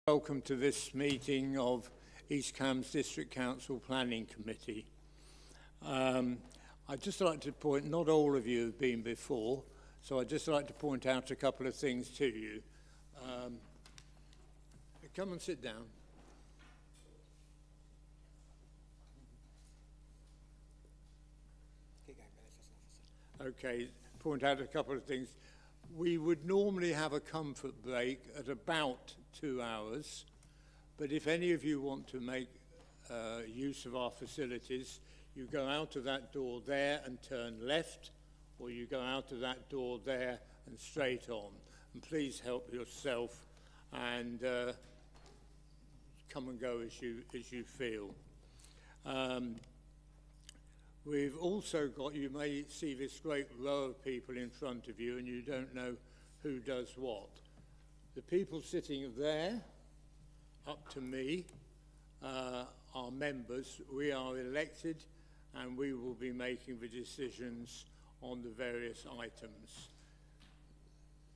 Welcome to this meeting of East Cambs District Council Planning Committee. I'd just like to point, not all of you have been before, so I'd just like to point out a couple of things to you. Come and sit down. Okay, point out a couple of things. We would normally have a comfort break at about 2 hours, but if any of you want to make use of our facilities, you go out of that door there and turn left, or you go out of that door there and straight on. And please help yourself and come and go as you feel. We've also got, you may see this great row of people in front of you and you don't know who does what. The people sitting there, up to me, are members. We are elected and we will be making the decisions on the various items.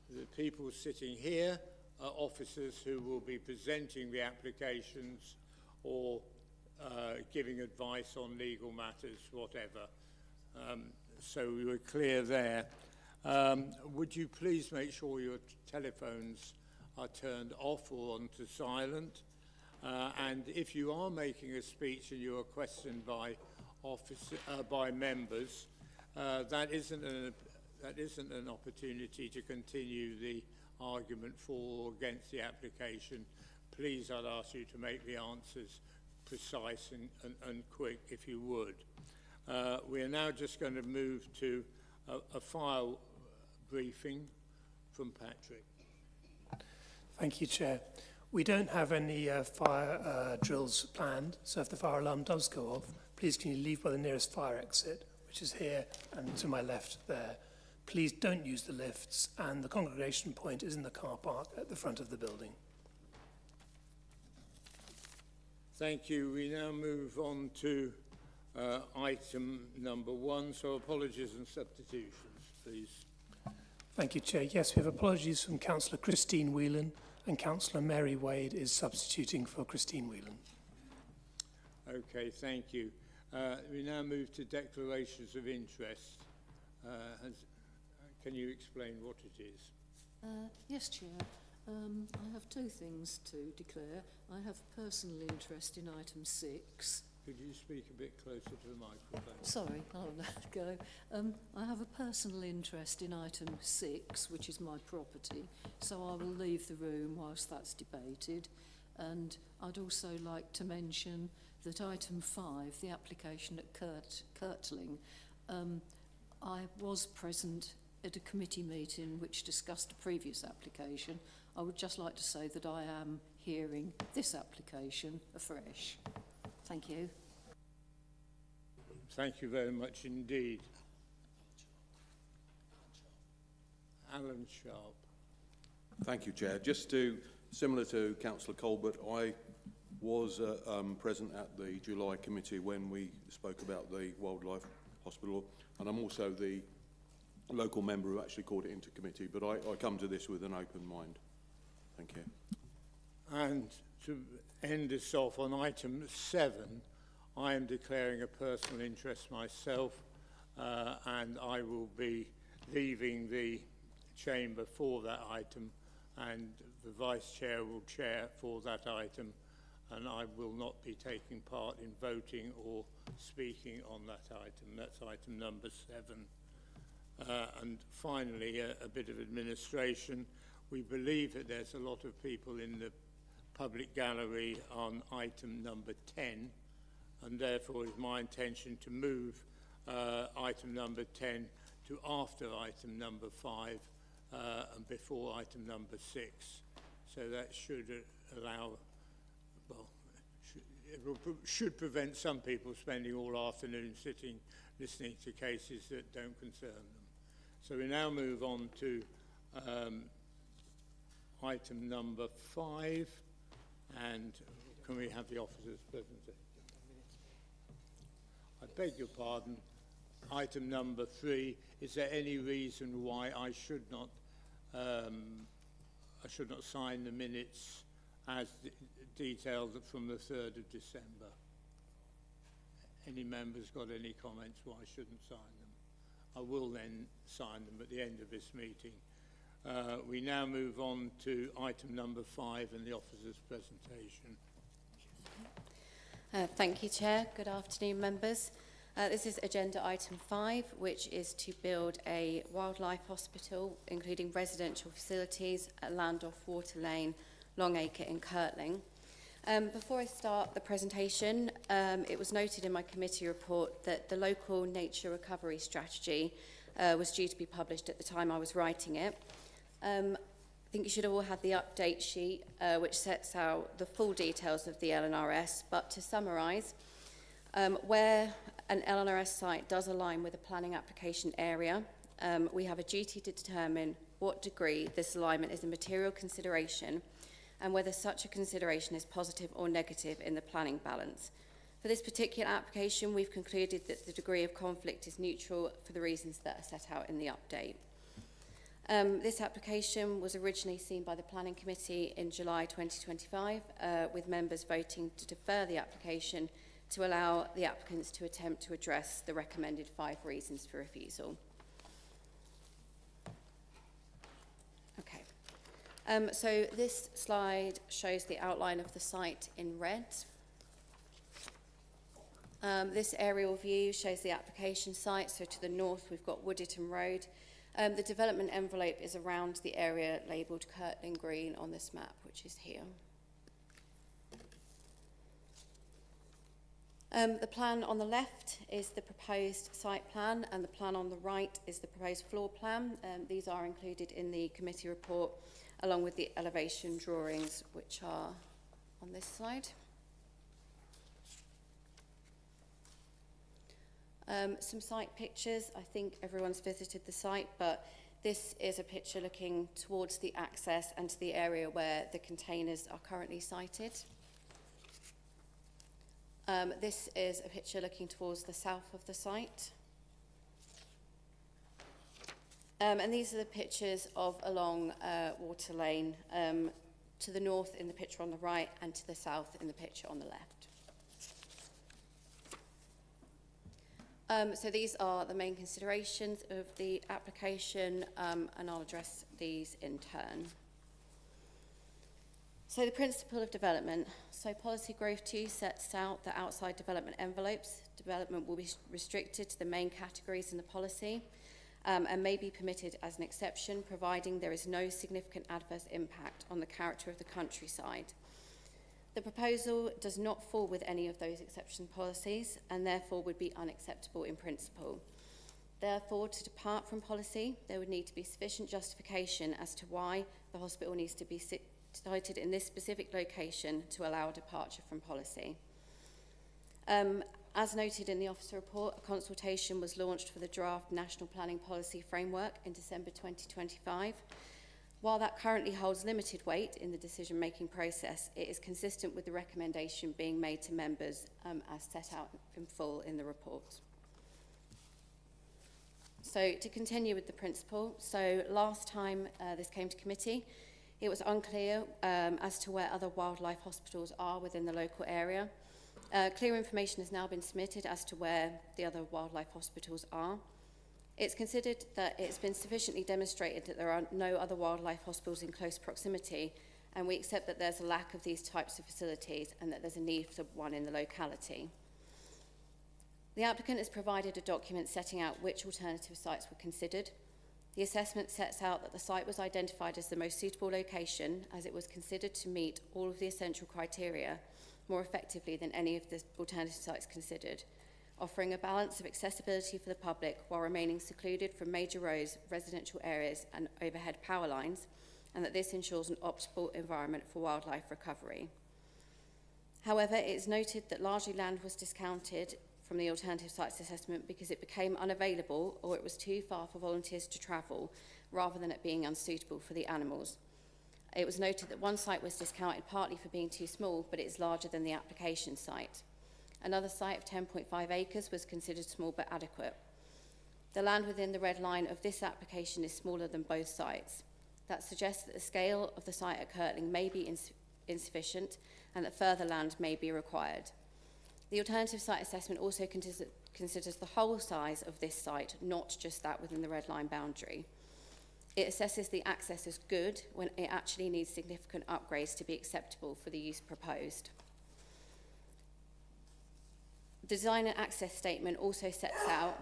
The people sitting here are officers who will be presenting the applications or giving advice on legal matters, whatever. So we were clear there. Would you please make sure your telephones are turned off or onto silent? And if you are making a speech and you are questioned by members, that isn't an opportunity to continue the argument for or against the application. Please, I'd ask you to make the answers precise and quick, if you would. We are now just going to move to a file briefing from Patrick. Thank you, Chair. We don't have any fire drills planned, so if the fire alarm does go off, please can you leave by the nearest fire exit, which is here and to my left there. Please don't use the lifts, and the congregation point is in the car park at the front of the building. Thank you. We now move on to item number 1, so apologies and substitutions, please. Thank you, Chair. Yes, we have apologies from Councillor Christine Whelan, and Councillor Mary Wade is substituting for Christine Whelan. Okay, thank you. We now move to declarations of interest. Can you explain what it is? Yes, Chair. I have two things to declare. I have personal interest in item 6. Could you speak a bit closer to the microphone? Sorry, I'll go. I have a personal interest in item 6, which is my property, so I will leave the room whilst that's debated. And I'd also like to mention that item 5, the application at Kirtling, I was present at a committee meeting which discussed a previous application. I would just like to say that I am hearing this application afresh. Thank you. Thank you very much indeed. Alan Sharp. Thank you, Chair. Just to, similar to Councillor Colbert, I was present at the July committee when we spoke about the Wildlife Hospital, and I'm also the local member who actually called it into committee, but I come to this with an open mind. Thank you. And to end us off on item 7, I am declaring a personal interest myself, and I will be leaving the chamber for that item, and the Vice Chair will chair for that item, and I will not be taking part in voting or speaking on that item. That's item number 7. And finally, a bit of administration. We believe that there's a lot of people in the public gallery on item number 10, and therefore it's my intention to move item number 10 to after item number 5 and before item number 6. So that should allow, well, should prevent some people spending all afternoon sitting listening to cases that don't concern them. So we now move on to item number 5, and can we have the officers present? I beg your pardon. Item number 3. Is there any reason why I should not sign the minutes as detailed from the 3rd of December. Any members got any comments why I shouldn't sign them? I will then sign them at the end of this meeting. We now move on to item number 5 and the officer's presentation. Thank you, Chair. Good afternoon, members. This is agenda item 5, which is to build a wildlife hospital, including residential facilities at Landolph, Water Lane, Longacre and Kirtling. Before I start the presentation, it was noted in my committee report that the local nature recovery strategy was due to be published at the time I was writing it. I think you should have all had the update sheet, which sets out the full details of the LNRS, but to summarise, where an LNRS site does align with a planning application area, we have a duty to determine what degree this alignment is a material consideration and whether such a consideration is positive or negative in the planning balance. For this particular application, we've concluded that the degree of conflict is neutral for the reasons that are set out in the update. This application was originally seen by the Planning Committee in July 2025, with members voting to defer the application to allow the applicants to attempt to address the recommended 5 reasons for refusal. Okay. So this slide shows the outline of the site in red. This aerial view shows the application site. So to the north, we've got Wooditton Road. The development envelope is around the area labelled Kirtling Green on this map, which is here. The plan on the left is the proposed site plan, and the plan on the right is the proposed floor plan. These are included in the committee report, along with the elevation drawings, which are on this slide. Some site pictures. I think everyone's visited the site, but this is a picture looking towards the access and to the area where the containers are currently sited. This is a picture looking towards the south of the site. And these are the pictures of along Water Lane, to the north in the picture on the right and to the south in the picture on the left. So these are the main considerations of the application, and I'll address these in turn. So the principle of development. So Policy Growth 2 sets out that outside development envelopes, development will be restricted to the main categories in the policy, and may be permitted as an exception, providing there is no significant adverse impact on the character of the countryside. The proposal does not fall with any of those exception policies and therefore would be unacceptable in principle. Therefore, to depart from policy, there would need to be sufficient justification as to why the hospital needs to be sited in this specific location to allow a departure from policy. As noted in the officer report, a consultation was launched for the draft National Planning Policy Framework in December 2025. While that currently holds limited weight in the decision-making process, it is consistent with the recommendation being made to members as set out in full in the report. So to continue with the principle, so last time this came to committee, it was unclear as to where other wildlife hospitals are within the local area. Clear information has now been submitted as to where the other wildlife hospitals are. It's considered that it's been sufficiently demonstrated that there are no other wildlife hospitals in close proximity, and we accept that there's a lack of these types of facilities and that there's a need for one in the locality. The applicant has provided a document setting out which alternative sites were considered. The assessment sets out that the site was identified as the most suitable location as it was considered to meet all of the essential criteria more effectively than any of the alternative sites considered, offering a balance of accessibility for the public while remaining secluded from major roads, residential areas and overhead power lines, and that this ensures an optimal environment for wildlife recovery. However, it is noted that largely land was discounted from the alternative sites assessment because it became unavailable or it was too far for volunteers to travel, rather than it being unsuitable for the animals. It was noted that one site was discounted partly for being too small, but it is larger than the application site. Another site of 10.5 acres was considered small but adequate. The land within the red line of this application is smaller than both sites. That suggests that the scale of the site at Kirtling may be insufficient and that further land may be required. The alternative site assessment also considers the whole size of this site, not just that within the red line boundary. It assesses the access as good when it actually needs significant upgrades to be acceptable for the use proposed. The design and access statement also sets out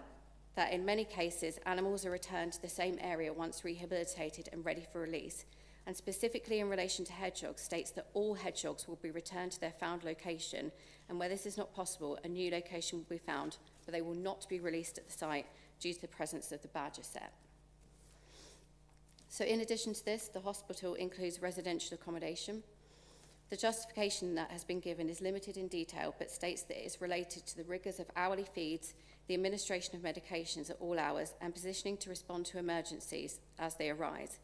that in many cases, animals are returned to the same area once rehabilitated and ready for release, and specifically in relation to hedgehogs, states that all hedgehogs will be returned to their found location, and where this is not possible, a new location will be found, but they will not be released at the site due to the presence of the badger set. So in addition to this, the hospital includes residential accommodation. The justification that has been given is limited in detail, but states that it is related to the rigours of hourly feeds, the administration of medications at all hours, and positioning to respond to emergencies as they arise,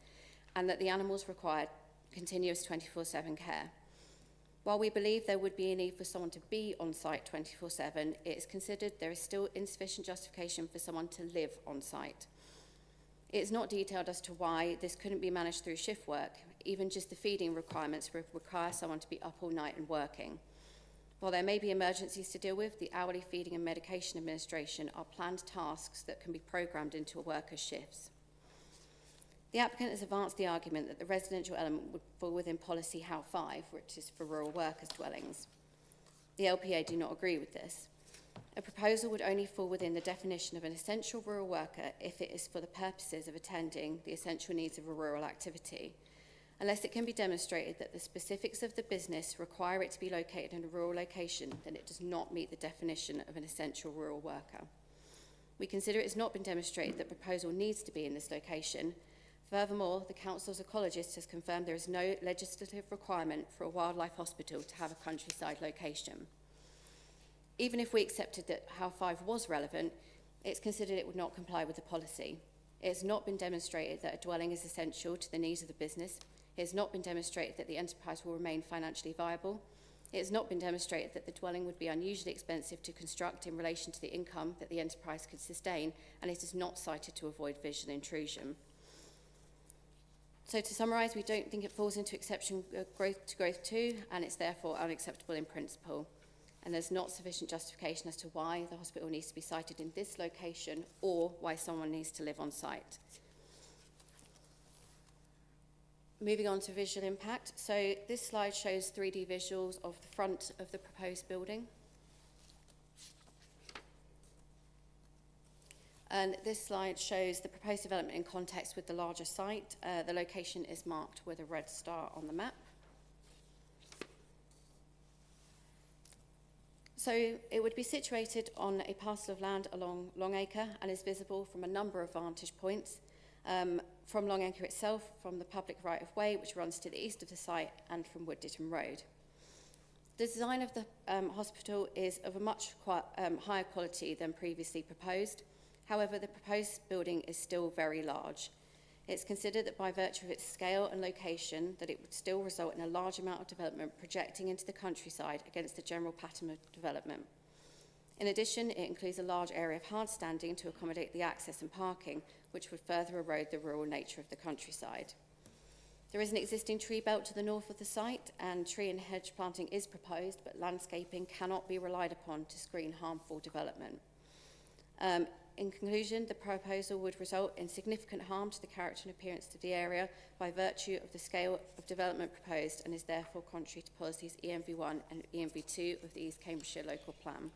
and that the animals require continuous 24/7 care. While we believe there would be a need for someone to be on site 24/7, it is considered there is still insufficient justification for someone to live on site. It is not detailed as to why this couldn't be managed through shift work. Even just the feeding requirements require someone to be up all night and working. While there may be emergencies to deal with, the hourly feeding and medication administration are planned tasks that can be programmed into a worker's shifts. The applicant has advanced the argument that the residential element would fall within policy HAL 5, which is for rural workers' dwellings. The LPA do not agree with this. A proposal would only fall within the definition of an essential rural worker if it is for the purposes of attending the essential needs of a rural activity. Unless it can be demonstrated that the specifics of the business require it to be located in a rural location, then it does not meet the definition of an essential rural worker. We consider it has not been demonstrated that proposal needs to be in this location. Furthermore, the Council's ecologist has confirmed there is no legislative requirement for a wildlife hospital to have a countryside location. Even if we accepted that HAL 5 was relevant, it's considered it would not comply with the policy. It has not been demonstrated that a dwelling is essential to the needs of the business. It has not been demonstrated that the enterprise will remain financially viable. It has not been demonstrated that the dwelling would be unusually expensive to construct in relation to the income that the enterprise could sustain, and it is not cited to avoid visual intrusion. So to summarise, we don't think it falls into exception growth 2, and it's therefore unacceptable in principle. And there's not sufficient justification as to why the hospital needs to be sited in this location or why someone needs to live on site. Moving on to visual impact. So this slide shows 3D visuals of the front of the proposed building. And this slide shows the proposed development in context with the larger site. The location is marked with a red star on the map. So it would be situated on a parcel of land along Longacre and is visible from a number of vantage points, from Longacre itself, from the public right-of-way, which runs to the east of the site, and from Wood Ditton Road. The design of the hospital is of a much higher quality than previously proposed. However, the proposed building is still very large. It's considered that by virtue of its scale and location, that it would still result in a large amount of development projecting into the countryside against the general pattern of development. In addition, it includes a large area of hard standing to accommodate the access and parking, which would further erode the rural nature of the countryside. There is an existing tree belt to the north of the site, and tree and hedge planting is proposed, but landscaping cannot be relied upon to screen harmful development. In conclusion, the proposal would result in significant harm to the character and appearance of the area by virtue of the scale of development proposed, and is therefore contrary to policies ENV1 and ENV2 of the East Cambridgeshire Local Plan.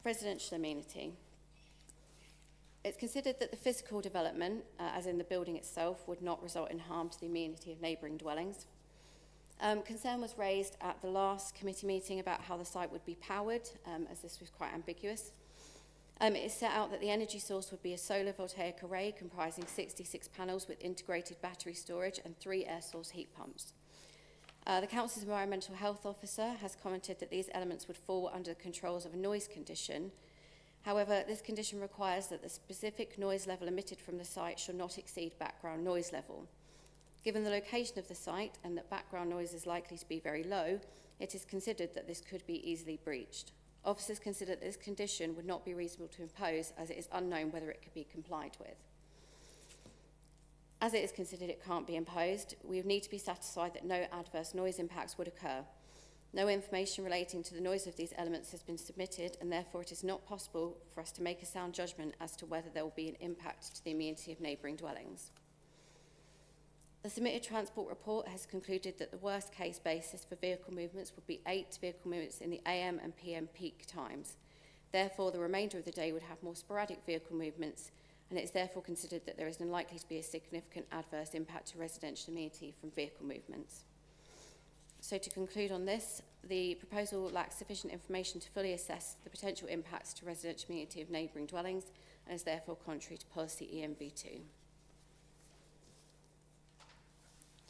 Residential amenity. It's considered that the physical development, as in the building itself, would not result in harm to the amenity of neighbouring dwellings. Concern was raised at the last committee meeting about how the site would be powered, as this was quite ambiguous. It is set out that the energy source would be a solar voltaic array comprising 66 panels with integrated battery storage and 3 air source heat pumps. The Council's Environmental Health Officer has commented that these elements would fall under the controls of a noise condition. However, this condition requires that the specific noise level emitted from the site shall not exceed background noise level. Given the location of the site and that background noise is likely to be very low, it is considered that this could be easily breached. Officers consider that this condition would not be reasonable to impose, as it is unknown whether it could be complied with. As it is considered it can't be imposed, we would need to be satisfied that no adverse noise impacts would occur. No information relating to the noise of these elements has been submitted, and therefore it is not possible for us to make a sound judgment as to whether there will be an impact to the amenity of neighbouring dwellings. The submitted transport report has concluded that the worst case basis for vehicle movements would be 8 vehicle movements in the AM and PM peak times. Therefore, the remainder of the day would have more sporadic vehicle movements, and it is therefore considered that there is unlikely to be a significant adverse impact to residential amenity from vehicle movements. So to conclude on this, the proposal lacks sufficient information to fully assess the potential impacts to residential amenity of neighbouring dwellings and is therefore contrary to policy ENV2.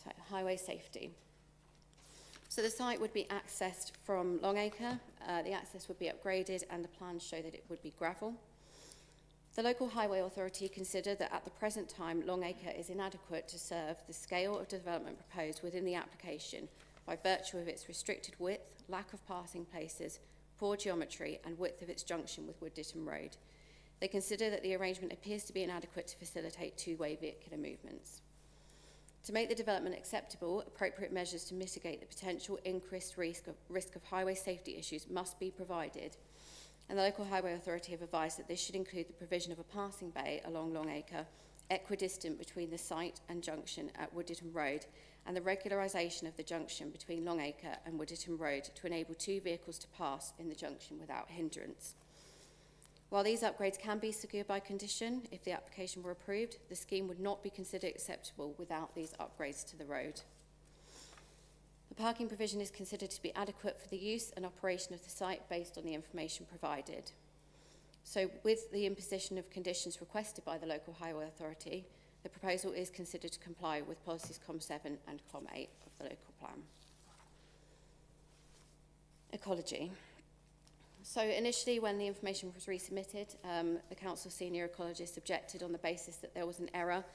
So, highway safety. So the site would be accessed from Longacre. The access would be upgraded and the plans show that it would be gravel. The local highway authority considered that at the present time Longacre is inadequate to serve the scale of development proposed within the application by virtue of its restricted width, lack of passing places, poor geometry and width of its junction with Wood Ditton Road. They consider that the arrangement appears to be inadequate to facilitate two-way vehicular movements. To make the development acceptable, appropriate measures to mitigate the potential increased risk of highway safety issues must be provided, and the local highway authority have advised that this should include the provision of a passing bay along Longacre, equidistant between the site and junction at Wood Ditton Road, and the regularisation of the junction between Longacre and Wood Ditton Road to enable 2 vehicles to pass in the junction without hindrance. While these upgrades can be secured by condition, if the application were approved, the scheme would not be considered acceptable without these upgrades to the road. The parking provision is considered to be adequate for the use and operation of the site based on the information provided. So with the imposition of conditions requested by the local highway authority, the proposal is considered to comply with policies COM7 and COM8 of the local plan. Ecology. So initially, when the information was resubmitted, the council senior ecologist objected on the basis that there was an error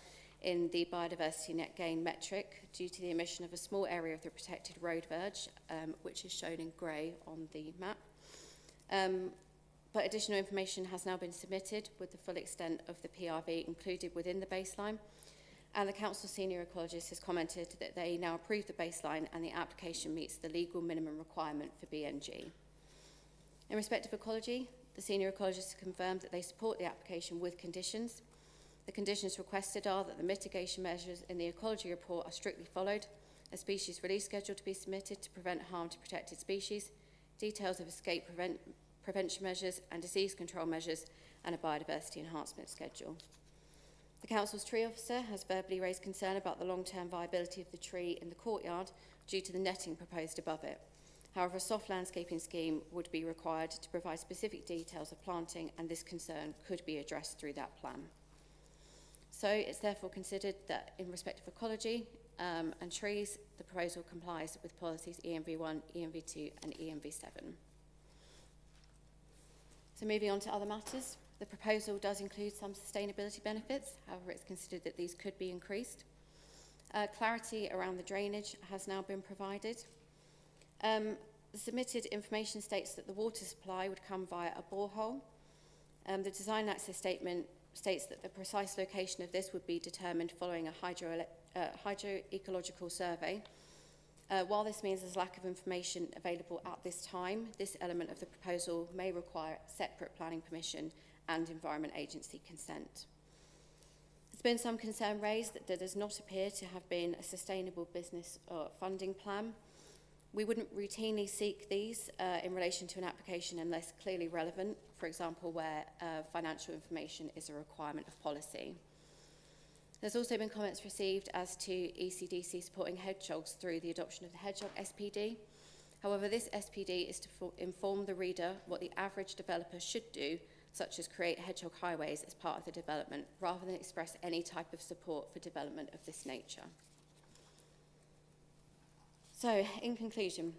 in the biodiversity net gain metric due to the omission of a small area of the protected road verge, which is shown in grey on the map. But additional information has now been submitted with the full extent of the PRV included within the baseline. And the council senior ecologist has commented that they now approve the baseline and the application meets the legal minimum requirement for BNG. In respect of ecology, the senior ecologist has confirmed that they support the application with conditions. The conditions requested are that the mitigation measures in the ecology report are strictly followed, a species release schedule to be submitted to prevent harm to protected species, details of escape prevention measures and disease control measures, and a biodiversity enhancement schedule. The council's tree officer has verbally raised concern about the long-term viability of the tree in the courtyard due to the netting proposed above it. However, a soft landscaping scheme would be required to provide specific details of planting, and this concern could be addressed through that plan. So it's therefore considered that in respect of ecology and trees, the proposal complies with policies ENV1, ENV2 and ENV7. So moving on to other matters, the proposal does include some sustainability benefits. However, it's considered that these could be increased. Clarity around the drainage has now been provided. The submitted information states that the water supply would come via a borehole. The design access statement states that the precise location of this would be determined following a hydroecological survey. While this means there's lack of information available at this time, this element of the proposal may require separate planning permission and Environment Agency consent. There's been some concern raised that there does not appear to have been a sustainable business or funding plan. We wouldn't routinely seek these in relation to an application unless clearly relevant, for example, where financial information is a requirement of policy. There's also been comments received as to ECDC supporting hedgehogs through the adoption of the hedgehog SPD. However, this SPD is to inform the reader what the average developer should do, such as create hedgehog highways as part of the development, rather than express any type of support for development of this nature. So, in conclusion,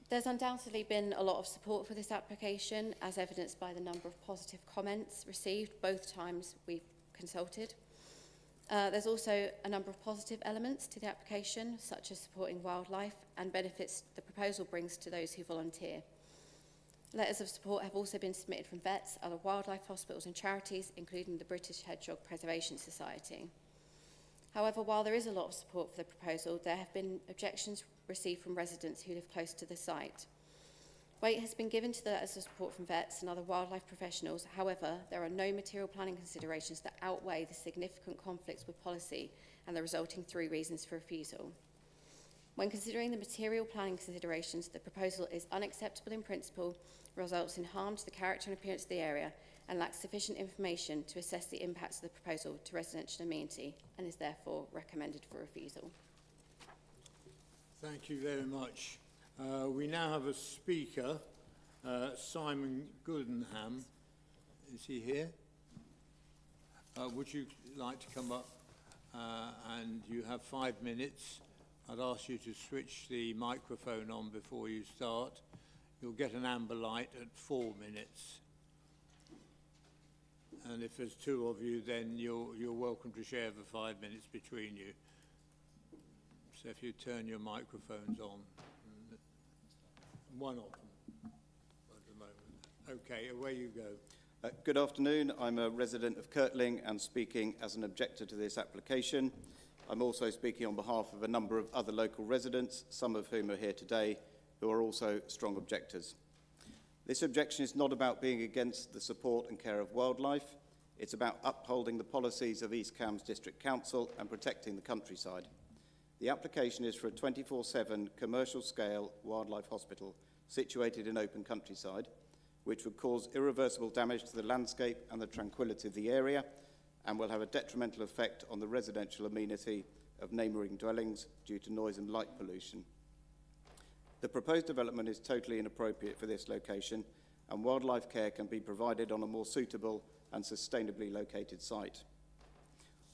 there's undoubtedly been a lot of support for this application, as evidenced by the number of positive comments received both times we've consulted. There's also a number of positive elements to the application, such as supporting wildlife and benefits the proposal brings to those who volunteer. Letters of support have also been submitted from vets, other wildlife hospitals and charities, including the British Hedgehog Preservation Society. However, while there is a lot of support for the proposal, there have been objections received from residents who live close to the site. Weight has been given to the letters of support from vets and other wildlife professionals. However, there are no material planning considerations that outweigh the significant conflicts with policy and the resulting 3 reasons for refusal. When considering the material planning considerations, the proposal is unacceptable in principle, results in harm to the character and appearance of the area, and lacks sufficient information to assess the impacts of the proposal to residential amenity, and is therefore recommended for refusal. Thank you very much. We now have a speaker, Simon Goodenham. Is he here? Would you like to come up? And you have 5 minutes. I'd ask you to switch the microphone on before you start. You'll get an amber light at 4 minutes. And if there's 2 of you, then you're welcome to share the 5 minutes between you. So if you turn your microphones on. One of them at the moment. Okay, away you go. Good afternoon. I'm a resident of Kirtling and speaking as an objector to this application. I'm also speaking on behalf of a number of other local residents, some of whom are here today, who are also strong objectors. This objection is not about being against the support and care of wildlife. It's about upholding the policies of East Cambs District Council and protecting the countryside. The application is for a 24/7 commercial-scale wildlife hospital situated in open countryside, which would cause irreversible damage to the landscape and the tranquility of the area, and will have a detrimental effect on the residential amenity of neighbouring dwellings due to noise and light pollution. The proposed development is totally inappropriate for this location, and wildlife care can be provided on a more suitable and sustainably located site.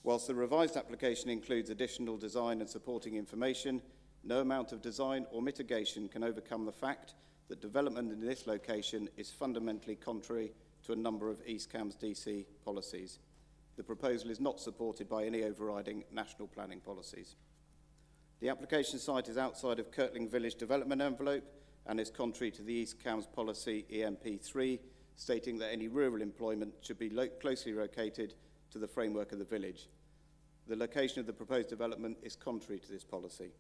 Whilst the revised application includes additional design and supporting information, no amount of design or mitigation can overcome the fact that development in this location is fundamentally contrary to a number of East Cambs DC policies. The proposal is not supported by any overriding national planning policies. The application site is outside of Kirtling Village development envelope and is contrary to the East Cambs policy EMP3, stating that any rural employment should be closely located to the framework of the village. The location of the proposed development is contrary to this policy.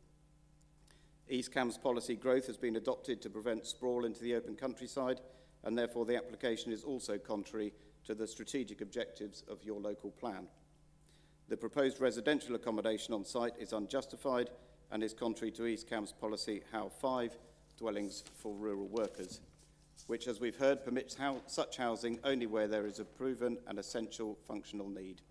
East Cambs policy growth has been adopted to prevent sprawl into the open countryside, and therefore the application is also contrary to the strategic objectives of your local plan. The proposed residential accommodation on site is unjustified and is contrary to East Cambs policy HOW 5, dwellings for rural workers, which, as we've heard, permits such housing only where there is a proven and essential functional need.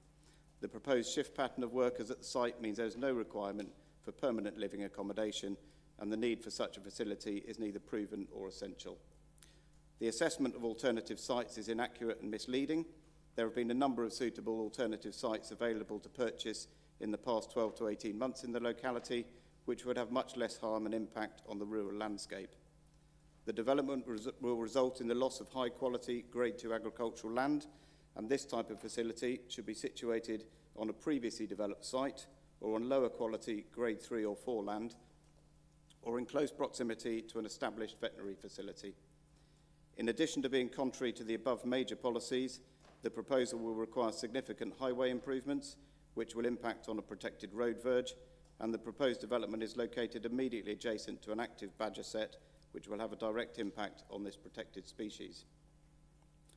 The proposed shift pattern of workers at the site means there is no requirement for permanent living accommodation, and the need for such a facility is neither proven or essential. The assessment of alternative sites is inaccurate and misleading. There have been a number of suitable alternative sites available to purchase in the past 12 to 18 months in the locality, which would have much less harm and impact on the rural landscape. The development will result in the loss of high-quality Grade 2 agricultural land, and this type of facility should be situated on a previously developed site or on lower-quality Grade 3 or 4 land, or in close proximity to an established veterinary facility. In addition to being contrary to the above major policies, the proposal will require significant highway improvements, which will impact on a protected road verge, and the proposed development is located immediately adjacent to an active badger set, which will have a direct impact on this protected species.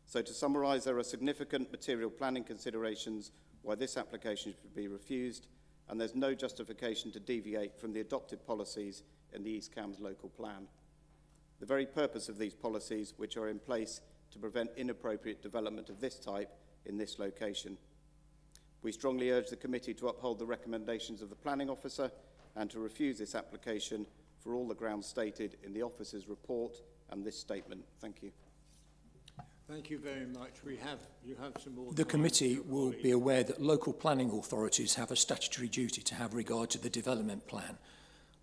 So to summarise, there are significant material planning considerations why this application should be refused, and there's no justification to deviate from the adopted policies in the East Cambs local plan. The very purpose of these policies, which are in place to prevent inappropriate development of this type in this location. We strongly urge the committee to uphold the recommendations of the planning officer and to refuse this application for all the grounds stated in the officer's report and this statement. Thank you. Thank you very much. You have some more. The committee will be aware that local planning authorities have a statutory duty to have regard to the development plan.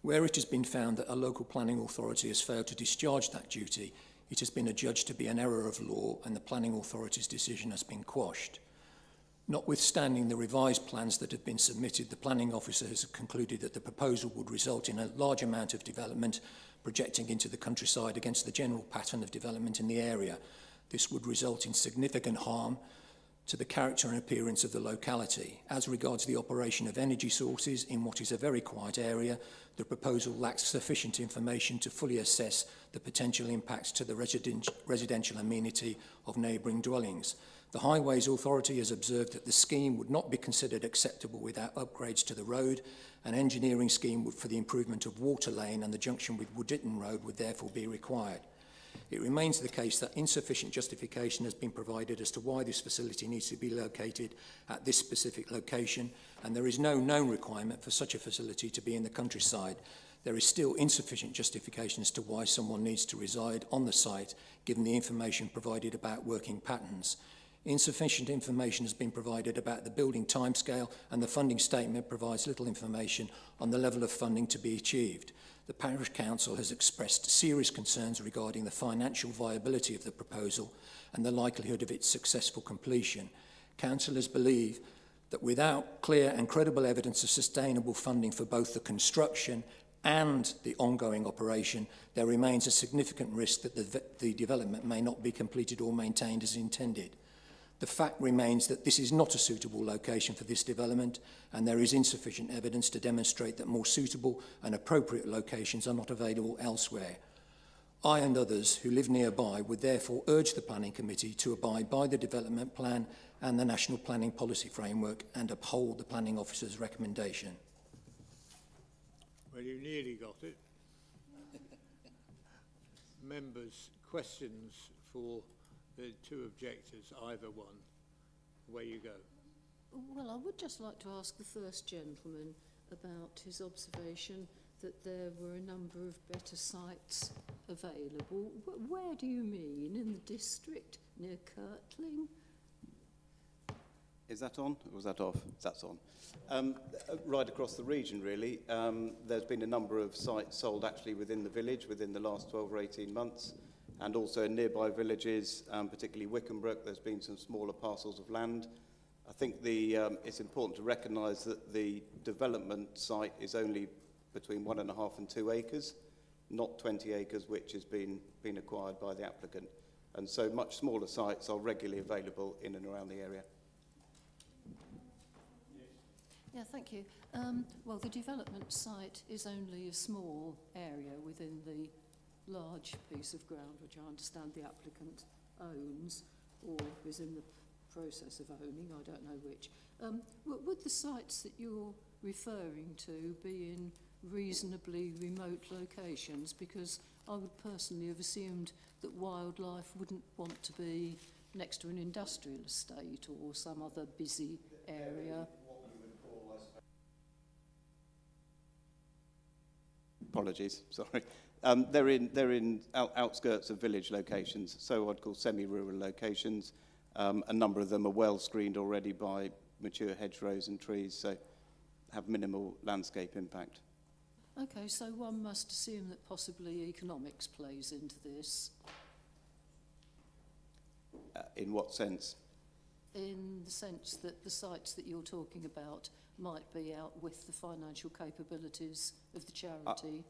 Where it has been found that a local planning authority has failed to discharge that duty, it has been adjudged to be an error of law and the planning authority's decision has been quashed. Notwithstanding the revised plans that have been submitted, the planning officer has concluded that the proposal would result in a large amount of development projecting into the countryside against the general pattern of development in the area. This would result in significant harm to the character and appearance of the locality. As regards the operation of energy sources in what is a very quiet area, the proposal lacks sufficient information to fully assess the potential impacts to the residential amenity of neighbouring dwellings. The Highways Authority has observed that the scheme would not be considered acceptable without upgrades to the road. An engineering scheme for the improvement of Water Lane and the junction with Wooditton Road would therefore be required. It remains the case that insufficient justification has been provided as to why this facility needs to be located at this specific location, and there is no known requirement for such a facility to be in the countryside. There is still insufficient justification as to why someone needs to reside on the site, given the information provided about working patterns. Insufficient information has been provided about the building timescale, and the funding statement provides little information on the level of funding to be achieved. The Parish Council has expressed serious concerns regarding the financial viability of the proposal and the likelihood of its successful completion. Councillors believe that without clear and credible evidence of sustainable funding for both the construction and the ongoing operation, there remains a significant risk that the development may not be completed or maintained as intended. The fact remains that this is not a suitable location for this development, and there is insufficient evidence to demonstrate that more suitable and appropriate locations are not available elsewhere. I and others who live nearby would therefore urge the Planning Committee to abide by the development plan and the National Planning Policy Framework and uphold the Planning Officer's recommendation. Well, you nearly got it. Members, questions for the two objectors, either one. Away you go. Well, I would just like to ask the first gentleman about his observation that there were a number of better sites available. Where do you mean? In the district, near Kirtling? Is that on or was that off? That's on. Right across the region, really. There's been a number of sites sold actually within the village within the last 12 or 18 months. And also in nearby villages, particularly Wickenbrook, there's been some smaller parcels of land. I think it's important to recognise that the development site is only between 1.5 and 2 acres, not 20 acres, which has been acquired by the applicant. And so much smaller sites are regularly available in and around the area. Yeah, thank you. Well, the development site is only a small area within the large piece of ground which I understand the applicant owns or is in the process of owning, I don't know which. Would the sites that you're referring to be in reasonably remote locations? Because I would personally have assumed that wildlife wouldn't want to be next to an industrial estate or some other busy area. Apologies, sorry. They're in outskirts of village locations, so I'd call semi-rural locations. A number of them are well screened already by mature hedgerows and trees, so have minimal landscape impact. Okay, so one must assume that possibly economics plays into this. In what sense? In the sense that the sites that you're talking about might be out with the financial capabilities of the charity.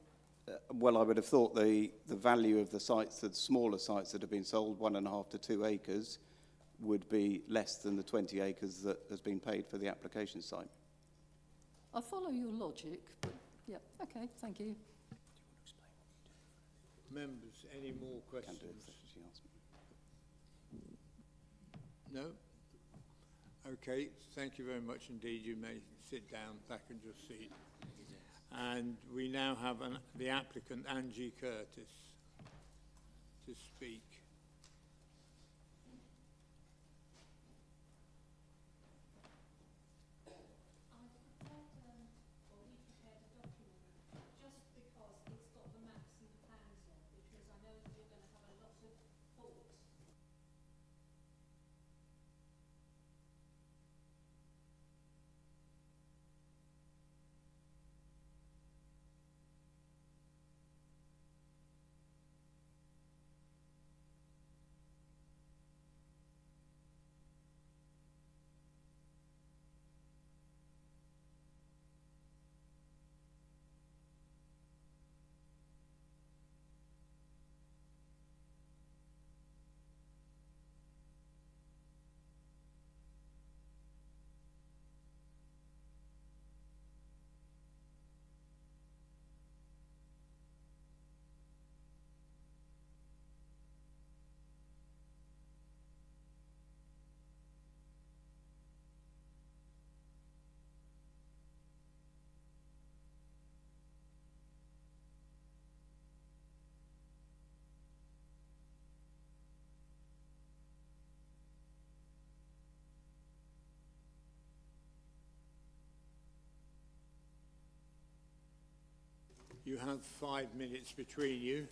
Well, I would have thought the value of the sites, the smaller sites that have been sold, 1.5 to 2 acres, would be less than the 20 acres that has been paid for the application site. I follow your logic, but yeah, okay, thank you. Members, any more Can questions? do it if she asks me. No? Okay, thank you very much indeed. You may sit down back in your seat. And we now have the applicant, Angie Curtis, to speak. You have 5 minutes between you,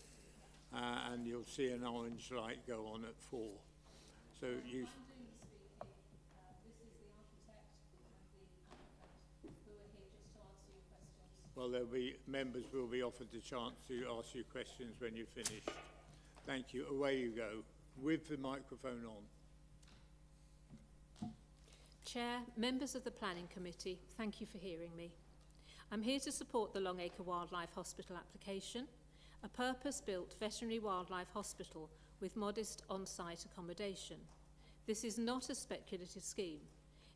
and you'll see an orange light go on at 4. So you... Well, members will be offered the chance to ask you questions when you're finished. Thank you. Away you go, with the microphone on. Chair, members of the Planning Committee, thank you for hearing me. I'm here to support the Longacre Wildlife Hospital application, a purpose-built veterinary wildlife hospital with modest on-site accommodation. This is not a speculative scheme.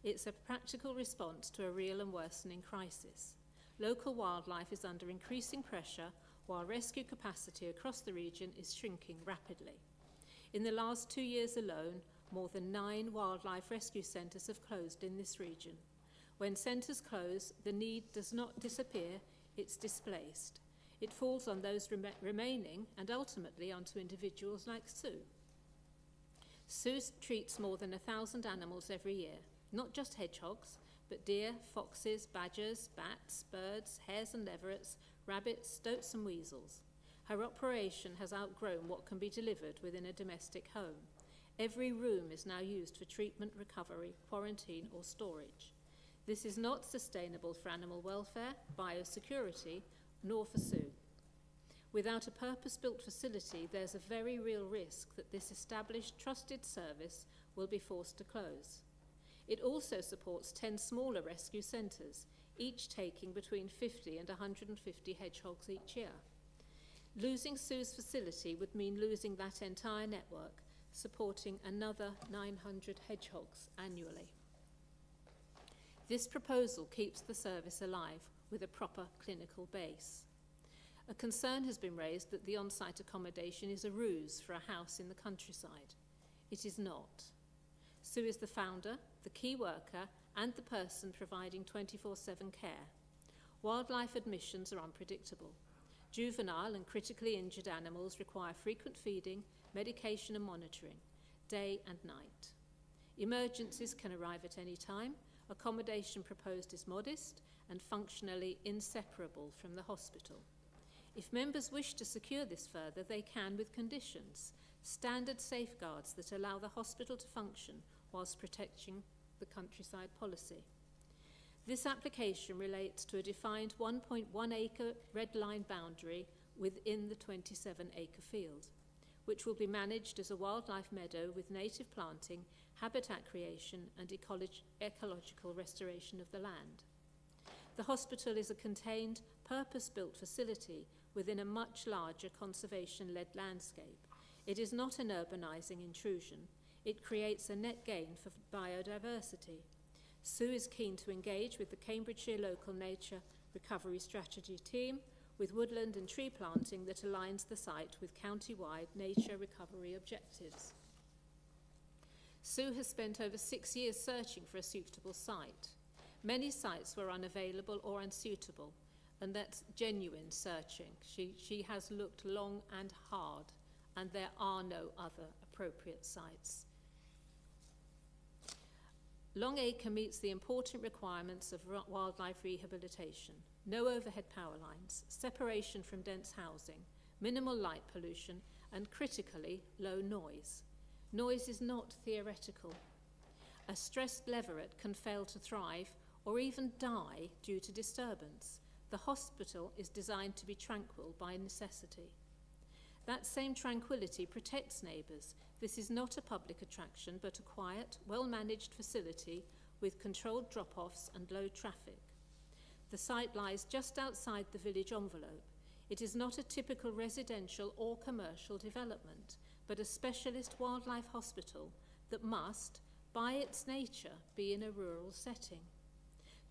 It's a practical response to a real and worsening crisis. Local wildlife is under increasing pressure while rescue capacity across the region is shrinking rapidly. In the last 2 years alone, more than 9 wildlife rescue centres have closed in this region. When centres close, the need does not disappear, it's displaced. It falls on those remaining and ultimately onto individuals like Sue. Sue treats more than 1,000 animals every year, not just hedgehogs, but deer, foxes, badgers, bats, birds, hares and leverets, rabbits, stoats and weasels. Her operation has outgrown what can be delivered within a domestic home. Every room is now used for treatment, recovery, quarantine or storage. This is not sustainable for animal welfare, biosecurity, nor for Sue. Without a purpose-built facility, there's a very real risk that this established, trusted service will be forced to close. It also supports 10 smaller rescue centres, each taking between 50 and 150 hedgehogs each year. Losing Sue's facility would mean losing that entire network, supporting another 900 hedgehogs annually. This proposal keeps the service alive with a proper clinical base. A concern has been raised that the on-site accommodation is a ruse for a house in the countryside. It is not. Sue is the founder, the key worker, and the person providing 24/7 care. Wildlife admissions are unpredictable. Juvenile and critically injured animals require frequent feeding, medication and monitoring, day and night. Emergencies can arrive at any time. Accommodation proposed is modest and functionally inseparable from the hospital. If members wish to secure this further, they can with conditions, standard safeguards that allow the hospital to function whilst protecting the countryside policy. This application relates to a defined 1.1 acre red line boundary within the 27 acre field, which will be managed as a wildlife meadow with native planting, habitat creation and ecological restoration of the land. The hospital is a contained, purpose-built facility within a much larger conservation-led landscape. It is not an urbanising intrusion. It creates a net gain for biodiversity. Sue is keen to engage with the Cambridgeshire Local Nature Recovery Strategy team with woodland and tree planting that aligns the site with county-wide nature recovery objectives. Sue has spent over 6 years searching for a suitable site. Many sites were unavailable or unsuitable, and that's genuine searching. She has looked long and hard, and there are no other appropriate sites. Longacre meets the important requirements of wildlife rehabilitation. No overhead power lines, separation from dense housing, minimal light pollution, and critically, low noise. Noise is not theoretical. A stressed leveret can fail to thrive or even die due to disturbance. The hospital is designed to be tranquil by necessity. That same tranquility protects neighbours. This is not a public attraction, but a quiet, well-managed facility with controlled drop-offs and low traffic. The site lies just outside the village envelope. It is not a typical residential or commercial development, but a specialist wildlife hospital that must, by its nature, be in a rural setting.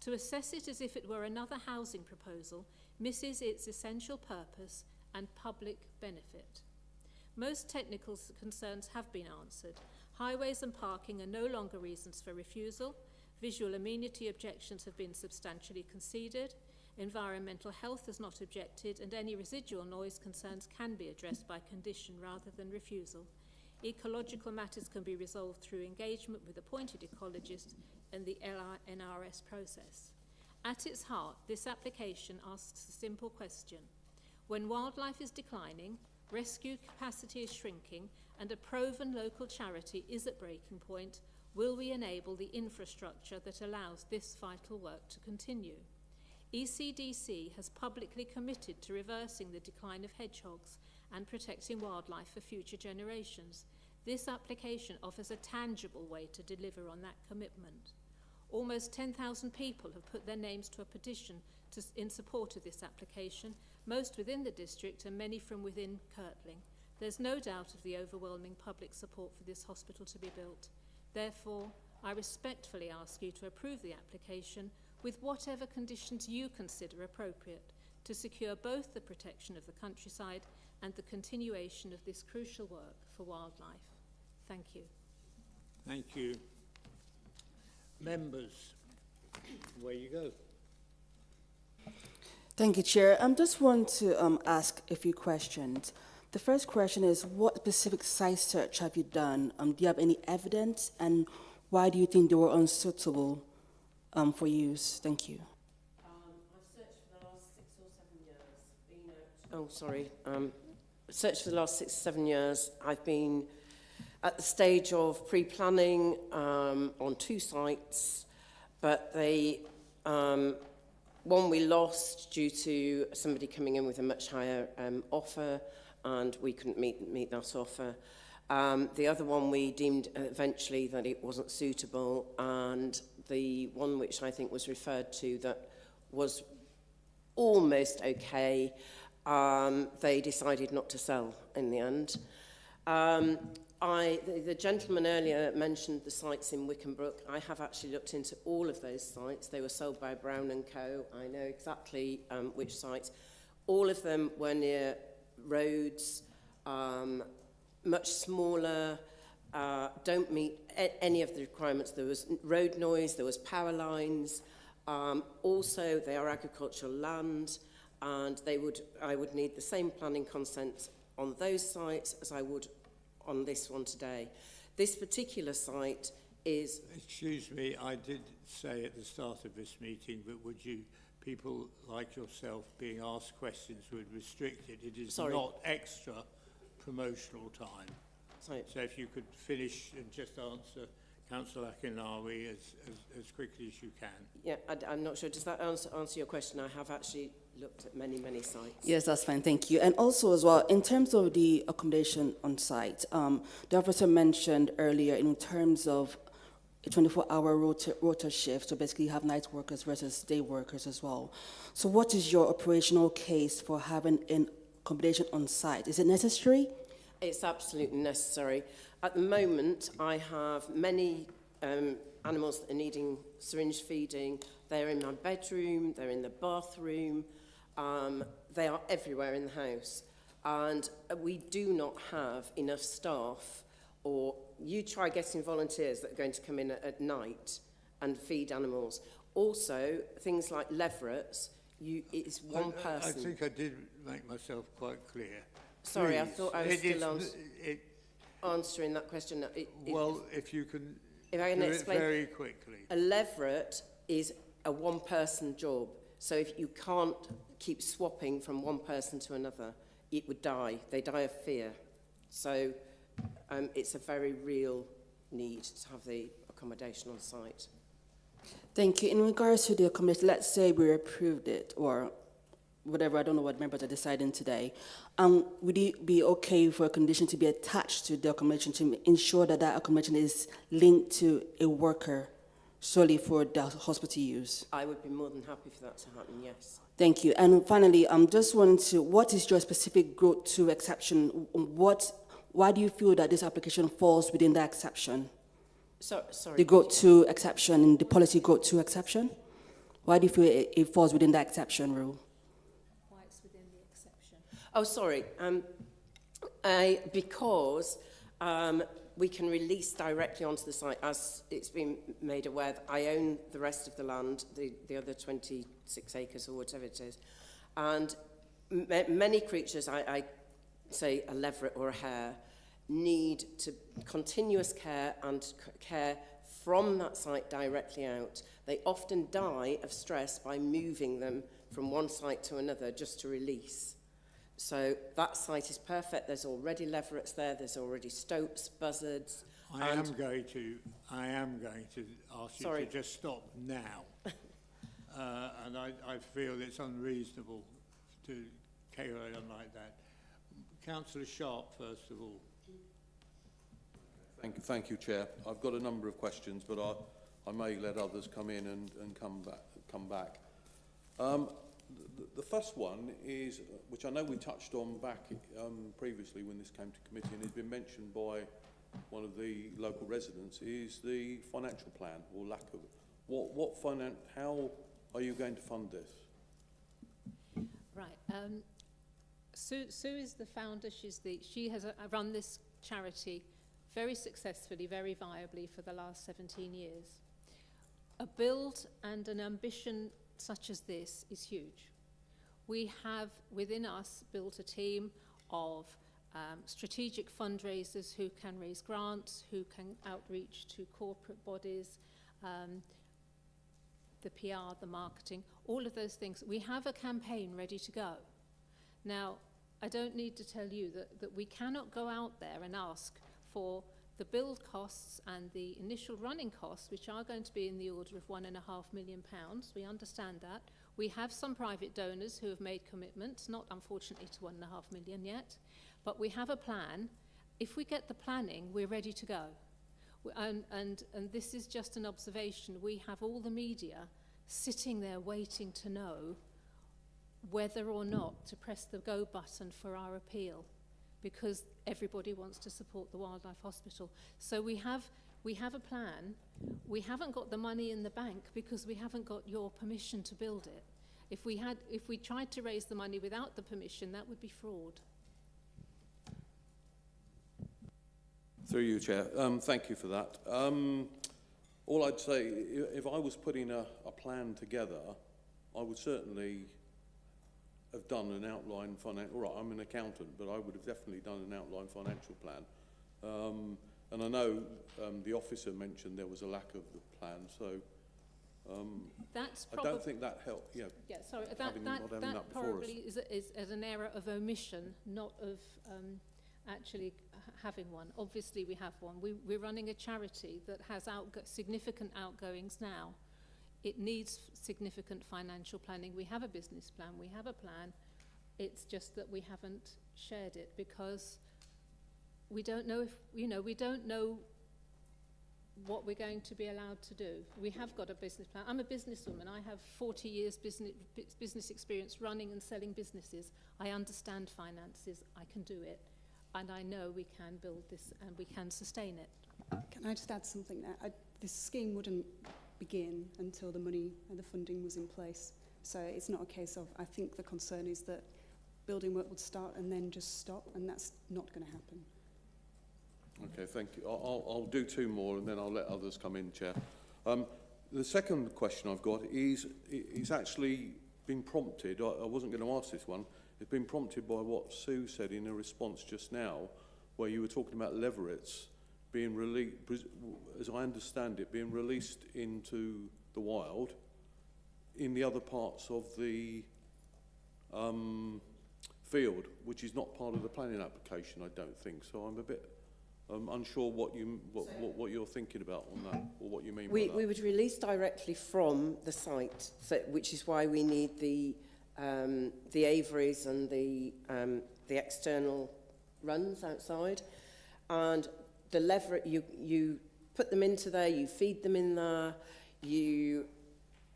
To assess it as if it were another housing proposal misses its essential purpose and public benefit. Most technical concerns have been answered. Highways and parking are no longer reasons for refusal. Visual amenity objections have been substantially conceded. Environmental health has not objected, and any residual noise concerns can be addressed by condition rather than refusal. Ecological matters can be resolved through engagement with appointed ecologists and the NRS process. At its heart, this application asks a simple question. When wildlife is declining, rescue capacity is shrinking, and a proven local charity is at breaking point, will we enable the infrastructure that allows this vital work to continue? ECDC has publicly committed to reversing the decline of hedgehogs and protecting wildlife for future generations. This application offers a tangible way to deliver on that commitment. Almost 10,000 people have put their names to a petition in support of this application, most within the district and many from within Kirtling. There's no doubt of the overwhelming public support for this hospital to be built. Therefore, I respectfully ask you to approve the application with whatever conditions you consider appropriate to secure both the protection of the countryside and the continuation of this crucial work for wildlife. Thank you. Thank you. Members, where you go. Thank you, Chair. I just want to ask a few questions. The first question is, what specific site search have you done? Do you have any evidence, and why do you think they were unsuitable for use? Thank you. I've searched for the last 6 or 7 years. Searched for the last 6 or 7 years. I've been at the stage of pre-planning on 2 sites, but they one we lost due to somebody coming in with a much higher offer, and we couldn't meet that offer. The other one we deemed eventually that it wasn't suitable, and the one which I think was referred to that was almost okay, they decided not to sell in the end. The gentleman earlier mentioned the sites in Wickenbrook. I have actually looked into all of those sites. They were sold by Brown & Co. I know exactly which sites. All of them were near roads, much smaller, don't meet any of the requirements. There was road noise, there was power lines. Also, they are agricultural land, and I would need the same planning consent on those sites as I would on this one today. This particular site is... Excuse me, I did say at the start of this meeting that would you, people like yourself, being asked questions would restrict it. It is not extra promotional time. Sorry. So if you could finish and just answer Councillor Akinawi as quickly as you can. Yeah, I'm not sure. Does that answer your question? I have actually looked at many, many sites. Yes, that's fine. Thank you. And also as well, in terms of the accommodation on site, the officer mentioned earlier in terms of a 24-hour rota shift, so basically you have night workers versus day workers as well. So what is your operational case for having an accommodation on site? Is it necessary? It's absolutely necessary. At the moment, I have many animals that are needing syringe feeding. They're in my bedroom, they're in the bathroom, they are everywhere in the house. And we do not have enough staff, or you try getting volunteers that are going to come in at night and feed animals. Also, things like leverets, it's one person. I think I did make myself quite clear. Sorry, I Please. thought I was still answering that question. If you can if I can do explain, it very quickly. A leveret is a one-person job. So if you can't keep swapping from one person to another, it would die. They die of fear. So it's a very real need to have the accommodation on site. Thank you. In regards to the accommodation, let's say we approved it, or whatever, I don't know what members are deciding today, would it be okay for a condition to be attached to the accommodation to ensure that that accommodation is linked to a worker solely for the hospital use? I would be more than happy for that to happen, yes. Thank you. And finally, I'm just wanting to, what is your specific Growth 2 exception? Why do you feel that this application falls within that exception? Sorry. The Growth 2 exception, and the policy Growth 2 exception? Why do you feel it falls within that exception rule? Why it's within the exception? Oh, sorry. Because we can release directly onto the site, as it's been made aware that I own the rest of the land, the other 26 acres or whatever it is. And many creatures, I say a leveret or a hare, need to continuous care and care from that site directly out. They often die of stress by moving them from one site to another just to release. So that site is perfect. There's already leverets there. There's already stoats, buzzards. I am going to ask you Sorry. to just stop now. And I feel it's unreasonable to carry on like that. Councillor Sharp, first of all. Thank you, Chair. I've got a number of questions, but I may let others come in and come back. The first one is, which I know we touched on back previously when this came to committee and has been mentioned by one of the local residents, is the financial plan or lack of it. How are you going to fund this? Right. Sue is the founder. She has run this charity very successfully, very viably for the last 17 years. A build and an ambition such as this is huge. We have within us built a team of strategic fundraisers who can raise grants, who can outreach to corporate bodies, the PR, the marketing, all of those things. We have a campaign ready to go. Now, I don't need to tell you that we cannot go out there and ask for the build costs and the initial running costs, which are going to be in the order of £1.5 million. We understand that. We have some private donors who have made commitments, not unfortunately to £1.5 million yet, but we have a plan. If we get the planning, we're ready to go. And this is just an observation. We have all the media sitting there waiting to know whether or not to press the go button for our appeal, because everybody wants to support the Wildlife Hospital. So we have a plan. We haven't got the money in the bank because we haven't got your permission to build it. If we tried to raise the money without the permission, that would be fraud. Through you, Chair. Thank you for that. All I'd say, if I was putting a plan together, I would certainly have done an outline financial. Right, I'm an accountant, but I would have definitely done an outline financial plan. And I know the officer mentioned there was a lack of the plan, so I don't think that helped. Yeah. Yeah, sorry. That probably is an error of omission, not of actually having one. Obviously, we have one. We're running a charity that has significant outgoings now. It needs significant financial planning. We have a business plan. We have a plan. It's just that we haven't shared it because we don't know we don't know what we're going to be allowed to do. We have got a business plan. I'm a businesswoman. I have 40 years business experience running and selling businesses. I understand finances. I can do it. And I know we can build this and we can sustain it. Can I just add something there? This scheme wouldn't begin until the money and the funding was in place. So it's not a case of, I think the concern is that building work would start and then just stop, and that's not going to happen. Okay, thank you. I'll do two more and then I'll let others come in, Chair. The second question I've got is actually been prompted, I wasn't going to ask this one, it's been prompted by what Sue said in a response just now, where you were talking about leverets being released, as I understand it, being released into the wild in the other parts of the field, which is not part of the planning application, I don't think. So I'm a bit unsure what you're thinking about on that, or what you mean by that. We would release directly from the site, so, which is why we need the aviaries and the external runs outside, and the leveret, you put them into there, you feed them in there,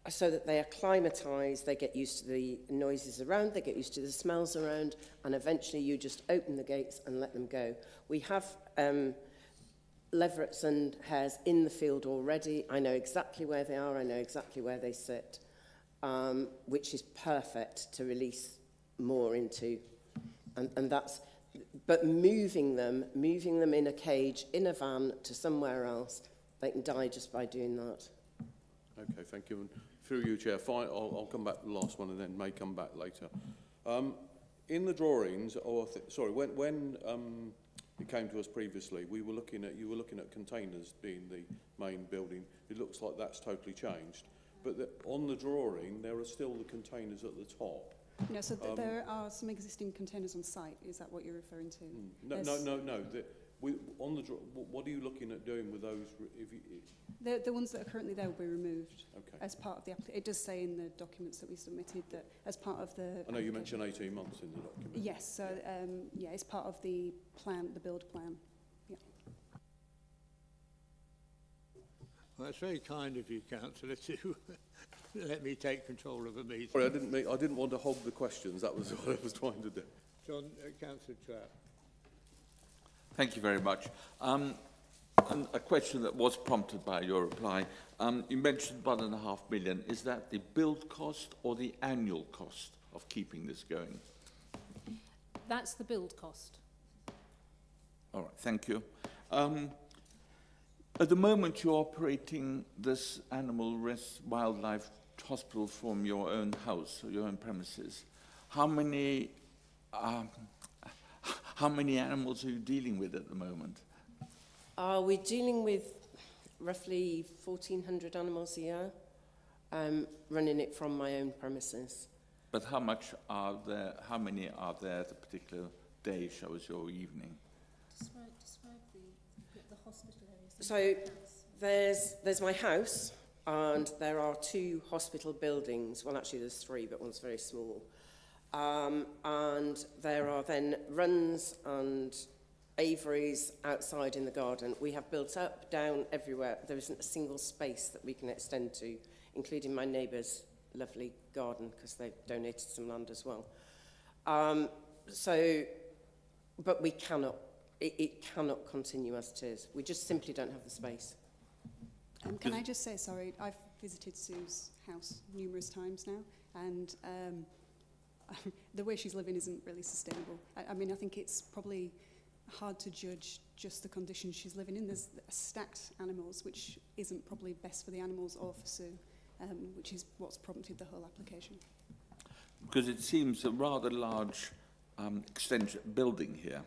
so that they are acclimatised, they get used to the noises around, they get used to the smells around, and eventually you just open the gates and let them go. We have leverets and hares in the field already. I know exactly where they are, I know exactly where they sit, which is perfect to release more into. And that's, but moving them in a cage, in a van to somewhere else, they can die just by doing that. Okay, thank you. And through you, Chair, fine, I'll come back to the last one and then may come back later. In the drawings, when it came to us previously, you were looking at containers being the main building. It looks like that's totally changed. But on the drawing, there are still the containers at the top. No, so there are some existing containers on site. Is that what you're referring to? No, no. On the what are you looking at doing with those? The ones that are currently there will be removed Okay. as part of the application. It does say in the documents that we submitted that as part of the... I know you mentioned 18 months in the document. Yes, so yeah, it's part of the plan, the build plan. Yeah. Well, that's very kind of you, Councillor, to let me take control of a meeting. Sorry, I didn't want to hog the questions. That was what I was trying to do. John, Councillor Trapp. Thank you very much. And a question that was prompted by your reply. You mentioned £1.5 million. Is that the build cost or the annual cost of keeping this going? That's the build cost. All right, thank you. At the moment, you're operating this wildlife hospital from your own house, or your own premises. How many animals are you dealing with at the moment? We're dealing with roughly 1,400 animals a year, running it from my own premises. But how many are there at a particular day, shall we say, or evening? Describe the hospital area. So there's my house, and there are 2 hospital buildings. Well, actually there's 3, but one's very small. And there are then runs and aviaries outside in the garden. We have built up, down, everywhere. There isn't a single space that we can extend to, including my neighbour's lovely garden, because they've donated some land as well. But we cannot, it cannot continue as it is. We just simply don't have the space. Can I just say, sorry, I've visited Sue's house numerous times now, and the way she's living isn't really sustainable. I mean, I think it's probably hard to judge just the conditions she's living in. There's stacked animals, which isn't probably best for the animals or for Sue, which is what's prompted the whole application. Because it seems a rather large extension building here,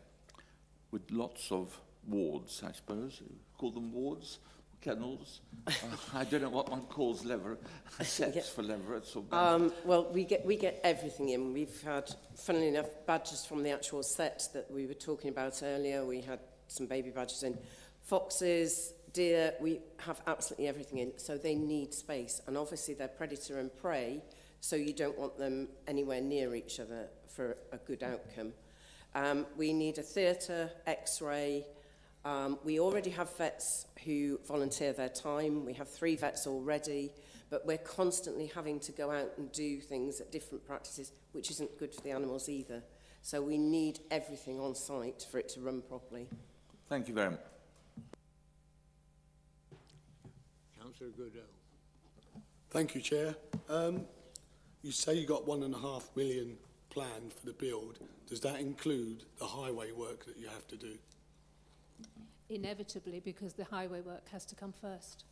with lots of wards, I suppose. You call them wards? Kennels? I don't know what one calls sets for leverets or well, we get everything in. We've had, funnily enough, badgers from the actual set that we were talking about earlier. We had some baby badgers in. Foxes, deer, we have absolutely everything in. So they need space. And obviously they're predator and prey, so you don't want them anywhere near each other for a good outcome. We need a theatre, X-ray. We already have vets who volunteer their time. We have 3 vets already, but we're constantly having to go out and do things at different practices, which isn't good for the animals either. So we need everything on site for it to run properly. Thank you very much. Councillor Goodell. Thank you, Chair. You say you got £1.5 million planned for the build. Does that include the highway work that you have to do? Inevitably, because the highway work has to come first.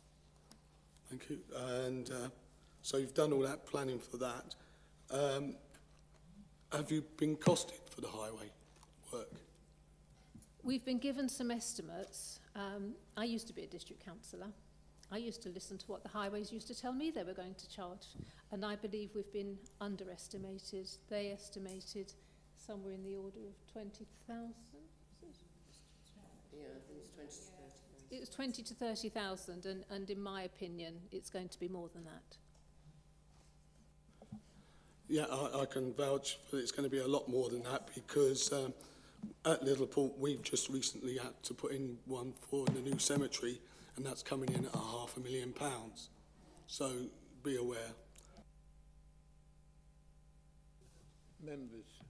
Thank you. And so you've done all that planning for that. Have you been costed for the highway work? We've been given some estimates. I used to be a district councillor. I used to listen to what the highways used to tell me they were going to charge, and I believe we've been underestimated. They estimated somewhere in the order of 20,000. Yeah, I think it's 20 to 30,000. It was 20 to 30,000, and in my opinion, it's going to be more than that. Yeah, I can vouch that it's going to be a lot more than that, because at Littleport we've just recently had to put in one for the new cemetery, and that's coming in at £500,000. So be aware. Members,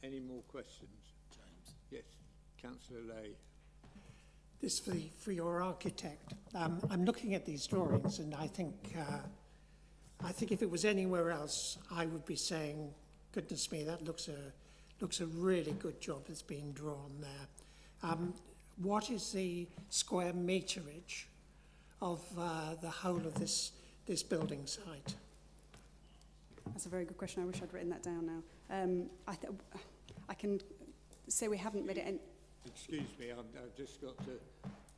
any more questions? James. Yes, Councillor Lay. This for your architect. I'm looking at these drawings, and I think if it was anywhere else, I would be saying, "Goodness me, that looks a really good job that's being drawn there." What is the square meterage of the whole of this building site? That's a very good question. I wish I'd written that down now. I can say we haven't made it in. Excuse me, I've just got to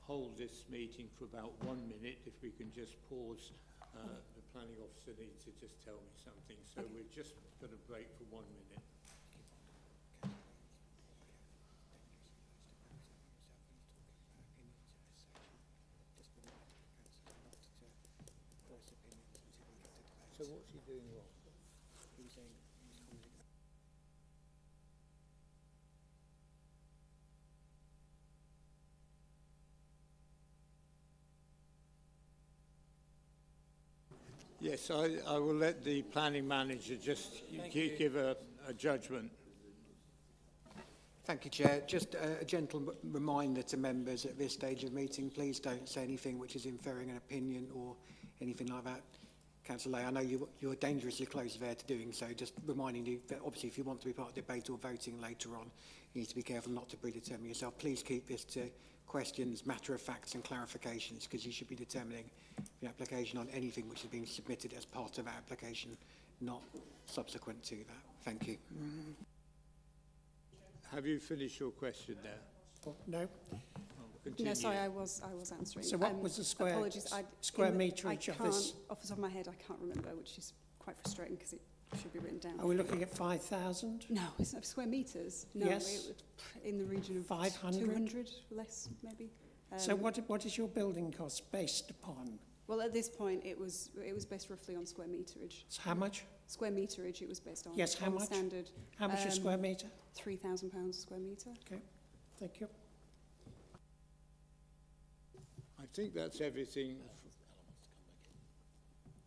hold this meeting for about 1 minute. If we can just pause the planning officer needs to just tell me something. So we're just going to break for 1 minute. So what's he doing wrong? Yes, I will let the planning manager just give a judgment. Thank you, Chair. Just a gentle reminder to members at this stage of the meeting, please don't say anything which is inferring an opinion or anything like that. Councillor Lay, I know you're dangerously close there to doing so, just reminding you that obviously if you want to be part of the debate or voting later on, you need to be careful not to predetermine yourself. Please keep this to questions, matter of facts and clarifications, because you should be determining the application on anything which is being submitted as part of our application, not subsequent to that. Thank you. Have you finished your question there? Oh, no. Continue. No, sorry, I was answering. So what was the square Apologies, square meterage of this? Off the top of my head, I can't remember, which is quite frustrating because it should be written down. Are we looking at 5,000? No, it's not square meters. No, Yes. In the region of 500? 200, less maybe. So what is your building cost based upon? Well, at this point, it was based roughly on square meterage. So how much? Square meterage, it was based on. Yes, how on much? Standard. How much a square metre? £3,000 a square metre. Okay, thank you. I think that's everything.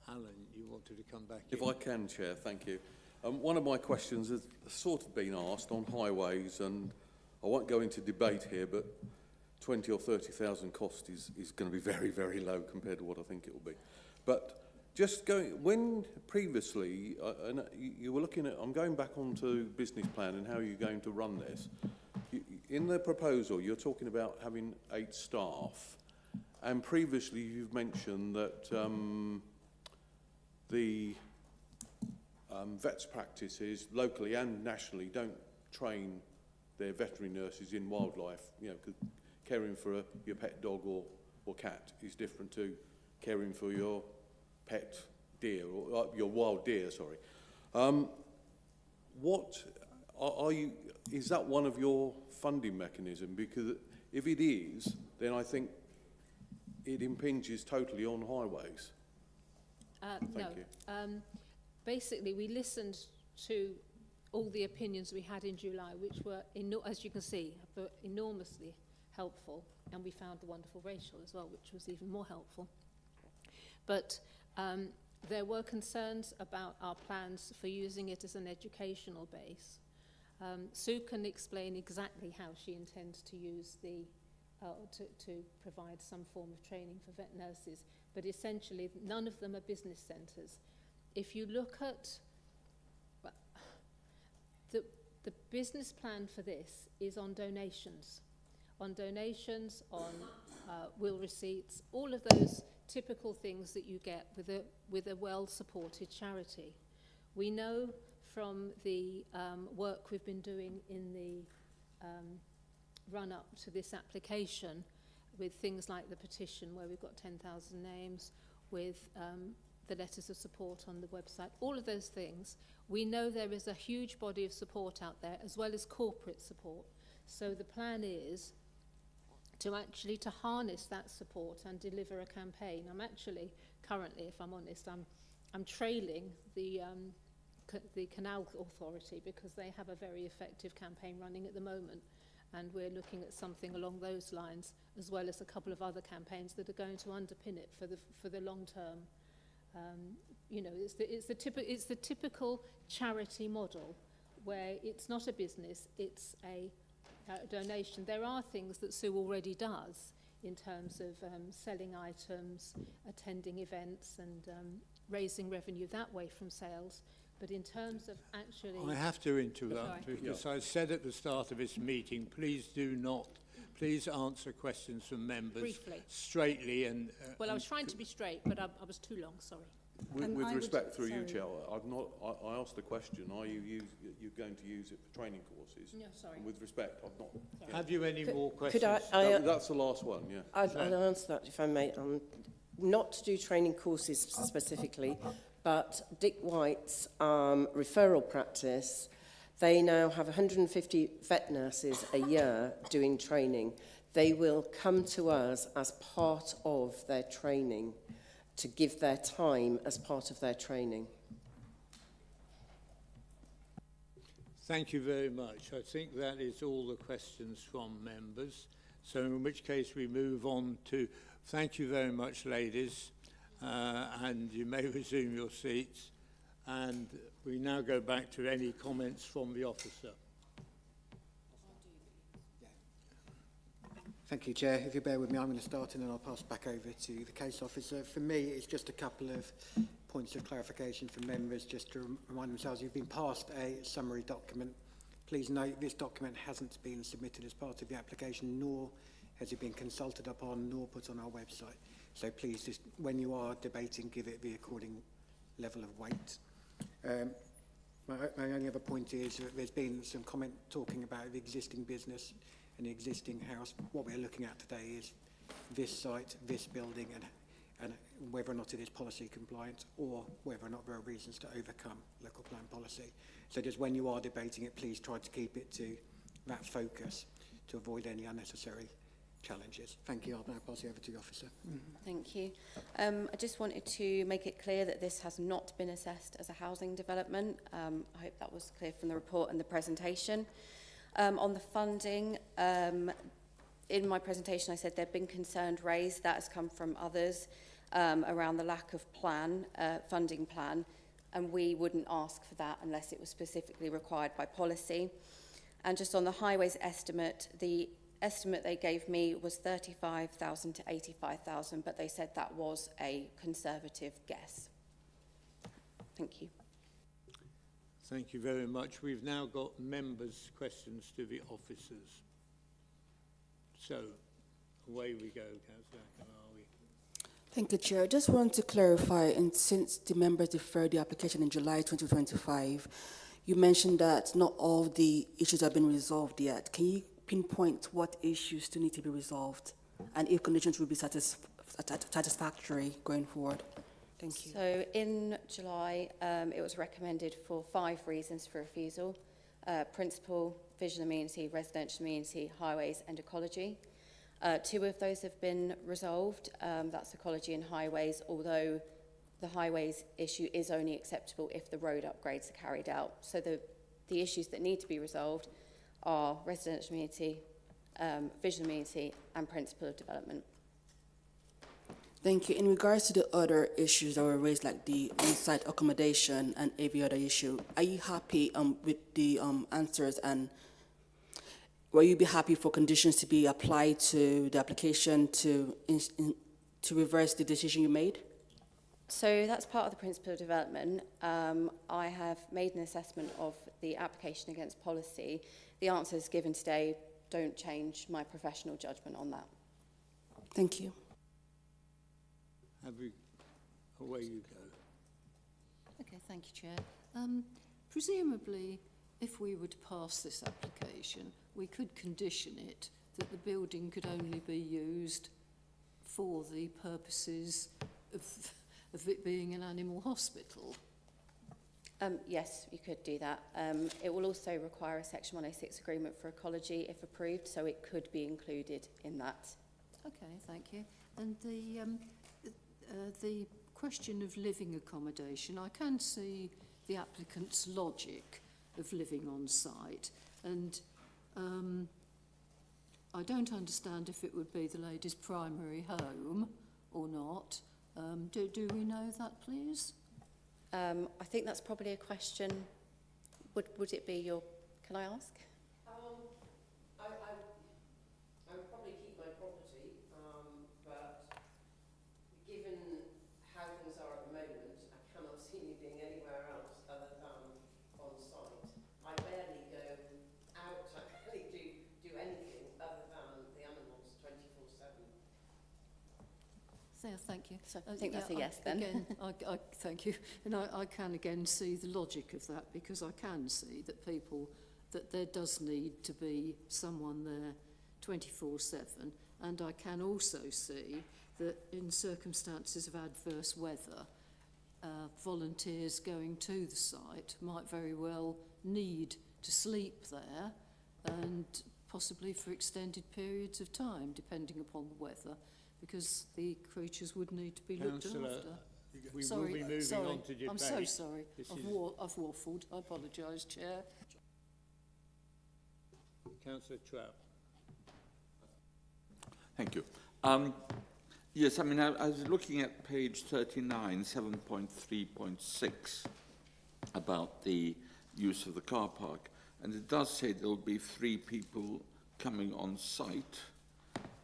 Alan, you wanted to come back in? If I can, Chair, thank you. One of my questions has sort of been asked on highways, and I won't go into debate here, but 20 or 30,000 cost is going to be very, very low compared to what I think it will be. But just going, when previously, and you were looking at, I'm going back onto business plan and how you're going to run this. In the proposal, you're talking about having 8 staff, and previously you've mentioned that the vets practices locally and nationally don't train their veterinary nurses in wildlife, you know, 'cause caring for your pet dog or cat is different to caring for your pet deer or your wild deer, sorry. What are you, is that one of your funding mechanism? Because if it is, then I think it impinges totally on highways. No. Basically, we listened to all the opinions we had in July, which were, as you can see, enormously helpful, and we found the wonderful Rachel as well, which was even more helpful. But there were concerns about our plans for using it as an educational base. Sue can explain exactly how she intends to use the to provide some form of training for vet nurses, but essentially none of them are business centres. If you look at the business plan for this is on donations, on will receipts, all of those typical things that you get with a well-supported charity. We know from the work we've been doing in the run-up to this application, with things like the petition where we've got 10,000 names, with the letters of support on the website, all of those things, we know there is a huge body of support out there, as well as corporate support. So the plan is to harness that support and deliver a campaign. I'm actually currently, if I'm honest, I'm trailing the Canal Authority, because they have a very effective campaign running at the moment, and we're looking at something along those lines, as well as a couple of other campaigns that are going to underpin it for the long term. You know, it's the typical charity model, where it's not a business, it's a donation. There are things that Sue already does in terms of selling items, attending events, and raising revenue that way from sales. But in terms of actually... I have to interrupt, because I said at the start of this meeting, please answer questions from members briefly, straightly. And well, I was trying to be straight, but I was too long, sorry. With respect, through you, Chair, I asked the question, are you going to use it for training courses? No, sorry. And with respect, I've not... Have you any more questions? Could I that's the last one, yeah. I'll answer that, if I may. not to do training courses specifically, but Dick White's referral practice, they now have 150 vet nurses a year doing training. They will come to us as part of their training, to give their time as part of their training. Thank you very much. I think that is all the questions from members. So in which case we move on to, thank you very much, ladies, and you may resume your seats. And we now go back to any comments from the officer. Thank you, Chair. If you bear with me, I'm going to start and then I'll pass back over to the case officer. For me, it's just a couple of points of clarification for members, just to remind themselves you've been passed a summary document. Please note this document hasn't been submitted as part of the application, nor has it been consulted upon, nor put on our website. So please, just when you are debating, give it the according level of weight. My only other point is that there's been some comment talking about the existing business and the existing house. What we're looking at today is this site, this building, and whether or not it is policy compliant or whether or not there are reasons to overcome local plan policy. So just when you are debating it, please try to keep it to that focus to avoid any unnecessary challenges. Thank you. I'll now pass you over to the officer. Thank you. I just wanted to make it clear that this has not been assessed as a housing development. I hope that was clear from the report and the presentation. On the funding, in my presentation I said there have been concerns raised. That has come from others around the lack of funding plan, and we wouldn't ask for that unless it was specifically required by policy. And just on the highways estimate, the estimate they gave me was 35,000 to 85,000, but they said that was a conservative guess. Thank you. Thank you very much. We've now got members' questions to the officers. So, away we go, Councillor Kanawi. Thank you, Chair. I just want to clarify, and since the members deferred the application in July 2025, you mentioned that not all the issues have been resolved yet. Can you pinpoint what issues still need to be resolved and if conditions will be satisfactory going forward? Thank you. So in July, it was recommended for 5 reasons for refusal: principal, visual amenity, residential amenity, highways and ecology. 2 of those have been resolved. That's ecology and highways, although the highways issue is only acceptable if the road upgrades are carried out. So the issues that need to be resolved are residential amenity, visual amenity and principle of development. Thank you. In regards to the other issues that were raised, like the on-site accommodation and every other issue, are you happy with the answers, and will you be happy for conditions to be applied to the application to reverse the decision you made? So that's part of the principle of development. I have made an assessment of the application against policy. The answers given today don't change my professional judgment on that. Thank you. Away you go. Okay, thank you, Chair. Presumably, if we were to pass this application, we could condition it that the building could only be used for the purposes of it being an animal hospital. Yes, you could do that. It will also require a Section 106 agreement for ecology if approved, so it could be included in that. Okay, thank you. And the question of living accommodation, I can see the applicant's logic of living on site, and I don't understand if it would be the lady's primary home or not. Do we know that, please? I think that's probably a question. Would it be your? Can I ask? I would probably keep my property, but given how things are at the moment, I cannot see me being anywhere else other than on site. I barely go out. I barely do anything other than the animals 24/7. So, thank you. So I think that's a yes then. Again, I thank you. And I can again see the logic of that, because I can see that there does need to be someone there 24/7, and I can also see that in circumstances of adverse weather, volunteers going to the site might very well need to sleep there, and possibly for extended periods of time, depending upon the weather, because the creatures would need to be looked Councillor, after. we will be moving on to debate. I'm so sorry. This I've is- waffled. I apologise, Chair. Councillor Trout. Thank you. Yes, I mean, I was looking at page 39, 7.3.6, about the use of the car park, and it does say there will be 3 people coming on site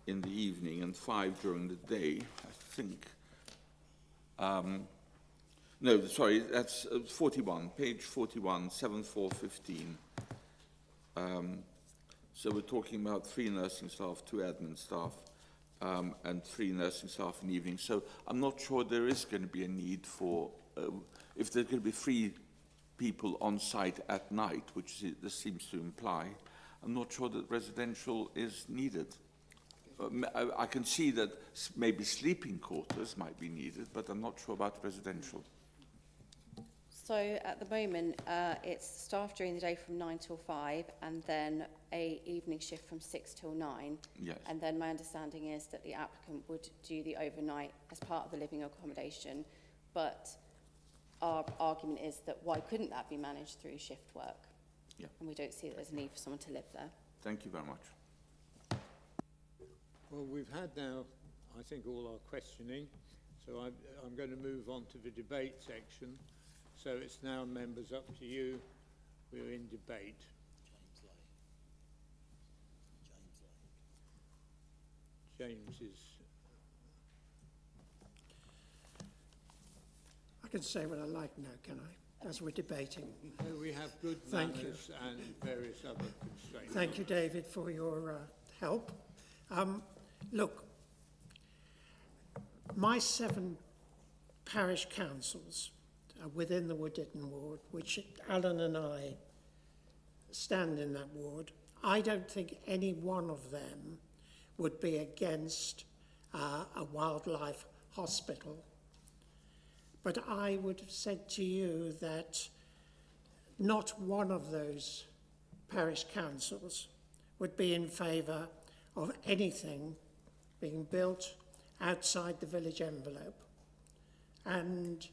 in the evening and 5 during the day, I think. No, sorry, that's 41, page 41, 7.4.15. So we're talking about 3 nursing staff, 2 admin staff, and 3 nursing staff in the evening. So I'm not sure there is going to be a need for, if there's going to be 3 people on site at night, which this seems to imply, I'm not sure that residential is needed. I can see that maybe sleeping quarters might be needed, but I'm not sure about residential. So at the moment, it's staff during the day from 9 till 5, and then a evening shift from 6 till 9. Yes. And then my understanding is that the applicant would do the overnight as part of the living accommodation. But our argument is that why couldn't that be managed through shift work? Yeah. And we don't see that there's a need for someone to live there. Thank you very much. Well, we've had now, I think, all our questioning, so I'm going to move on to the debate section. So it's now, members, up to you. We're in debate. James is... I can say what I like now, can I? As we're debating. We have good Thank you. manners and various other constraints. Thank you, David, for your help. Look, my 7 parish councils within the Wooditton ward, which Alan and I stand in that ward, I don't think any one of them would be against a wildlife hospital. But I would have said to you that not one of those parish councils would be in favour of anything being built outside the village envelope. And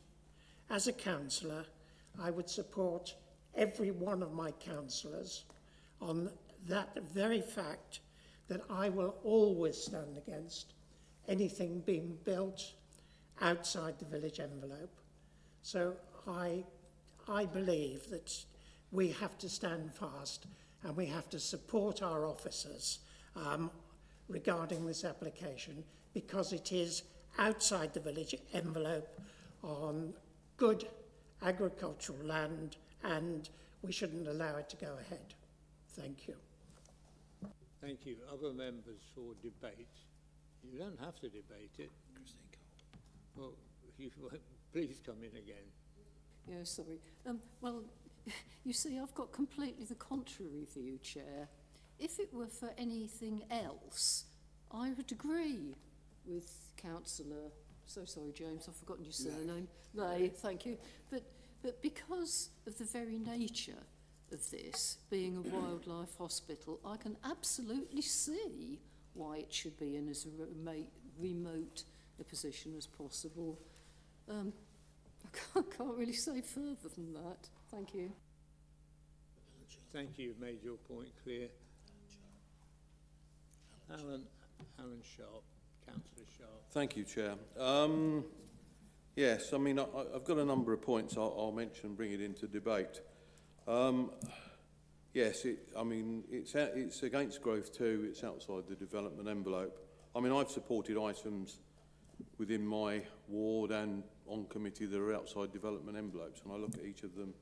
as a councillor, I would support every one of my councillors on that very fact that I will always stand against anything being built outside the village envelope. So I believe that we have to stand fast and we have to support our officers regarding this application, because it is outside the village envelope on good agricultural land, and we shouldn't allow it to go ahead. Thank you. Thank you. Other members for debate? You don't have to debate it. Well, please come in again. Yeah, sorry. Well, you see, I've got completely the contrary view, Chair. If it were for anything else, I would agree with Councillor... So sorry, James, I've forgotten your surname. Lay, thank you. But because of the very nature of this being a wildlife hospital, I can absolutely see why it should be in as remote a position as possible. I can't really say further than that. Thank you. Thank you. You've made your point clear. Alan Sharp, Councillor Sharp. Thank you, Chair. Yes, I mean, I've got a number of points I'll mention, bring it into debate. Yes, it's against growth too. It's outside the development envelope. I mean, I've supported items within my ward and on committee that are outside development envelopes, and I look at each of them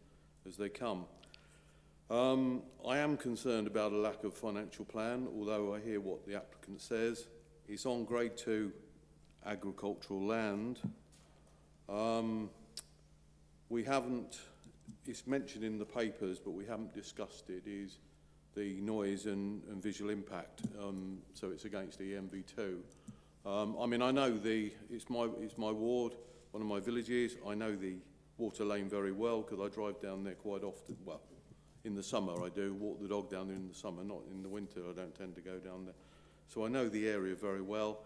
as they come. I am concerned about a lack of financial plan, although I hear what the applicant says. It's on grade 2 agricultural land. We haven't, it's mentioned in the papers, but we haven't discussed it, is the noise and visual impact. So it's against the MV2. I mean, I know it's my ward, one of my villages. I know the Water Lane very well because I drive down there quite often. Well, in the summer I do, walk the dog down there in the summer, not in the winter. I don't tend to go down there. So I know the area very well,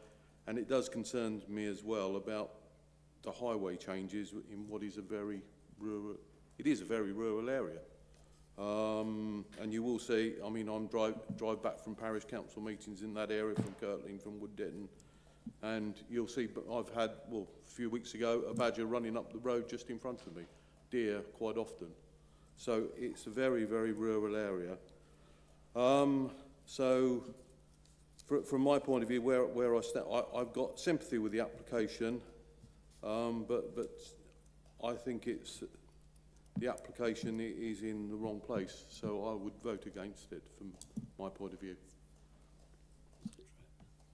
and it does concern me as well about the highway changes in what is a very rural, it is a very rural area. And you will see, I mean, I'm drive back from parish council meetings in that area, from Kirtling, from Wood Ditton, and you'll see, I've had, well, a few weeks ago, a badger running up the road just in front of me, deer quite often. So it's a very, very rural area. So from my point of view, where I stand, I've got sympathy with the application, but I think the application is in the wrong place, so I would vote against it from my point of view.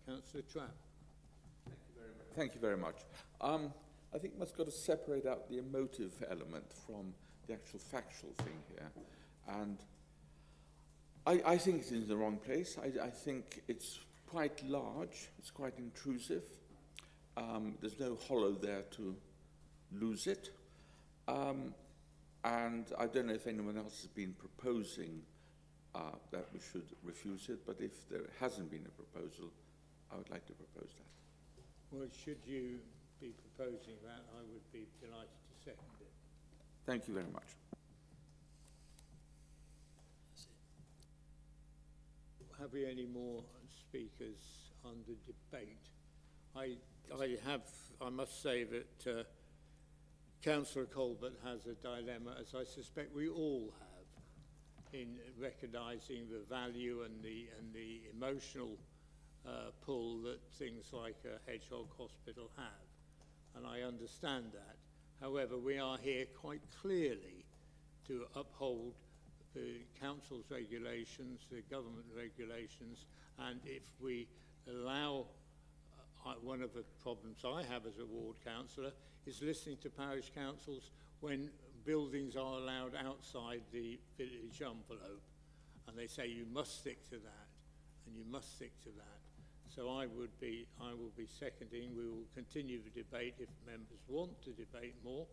Councillor Trapp. Thank you very much. I think we've got to separate out the emotive element from the actual factual thing here. And I think it's in the wrong place. I think it's quite large. It's quite intrusive. There's no hollow there to lose it. And I don't know if anyone else has been proposing that we should refuse it, but if there hasn't been a proposal, I would like to propose that. Well, should you be proposing that, I would be delighted to second it. Thank you very much. Have we any more speakers under debate? I must say that Councillor Colbert has a dilemma, as I suspect we all have, in recognising the value and the emotional pull that things like a Hedgehog Hospital have, and I understand that. However, we are here quite clearly to uphold the council's regulations, the government regulations, and if we allow, one of the problems I have as a ward councillor is listening to parish councils when buildings are allowed outside the village envelope, and they say you must stick to that, and you must stick to that. So I will be seconding. We will continue the debate if members want to debate more,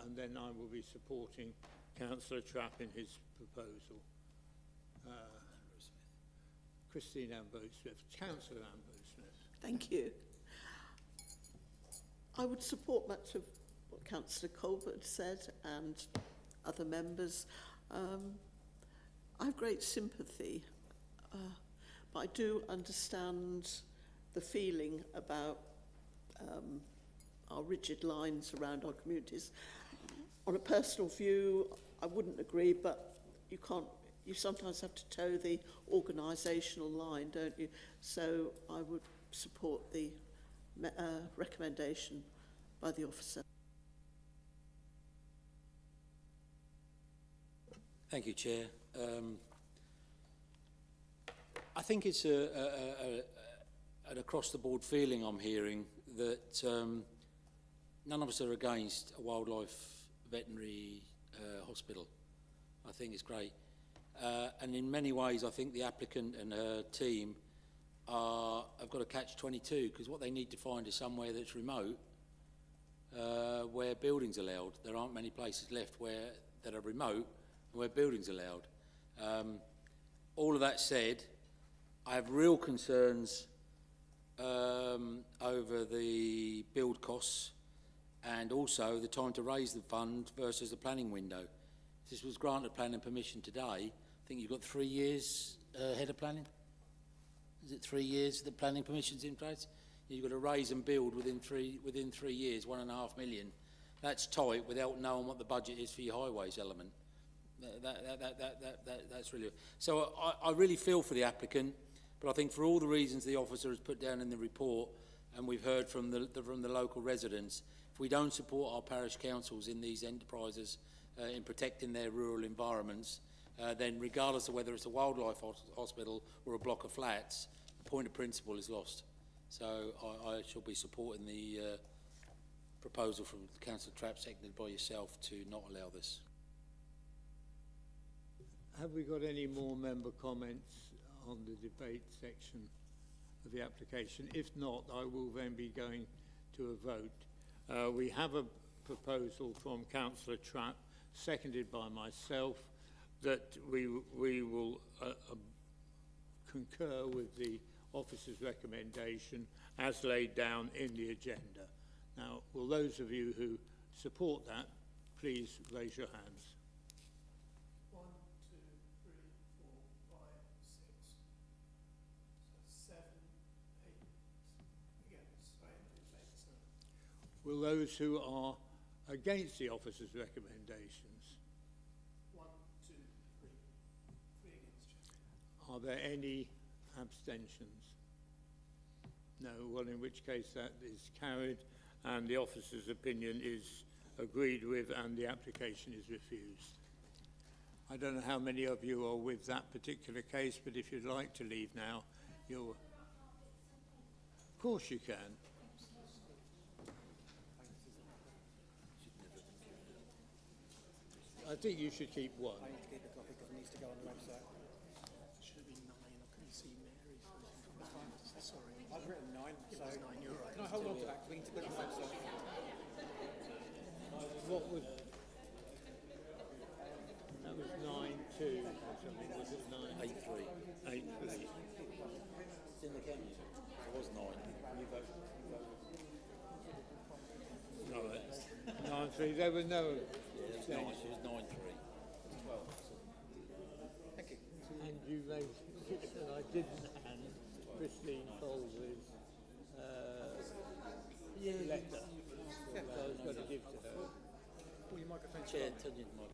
and then I will be supporting Councillor Trapp in his proposal. Christine Ambrose-Smith. Councillor Ambrose-Smith. Thank you. I would support much of what Councillor Colbert said and other members. I have great sympathy, but I do understand the feeling about our rigid lines around our communities. On a personal view, I wouldn't agree, but you sometimes have to toe the organisational line, don't you? So I would support the recommendation by the officer. Thank you, Chair. I think it's an across-the-board feeling I'm hearing that none of us are against a wildlife veterinary hospital. I think it's great. And in many ways, I think the applicant and her team have got a catch-22, because what they need to find is somewhere that's remote where buildings are allowed. There aren't many places left that are remote where buildings are allowed. All of that said, I have real concerns over the build costs and also the time to raise the fund versus the planning window. If this was granted planning permission today, I think you've got 3 years ahead of planning. Is it 3 years that planning permission's in place? You've got to raise and build within three years, 1.5 million. That's tight without knowing what the budget is for your highways element. That's really... So I really feel for the applicant, but I think for all the reasons the officer has put down in the report, and we've heard from the local residents, if we don't support our parish councils in these enterprises in protecting their rural environments, then regardless of whether it's a wildlife hospital or a block of flats, the point of principle is lost. So I shall be supporting the proposal from Councillor Trapp, seconded by yourself, to not allow this. Have we got any more member comments on the debate section of the application? If not, I will then be going to a vote. We have a proposal from Councillor Trapp, seconded by myself, that we will concur with the officer's recommendation as laid down in the agenda. Now, will those of you who support that, please raise your hands. 1, 2, 3, 4, 5, 6. So 7, 8 against. Will those who are against the officer's recommendations? 1, 2, 3. 3 against. Are there any abstentions? No. Well, in which case that is carried and the officer's opinion is agreed with and the application is refused. I don't know how many of you are with that particular case, but if you'd like to leave now, you're... Of course you can. I think you should keep one. I need to keep a copy because it needs to go on the website. Should have been 9. I couldn't see Mary's. Sorry. I've written 9, so... It was 9, you're right. Can I hold on to that? 'Cause we need to put it on the website. What was... That was 9-2 or something, was it 9? 8-3. 8-3. It's in the camera. It was 9. Right. 9-3. There were no... Yeah, it was 9. It was 9-3. 12. Thank you. And you made... And I didn't hand Christine Colby's letter. So I was going to give to her. Pull your microphone. Chair, turn your mic.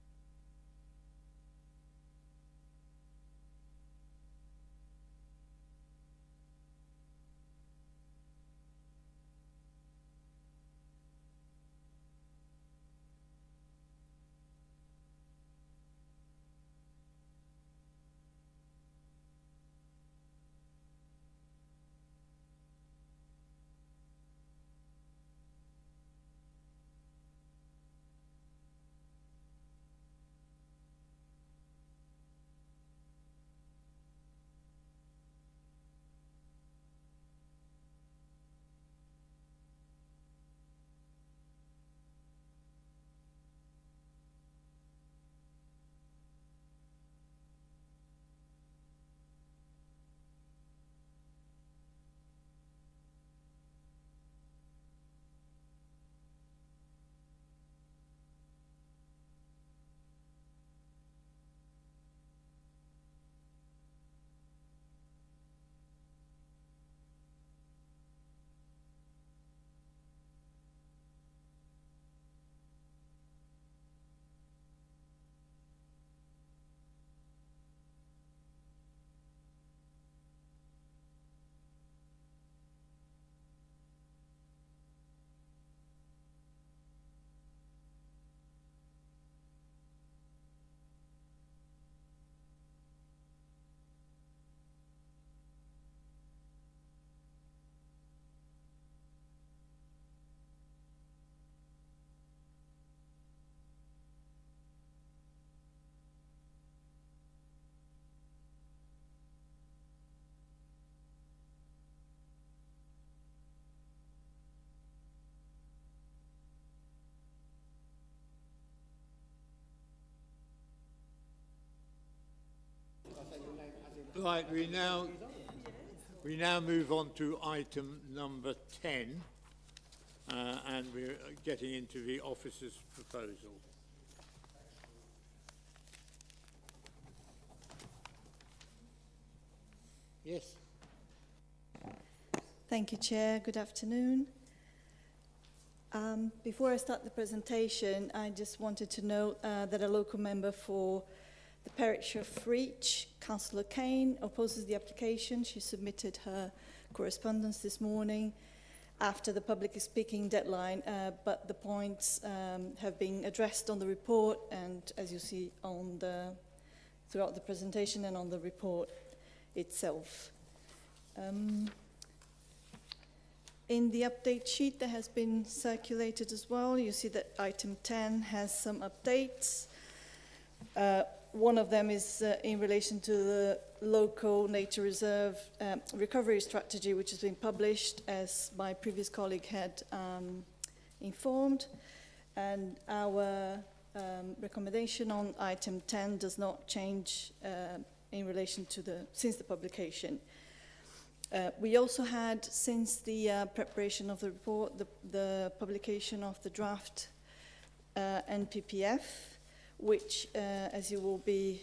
Right, we now move on to item number 10, and we're getting into the officer's proposal. Yes. Thank you, Chair. Good afternoon. Before I start the presentation, I just wanted to note that a local member for the parish of Reach, Councillor Kane, opposes the application. She submitted her correspondence this morning after the public speaking deadline, but the points have been addressed on the report and, as you see, on throughout the presentation and on the report itself. In the update sheet that has been circulated as well, you see that item 10 has some updates. One of them is in relation to the local nature reserve recovery strategy, which has been published, as my previous colleague had informed. And our recommendation on item 10 does not change in relation to since the publication. We also had, since the preparation of the report, the publication of the draft NPPF, which, as you will be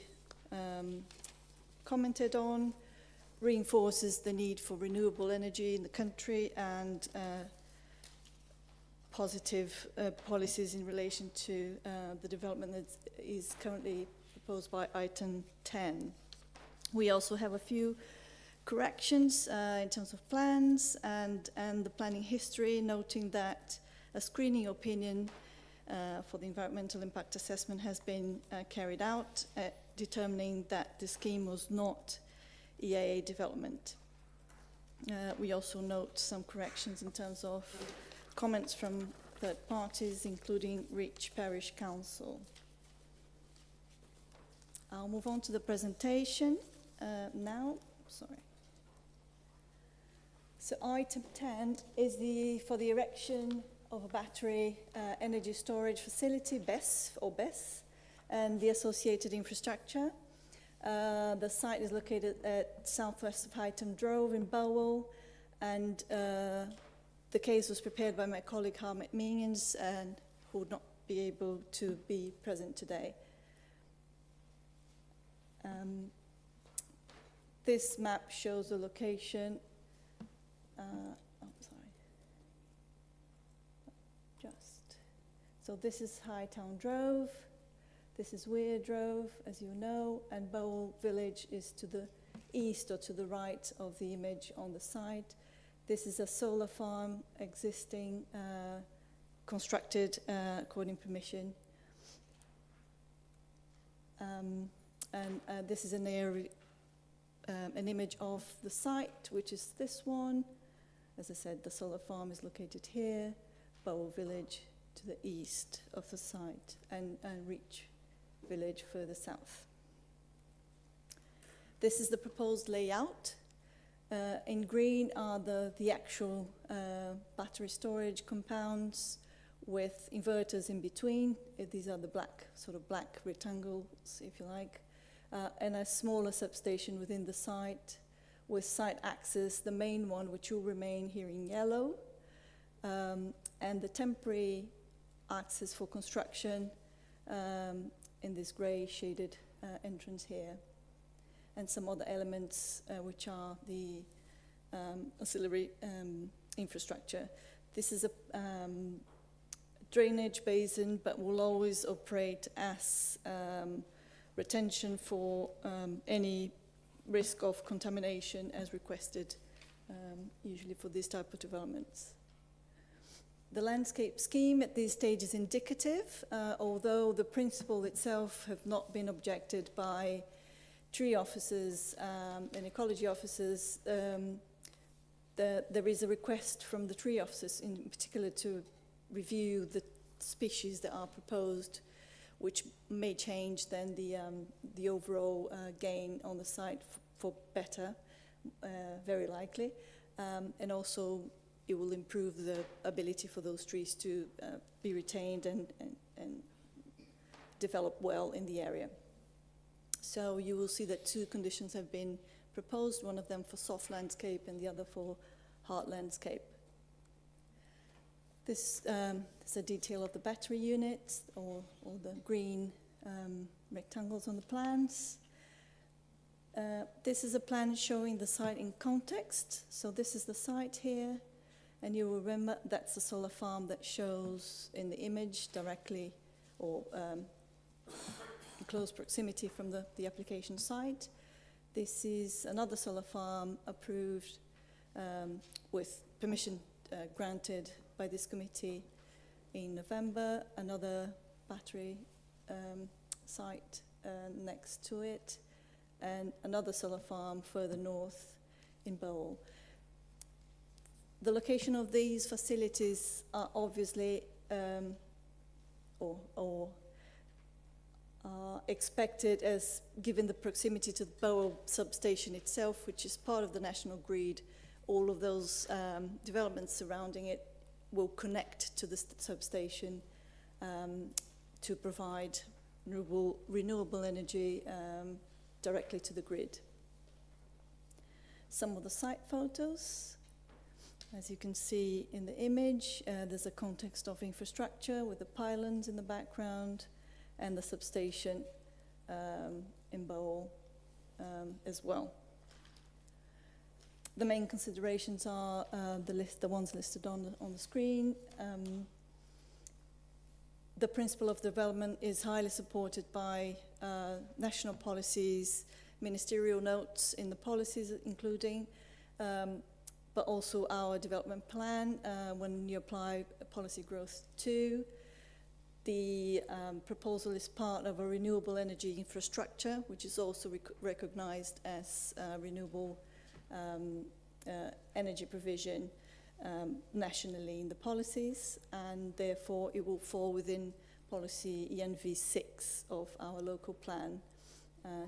commented on, reinforces the need for renewable energy in the country and positive policies in relation to the development that is currently proposed by item 10. We also have a few corrections in terms of plans and the planning history, noting that a screening opinion for the environmental impact assessment has been carried out, determining that the scheme was not EIA development. We also note some corrections in terms of comments from third parties, including Reach Parish Council. I'll move on to the presentation now. Sorry. So item 10 is for the erection of a battery energy storage facility, BESS, and the associated infrastructure. The site is located at southwest of Highton Drove in Bowell, and the case was prepared by my colleague Harmet Means, and who would not be able to be present today. This map shows the location. So this is Hightown Drove, this is Weir Drove, as you know, and Bowell Village is to the east or to the right of the image on the site. This is a solar farm existing, constructed according permission. This is an image of the site, which is this one. As I said, the solar farm is located here, Bowell Village to the east of the site, and Reach Village further south. This is the proposed layout. In green are the actual battery storage compounds with inverters in between. These are the sort of black rectangles, if you like, and a smaller substation within the site with site access, the main one, which will remain here in yellow, and the temporary access for construction in this grey shaded entrance here, and some other elements which are the auxiliary infrastructure. This is a drainage basin, but will always operate as retention for any risk of contamination as requested, usually for this type of developments. The landscape scheme at this stage is indicative, although the principle itself have not been objected by tree officers and ecology officers. There is a request from the tree officers in particular to review the species that are proposed, which may change then the overall gain on the site for better, very likely, and also it will improve the ability for those trees to be retained and develop well in the area. So you will see that two conditions have been proposed, one of them for soft landscape and the other for hard landscape. This is a detail of the battery units, or the green rectangles on the plans. This is a plan showing the site in context. So this is the site here, and you will remember that's the solar farm that shows in the image directly or in close proximity from the application site. This is another solar farm approved with permission granted by this committee in November, another battery site next to it, and another solar farm further north in Bowell. The location of these facilities are obviously, or are expected, as given the proximity to the Bow substation itself, which is part of the national grid, all of those developments surrounding it will connect to the substation to provide renewable energy directly to the grid. Some of the site photos. As you can see in the image, there's a context of infrastructure with the pylons in the background and the substation in Bowal as well. The main considerations are the ones listed on the screen. The principle of development is highly supported by national policies, ministerial notes in the policies including, but also our development plan when you apply Policy Growth 2. The proposal is part of a renewable energy infrastructure, which is also recognized as renewable energy provision nationally in the policies, and therefore it will fall within policy ENV 6 of our local plan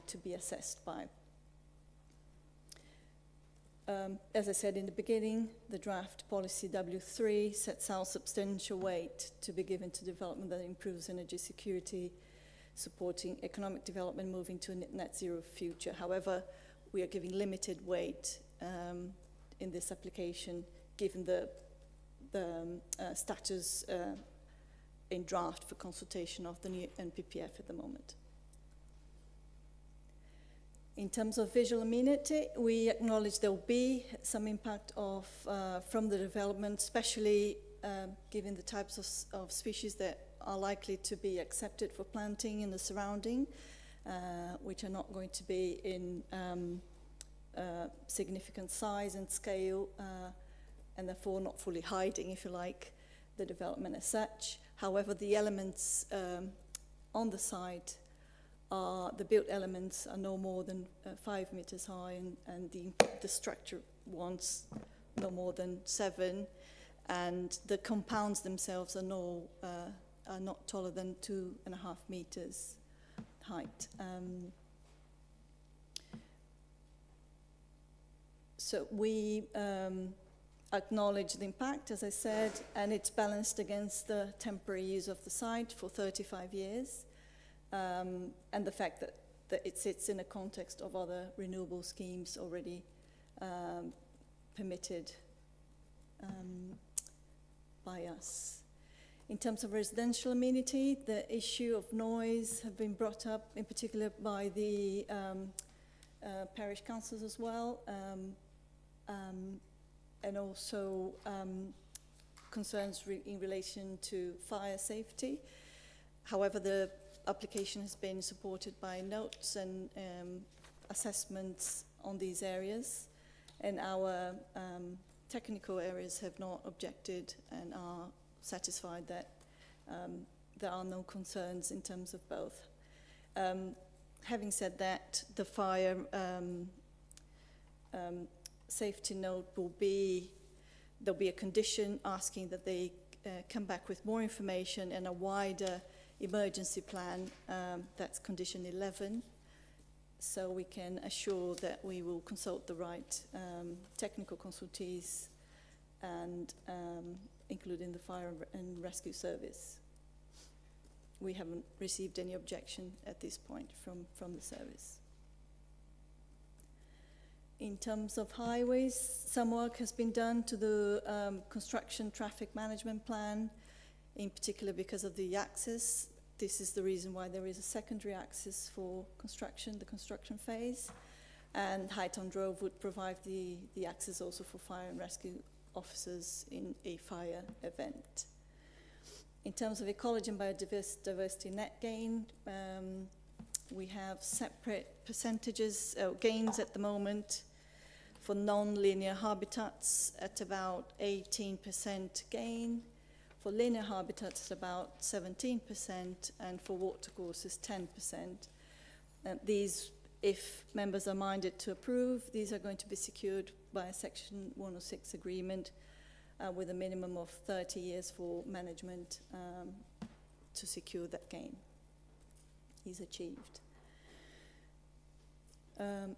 to be assessed by. As I said in the beginning, the draft policy W3 sets out substantial weight to be given to development that improves energy security, supporting economic development, moving to a net zero future. However, we are giving limited weight in this application, given the status in draft for consultation of the new NPPF at the moment. In terms of visual amenity, we acknowledge there will be some impact of, from the development, especially given the types of species that are likely to be accepted for planting in the surrounding, which are not going to be in significant size and scale, and therefore not fully hiding, if you like, the development as such. However, the elements on the site, the built elements are no more than 5 meters high, and the structure ones no more than 7, and the compounds themselves are not taller than 2.5 meters height. So we acknowledge the impact, as I said, and it's balanced against the temporary use of the site for 35 years. And the fact that it sits in a context of other renewable schemes already permitted by us. In terms of residential amenity, the issue of noise have been brought up, in particular by the parish councils as well, and also concerns in relation to fire safety. However, the application has been supported by notes and assessments on these areas, and our technical areas have not objected and are satisfied that there are no concerns in terms of both. Having said that, the fire safety note will be, there'll be a condition asking that they come back with more information and a wider emergency plan, that's condition 11, so we can assure that we will consult the right technical consultees and including the fire and rescue service. We haven't received any objection at this point from the service. In terms of highways, some work has been done to the construction traffic management plan, in particular because of the access. This is the reason why there is a secondary access for construction, the construction phase, and Hightown Drove would provide the access also for fire and rescue officers in a fire event. In terms of ecology and biodiversity net gain, we have separate percentages, gains at the moment for non-linear habitats at about 18% gain, for linear habitats about 17%, and for watercourses 10%. These, if members are minded to approve, these are going to be secured by a Section 106 agreement with a minimum of 30 years for management to secure that gain. is achieved.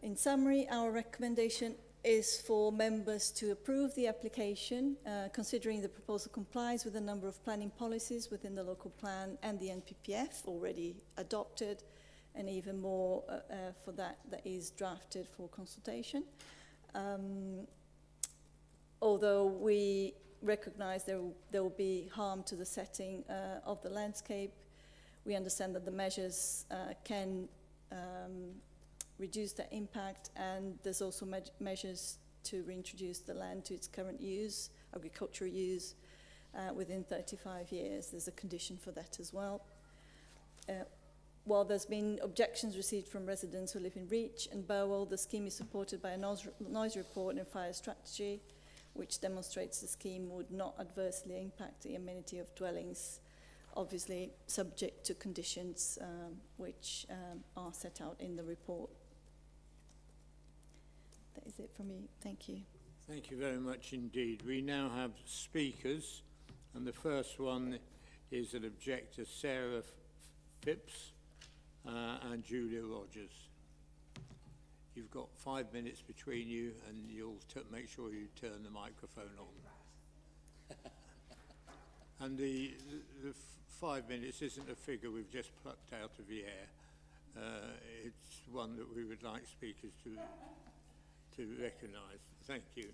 In summary, our recommendation is for members to approve the application, considering the proposal complies with a number of planning policies within the local plan and the NPPF already adopted, and even more for that is drafted for consultation. Although we recognise there will be harm to the setting of the landscape, we understand that the measures can reduce that impact, and there's also measures to reintroduce the land to its current use, agricultural use, within 35 years. There's a condition for that as well. While there's been objections received from residents who live in Reach and Burwell, the scheme is supported by a noise report and fire strategy, which demonstrates the scheme would not adversely impact the amenity of dwellings, obviously subject to conditions which are set out in the report. That is it from me. Thank you. Thank you very much indeed. We now have speakers, and the first one is an objector, Sarah Phipps and Julia Rogers. You've got 5 minutes between you, and you'll make sure you turn the microphone on. And the 5 minutes isn't a figure we've just plucked out of the air. It's one that we would like speakers to recognise. Thank you.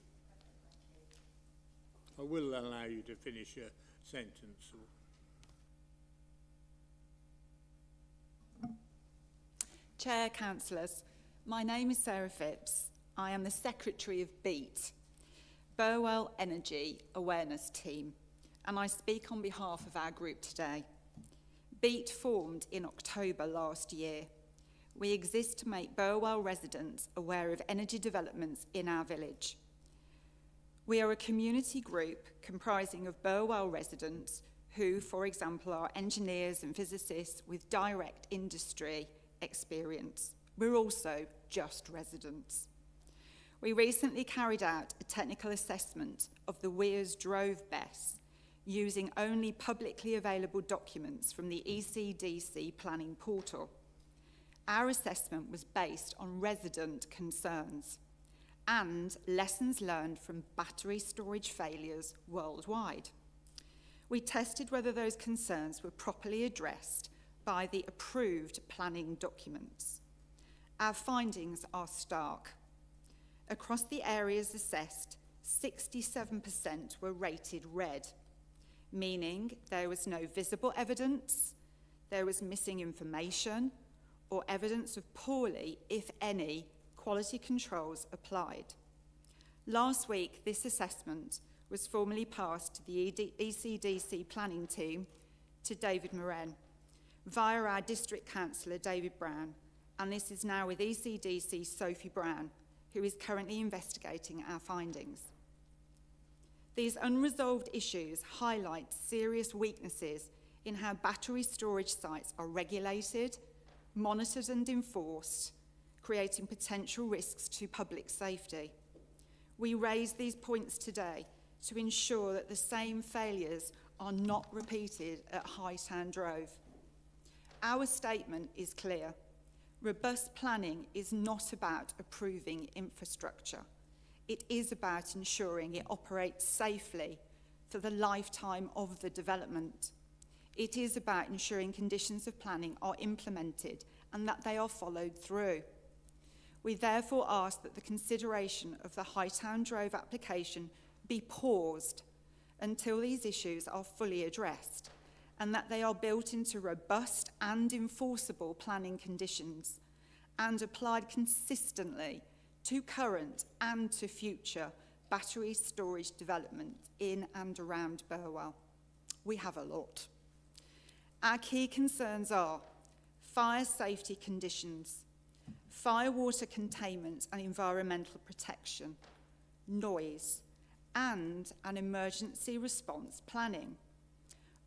I will allow you to finish your sentence. Chair, councillors, my name is Sarah Phipps. I am the Secretary of BEAT, Burwell Energy Awareness Team, and I speak on behalf of our group today. BEAT formed in October last year. We exist to make Burwell residents aware of energy developments in our village. We are a community group comprising of Burwell residents who, for example, are engineers and physicists with direct industry experience. We're also just residents. We recently carried out a technical assessment of the Weirs Drove BESS using only publicly available documents from the ECDC planning portal. Our assessment was based on resident concerns and lessons learned from battery storage failures worldwide. We tested whether those concerns were properly addressed by the approved planning documents. Our findings are stark. Across the areas assessed, 67% were rated red, meaning there was no visible evidence, there was missing information, or evidence of poorly, if any, quality controls applied. Last week, this assessment was formally passed to the ECDC planning team, to David Moran, via our district councillor, David Brown, and this is now with ECDC Sophie Brown, who is currently investigating our findings. These unresolved issues highlight serious weaknesses in how battery storage sites are regulated, monitored and enforced, creating potential risks to public safety. We raise these points today to ensure that the same failures are not repeated at Hightown Drove. Our statement is clear. Robust planning is not about approving infrastructure. It is about ensuring it operates safely for the lifetime of the development. It is about ensuring conditions of planning are implemented and that they are followed through. We therefore ask that the consideration of the Hightown Drove application be paused until these issues are fully addressed, and that they are built into robust and enforceable planning conditions and applied consistently to current and to future battery storage development in and around Burwell. We have a lot. Our key concerns are fire safety conditions, fire water containment and environmental protection, noise, and an emergency response planning.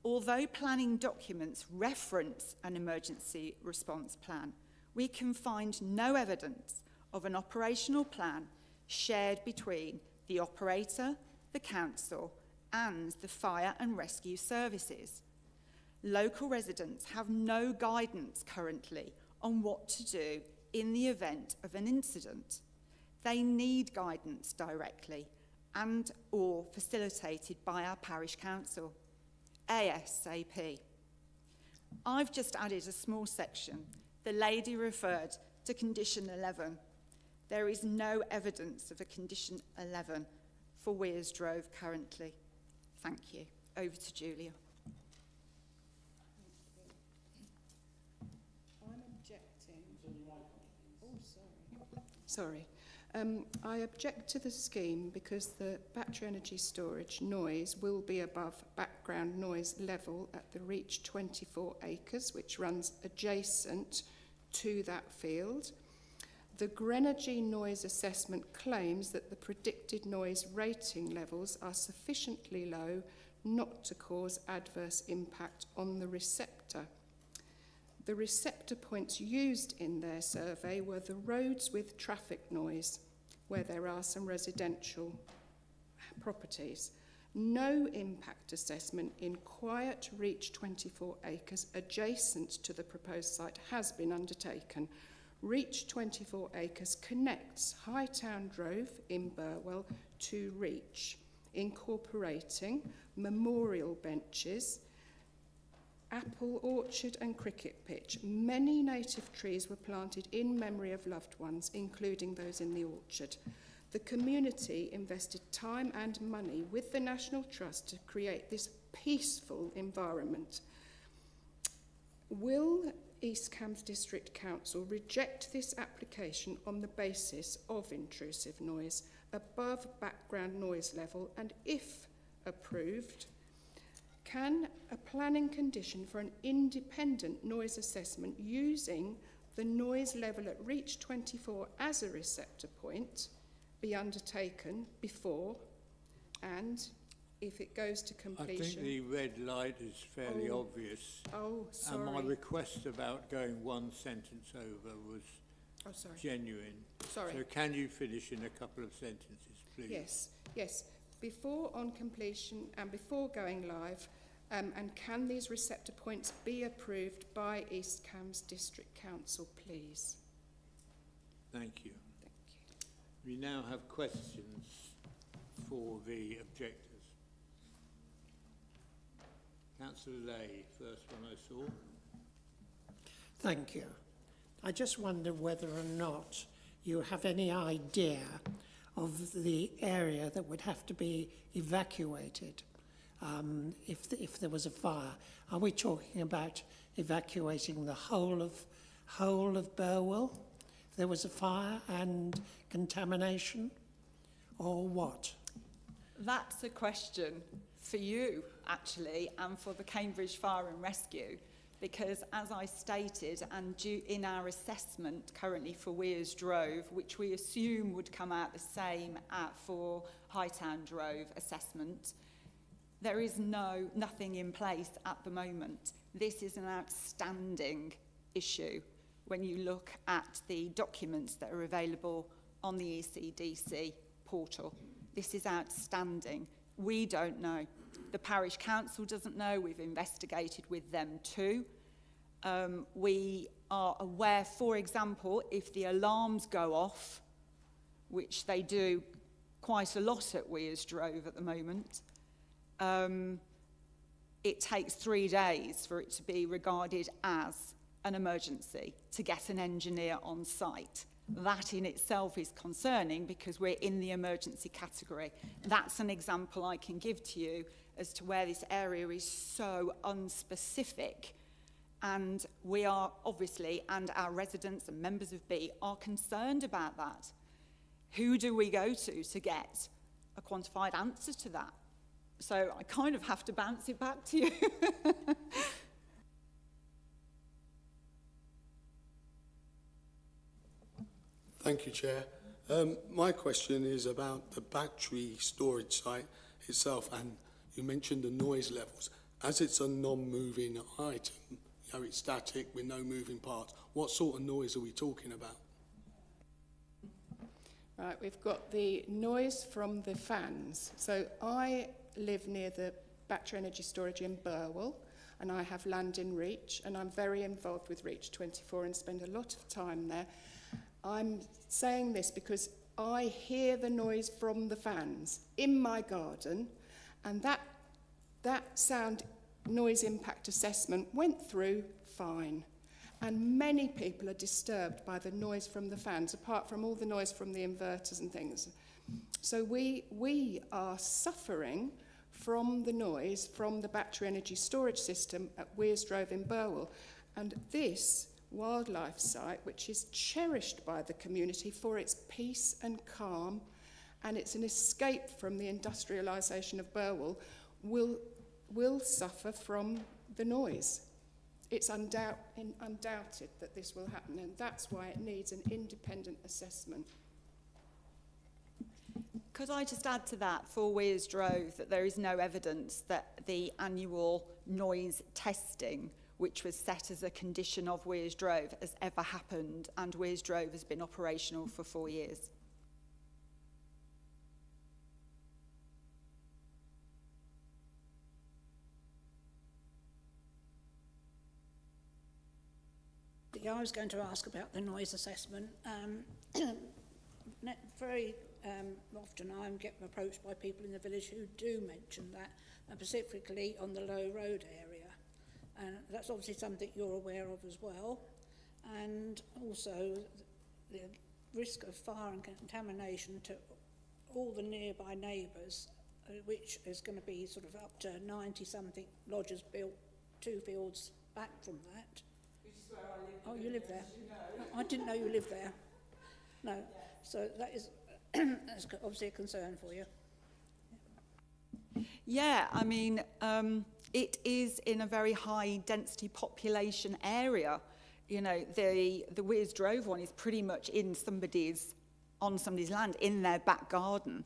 Although planning documents reference an emergency response plan, we can find no evidence of an operational plan shared between the operator, the council, and the fire and rescue services. Local residents have no guidance currently on what to do in the event of an incident. They need guidance directly and or facilitated by our parish council, ASAP. I've just added a small section. The lady referred to condition 11. There is no evidence of a condition 11 for Wears Drove currently. Thank you. Over to Julia. I'm objecting. Oh, sorry. I object to the scheme because the battery energy storage noise will be above background noise level at the Reach 24 acres, which runs adjacent to that field. The Grenergy noise assessment claims that the predicted noise rating levels are sufficiently low not to cause adverse impact on the receptor. The receptor points used in their survey were the roads with traffic noise, where there are some residential properties. No impact assessment in quiet Reach 24 acres adjacent to the proposed site has been undertaken. Reach 24 acres connects Hightown Drove in Burwell to Reach, incorporating memorial benches, apple orchard and cricket pitch. Many native trees were planted in memory of loved ones, including those in the orchard. The community invested time and money with the National Trust to create this peaceful environment. Will East Cambs District Council reject this application on the basis of intrusive noise above background noise level, and if approved, can a planning condition for an independent noise assessment using the noise level at Reach 24 as a receptor point be undertaken before, and if it goes to completion? I think the red light is fairly obvious. Oh, sorry. And my request about going one sentence over was genuine. Sorry. So can you finish in a couple of sentences, please? Yes. Before on completion and before going live, and can these receptor points be approved by East Cambs District Council, please? Thank you. We now have questions for the objectors. Councillor Lay, first one I saw. Thank you. I just wonder whether or not you have any idea of the area that would have to be evacuated if there was a fire. Are we talking about evacuating the whole of Burwell if there was a fire and contamination, or what? That's a question for you, actually, and for the Cambridge Fire and Rescue, because as I stated, and in our assessment currently for Wears Drove, which we assume would come out the same for Hightown Drove assessment, there is nothing in place at the moment. This is an outstanding issue when you look at the documents that are available on the ECDC portal. This is outstanding. We don't know. The parish council doesn't know. We've investigated with them too. We are aware, for example, if the alarms go off, which they do quite a lot at Wears Drove at the moment, it takes 3 days for it to be regarded as an emergency to get an engineer on site. That in itself is concerning because we're in the emergency category. That's an example I can give to you as to where this area is so unspecific. And we are obviously, and our residents and members of B are concerned about that. Who do we go to get a quantified answer to that? So I kind of have to bounce it back to you. Thank you, Chair. My question is about the battery storage site itself, and you mentioned the noise levels. As it's a non-moving item, it's static with no moving parts, what sort of noise are we talking about? Right, we've got the noise from the fans. So I live near the battery energy storage in Burwell. and I have land in Reach, and I'm very involved with Reach 24 and spend a lot of time there. I'm saying this because I hear the noise from the fans in my garden, and that sound noise impact assessment went through fine. And many people are disturbed by the noise from the fans, apart from all the noise from the inverters and things. So we are suffering from the noise from the battery energy storage system at Wearsgrove in Burwell. And this wildlife site, which is cherished by the community for its peace and calm, and it's an escape from the industrialisation of Burwell, will suffer from the noise. It's undoubted that this will happen, and that's why it needs an independent assessment. Could I just add to that for Wearsgrove that there is no evidence that the annual noise testing, which was set as a condition of Wearsgrove, has ever happened, and Wearsgrove has been operational for 4 years. I was going to ask about the noise assessment. Very often I get approached by people in the village who do mention that, and specifically on the Low Road area. And that's obviously something you're aware of as well. And also the risk of fire and contamination to all the nearby neighbours, which is going to be sort of up to 90-something lodges built 2 fields back from that. Oh, you live there? I didn't know you lived there. No. So that is that's obviously a concern for you. Yeah, I mean, it is in a very high density population area. You know, the Wearsgrove one is pretty much on somebody's land, in their back garden.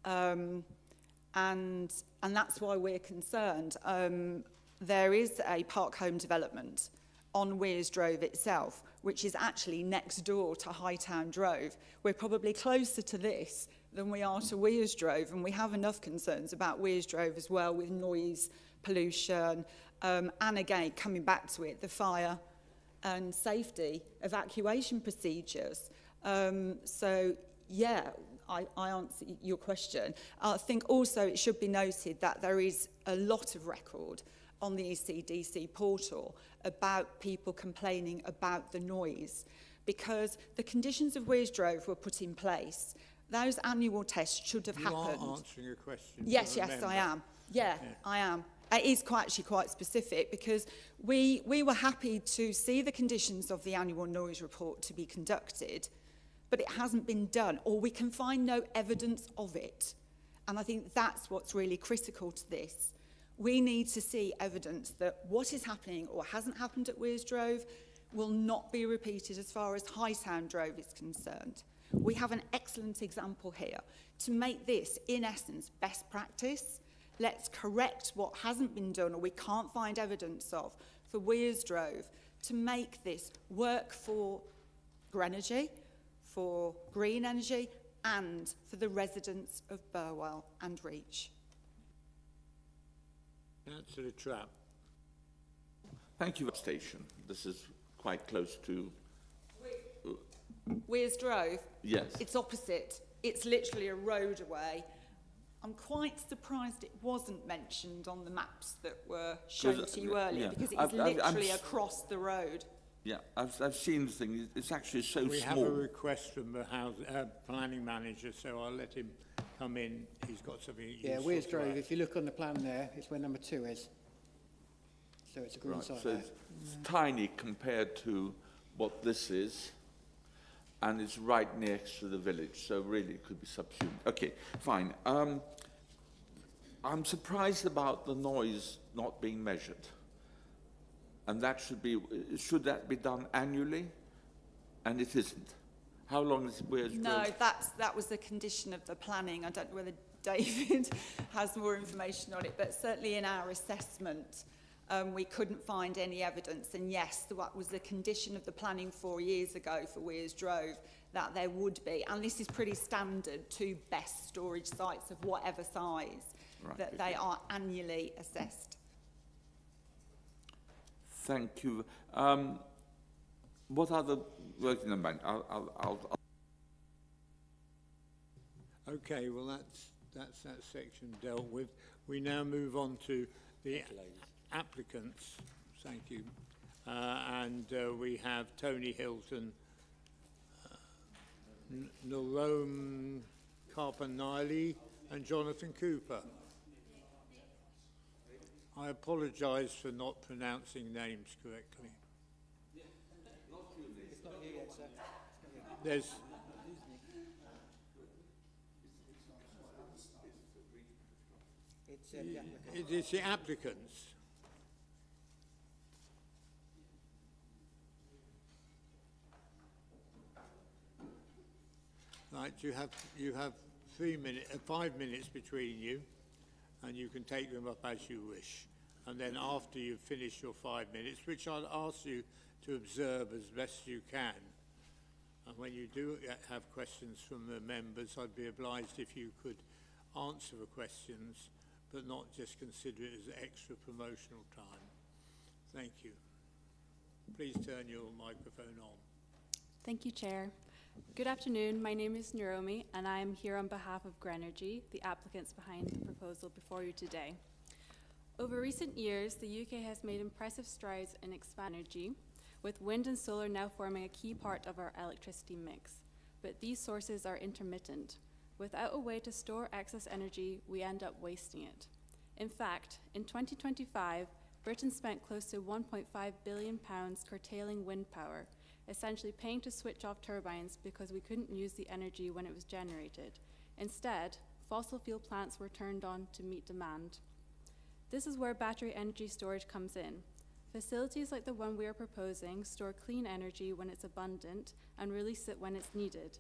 And that's why we're concerned. There is a park home development on Wearsgrove itself, which is actually next door to Hightown Drove. We're probably closer to this than we are to Wearsgrove, and we have enough concerns about Wearsgrove as well, with noise, pollution, and again, coming back to it, the fire and safety evacuation procedures. So, yeah, I answer your question. I think also it should be noted that there is a lot of record on the ECDC portal about people complaining about the noise, because the conditions of Wearsgrove were put in place. Those annual tests should have happened. You are answering a question. Yes, I am. Yeah, I am. It is actually quite specific, because we were happy to see the conditions of the annual noise report to be conducted, but it hasn't been done, or we can find no evidence of it. And I think that's what's really critical to this. We need to see evidence that what is happening or hasn't happened at Wearsgrove will not be repeated as far as Hightown Drove is concerned. We have an excellent example here. To make this, in essence, best practice, let's correct what hasn't been done or we can't find evidence of for Wearsgrove, to make this work for Grenergy, for green energy, and for the residents of Burwell and Reach. Councillor Trapp. Thank you, station. This is quite close to... Wearsgrove? Yes. It's opposite. It's literally a road away. I'm quite surprised it wasn't mentioned on the maps that were shown to you earlier, because it is literally across the road. Yeah, I've seen the thing. It's actually so small. We have a request from the planning manager, so I'll let him come in. He's got something. Yeah, Wearsgrove, if you look on the plan there, it's where number 2 is. So it's a green site so there. it's tiny compared to what this is, and it's right next to the village, so really it could be subsumed. Okay, fine. I'm surprised about the noise not being measured. And that should that be done annually? And it isn't. How long is Wearsgrove? No, that was the condition of the planning. I don't know whether David has more information on it, but certainly in our assessment, we couldn't find any evidence. And yes, that was the condition of the planning 4 years ago for Wearsgrove, that there would be. And this is pretty standard to best storage sites of whatever size, that they are annually assessed. Thank you. What are the working amendments? I'll Okay, well, that's that section dealt with. We now move on to the applicants. Thank you. We have Tony Hilton, Narome Carpanile and Jonathan Cooper. I apologise for not pronouncing names correctly. There's it is the applicants. Right, you have 5 minutes between you, and you can take them up as you wish. And then after you've finished your 5 minutes, which I'll ask you to observe as best you can, and when you do have questions from the members, I'd be obliged if you could answer the questions, but not just consider it as extra promotional time. Thank you. Please turn your microphone on. Thank you, Chair. Good afternoon. My name is Naomi, and I am here on behalf of Grenergy, the applicants behind the proposal before you today. Over recent years, the UK has made impressive strides in expanding energy, with wind and solar now forming a key part of our electricity mix. But these sources are intermittent. Without a way to store excess energy, we end up wasting it. In fact, in 2025, Britain spent close to £1.5 billion curtailing wind power, essentially paying to switch off turbines because we couldn't use the energy when it was generated. Instead, fossil fuel plants were turned on to meet demand. This is where battery energy storage comes in. Facilities like the one we are proposing store clean energy when it's abundant and release it when it's needed.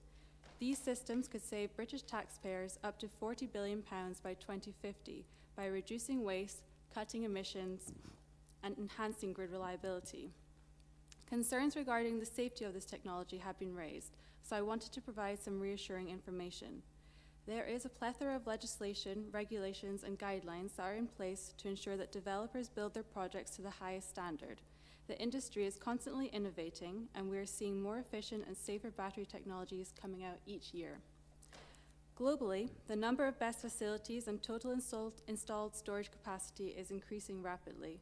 These systems could save British taxpayers up to £40 billion by 2050 by reducing waste, cutting emissions, and enhancing grid reliability. Concerns regarding the safety of this technology have been raised, so I wanted to provide some reassuring information. There is a plethora of legislation, regulations, and guidelines that are in place to ensure that developers build their projects to the highest standard. The industry is constantly innovating, and we are seeing more efficient and safer battery technologies coming out each year. Globally, the number of BESS facilities and total installed storage capacity is increasing rapidly.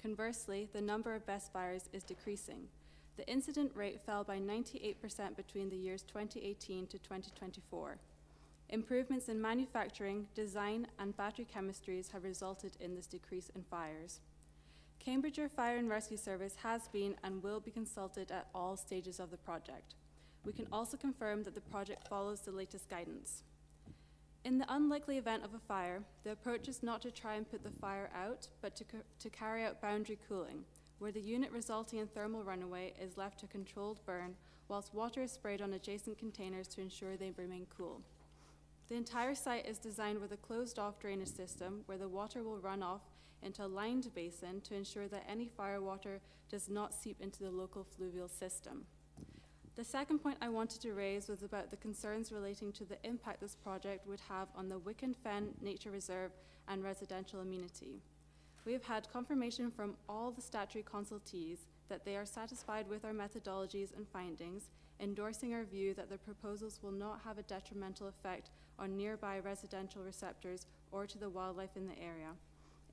Conversely, the number of BESS fires is decreasing. The incident rate fell by 98% between the years 2018 to 2024. Improvements in manufacturing, design, and battery chemistries have resulted in this decrease in fires. Cambridgeshire Fire and Rescue Service has been and will be consulted at all stages of the project. We can also confirm that the project follows the latest guidance. In the unlikely event of a fire, the approach is not to try and put the fire out, but to carry out boundary cooling, where the unit resulting in thermal runaway is left to controlled burn, whilst water is sprayed on adjacent containers to ensure they remain cool. The entire site is designed with a closed-off drainage system where the water will run off into a lined basin to ensure that any fire water does not seep into the local fluvial system. The second point I wanted to raise was about the concerns relating to the impact this project would have on the Wicken Fen Nature Reserve and residential amenity. We have had confirmation from all the statutory consultees that they are satisfied with our methodologies and findings, endorsing our view that the proposals will not have a detrimental effect on nearby residential receptors or to the wildlife in the area.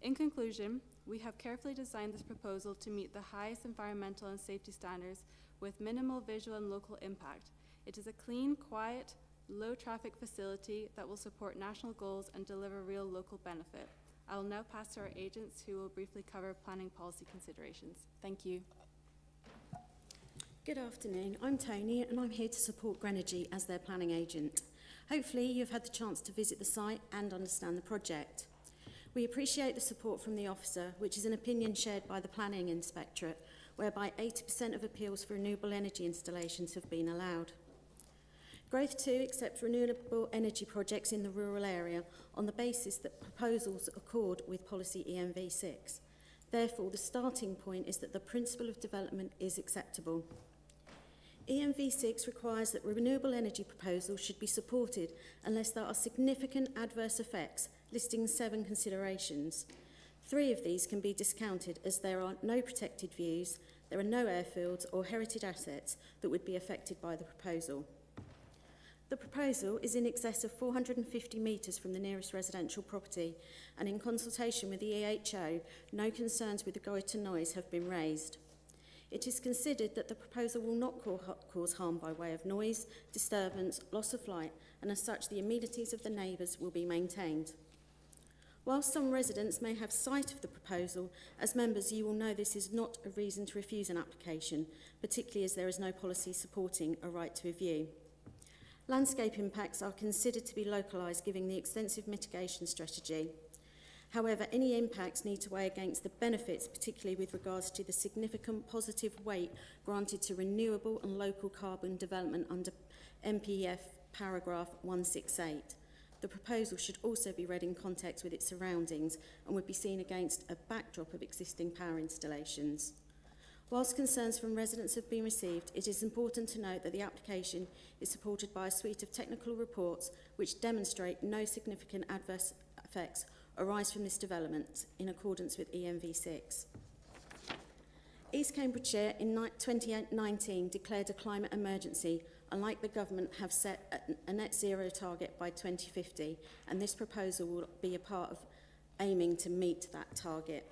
In conclusion, we have carefully designed this proposal to meet the highest environmental and safety standards with minimal visual and local impact. It is a clean, quiet, low-traffic facility that will support national goals and deliver real local benefit. I will now pass to our agents who will briefly cover planning policy considerations. Thank you. Good afternoon, I'm Tony and I'm here to support Grenergy as their planning agent. Hopefully you've had the chance to visit the site and understand the project. We appreciate the support from the officer, which is an opinion shared by the Planning Inspectorate, whereby 80% of appeals for renewable energy installations have been allowed. Growth 2 accepts renewable energy projects in the rural area on the basis that proposals accord with policy ENV6. Therefore, the starting point is that the principle of development is acceptable. ENV6 requires that renewable energy proposals should be supported unless there are significant adverse effects, listing 7 considerations. 3 of these can be discounted as there are no protected views, there are no airfields or heritage assets that would be affected by the proposal. The proposal is in excess of 450 metres from the nearest residential property, and in consultation with the EHO, no concerns with regard to noise have been raised. It is considered that the proposal will not cause harm by way of noise, disturbance, loss of light, and as such the amenities of the neighbours will be maintained. Whilst some residents may have sight of the proposal, as members you will know this is not a reason to refuse an application, particularly as there is no policy supporting a right to review. Landscape impacts are considered to be localised given the extensive mitigation strategy. However, any impacts need to weigh against the benefits, particularly with regards to the significant positive weight granted to renewable and local carbon development under MPF paragraph 168. The proposal should also be read in context with its surroundings and would be seen against a backdrop of existing power installations. Whilst concerns from residents have been received, it is important to note that the application is supported by a suite of technical reports which demonstrate no significant adverse effects arise from this development in accordance with ENV6. East Cambridgeshire in 2019 declared a climate emergency, and like the government have set a net zero target by 2050, and this proposal will be a part of aiming to meet that target.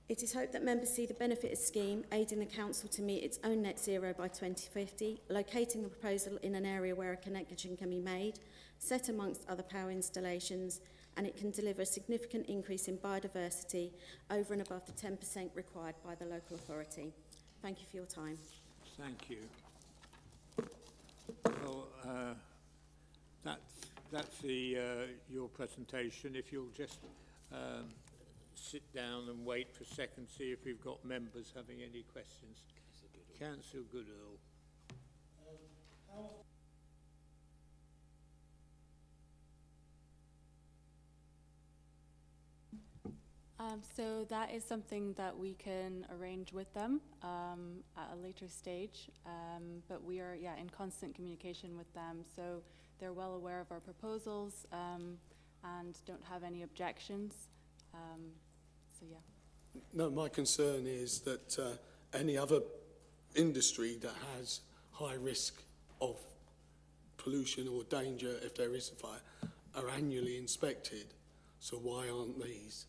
It is hoped that members see the benefit of the scheme, aiding the council to meet its own net zero by 2050, locating the proposal in an area where a connection can be made, set amongst other power installations, and it can deliver a significant increase in biodiversity over and above the 10% required by the local authority. Thank you for your time. Thank you. Well, that's your presentation. If you'll just sit down and wait for a second, see if we've got members having any questions. Councillor Goodall. So that is something that we can arrange with them at a later stage, but we are in constant communication with them, so they're well aware of our proposals and don't have any objections. So yeah. No, my concern is that any other industry that has high risk of pollution or danger if there is a fire are annually inspected. So why aren't these?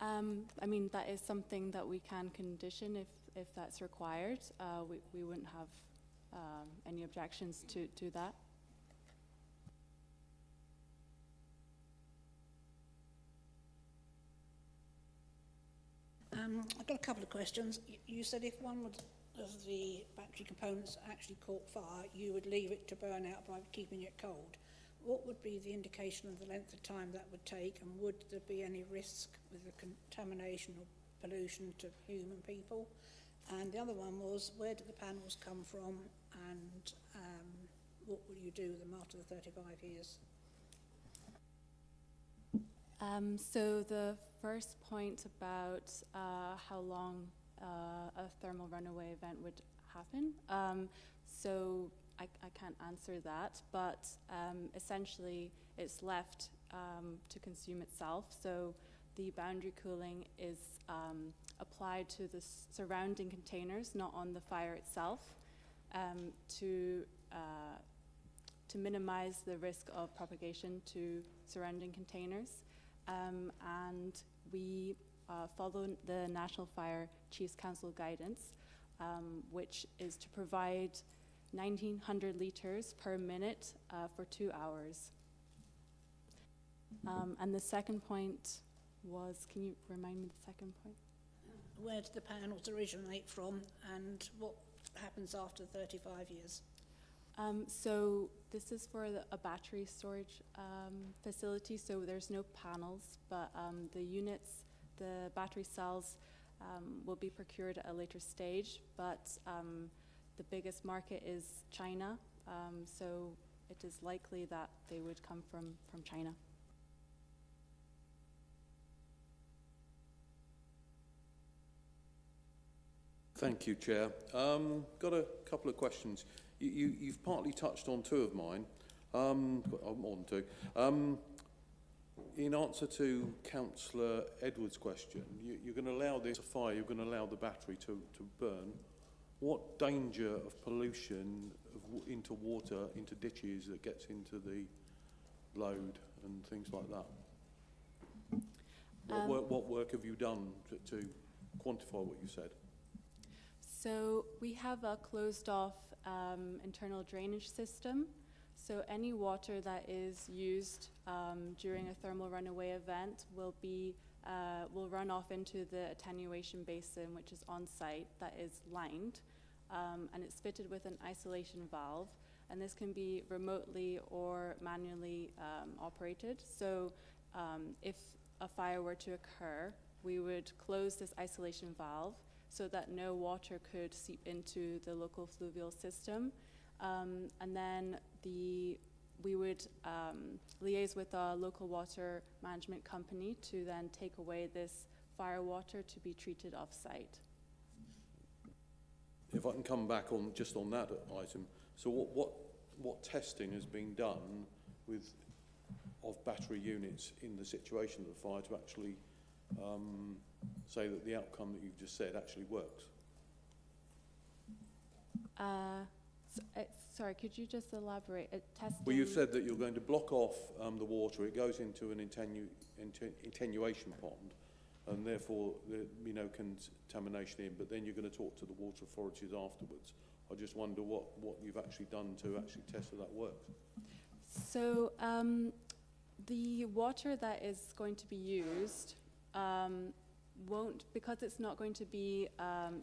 I mean, that is something that we can condition if that's required. We wouldn't have any objections to that. I've got a couple of questions. You said if one of the battery components actually caught fire, you would leave it to burn out by keeping it cold. What would be the indication of the length of time that would take, and would there be any risk with the contamination or pollution to human people? And the other one was, where did the panels come from, and what will you do with them after the 35 years? So the first point about how long a thermal runaway event would happen, so I can't answer that, but essentially it's left to consume itself. So the boundary cooling is applied to the surrounding containers, not on the fire itself, to minimize the risk of propagation to surrounding containers. And we follow the National Fire Chiefs Council guidance, which is to provide 1,900 litres per minute for 2 hours. And the second point was, can you remind me the second point? Where did the panels originate from, and what happens after 35 years? So this is for a battery storage facility, so there's no panels, but the units, the battery cells will be procured at a later stage, but the biggest market is China, so it is likely that they would come from China. Thank you, Chair. Got a couple of questions. You've partly touched on two of mine, more than two. in answer to Councillor Edwards' question, you're going to allow this fire, you're going to allow the battery to burn. What danger of pollution into water, into ditches that gets into the load and things like that? What work have you done to quantify what you said? So we have a closed off internal drainage system. So any water that is used during a thermal runaway event will run off into the attenuation basin, which is on site, that is lined, and it's fitted with an isolation valve. And this can be remotely or manually operated. So if a fire were to occur, we would close this isolation valve so that no water could seep into the local fluvial system. And then we would liaise with a local water management company to then take away this fire water to be treated off-site. If I can come back on just on that item, so what testing has been done of battery units in the situation of the fire to actually say that the outcome that you've just said actually works? Sorry, could you just elaborate? Testing? Well, you said that you're going to block off the water. It goes into an attenuation pond, and therefore there no contamination in. But then you're going to talk to the water authorities afterwards. I just wonder what you've actually done to actually test that that works. So the water that is going to be used won't, because it's not going to be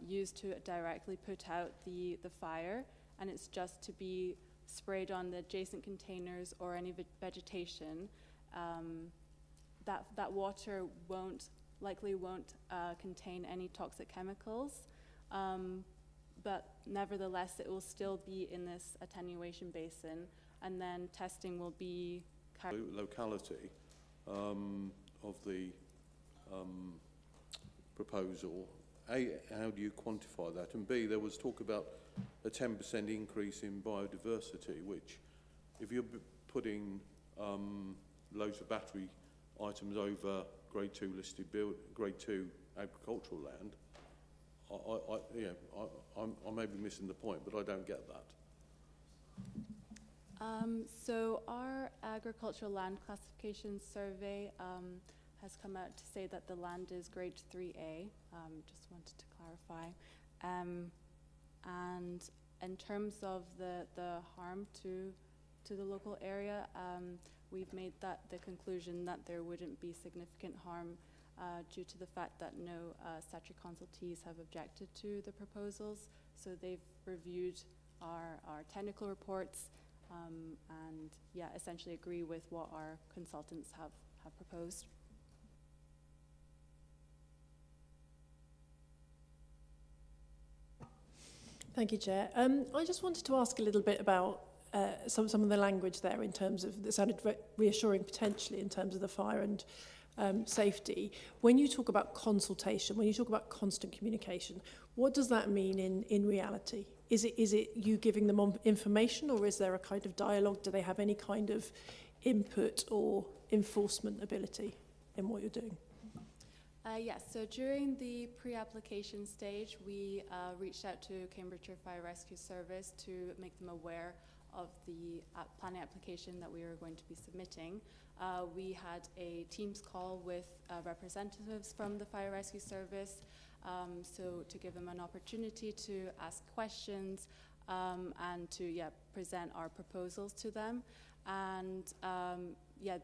used to directly put out the fire, and it's just to be sprayed on the adjacent containers or any vegetation, that water likely won't contain any toxic chemicals, but nevertheless it will still be in this attenuation basin, and then testing will be locality of the proposal. A, how do you quantify that? And B, there was talk about a 10% increase in biodiversity, which if you're putting loads of battery items over grade 2 listed grade 2 agricultural land, I may be missing the point, but I don't get that. So our agricultural land classification survey has come out to say that the land is grade 3A. Just wanted to clarify. And in terms of the harm to the local area, we've made the conclusion that there wouldn't be significant harm due to the fact that no statutory consultees have objected to the proposals. So they've reviewed our technical reports and essentially agree with what our consultants have proposed. Thank you, Chair. I just wanted to ask a little bit about some of the language there in terms of, that sounded reassuring potentially in terms of the fire and safety. When you talk about consultation, when you talk about constant communication, what does that mean in reality? Is it you giving them information, or is there a kind of dialogue? Do they have any kind of input or enforcement ability in what you're doing? Yes, so during the pre-application stage, we reached out to Cambridgeshire Fire Rescue Service to make them aware of the planning application that we were going to be submitting. We had a Teams call with representatives from the Fire Rescue Service, so to give them an opportunity to ask questions and to present our proposals to them. And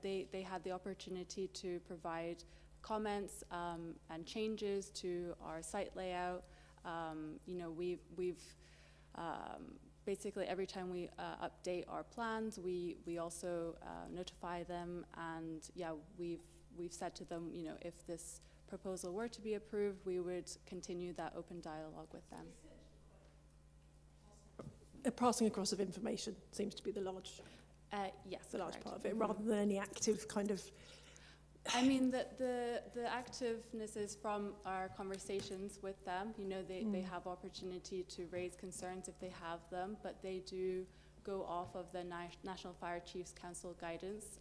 they had the opportunity to provide comments and changes to our site layout. We've basically every time we update our plans, we also notify them, and we've said to them, if this proposal were to be approved, we would continue that open dialogue with them. A passing across of information seems to be the large part of it, rather than any active kind of. I mean, the activeness is from our conversations with them. They have opportunity to raise concerns if they have them, but they do go off of the National Fire Chiefs Council guidance,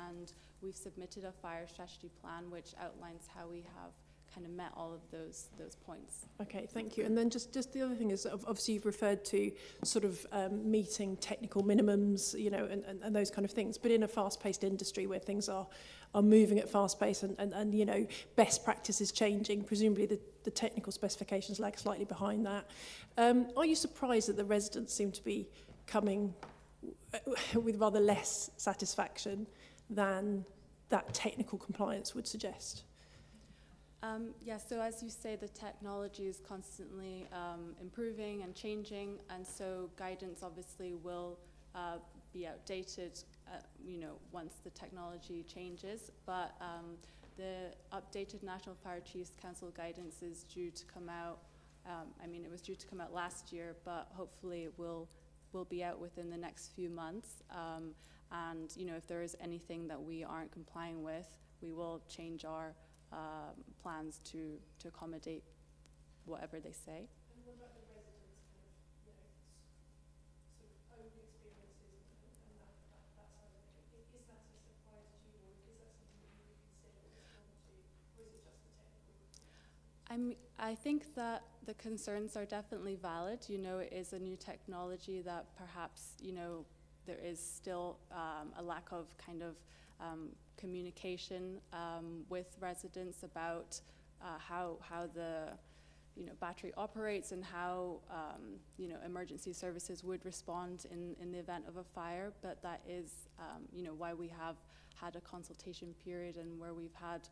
and we've submitted a fire strategy plan which outlines how we have kind of met all of those points. Okay, thank you. And then just the other thing is, obviously you've referred to sort of meeting technical minimums, you know, and those kind of things. But in a fast-paced industry where things are moving at fast pace and you know, best practice is changing, presumably the technical specifications lag slightly behind that. Are you surprised that the residents seem to be coming with rather less satisfaction than that technical compliance would suggest? Yeah, so as you say, the technology is constantly improving and changing, and so guidance obviously will be outdated, you know, once the technology changes. But the updated National Fire Chiefs Council guidance is due to come out. I mean, it was due to come out last year, but hopefully it will be out within the next few months. And you know, if there is anything that we aren't complying with, we will change our plans to accommodate whatever they say. And what about the residents' kind of, you know, sort of own experiences and that side of it? Is that a surprise to you, or is that something that you would consider respond to, or is it just the technical? I think that the concerns are definitely valid. You know, it is a new technology that perhaps, you know, there is still a lack of kind of communication with residents about how the battery operates and how emergency services would respond in the event of a fire. But that is why we have had a consultation period and where we've had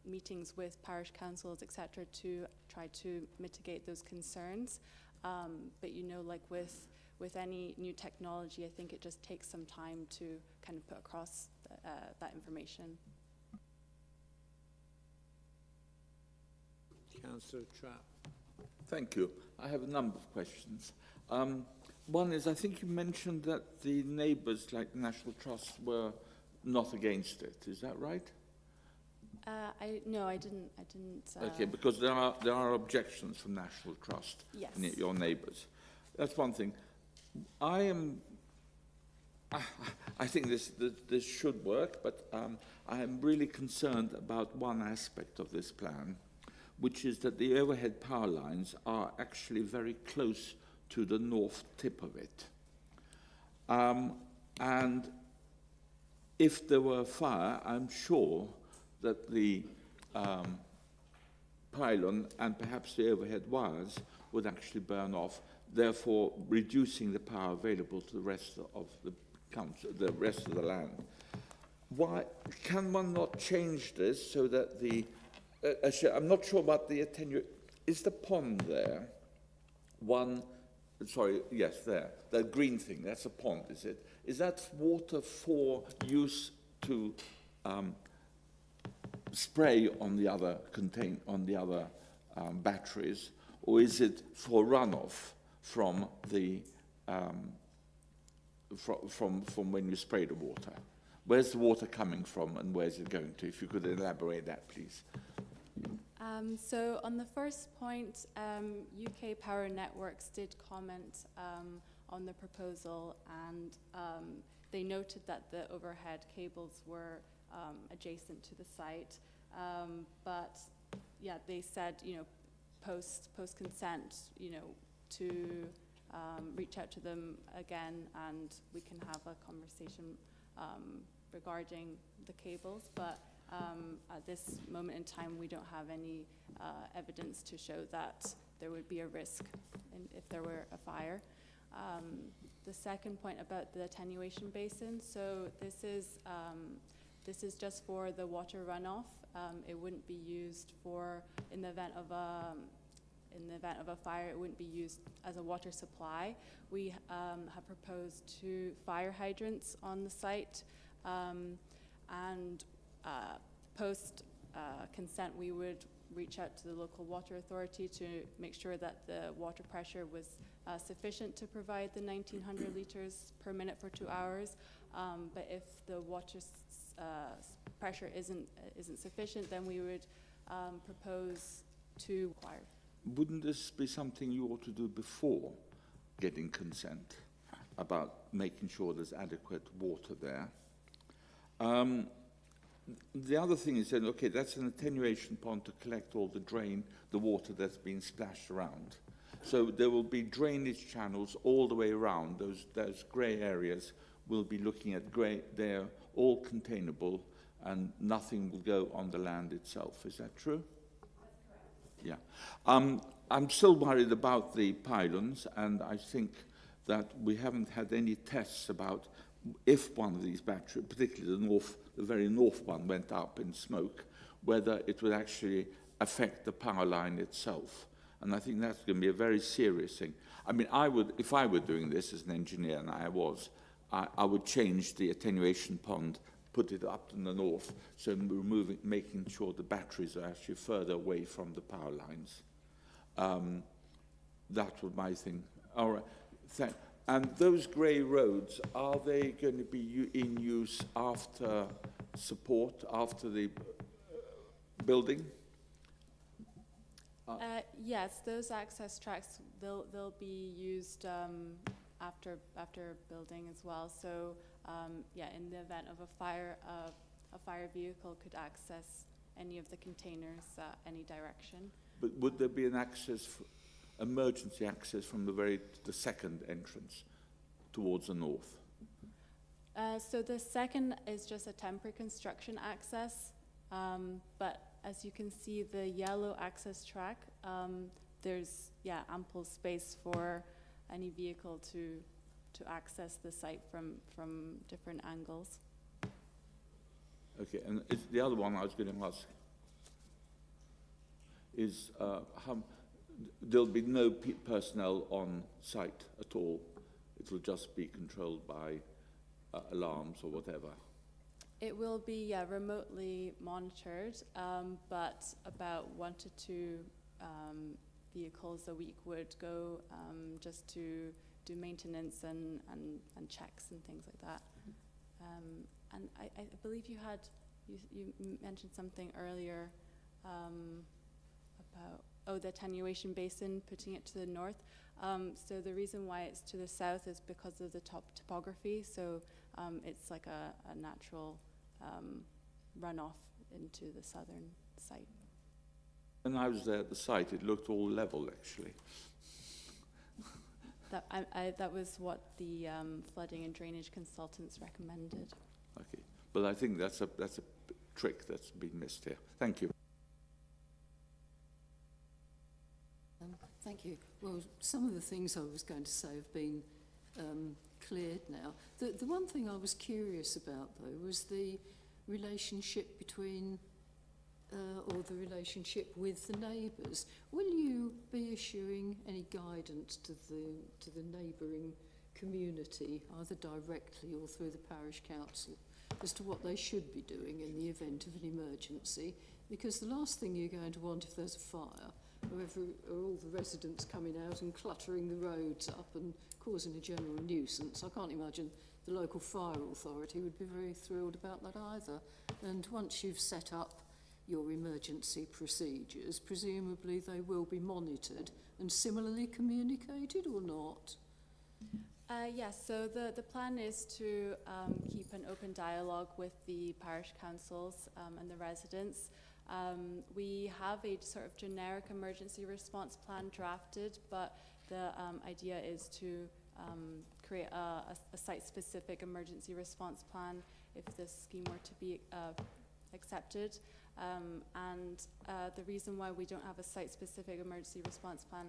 meetings with parish councils, etc., to try to mitigate those concerns. But like with any new technology, I think it just takes some time to kind of put across that information. Councillor Trapp. Thank you. I have a number of questions. One is, I think you mentioned that the neighbours, like the National Trust, were not against it. Is that right? No, I didn't. Okay, because there are objections from National Trust. Yes. Your neighbours. That's one thing. I think this should work, but I am really concerned about one aspect of this plan, which is that the overhead power lines are actually very close to the north tip of it. And if there were a fire, I'm sure that the pylon and perhaps the overhead wires would actually burn off, therefore reducing the power available to the rest of the rest of the land. Why can one not change this so that the I'm not sure about the attenuate. Is the pond there? Sorry, yes, there. That green thing, that's a pond, is it? Is that water for use to spray on the other batteries, or is it for runoff from the from when you spray the water? Where's the water coming from, and where's it going to? If you could elaborate that, please. So on the first point, UK Power Networks did comment on the proposal, and they noted that the overhead cables were adjacent to the site. But yeah, they said, post consent, to reach out to them again, and we can have a conversation regarding the cables. But at this moment in time, we don't have any evidence to show that there would be a risk if there were a fire. The second point about the attenuation basin, so this is just for the water runoff. It wouldn't be used in the event of a fire. It wouldn't be used as a water supply. We have proposed 2 fire hydrants on the site, and post consent, we would reach out to the local water authority to make sure that the water pressure was sufficient to provide the 1,900 litres per minute for 2 hours. But if the water pressure isn't sufficient, then we would propose to require. Wouldn't this be something you ought to do before getting consent? about making sure there's adequate water there. The other thing is that, okay, that's an attenuation pond to collect all the water that's been splashed around. So there will be drainage channels all the way around. Those grey areas will be looking at grey. They're all containable and nothing will go on the land itself. Is that true? Yeah. I'm still worried about the pylons, and I think that we haven't had any tests about if one of these batteries, particularly the very north one, went up in smoke, whether it would actually affect the power line itself. And I think that's going to be a very serious thing. I mean, if I were doing this as an engineer, and I was, I would change the attenuation pond, put it up in the north, so making sure the batteries are actually further away from the power lines. That was my thing. All right. And those grey roads, are they going to be in use after support, after the building? Yes, those access tracks, they'll be used after building as well. So yeah, in the event of a fire vehicle could access any of the containers any direction. But would there be an emergency access from the second entrance towards the north? So the second is just a temporary construction access, but as you can see, the yellow access track, there's ample space for any vehicle to access the site from different angles. Okay, and the other one I was going to ask is there'll be no personnel on site at all. It'll just be controlled by alarms or whatever. It will be remotely monitored, but about 1 to 2 vehicles a week would go just to do maintenance and checks and things like that. And I believe you mentioned something earlier about the attenuation basin, putting it to the north. So the reason why it's to the south is because of the topography. So it's like a natural runoff into the southern site. When I was there at the site, it looked all level, actually. That was what the flooding and drainage consultants recommended. Okay, but I think that's a trick that's been missed here. Thank you. Thank you. Well, some of the things I was going to say have been cleared now. The one thing I was curious about, though, was the relationship between, or the relationship with the neighbours. Will you be issuing any guidance to the neighbouring community, either directly or through the parish council, as to what they should be doing in the event of an emergency? Because the last thing you're going to want if there's a fire are all the residents coming out and cluttering the roads up and causing a general nuisance. I can't imagine the local fire authority would be very thrilled about that either. And once you've set up your emergency procedures, presumably they will be monitored and similarly communicated or not? Yes, so the plan is to keep an open dialogue with the parish councils and the residents. We have a sort of generic emergency response plan drafted, but the idea is to create a site-specific emergency response plan if this scheme were to be accepted. And the reason why we don't have a site-specific emergency response plan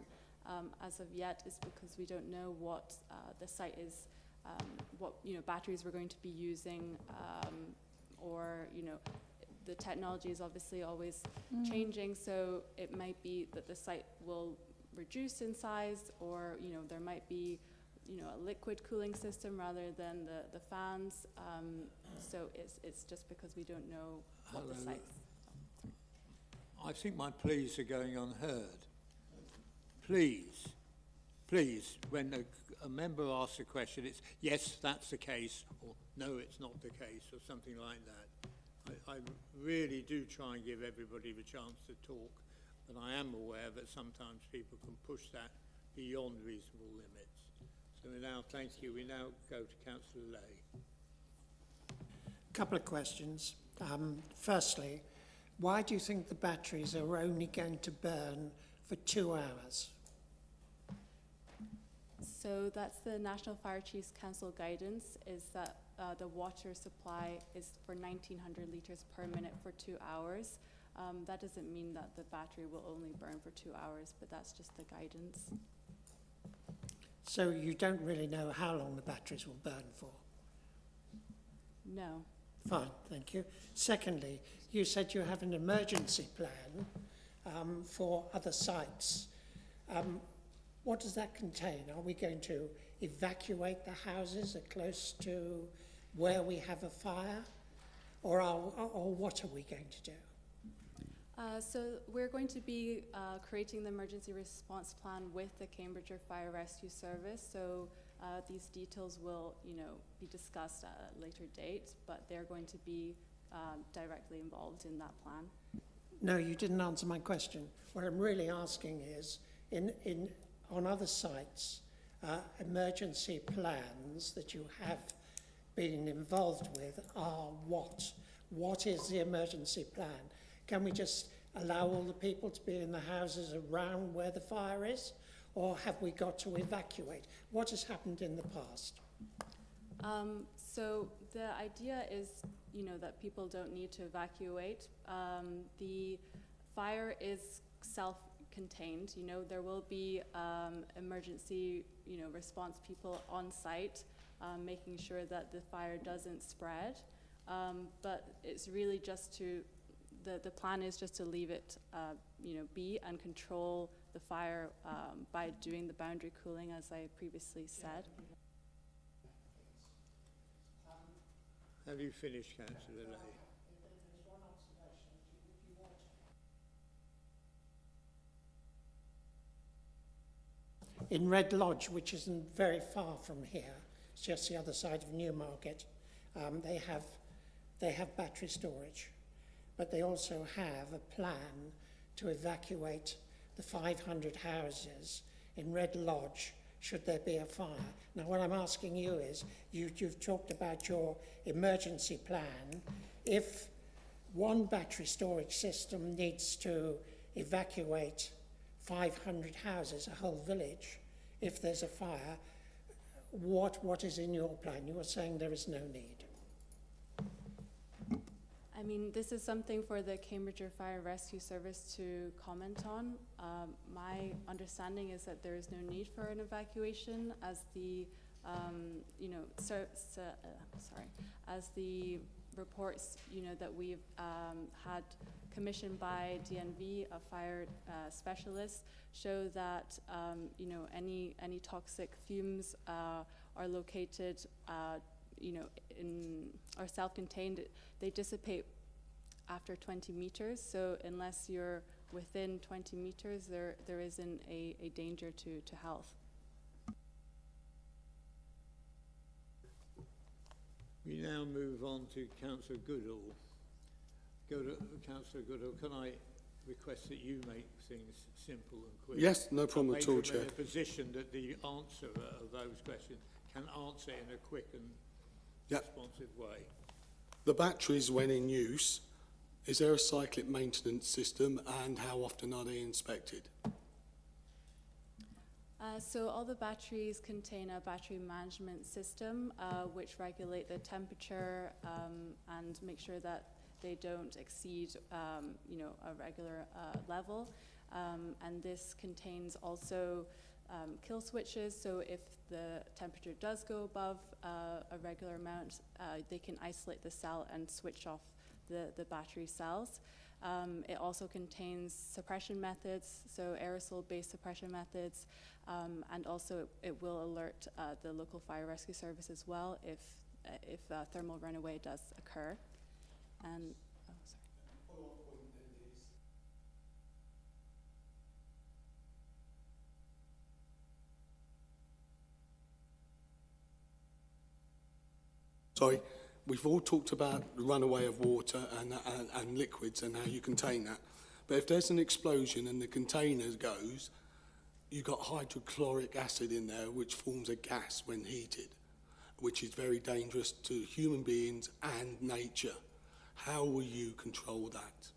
as of yet is because we don't know what the site is, what batteries we're going to be using, or the technology is obviously always changing, so it might be that the site will reduce in size, or there might be a liquid cooling system rather than the fans. So it's just because we don't know what the site's. I think my pleas are going unheard. Please, when a member asks a question, it's yes, that's the case, or no, it's not the case, or something like that. I really do try and give everybody the chance to talk, but I am aware that sometimes people can push that beyond reasonable limits. So we now, thank you. We now go to Councillor Lay. Couple of questions. Firstly, why do you think the batteries are only going to burn for 2 hours? So that's the National Fire Chiefs Council guidance, is that the water supply is for 1,900 litres per minute for 2 hours. That doesn't mean that the battery will only burn for 2 hours, but that's just the guidance. So you don't really know how long the batteries will burn for? No. Fine, thank you. Secondly, you said you have an emergency plan for other sites. What does that contain? Are we going to evacuate the houses close to where we have a fire? Or what are we going to do? So we're going to be creating the emergency response plan with the Cambridgeshire Fire Rescue Service. So these details will, be discussed at a later date, but they're going to be directly involved in that plan. No, you didn't answer my question. What I'm really asking is, on other sites, emergency plans that you have been involved with are what? What is the emergency plan? Can we just allow all the people to be in the houses around where the fire is? Or have we got to evacuate? What has happened in the past? So the idea is, that people don't need to evacuate. The fire is self-contained. There will be emergency, response people on site, making sure that the fire doesn't spread. But it's really just the plan is just to leave it, be and control the fire by doing the boundary cooling, as I previously said. Have you finished, Councillor Lay? In Red Lodge, which isn't very far from here, it's just the other side of Newmarket, they have battery storage, but they also have a plan to evacuate the 500 houses in Red Lodge should there be a fire. Now, what I'm asking you is, you've talked about your emergency plan. If one battery storage system needs to evacuate 500 houses, a whole village, if there's a fire, what is in your plan? You were saying there is no need. I mean, this is something for the Cambridgeshire Fire Rescue Service to comment on. My understanding is that there is no need for an evacuation, as the, as the reports, that we've had commissioned by DNV, a fire specialist, show that, any toxic fumes are located are self-contained. They dissipate after 20 meters, so unless you're within 20 meters, there isn't a danger to health. We now move on to Councillor Goodall. Councillor Goodall, can I request that you make things simple and quick? Yes, no problem at all, Chair. In a position that the answerer of those questions can answer in a quick and responsive way. The batteries, when in use, is there a cyclic maintenance system, and how often are they inspected? So all the batteries contain a battery management system which regulate the temperature and make sure that they don't exceed a regular level. And this contains also kill switches, so if the temperature does go above a regular amount, they can isolate the cell and switch off the battery cells. It also contains suppression methods, so aerosol-based suppression methods, and also it will alert the local fire rescue service as well if thermal runaway does occur. And Sorry, we've all talked about the runaway of water and liquids and how you contain that. But if there's an explosion and the container goes, you got hydrochloric acid in there, which forms a gas when heated, which is very dangerous to human beings and nature. How will you control that?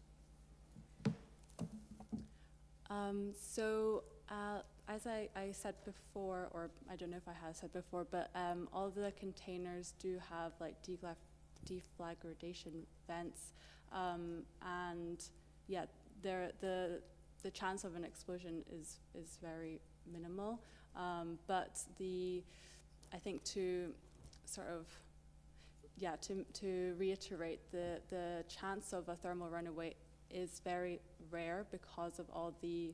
As I said before, or I don't know if I have said before, but all the containers do have like deflagration vents, and yeah, the chance of an explosion is very minimal. But I think to sort of to reiterate, the chance of a thermal runaway is very rare because of all the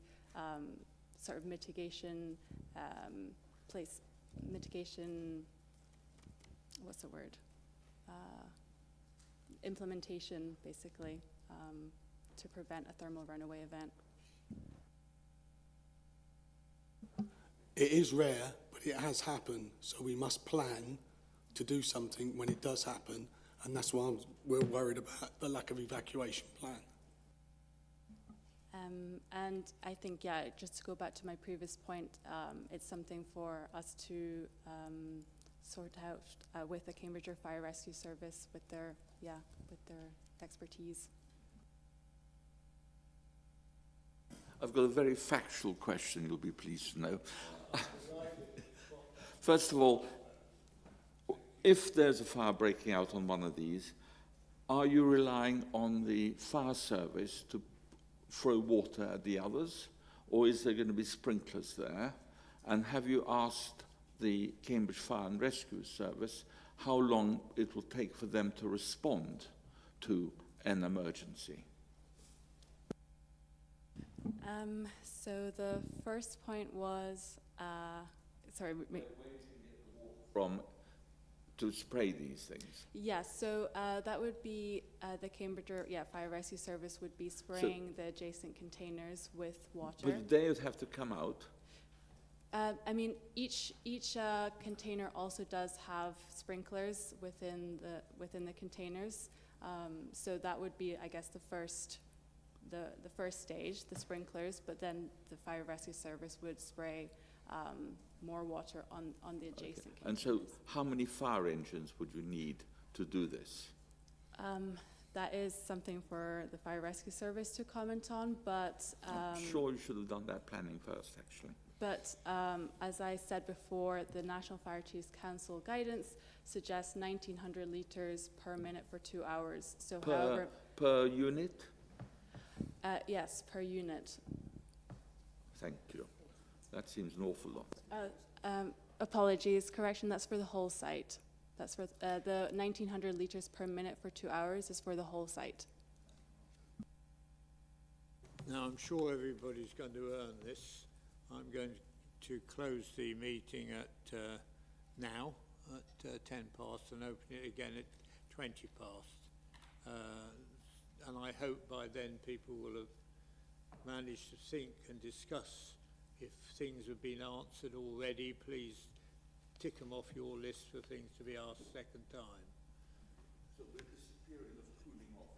sort of mitigation, what's the word? Implementation, basically, to prevent a thermal runaway event. It is rare, but it has happened, so we must plan to do something when it does happen, and that's why we're worried about the lack of evacuation plan. And I think, yeah, just to go back to my previous point, it's something for us to sort out with the Cambridgeshire Fire Rescue Service with their expertise. I've got a very factual question you'll be pleased to know. First of all, if there's a fire breaking out on one of these, are you relying on the fire service to throw water at the others, or is there going to be sprinklers there? And have you asked the Cambridge Fire and Rescue Service how long it will take for them to respond to an emergency? So the first point was, sorry, from to spray these things? Yes, so that would be the Cambridge Fire Rescue Service would be spraying the adjacent containers with water. But they would have to come out. I mean, each container also does have sprinklers within the containers. So that would be, I guess, the first stage, the sprinklers. But then the fire rescue service would spray more water on the adjacent containers. And so, how many fire engines would you need to do this? That is something for the fire rescue service to comment on, but I'm sure you should have done that planning first, actually. But as I said before, the National Fire Chiefs Council guidance suggests 1,900 litres per minute for 2 hours. So, per unit? Yes, per unit. Thank you. That seems an awful lot. Apologies, correction, that's for the whole site. That's for the 1,900 litres per minute for 2 hours is for the whole site. Now, I'm sure everybody's going to earn this. I'm going to close the meeting at now at 10 past and open it again at 20 past. And I hope by then people will have managed to think and discuss. If things have been answered already, please tick them off your list for things to be asked second time. So with this period of cooling off,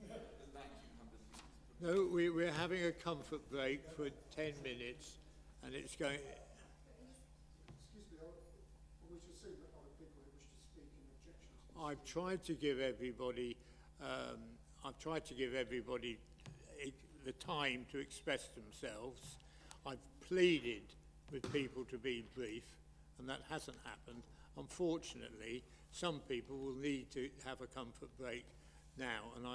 is it the 1,900 litres? No, we're having a comfort break for 10 minutes, and it's going... Excuse me, we should see that other people who wish to speak in objections. I've tried to give everybody, the time to express themselves. I've pleaded with people to be brief, and that hasn't happened. Unfortunately, some people will need to have a comfort break now, and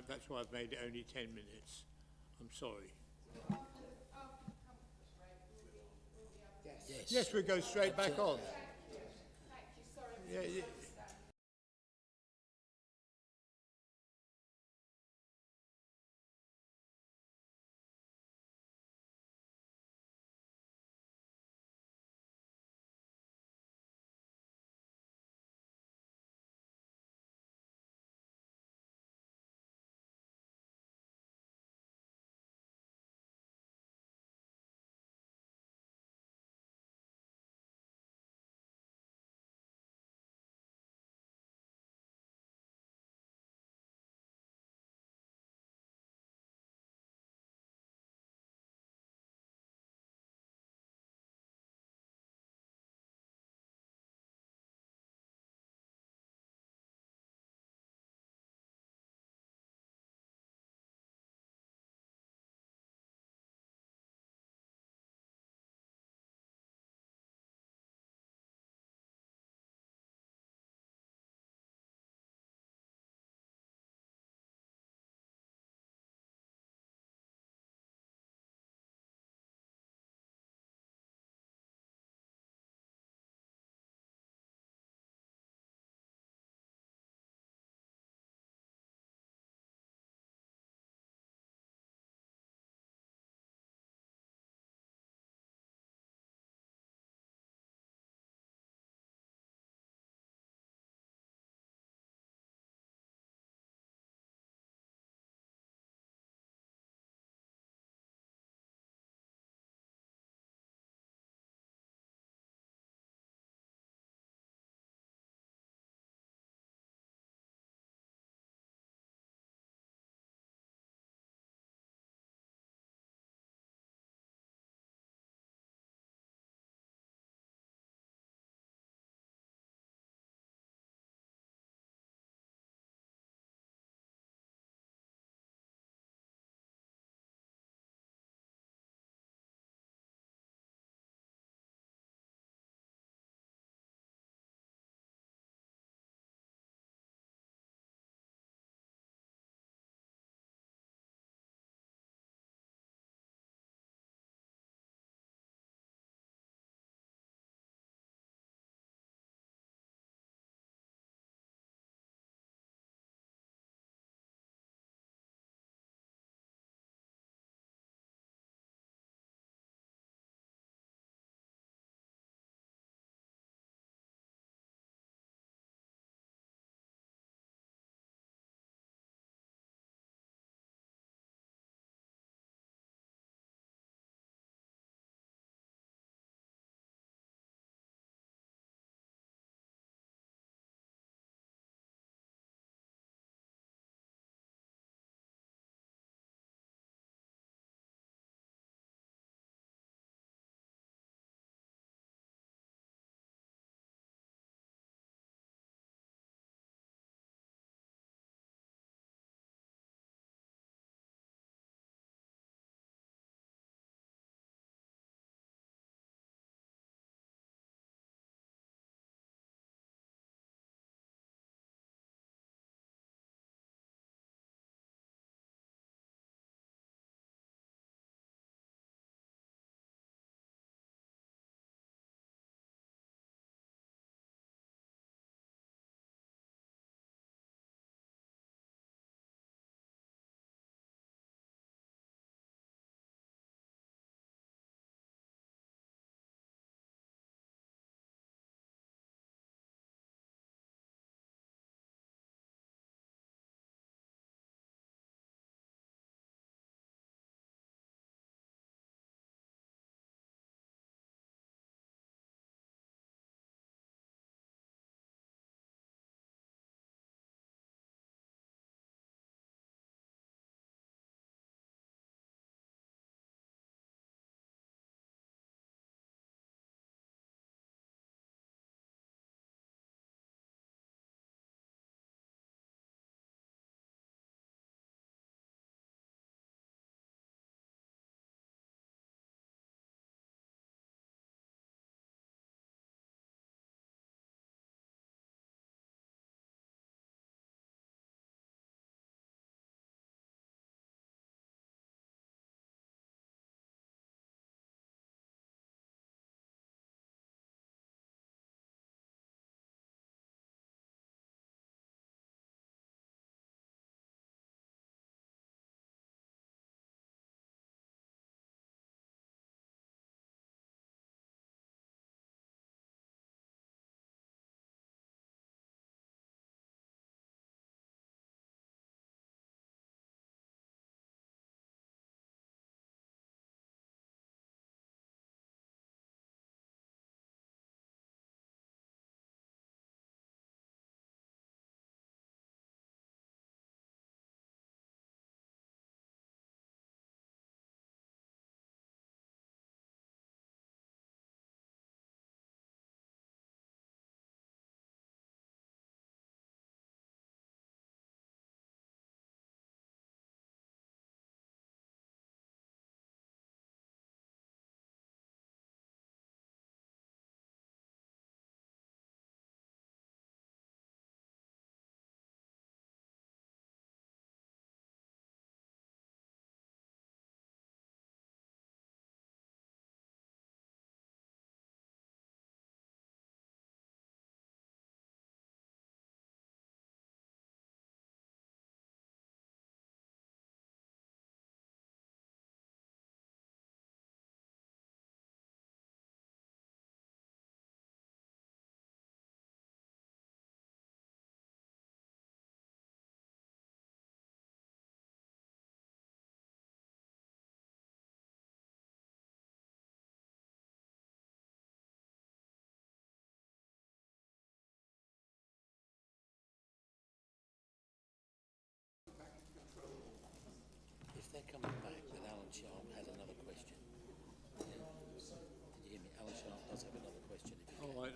that's why I've made it only 10 minutes. I'm sorry. Yes, we go straight back on. Yeah,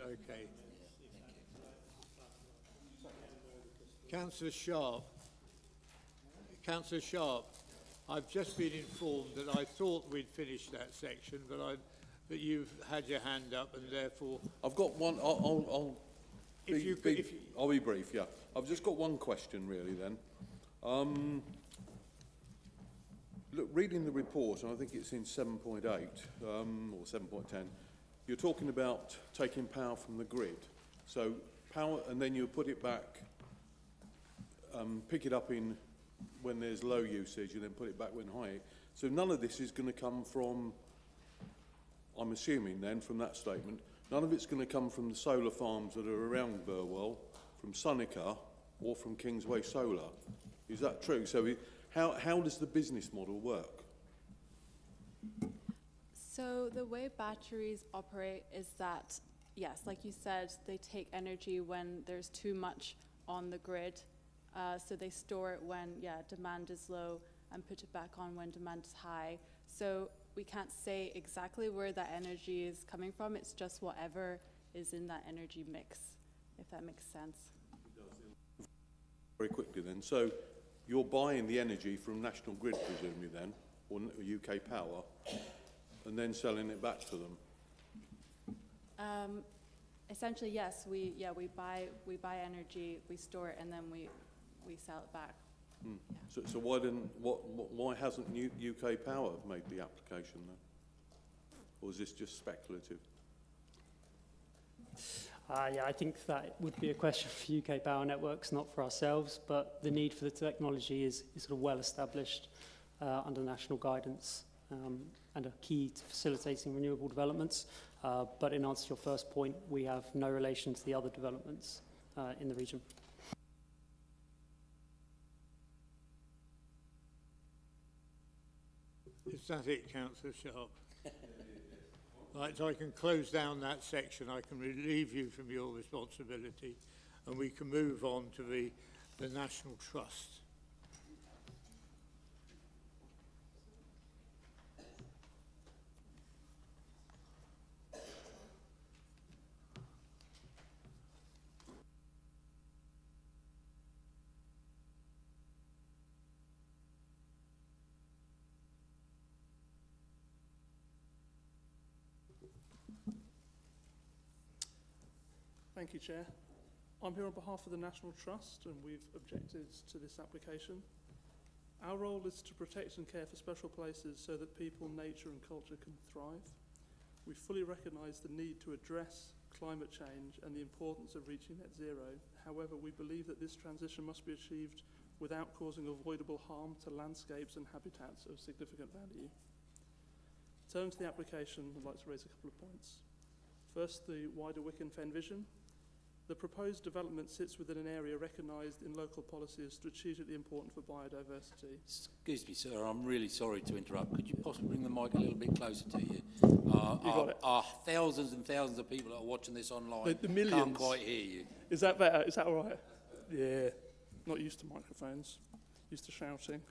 okay. Councillor Sharp. Councillor Sharp, I've just been informed that I thought we'd finished that section, but you've had your hand up, and therefore... I've got one. I'll be brief, yeah. I've just got one question, really, then. Look, reading the report, and I think it's in 7.8 or 7.10, you're talking about taking power from the grid. So power, and then you put it back, pick it up in when there's low usage, and then put it back when high. So none of this is going to come from, I'm assuming then, from that statement, none of it's going to come from the solar farms that are around Burwell, from Sonica, or from Kingsway Solar. Is that true? So how does the business model work? So the way batteries operate is that, yes, like you said, they take energy when there's too much on the grid. So they store it when, demand is low and put it back on when demand is high. So we can't say exactly where that energy is coming from. It's just whatever is in that energy mix, if that makes sense. Very quickly then. So you're buying the energy from National Grid, presumably then, or UK Power, and then selling it back to them? Essentially, yes. We buy energy, we store it, and then we sell it back. Mm. Yeah. So why hasn't UK Power made the application then? Or is this just speculative? I think that would be a question for UK Power Networks, not for ourselves, but the need for the technology is sort of well established under national guidance and a key to facilitating renewable developments. But in answer to your first point, we have no relation to the other developments in the region. Is that it, Councillor Sharp? Right, so I can close down that section. I can relieve you from your responsibility, and we can move on to the National Trust. Thank you, Chair. I'm here on behalf of the National Trust, and we've objected to this application. Our role is to protect and care for special places so that people, nature and culture can thrive. We fully recognise the need to address climate change and the importance of reaching net zero. However, we believe that this transition must be achieved without causing avoidable harm to landscapes and habitats of significant value. Turning to the application, I'd like to raise a couple of points. First, the wider Wicken Fen vision. The proposed development sits within an area recognised in local policy as strategically important for biodiversity. Excuse me, sir, I'm really sorry to interrupt. Could you possibly bring the mic a little bit closer to you? Our thousands and thousands of people that are watching this online the millions. Can't quite hear you. Is that better? Is that all right? Yeah. Not used to microphones. Used to shouting.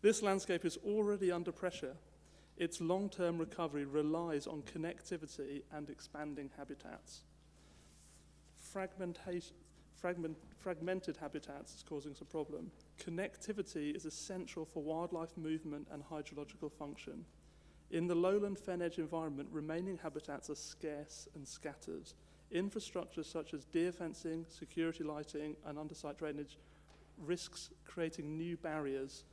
This landscape is already under pressure. Its long-term recovery relies on connectivity and expanding habitats. Fragmented habitats is causing some problem. Connectivity is essential for wildlife movement and hydrological function. In the lowland fen edge environment, remaining habitats are scarce and scattered. Infrastructure such as deer fencing, security lighting, and undersite drainage risks creating new barriers,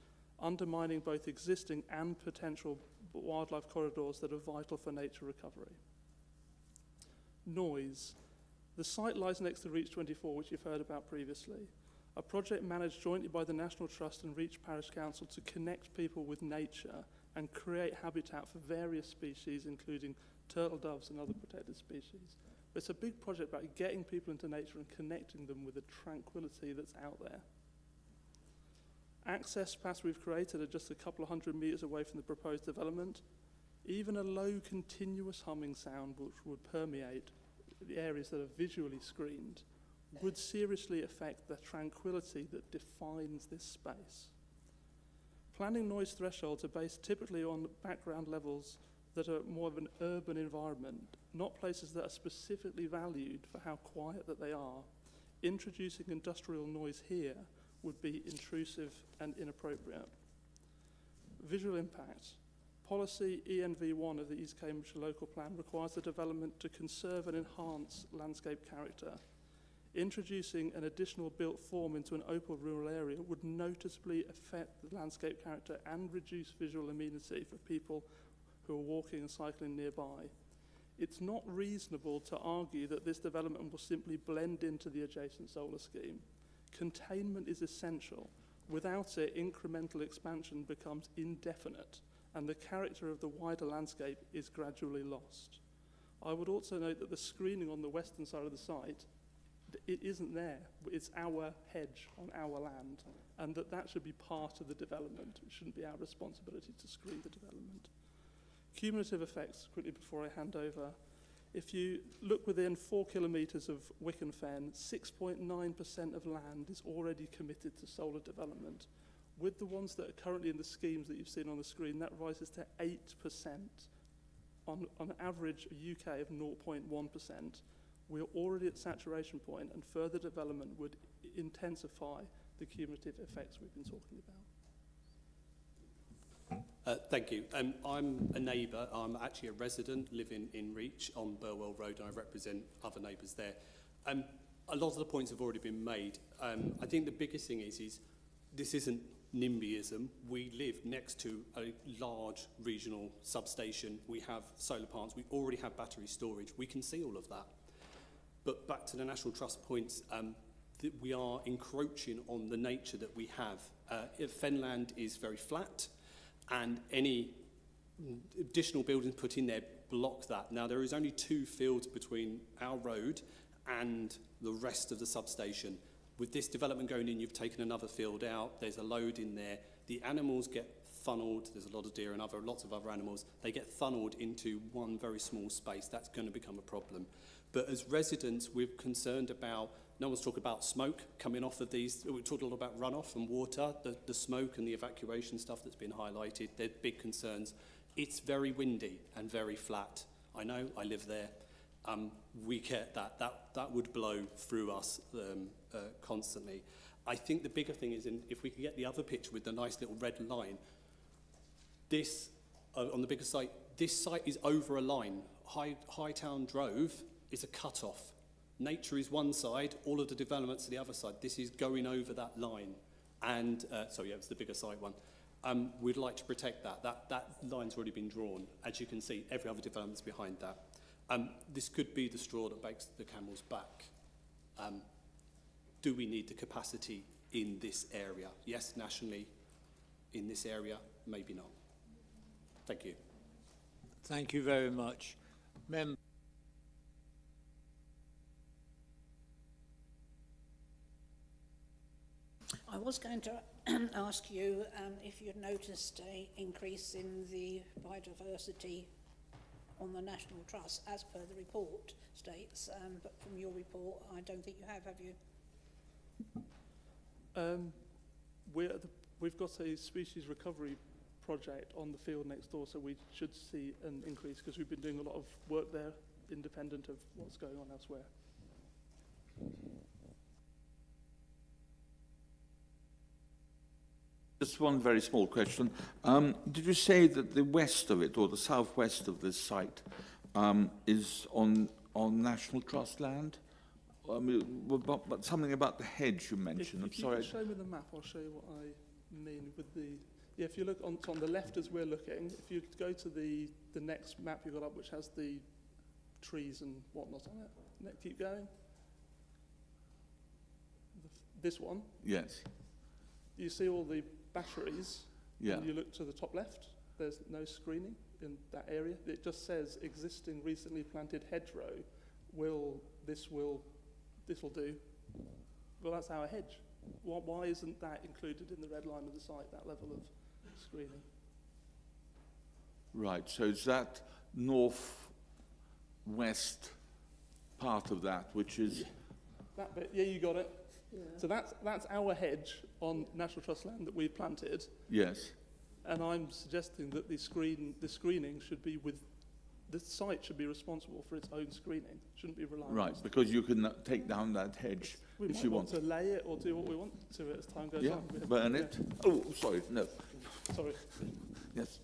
undermining both existing and potential wildlife corridors that are vital for nature recovery. Noise. The site lies next to Reach 24, which you've heard about previously, a project managed jointly by the National Trust and Reach Parish Council to connect people with nature and create habitat for various species, including turtle doves and other protected species. But it's a big project about getting people into nature and connecting them with the tranquility that's out there. Access paths we've created are just a couple of 100 metres away from the proposed development. Even a low continuous humming sound, which would permeate the areas that are visually screened, would seriously affect the tranquility that defines this space. Planning noise thresholds are based typically on background levels that are more of an urban environment, not places that are specifically valued for how quiet that they are, introducing industrial noise here would be intrusive and inappropriate. Visual impact. Policy ENV1 of the East Cambridgeshire Local Plan requires the development to conserve and enhance landscape character. Introducing an additional built form into an open rural area would noticeably affect the landscape character and reduce visual amenity for people who are walking and cycling nearby. It's not reasonable to argue that this development will simply blend into the adjacent solar scheme. Containment is essential. Without it, incremental expansion becomes indefinite, and the character of the wider landscape is gradually lost. I would also note that the screening on the western side of the site, it isn't there. It's our hedge on our land, and that should be part of the development. It shouldn't be our responsibility to screen the development. Cumulative effects, quickly before I hand over. If you look within 4 kilometres of Wicken Fen, 6.9% of land is already committed to solar development. With the ones that are currently in the schemes that you've seen on the screen, that rises to 8%, on average a UK of 0.1%. We're already at saturation point, and further development would intensify the cumulative effects we've been talking about. Thank you. I'm a neighbour. I'm actually a resident living in Reach on Burwell Road, and I represent other neighbours there. A lot of the points have already been made. I think the biggest thing is this isn't NIMBYism. We live next to a large regional substation. We have solar plants. We already have battery storage. We can see all of that. But back to the National Trust points, that we are encroaching on the nature that we have. Fenland is very flat, and any additional buildings put in there block that. Now, there is only 2 fields between our road and the rest of the substation. With this development going in, you've taken another field out. There's a load in there. The animals get funneled. There's a lot of deer and lots of other animals. They get funneled into one very small space. That's going to become a problem. But as residents, we're concerned about, no one's talking about smoke coming off of these. We talked a lot about runoff and water, the smoke and the evacuation stuff that's been highlighted. They're big concerns. It's very windy and very flat. I know, I live there. We get that. That would blow through us constantly. I think the bigger thing is, if we could get the other picture with the nice little red line, this, on the bigger site, this site is over a line. Hightown Drove is a cut-off. Nature is one side, all of the developments are the other side. This is going over that line. And, it's the bigger site one. We'd like to protect that. That line's already been drawn. As you can see, every other development's behind that. This could be the straw that breaks the camel's back. Do we need the capacity in this area? Yes, nationally. In this area, maybe not. Thank you. Thank you very much. I was going to ask you if you'd noticed an increase in the biodiversity on the National Trust, as per the report states, but from your report, I don't think you have you? We've got a species recovery project on the field next door, so we should see an increase because we've been doing a lot of work there, independent of what's going on elsewhere. Just one very small question. Did you say that the west of it, or the southwest of this site, is on National Trust land? But something about the hedge you mentioned. If you could show me the map, I'll show you what I mean with the... Yeah, if you look on the left as we're looking, if you go to the next map you got up, which has the trees and whatnot on it. Keep going. This one? Yes. You see all the batteries, yeah. And you look to the top left, there's no screening in that area. It just says existing recently planted hedgerow. This will do. Well, that's our hedge. Why isn't that included in the red line of the site, that level of screening? Right, so is that north-west part of that, which is... That bit, yeah, you got it. Yeah. So that's our hedge on National Trust land that we've planted. Yes. And I'm suggesting that the screening should be with, the site should be responsible for its own screening. Shouldn't be reliant on Right, because you can take down that hedge we if might you want want. to lay it or do what we want to it as time goes Yeah, on. burn it. Oh, sorry, no. Sorry. Yes.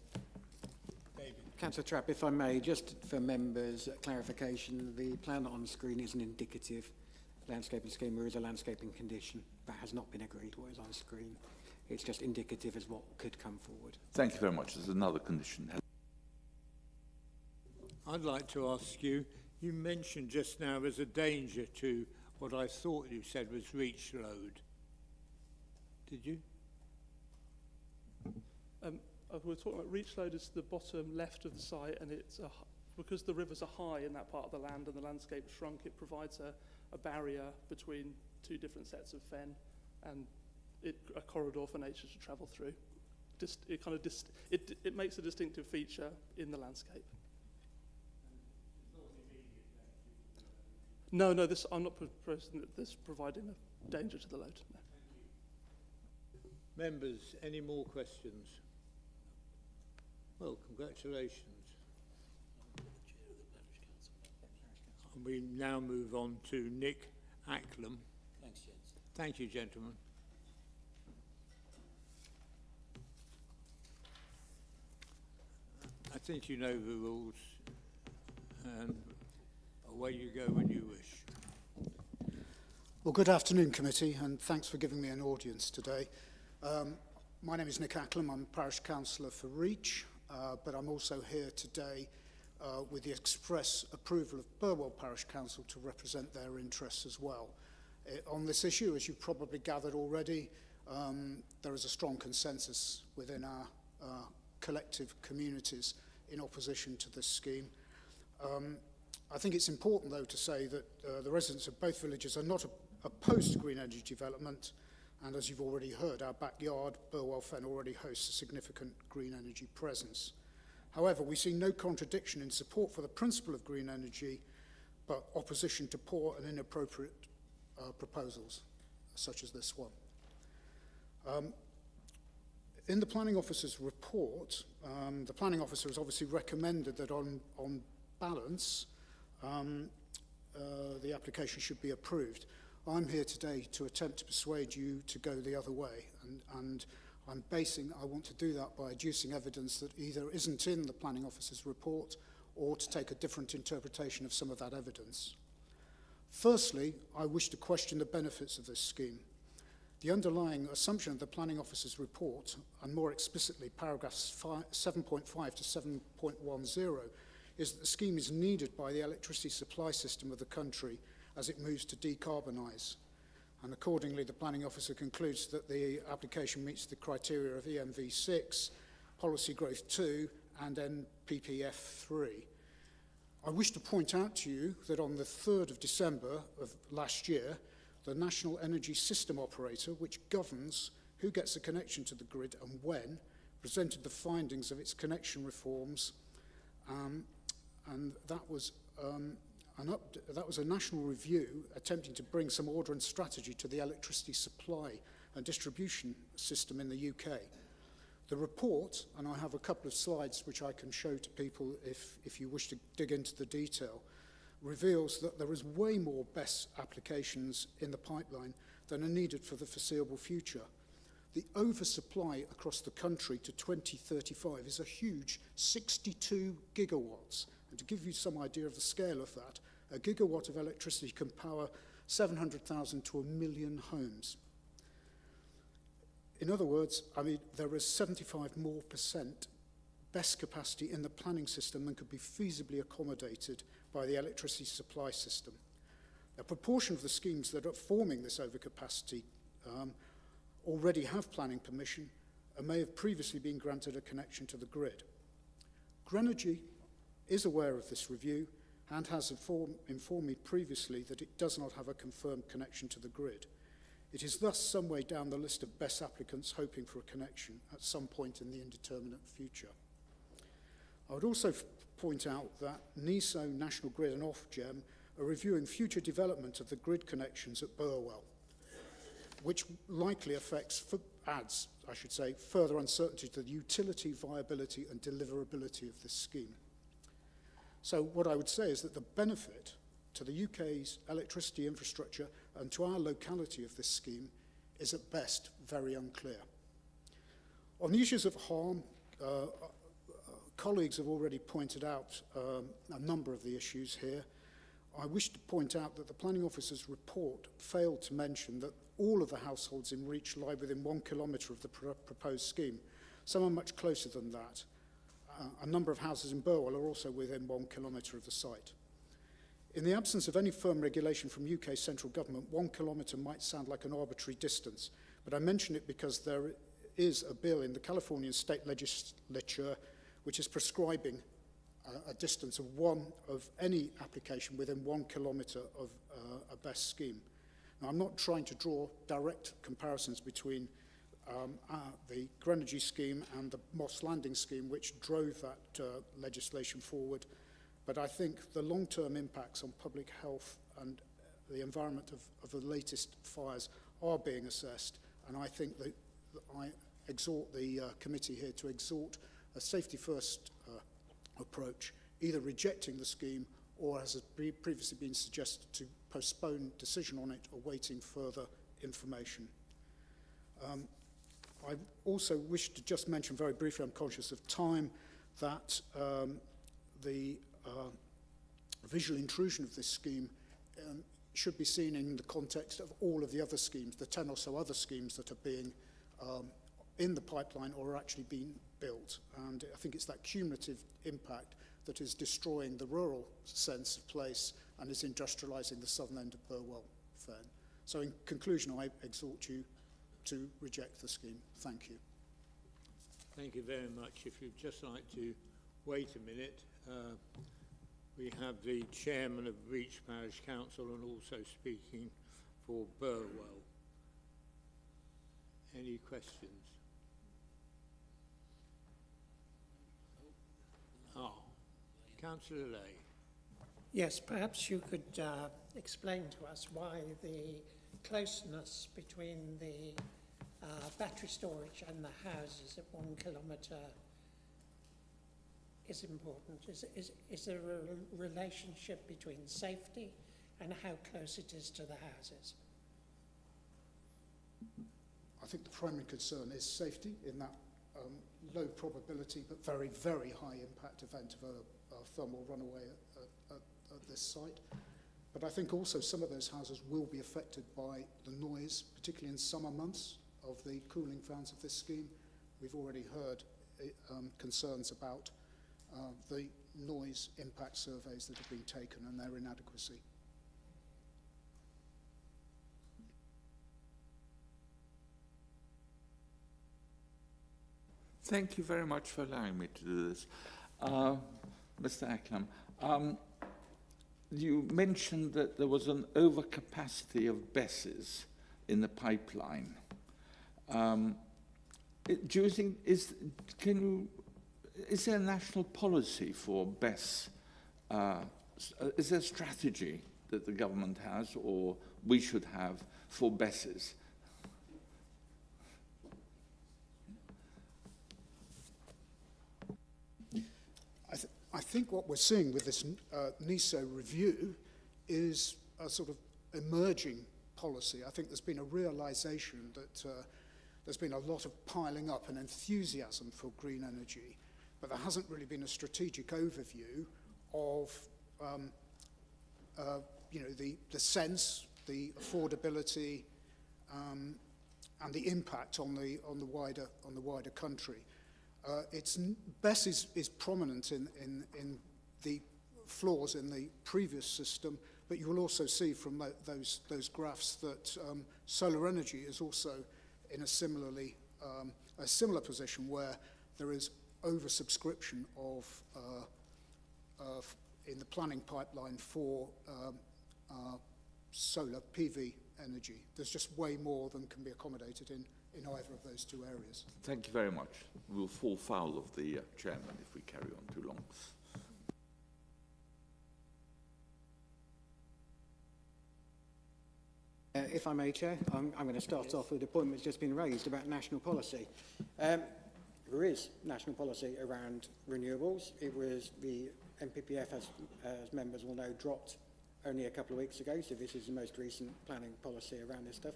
Councillor Trapp, if I may, just for members' clarification, the plan on screen is an indicative landscaping scheme. There is a landscaping condition that has not been agreed what is on screen. It's just indicative as what could come forward. Thank you very much. There's another condition. I'd like to ask you, you mentioned just now there's a danger to what I thought you said was Reach Road. Did you? We're talking about Reach Road is the bottom left of the site, and it's because the rivers are high in that part of the land and the landscape shrunk, it provides a barrier between two different sets of fen and a corridor for nature to travel through. It makes a distinctive feature in the landscape. No, I'm not proposing that this providing a danger to the load. No. Members, any more questions? Well, congratulations. And we now move on to Nick Acklam. Thanks, gents. Thank you, gentlemen. I think you know the rules, and away you go when you wish. Well, good afternoon, committee, and thanks for giving me an audience today. My name is Nick Acklam. I'm parish councillor for Reach, but I'm also here today with the express approval of Burwell Parish Council to represent their interests as well. On this issue, as you've probably gathered already, there is a strong consensus within our collective communities in opposition to this scheme. I think it's important, though, to say that the residents of both villages are not opposed to green energy development, and as you've already heard, our backyard, Burwell Fen, already hosts a significant green energy presence. However, we see no contradiction in support for the principle of green energy, but opposition to poor and inappropriate proposals, such as this one. In the planning officer's report, the planning officer has obviously recommended that on balance, the application should be approved. I'm here today to attempt to persuade you to go the other way, and I want to do that by adducing evidence that either isn't in the planning officer's report or to take a different interpretation of some of that evidence. Firstly, I wish to question the benefits of this scheme. The underlying assumption of the planning officer's report, and more explicitly paragraphs 7.5 to 7.10, is that the scheme is needed by the electricity supply system of the country as it moves to decarbonise. And accordingly, the planning officer concludes that the application meets the criteria of EMV6, Policy Growth 2, and NPPF 3. I wish to point out to you that on the 3rd of December of last year, the National Energy System Operator, which governs who gets a connection to the grid and when, presented the findings of its connection reforms, and that was a national review attempting to bring some order and strategy to the electricity supply and distribution system in the UK. The report, and I have a couple of slides which I can show to people if you wish to dig into the detail, reveals that there is way more BESS applications in the pipeline than are needed for the foreseeable future. The oversupply across the country to 2035 is a huge 62 gigawatts. And to give you some idea of the scale of that, a gigawatt of electricity can power 700,000 to 1 million homes. In other words, there is 75% more BESS capacity in the planning system than could be feasibly accommodated by the electricity supply system. A proportion of the schemes that are forming this overcapacity already have planning permission and may have previously been granted a connection to the grid. Grenergy is aware of this review and has informed me previously that it does not have a confirmed connection to the grid. It is thus some way down the list of BESS applicants hoping for a connection at some point in the indeterminate future. I would also point out that NESO, National Grid and Ofgem are reviewing future development of the grid connections at Burwell, which likely affects adds, I should say, further uncertainty to the utility, viability and deliverability of this scheme. So what I would say is that the benefit to the UK's electricity infrastructure and to our locality of this scheme is at best very unclear. On the issues of harm, colleagues have already pointed out a number of the issues here. I wish to point out that the Planning Officer's report failed to mention that all of the households in Reach lie within 1 kilometre of the proposed scheme. Some are much closer than that. A number of houses in Burwell are also within 1 kilometre of the site. In the absence of any firm regulation from UK central government, 1 kilometre might sound like an arbitrary distance, but I mention it because there is a bill in the Californian state legislature which is prescribing a distance of any application within 1 kilometre of a BESS scheme. Now, I'm not trying to draw direct comparisons between the Grenergy scheme and the Moss Landing scheme, which drove that legislation forward, but I think the long-term impacts on public health and the environment of the latest fires are being assessed, and I think that I exhort the committee here to exhort a safety-first approach, either rejecting the scheme or, as has previously been suggested, to postpone decision on it, awaiting further information. I also wish to just mention very briefly, I'm conscious of time, that the visual intrusion of this scheme should be seen in the context of all of the other schemes, the 10 or so other schemes that are being in the pipeline or are actually being built. And I think it's that cumulative impact that is destroying the rural sense of place and is industrialising the southern end of Burwell Fen. So in conclusion, I exhort you to reject the scheme. Thank you. Thank you very much. If you'd just like to wait a minute, we have the chairman of Reach Parish Council and also speaking for Burwell. Any questions? Councillor Lay. Yes, perhaps you could explain to us why the closeness between the battery storage and the houses at 1 kilometre is important. Is there a relationship between safety and how close it is to the houses? I think the primary concern is safety in that low probability but very, very high impact event of a thermal runaway at this site. But I think also some of those houses will be affected by the noise, particularly in summer months, of the cooling fans of this scheme. We've already heard concerns about the noise impact surveys that have been taken and their inadequacy. Thank you very much for allowing me to do this. Mr. Acklam, you mentioned that there was an overcapacity of BESSes in the pipeline. Do you think, is there a national policy for BESS? Is there a strategy that the government has or we should have for BESSes? I think what we're seeing with this NESO review is a sort of emerging policy. I think there's been a realisation that there's been a lot of piling up and enthusiasm for green energy, but there hasn't really been a strategic overview of the sense, the affordability, and the impact on the wider country. BESS is prominent in the flaws in the previous system, but you will also see from those graphs that solar energy is also in a similar position where there is oversubscription in the planning pipeline for solar PV energy. There's just way more than can be accommodated in either of those two areas. Thank you very much. We'll fall foul of the chairman if we carry on too long. If I may, Chair, I'm going to start off with a point that's just been raised about national policy. There is national policy around renewables. It was the NPPF, as members will know, dropped only a couple of weeks ago, so this is the most recent planning policy around this stuff.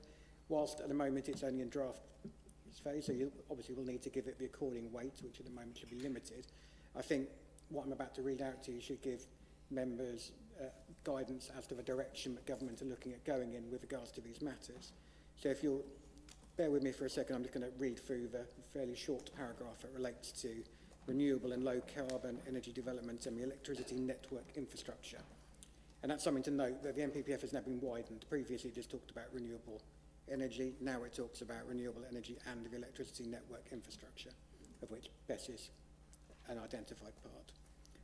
Whilst at the moment it's only in draft phase, so you obviously will need to give it the according weight, which at the moment should be limited. I think what I'm about to read out to you should give members guidance as to the direction that government are looking at going in with regards to these matters. So if you'll bear with me for a second, I'm just going to read through the fairly short paragraph that relates to renewable and low carbon energy development and the electricity network infrastructure. And that's something to note that the NPPF has now been widened. Previously it just talked about renewable energy, now it talks about renewable energy and the electricity network infrastructure, of which BESS is an identified part.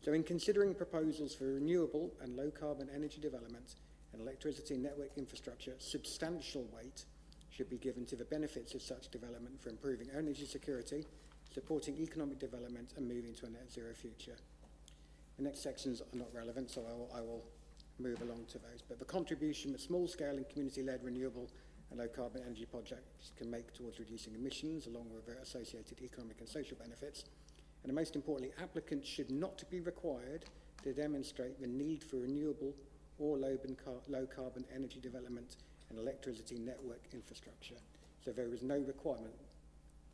So in considering proposals for renewable and low carbon energy development and electricity network infrastructure, substantial weight should be given to the benefits of such development for improving energy security, supporting economic development and moving to a net zero future. The next sections are not relevant, so I will move along to those. But the contribution that small-scale and community-led renewable and low-carbon energy projects can make towards reducing emissions, along with their associated economic and social benefits. And most importantly, applicants should not be required to demonstrate the need for renewable or low-carbon energy development and electricity network infrastructure. So there is no requirement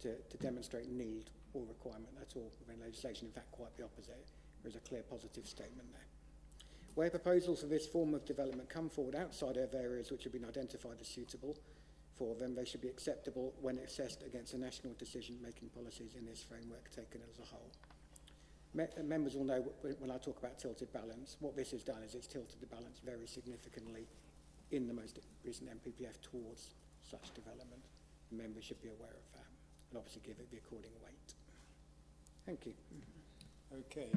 to demonstrate need or requirement at all within legislation. In fact, quite the opposite. There is a clear positive statement there. Where proposals for this form of development come forward outside of areas which have been identified as suitable for them, they should be acceptable when assessed against the national decision-making policies in this framework taken as a whole. Members will know when I talk about tilted balance, what this has done is it's tilted the balance very significantly in the most recent NPPF towards such development. Members should be aware of that and obviously give it the according weight. Thank you. Okay.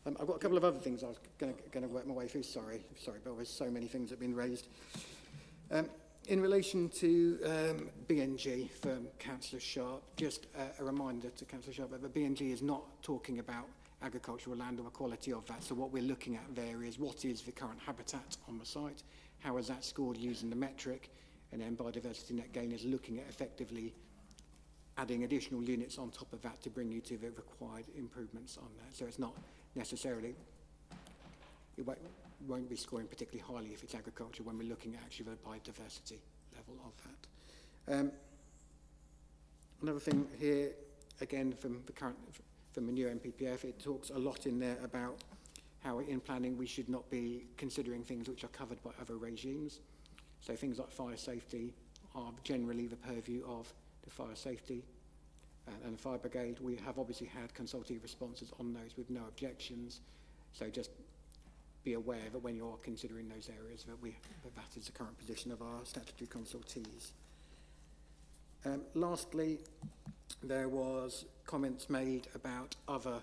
I've got a couple of other things I was going to work my way through. Sorry, but there's so many things that have been raised. In relation to BNG from Councillor Sharp, just a reminder to Councillor Sharp that the BNG is not talking about agricultural land or the quality of that. So what we're looking at there is what is the current habitat on the site, how is that scored using the metric, and then Biodiversity Net Gain is looking at effectively adding additional units on top of that to bring you to the required improvements on that. So it's not necessarily, it won't be scoring particularly highly if it's agriculture when we're looking at actually the biodiversity level of that. Another thing here, again from the new NPPF, it talks a lot in there about how in planning we should not be considering things which are covered by other regimes. So things like fire safety are generally the purview of the fire safety and the fire brigade. We have obviously had consultative responses on those with no objections. So just be aware that when you're considering those areas that is the current position of our statutory consultees. Lastly, there was comments made about other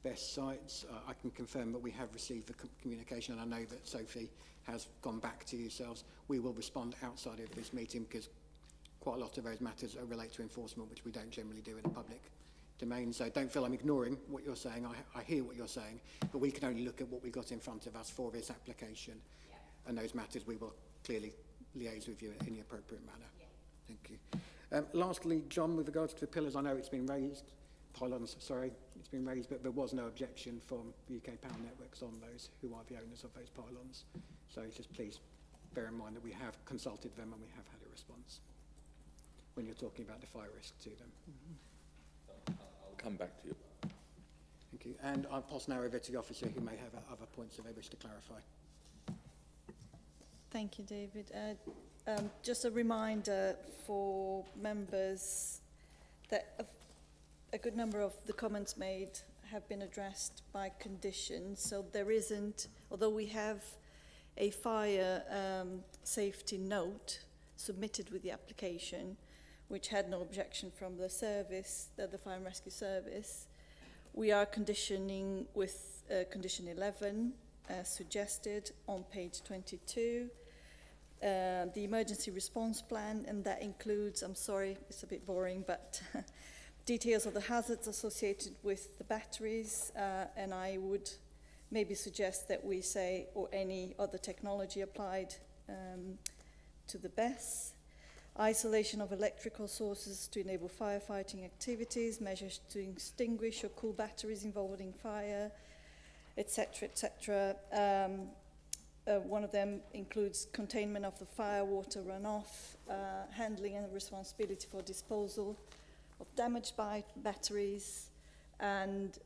best sites. I can confirm that we have received the communication, and I know that Sophie has gone back to yourselves. We will respond outside of this meeting because quite a lot of those matters relate to enforcement, which we don't generally do in the public domain. So don't feel I'm ignoring what you're saying. I hear what you're saying, but we can only look at what we've got in front of us for this application. Yeah. And those matters we will clearly liaise with you in the appropriate manner. Yeah. Thank you. Lastly, John, with regards to the pillars, I know it's been raised, pylons, sorry, it's been raised, but there was no objection from UK Power Networks on those, who are the owners of those pylons. So just please bear in mind that we have consulted them and we have had a response when you're talking about the fire risk to them. I'll come back to you. Thank you. And I'll pass now over to the officer who may have other points that they wish to clarify. Thank you, David. Just a reminder for members that a good number of the comments made have been addressed by conditions. So there isn't, although we have a fire safety note submitted with the application, which had no objection from the service, the Fire and Rescue Service, we are conditioning with condition 11, as suggested on page 22, the emergency response plan, and that includes, I'm sorry, it's a bit boring, but details of the hazards associated with the batteries, and I would maybe suggest that we say, or any other technology applied to the BESS, isolation of electrical sources to enable firefighting activities, measures to extinguish or cool batteries involved in fire, etc., etc. One of them includes containment of the fire water runoff, handling and responsibility for disposal of damaged batteries, and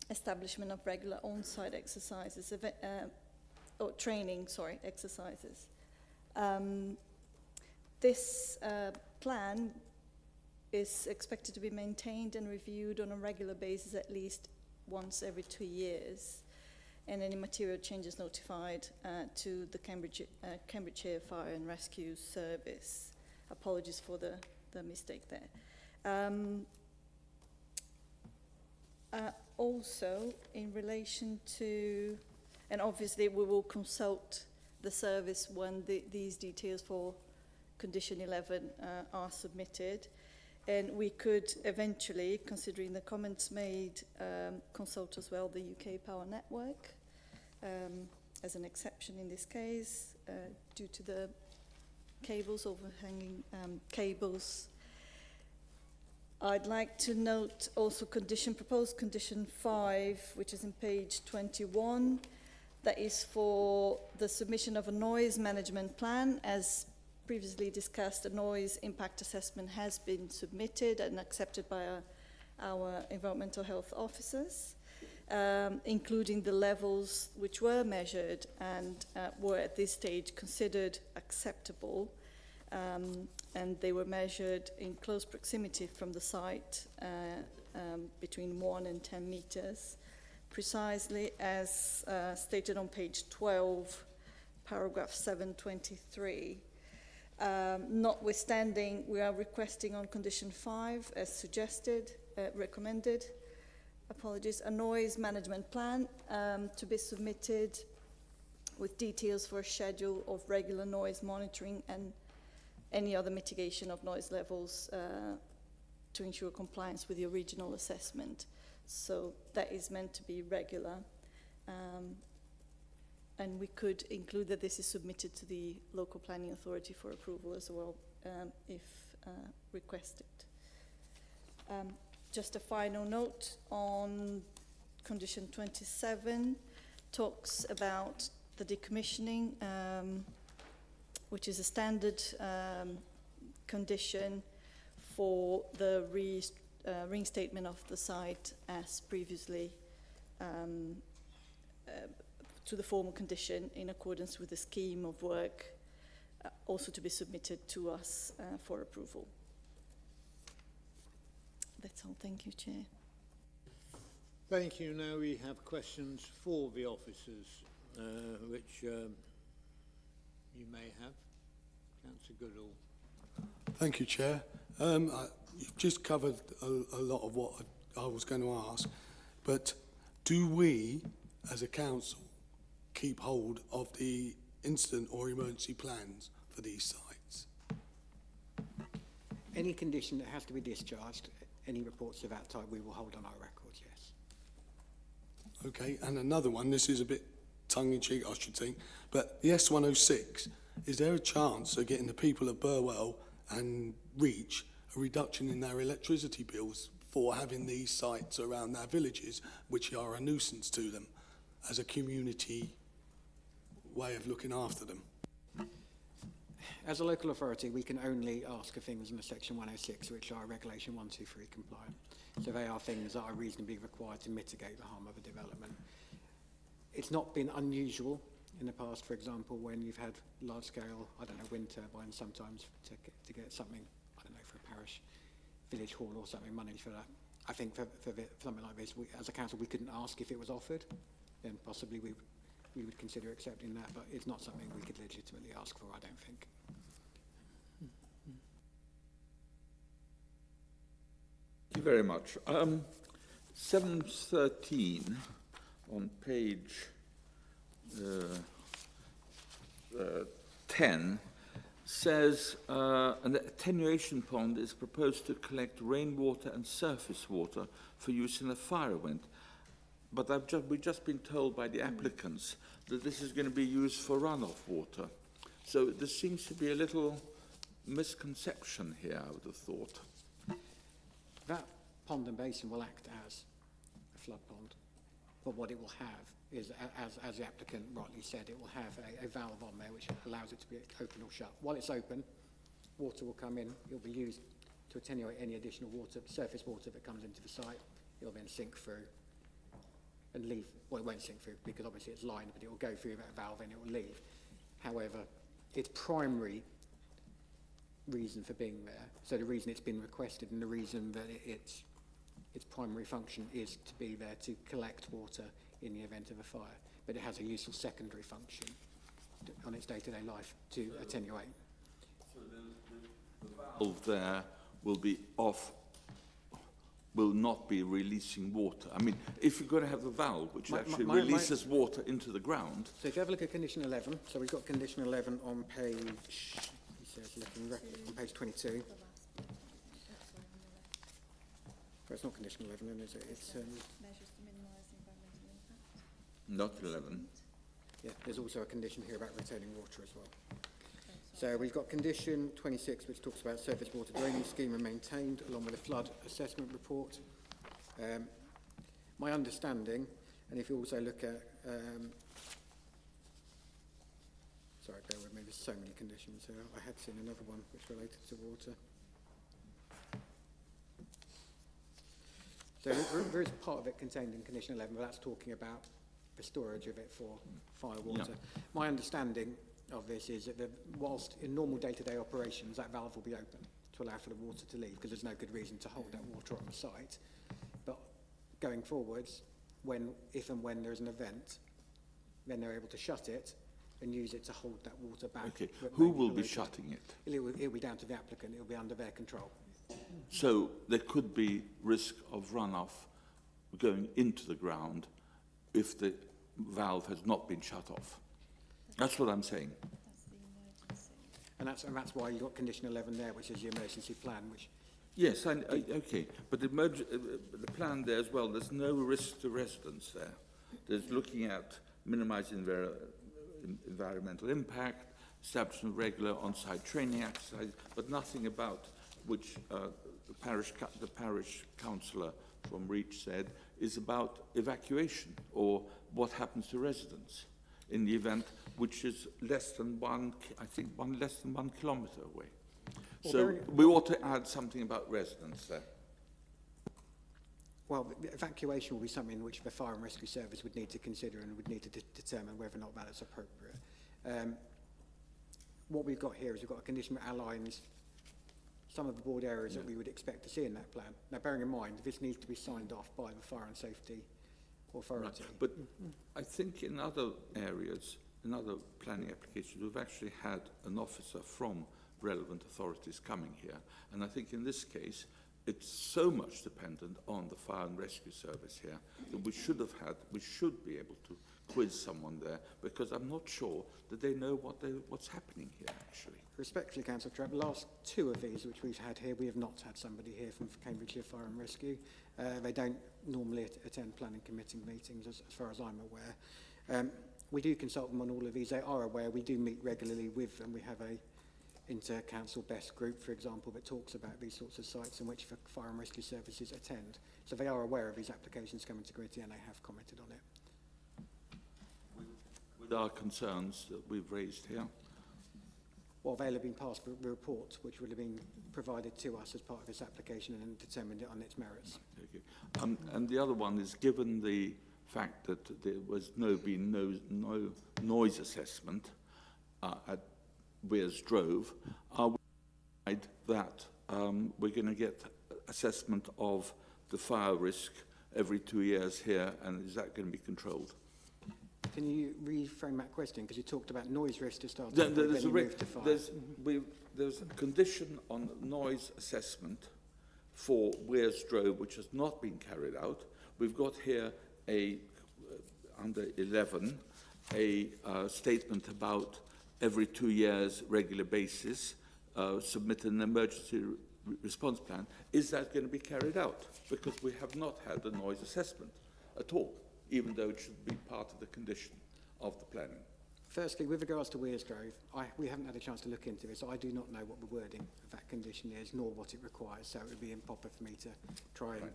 establishment of regular on-site exercises, exercises. This plan is expected to be maintained and reviewed on a regular basis at least once every 2 years, and any material changes notified to the Cambridgeshire Fire and Rescue Service. Apologies for the mistake there. Also, in relation to, and obviously we will consult the service when these details for Condition 11 are submitted, and we could eventually, considering the comments made, consult as well the UK Power Network as an exception in this case, due to the cables, overhanging cables. I'd like to note also proposed condition 5, which is in page 21. That is for the submission of a noise management plan. As previously discussed, a noise impact assessment has been submitted and accepted by our environmental health officers, including the levels which were measured and were at this stage considered acceptable. And they were measured in close proximity from the site, between 1 and 10 meters, precisely as stated on page 12, paragraph 723. Notwithstanding, we are requesting on condition 5, as suggested, recommended, a noise management plan to be submitted with details for a schedule of regular noise monitoring and any other mitigation of noise levels to ensure compliance with the original assessment. So that is meant to be regular. And we could include that this is submitted to the local planning authority for approval as well, if requested. Just a final note on condition 27, talks about the decommissioning, which is a standard condition for the reinstatement of the site as previously to the formal condition in accordance with the scheme of work, also to be submitted to us for approval. That's all. Thank you, Chair. Thank you. Now we have questions for the officers, which you may have. Councillor Goodall. Thank you, Chair. You've just covered a lot of what I was going to ask, but do we, as a council, keep hold of the incident or emergency plans for these sites? Any condition that has to be discharged, any reports of that type, we will hold on our records, yes. Okay, and another one, this is a bit tongue-in-cheek, I should think, but the S106, is there a chance of getting the people of Burwell and Reach a reduction in their electricity bills for having these sites around their villages, which are a nuisance to them, as a community way of looking after them? As a local authority, we can only ask for things in the Section 106, which are Regulation 123 compliant. So they are things that are reasonably required to mitigate the harm of a development. It's not been unusual in the past, for example, when you've had large-scale, wind turbines sometimes to get something, for a parish village hall or something, money for that. I think for something like this, as a council, we couldn't ask if it was offered, then possibly we would consider accepting that, but it's not something we could legitimately ask for, I don't think. Thank you very much. 713 on page 10 says an attenuation pond is proposed to collect rainwater and surface water for use in a fire event. But we've just been told by the applicants that this is going to be used for runoff water. So there seems to be a little misconception here, I would have thought. That pond and basin will act as a flood pond, but what it will have is, as the applicant rightly said, it will have a valve on there which allows it to be open or shut. While it's open, water will come in, it will be used to attenuate any additional water, surface water that comes into the site. It will then sink through and leave. Well, it won't sink through because obviously it's lined, but it will go through that valve and it will leave. However, its primary reason for being there, so the reason it's been requested and the reason that its primary function is to be there to collect water in the event of a fire, but it has a useful secondary function on its day-to-day life to attenuate. So the valve there will be off, will not be releasing water. I mean, if you're going to have the valve which actually releases water into the ground. So if you have a look at condition 11, so we've got condition 11 on page, he says, on page 22. Well, it's not condition 11, then, is it? It's Measures to minimise environmental impact. Not 11. yeah, there's also a condition here about retaining water as well. So we've got condition 26, which talks about surface water drainage scheme and maintained, along with a flood assessment report. My understanding, and if you also look at, sorry, bear with me, there's so many conditions here. I had seen another one which related to water. So there is part of it contained in condition 11, but that's talking about the storage of it for fire water. Yeah. My understanding of this is that whilst in normal day-to-day operations, that valve will be open to allow for the water to leave, because there's no good reason to hold that water on the site. But going forwards, if and when there's an event, then they're able to shut it and use it to hold that water back. Okay, who will be shutting it? It'll be down to the applicant, it'll be under their control. So there could be risk of runoff going into the ground if the valve has not been shut off. That's what I'm saying. And that's why you've got condition 11 there, which is the emergency plan, which... Yes, okay, but the plan there as well, there's no risk to residents there. There's looking at minimising environmental impact, establishment of regular on-site training exercise, but nothing about which the parish councillor from Reach said is about evacuation or what happens to residents in the event which is less than less than 1 kilometre away. Well, so we ought to add something about residents there. Well, the evacuation will be something which the Fire and Rescue Service would need to consider and would need to determine whether or not that is appropriate. What we've got here is we've got a condition that outlines some of the broad areas that we would expect to see in that plan. Now, bearing in mind, this needs to be signed off by the Fire and Safety Authority. Right. But I think in other areas, in other planning applications, we've actually had an officer from relevant authorities coming here. And I think in this case, it's so much dependent on the Fire and Rescue Service here that we should be able to quiz someone there, because I'm not sure that they know what's happening here, actually. Respectfully, Councillor Trapp, the last two of these which we've had here, we have not had somebody here from Cambridgeshire Fire and Rescue. They don't normally attend planning committee meetings, as far as I'm aware. We do consult them on all of these. They are aware. We do meet regularly with them. We have a inter-council best group, for example, that talks about these sorts of sites in which Fire and Rescue Services attend. So they are aware of these applications coming to committee and they have commented on it. With our concerns that we've raised here? Well, they'll have been passed the report, which would have been provided to us as part of this application and determined it on its merits. Okay. And the other one is, given the fact that there was no noise assessment at Wears Drove, are we that we're going to get assessment of the fire risk every 2 years here, and is that going to be controlled? Can you reframe that question? Because you talked about noise risk to start with, then you moved to fire. There's a condition on noise assessment for Wears Drove which has not been carried out. We've got here under 11 a statement about every 2 years regular basis submit an emergency response plan. Is that going to be carried out? Because we have not had a noise assessment at all, even though it should be part of the condition of the planning. Firstly, with regards to Wearsgrove, we haven't had a chance to look into it, so I do not know what the wording of that condition is, nor what it requires, so it would be improper for me to try and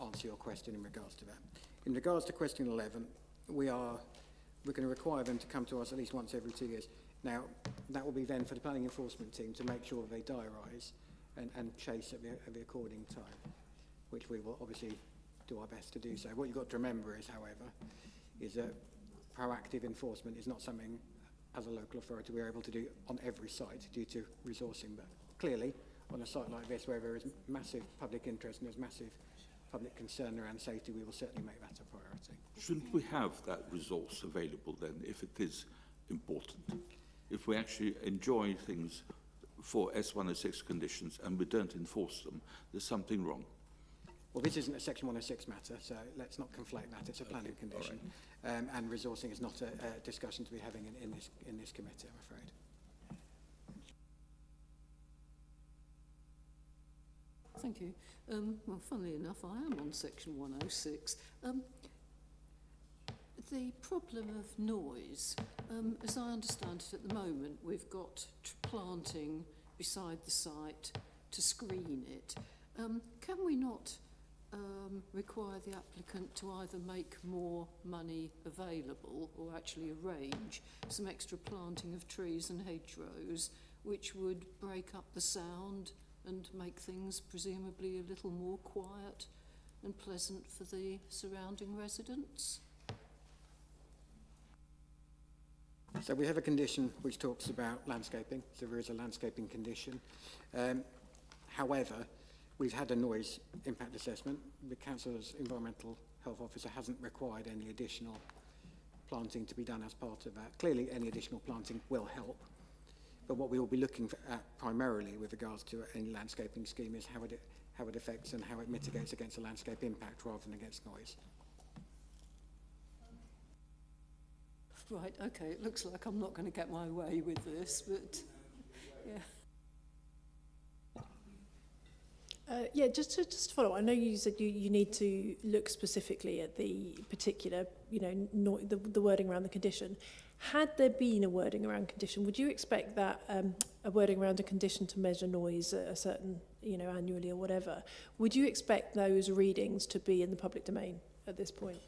answer your question in regards to that. In regards to question 11, we're going to require them to come to us at least once every 2 years. Now, that will be then for the planning enforcement team to make sure they diarise and chase at the according time, which we will obviously do our best to do so. What you've got to remember is, however, is that proactive enforcement is not something as a local authority we're able to do on every site due to resourcing, but clearly on a site like this where there is massive public interest and there's massive public concern around safety, we will certainly make that a priority. Shouldn't we have that resource available then, if it is important? If we actually enjoy things for S106 conditions and we don't enforce them, there's something wrong. Well, this isn't a Section 106 matter, so let's not conflate that. It's a planning condition. And resourcing is not a discussion to be having in this committee, I'm afraid. Thank you. Well, funnily enough, I am on Section 106. The problem of noise, as I understand it at the moment, we've got planting beside the site to screen it. Can we not require the applicant to either make more money available or actually arrange some extra planting of trees and hedgerows which would break up the sound and make things presumably a little more quiet and pleasant for the surrounding residents? So we have a condition which talks about landscaping, so there is a landscaping condition. However, we've had a noise impact assessment. The Council's Environmental Health Officer hasn't required any additional planting to be done as part of that. Clearly, any additional planting will help. But what we will be looking at primarily with regards to any landscaping scheme is how it affects and how it mitigates against a landscape impact rather than against noise. Right, okay, it looks like I'm not going to get my way with this, but yeah. Yeah, just to follow, I know you said you need to look specifically at the particular, the wording around the condition. Had there been a wording around condition, would you expect that a wording around a condition to measure noise at a certain, annually or whatever, would you expect those readings to be in the public domain at this point?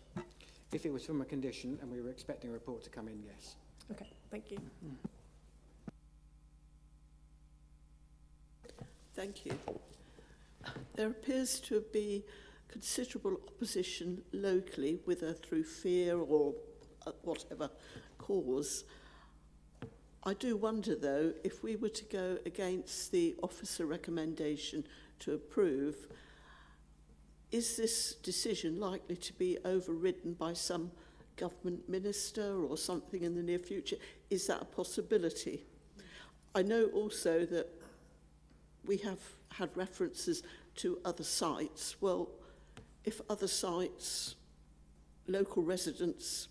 If it was from a condition and we were expecting a report to come in, yes. Okay, thank you. Thank you. There appears to be considerable opposition locally, whether through fear or whatever cause. I do wonder, though, if we were to go against the officer recommendation to approve, is this decision likely to be overridden by some government minister or something in the near future? Is that a possibility? I know also that we have had references to other sites. Well, if other sites, local residents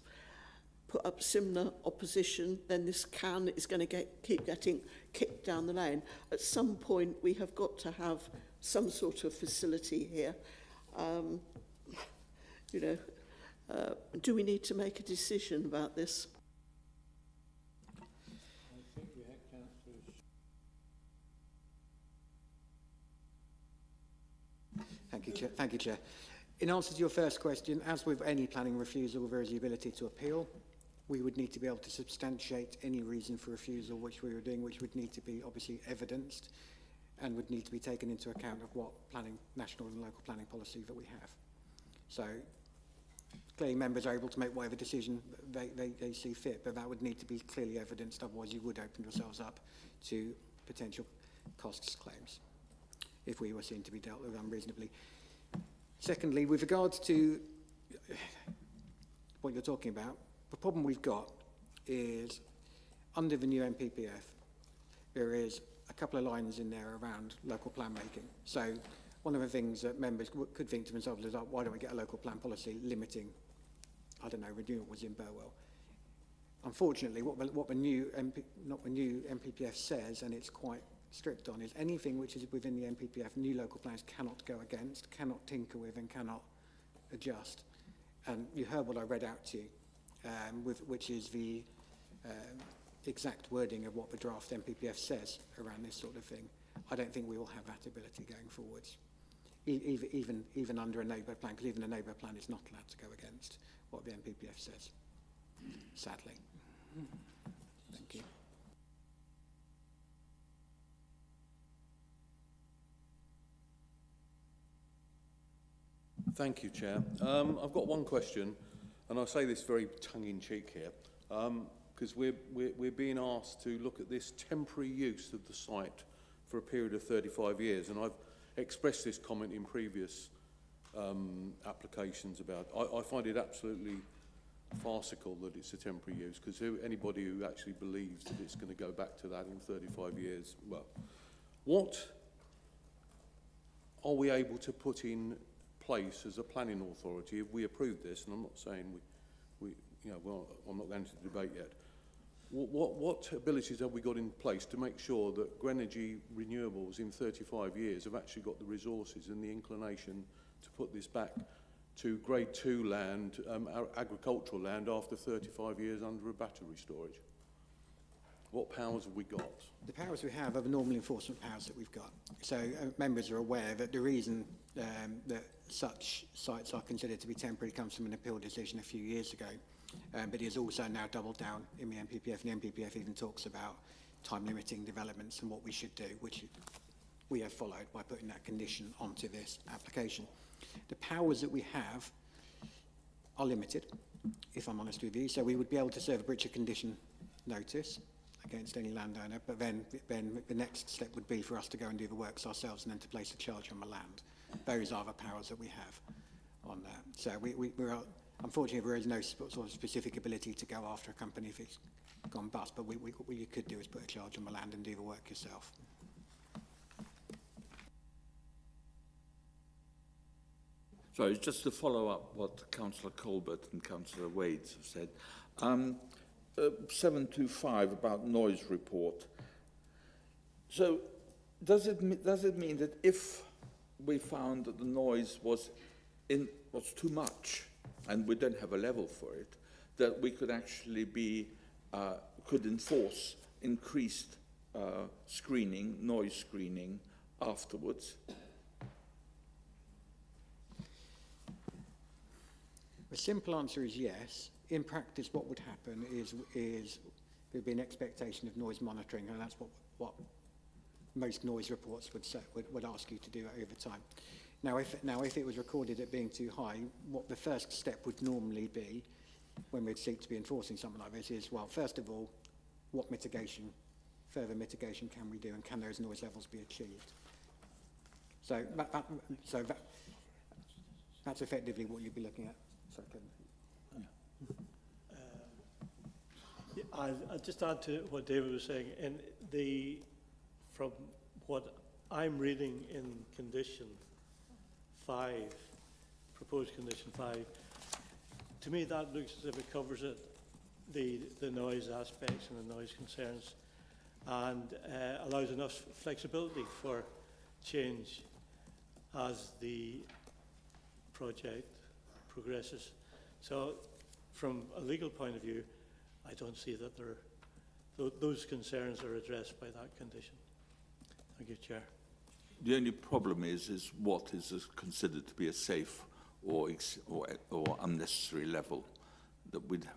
put up similar opposition, then this can is going to keep getting kicked down the lane. At some point, we have got to have some sort of facility here. Do we need to make a decision about this? Thank you, Chair. Thank you, Chair. In answer to your first question, as with any planning refusal, there is the ability to appeal. We would need to be able to substantiate any reason for refusal which we were doing, which would need to be obviously evidenced and would need to be taken into account of what national and local planning policy that we have. So clearly members are able to make whatever decision they see fit, but that would need to be clearly evidenced, otherwise you would open yourselves up to potential costs claims if we were seen to be dealt with unreasonably. Secondly, with regards to what you're talking about, the problem we've got is under the new NPPF, there is a couple of lines in there around local plan making. So one of the things that members could think to themselves is, why don't we get a local plan policy limiting, renewables in Burwell? Unfortunately, what the new NPPF says, and it's quite strict on, is anything which is within the NPPF, new local plans cannot go against, cannot tinker with, and cannot adjust. And you heard what I read out to you, which is the exact wording of what the draft MPPF says around this sort of thing, I don't think we will have that ability going forwards. Even under a neighbour plan, because even a neighbour plan is not allowed to go against what the MPPF says, sadly. Thank you. Thank you, Chair. I've got one question, and I say this very tongue-in-cheek here, because we're being asked to look at this temporary use of the site for a period of 35 years, and I've expressed this comment in previous applications about. I find it absolutely farcical that it's a temporary use, because anybody who actually believes that it's going to go back to that in 35 years, well, what are we able to put in place as a planning authority if we approve this? And I'm not saying well, I'm not going to the debate yet. What abilities have we got in place to make sure that Grenergy Renewables in 35 years have actually got the resources and the inclination to put this back to grade 2 land, agricultural land, after 35 years under a battery storage? What powers have we got? The powers we have are the normal enforcement powers that we've got. So members are aware that the reason that such sites are considered to be temporary comes from an appeal decision a few years ago. But it is also now doubled down in the MPPF, and the MPPF even talks about time-limiting developments and what we should do, which we have followed by putting that condition onto this application. The powers that we have are limited, if I'm honest with you. So we would be able to serve a breach of condition notice against any landowner, but then the next step would be for us to go and do the works ourselves and then to place a charge on the land. Those are the powers that we have on that. So we're unfortunately, there is no sort of specific ability to go after a company if it's gone bust, but what you could do is put a charge on the land and do the work yourself. Sorry, just to follow up what Councillor Colbert and Councillor Wade have said. 725 about noise report. So does it mean that if we found that the noise was too much and we don't have a level for it, that we could actually could enforce increased screening, noise screening afterwards? The simple answer is yes. In practice, what would happen is there'd be an expectation of noise monitoring, and that's what most noise reports would ask you to do over time. Now, if it was recorded at being too high, what the first step would normally be, when we'd seek to be enforcing something like this, is, well, first of all, what further mitigation can we do, and can those noise levels be achieved? So that's effectively what you'd be looking at. Sorry, Kevin. I'll just add to what David was saying. From what I'm reading in condition 5, proposed condition 5, to me that looks as if it covers it, the noise aspects and the noise concerns, and allows enough flexibility for change as the project progresses. So from a legal point of view, I don't see that those concerns are addressed by that condition. Thank you, Chair. The only problem is what is considered to be a safe or unnecessary level that we'd,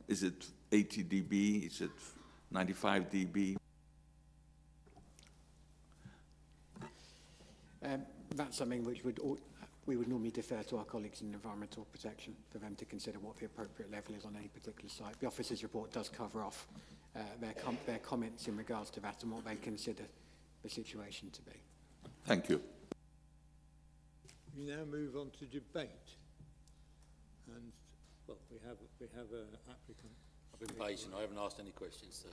is it 80 dB? Is it 95 dB? That's something which we would normally defer to our colleagues in environmental protection for them to consider what the appropriate level is on any particular site. The officer's report does cover off their comments in regards to that and what they consider the situation to be. Thank you. We now move on to debate, and well, we have an applicant. I've been patient. I haven't asked any questions, so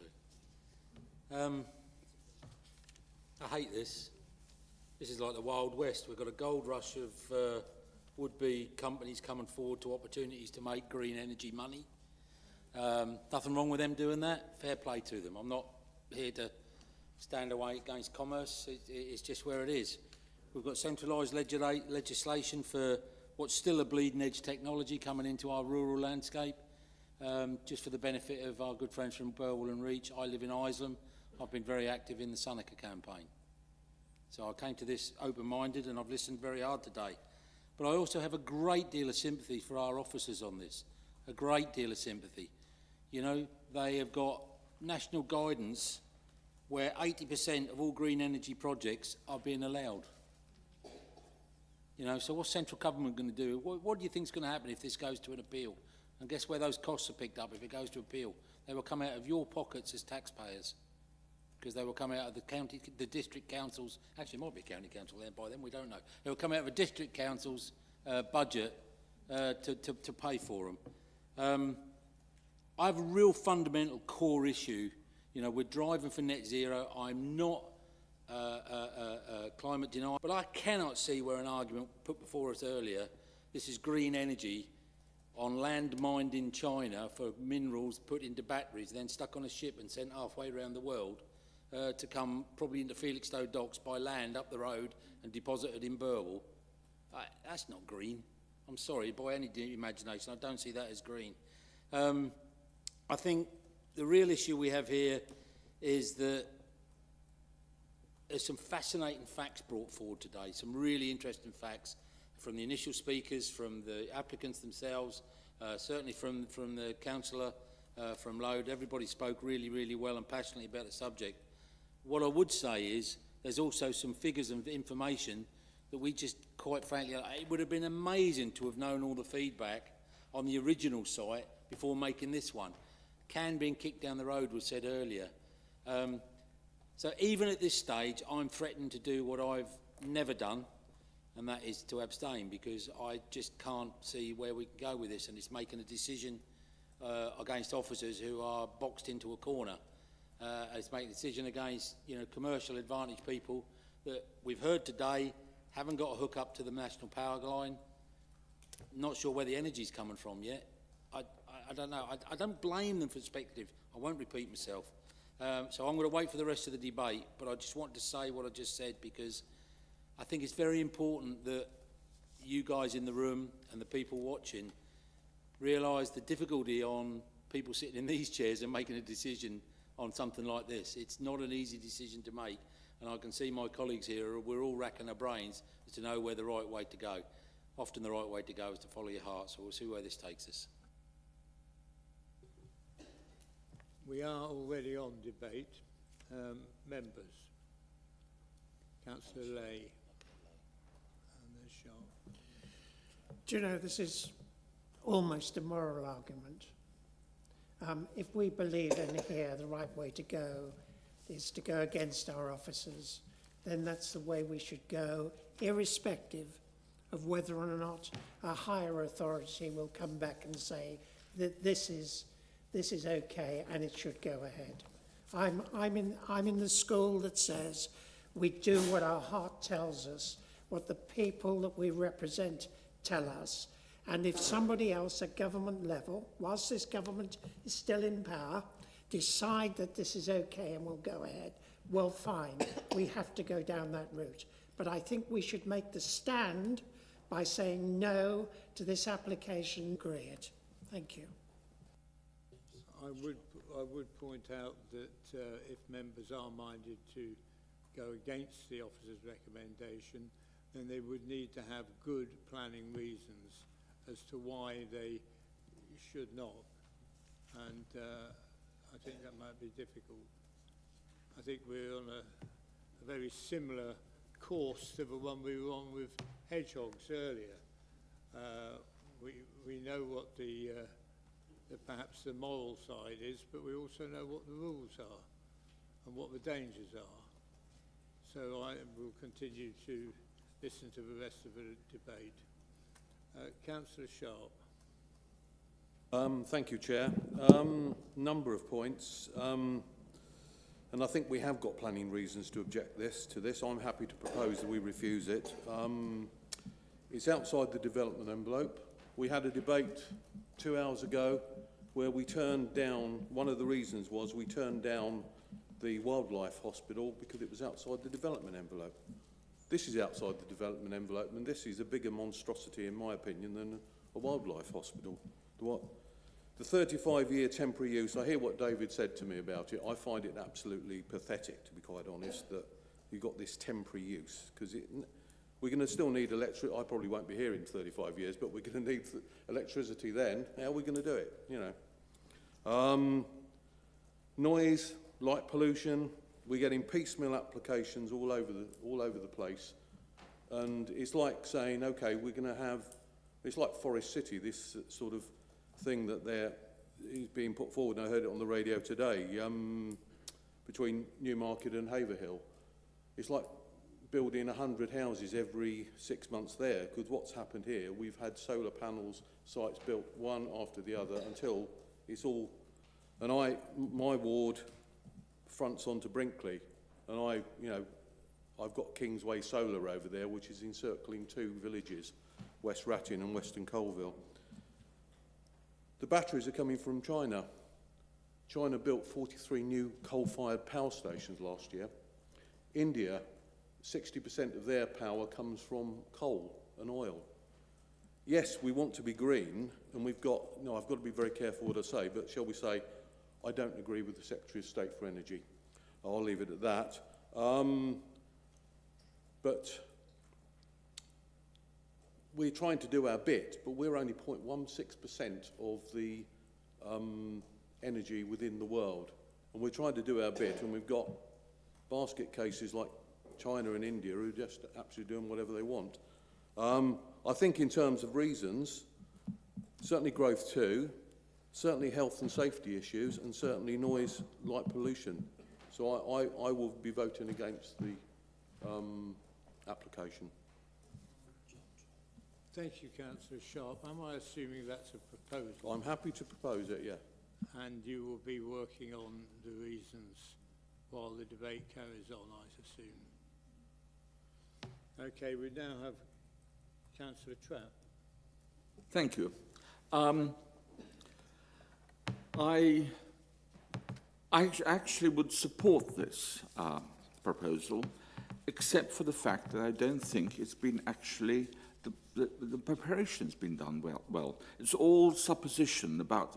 I hate this. This is like the Wild West. We've got a gold rush of would-be companies coming forward to opportunities to make green energy money. Nothing wrong with them doing that. Fair play to them. I'm not here to stand away against commerce. It's just where it is. We've got centralised legislation for what's still a bleeding-edge technology coming into our rural landscape. just for the benefit of our good friends from Burwell and Reach, I live in Isleham. I've been very active in the Seneca campaign. So I came to this open-minded and I've listened very hard today. But I also have a great deal of sympathy for our officers on this, a great deal of sympathy. You know, they have got national guidance where 80% of all green energy projects are being allowed. You know, so what's central government going to do? What do you think is going to happen if this goes to an appeal? And guess where those costs are picked up if it goes to appeal? They will come out of your pockets as taxpayers, because they will come out of the district council's, actually it might be a county council then by then, we don't know. It will come out of a district council's budget to pay for them. I have a real fundamental core issue. You know, we're driving for net zero. I'm not climate denier, but I cannot see where an argument put before us earlier, this is green energy, on land mined in China for minerals put into batteries, then stuck on a ship and sent halfway around the world to come probably into Felixstowe docks by land up the road and deposited in Burwell. That's not green. I'm sorry, by any imagination, I don't see that as green. I think the real issue we have here is that there's some fascinating facts brought forward today, some really interesting facts from the initial speakers, from the applicants themselves, certainly from the councillor from Load. Everybody spoke really, really well and passionately about the subject. What I would say is there's also some figures and information that we just, quite frankly, it would have been amazing to have known all the feedback on the original site before making this one. Can being kicked down the road was said earlier. So even at this stage, I'm threatened to do what I've never done, and that is to abstain, because I just can't see where we can go with this, and it's making a decision against officers who are boxed into a corner. It's making a decision against, you know, commercial advantage people that we've heard today haven't got a hook up to the national power line. Not sure where the energy's coming from yet. I don't know. I don't blame them for speculative. I won't repeat myself. So I'm going to wait for the rest of the debate, but I just wanted to say what I just said, because I think it's very important that you guys in the room and the people watching realise the difficulty on people sitting in these chairs and making a decision on something like this. It's not an easy decision to make, and I can see my colleagues here, we're all racking our brains to know where the right way to go. Often the right way to go is to follow your heart, so we'll see where this takes us. We are already on debate. Members. Councillor Lay. And there's Sharp. Do you know, this is almost a moral argument. If we believe in here the right way to go is to go against our officers, then that's the way we should go, irrespective of whether or not a higher authority will come back and say that this is okay and it should go ahead. I'm in the school that says we do what our heart tells us, what the people that we represent tell us. And if somebody else at government level, whilst this government is still in power, decide that this is okay and will go ahead, well, fine, we have to go down that route. But I think we should make the stand by saying no to this application. Agree it. Thank you. I would point out that if members are minded to go against the officer's recommendation, then they would need to have good planning reasons as to why they should not. And I think that might be difficult. I think we're on a very similar course to the one we were on with hedgehogs earlier. We know what perhaps the moral side is, but we also know what the rules are and what the dangers are. So I will continue to listen to the rest of the debate. Councillor Sharp. Thank you, Chair. Number of points, and I think we have got planning reasons to object to this. I'm happy to propose that we refuse it. It's outside the development envelope. We had a debate 2 hours ago where we turned down, one of the reasons was we turned down the wildlife hospital because it was outside the development envelope. This is outside the development envelope, and this is a bigger monstrosity, in my opinion, than a wildlife hospital. The 35-year temporary use, I hear what David said to me about it. I find it absolutely pathetic, to be quite honest, that you've got this temporary use, because we're going to still need electricity. I probably won't be here in 35 years, but we're going to need electricity then. How are we going to do it, you know? Noise, light pollution, we're getting piecemeal applications all over the place. And it's like saying, okay, we're going to have, it's like Forest City, this sort of thing that is being put forward, and I heard it on the radio today, between Newmarket and Haverhill. It's like building 100 houses every 6 months there, because what's happened here, we've had solar panels sites built one after the other until it's all, and my ward fronts onto Brinkley, and I've got Kingsway Solar over there, which is encircling 2 villages, West Ratton and Western Colville. The batteries are coming from China. China built 43 new coal-fired power stations last year. India, 60% of their power comes from coal and oil. Yes, we want to be green, and I've got to be very careful what I say, but shall we say, I don't agree with the Secretary of State for Energy. I'll leave it at that. But we're trying to do our bit, but we're only 0.16% of the energy within the world. And we're trying to do our bit, and we've got basket cases like China and India who are just absolutely doing whatever they want. I think in terms of reasons, certainly growth too, certainly health and safety issues, and certainly noise, light pollution. So I will be voting against the application. Thank you, Councillor Sharp. Am I assuming that's a proposal? I'm happy to propose it, yeah. And you will be working on the reasons while the debate carries on, I assume. Okay, we now have Councillor Trapp. Thank you. I actually would support this proposal, except for the fact that I don't think it's been actually, the preparation's been done well. It's all supposition about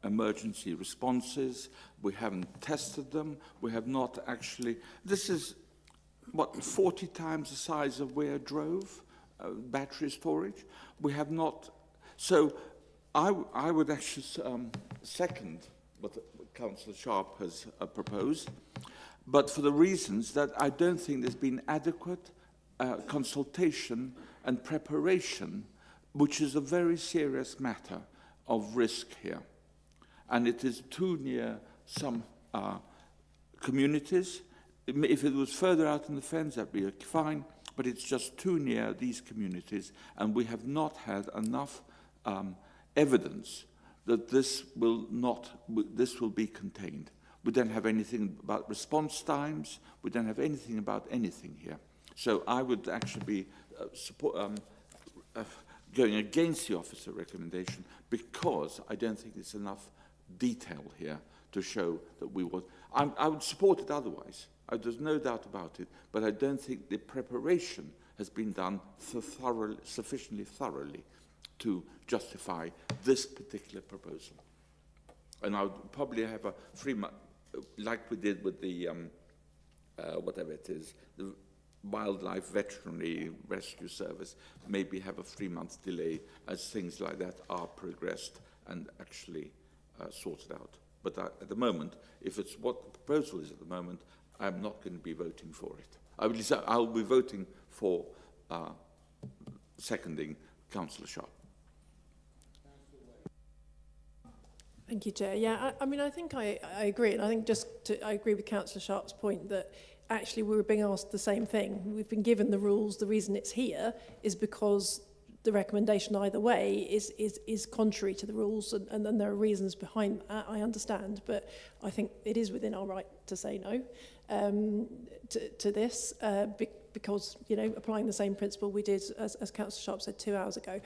emergency responses. We haven't tested them. We have not actually, this is, what, 40 times the size of Weir Drove, battery storage. We have not, so I would actually second what Councillor Sharp has proposed, but for the reasons that I don't think there's been adequate consultation and preparation, which is a very serious matter of risk here. And it is too near some communities. If it was further out in the fens, that'd be fine, but it's just too near these communities, and we have not had enough evidence that this will be contained. We don't have anything about response times. We don't have anything about anything here. So I would actually be going against the officer recommendation, because I don't think there's enough detail here to show that we would. I would support it otherwise. There's no doubt about it, but I don't think the preparation has been done sufficiently thoroughly to justify this particular proposal. And I would probably have a 3 month, like we did with the, whatever it is, the Wildlife Veterinary Rescue Service, maybe have a 3-month delay as things like that are progressed and actually sorted out. But at the moment, if it's what the proposal is at the moment, I'm not going to be voting for it. I'll be voting for seconding Councillor Sharp. Thank you, Chair. Yeah, I mean, I think I agree. And I think I agree with Councillor Sharp's point that actually we were being asked the same thing. We've been given the rules. The reason it's here is because the recommendation either way is contrary to the rules, and then there are reasons behind that, I understand. But I think it is within our right to say no to this because, you know, applying the same principle we did, as Councillor Sharp said 2 hours ago.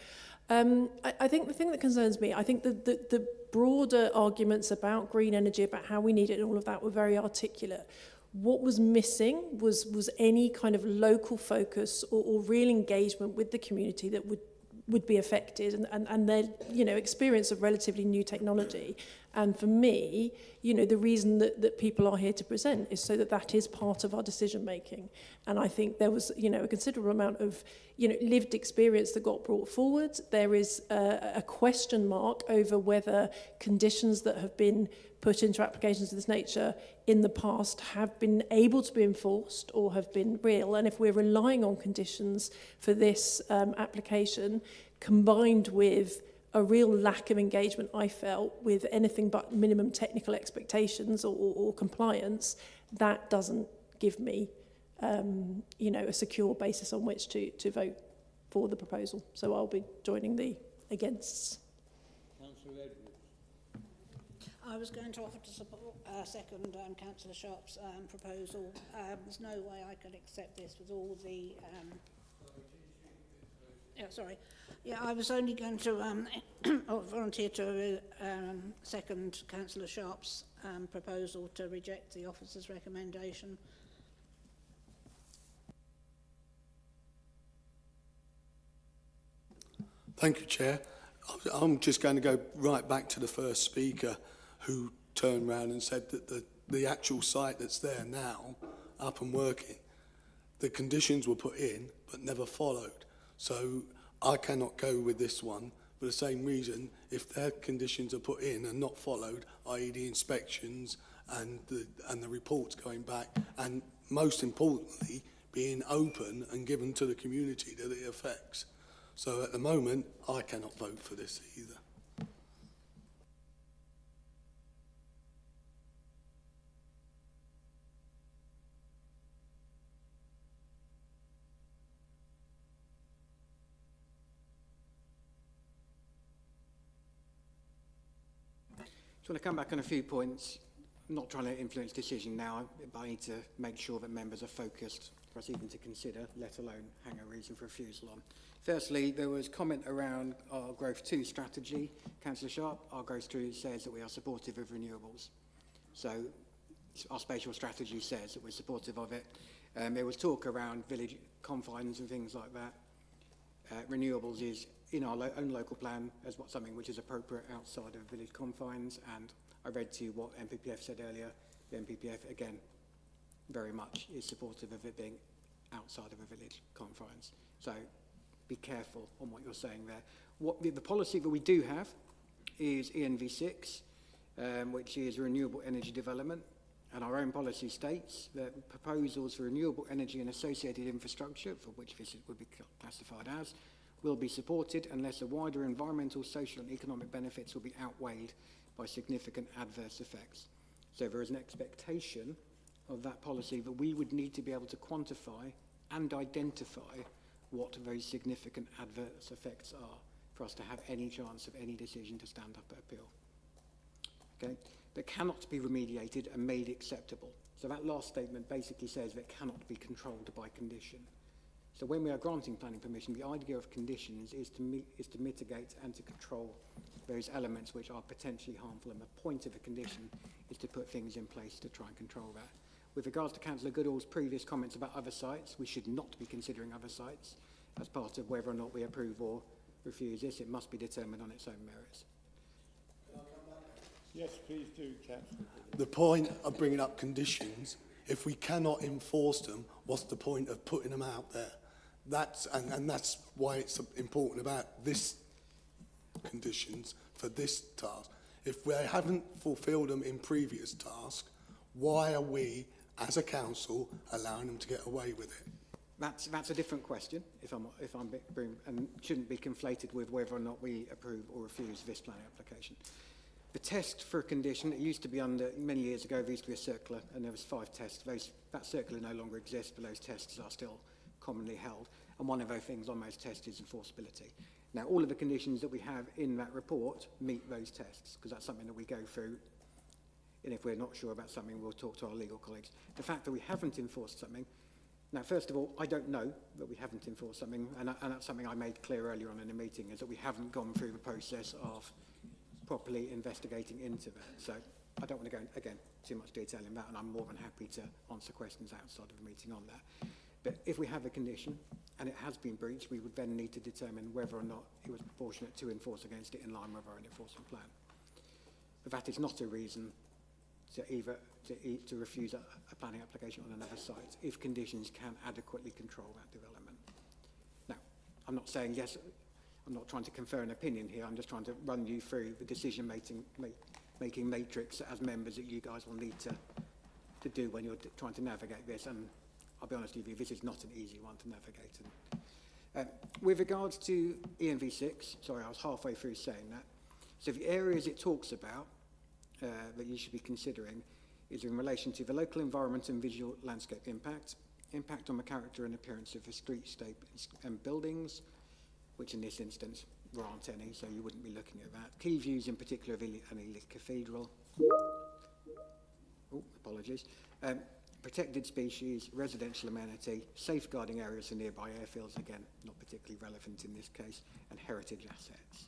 I think the thing that concerns me, I think the broader arguments about green energy, about how we need it and all of that were very articulate. What was missing was any kind of local focus or real engagement with the community that would would be affected and their, you know, experience of relatively new technology. And for me, you know, the reason that people are here to present is so that that is part of our decision making. And I think there was, you know, a considerable amount of, you know, lived experience that got brought forward. There is a question mark over whether conditions that have been put into applications of this nature in the past have been able to be enforced or have been real. And if we're relying on conditions for this application, combined with a real lack of engagement, I felt, with anything but minimum technical expectations or compliance, that doesn't give me, you know, a secure basis on which to vote for the proposal. So I'll be joining the against. Councillor Edwards. I was going to offer to support second Councillor Sharp's proposal. There's no way I can accept this with all the... Yeah, I was only going to volunteer to second Councillor Sharp's proposal to reject the officer's recommendation. Thank you, Chair. I'm just going to go right back to the first speaker who turned around and said that the actual site that's there now, up and working, the conditions were put in but never followed. So I cannot go with this one for the same reason. If their conditions are put in and not followed, i.e. the inspections and the reports going back, and most importantly, being open and given to the community that it affects. So at the moment, I cannot vote for this either. I want to come back on a few points. I'm not trying to influence decision now, but I need to make sure that members are focused for us even to consider, let alone hang a reason for refusal on. Firstly, there was comment around our Growth 2 strategy. Councillor Sharp, our Growth 2 says that we are supportive of renewables. So our spatial strategy says that we're supportive of it. There was talk around village confines and things like that. Renewables is in our own local plan as something which is appropriate outside of village confines, and I read to you what NPPF said earlier. The NPPF, again, very much is supportive of it being outside of a village confines. So be careful on what you're saying there. What the policy that we do have is ENV6, which is renewable energy development, and our own policy states that proposals for renewable energy and associated infrastructure, for which this would be classified as, will be supported unless the wider environmental, social and economic benefits will be outweighed by significant adverse effects. So there is an expectation of that policy that we would need to be able to quantify and identify what those significant adverse effects are for us to have any chance of any decision to stand up at appeal. Okay? That cannot be remediated and made acceptable. So that last statement basically says that it cannot be controlled by condition. So when we are granting planning permission, the idea of conditions is to mitigate and to control those elements which are potentially harmful, and the point of a condition is to put things in place to try and control that. With regards to Councillor Goodall's previous comments about other sites, we should not be considering other sites as part of whether or not we approve or refuse this. It must be determined on its own merits. Yes, please do, Councillor. The point of bringing up conditions, if we cannot enforce them, what's the point of putting them out there? That's why it's important about this conditions for this task. If we haven't fulfilled them in previous tasks, why are we, as a council, allowing them to get away with it? That's a different question, and shouldn't be conflated with whether or not we approve or refuse this planning application. The test for a condition, it used to be under, many years ago, there used to be a circular, and there was 5 tests. That circular no longer exists, but those tests are still commonly held. And one of those things on those tests is enforceability. Now, all of the conditions that we have in that report meet those tests, because that's something that we go through. And if we're not sure about something, we'll talk to our legal colleagues. The fact that we haven't enforced something, now, first of all, I don't know that we haven't enforced something, and that's something I made clear earlier on in the meeting, is that we haven't gone through the process of properly investigating into that. So I don't want to go, again, too much detail in that, and I'm more than happy to answer questions outside of the meeting on that. But if we have a condition and it has been breached, we would then need to determine whether or not it was proportionate to enforce against it in line with our own enforcement plan. But that is not a reason to refuse a planning application on another site if conditions can adequately control that development. Now, I'm not saying yes, I'm not trying to confer an opinion here, I'm just trying to run you through the decision-making matrix as members that you guys will need to do when you're trying to navigate this. And I'll be honest with you, this is not an easy one to navigate. With regards to ENV6, sorry, I was halfway through saying that. So the areas it talks about that you should be considering is in relation to the local environment and visual landscape impact, impact on the character and appearance of the streetscape and buildings, which in this instance there aren't any, so you wouldn't be looking at that. Key views in particular of Ely Cathedral. Oh, apologies. Protected species, residential amenity, safeguarding areas for nearby airfields, again, not particularly relevant in this case, and heritage assets.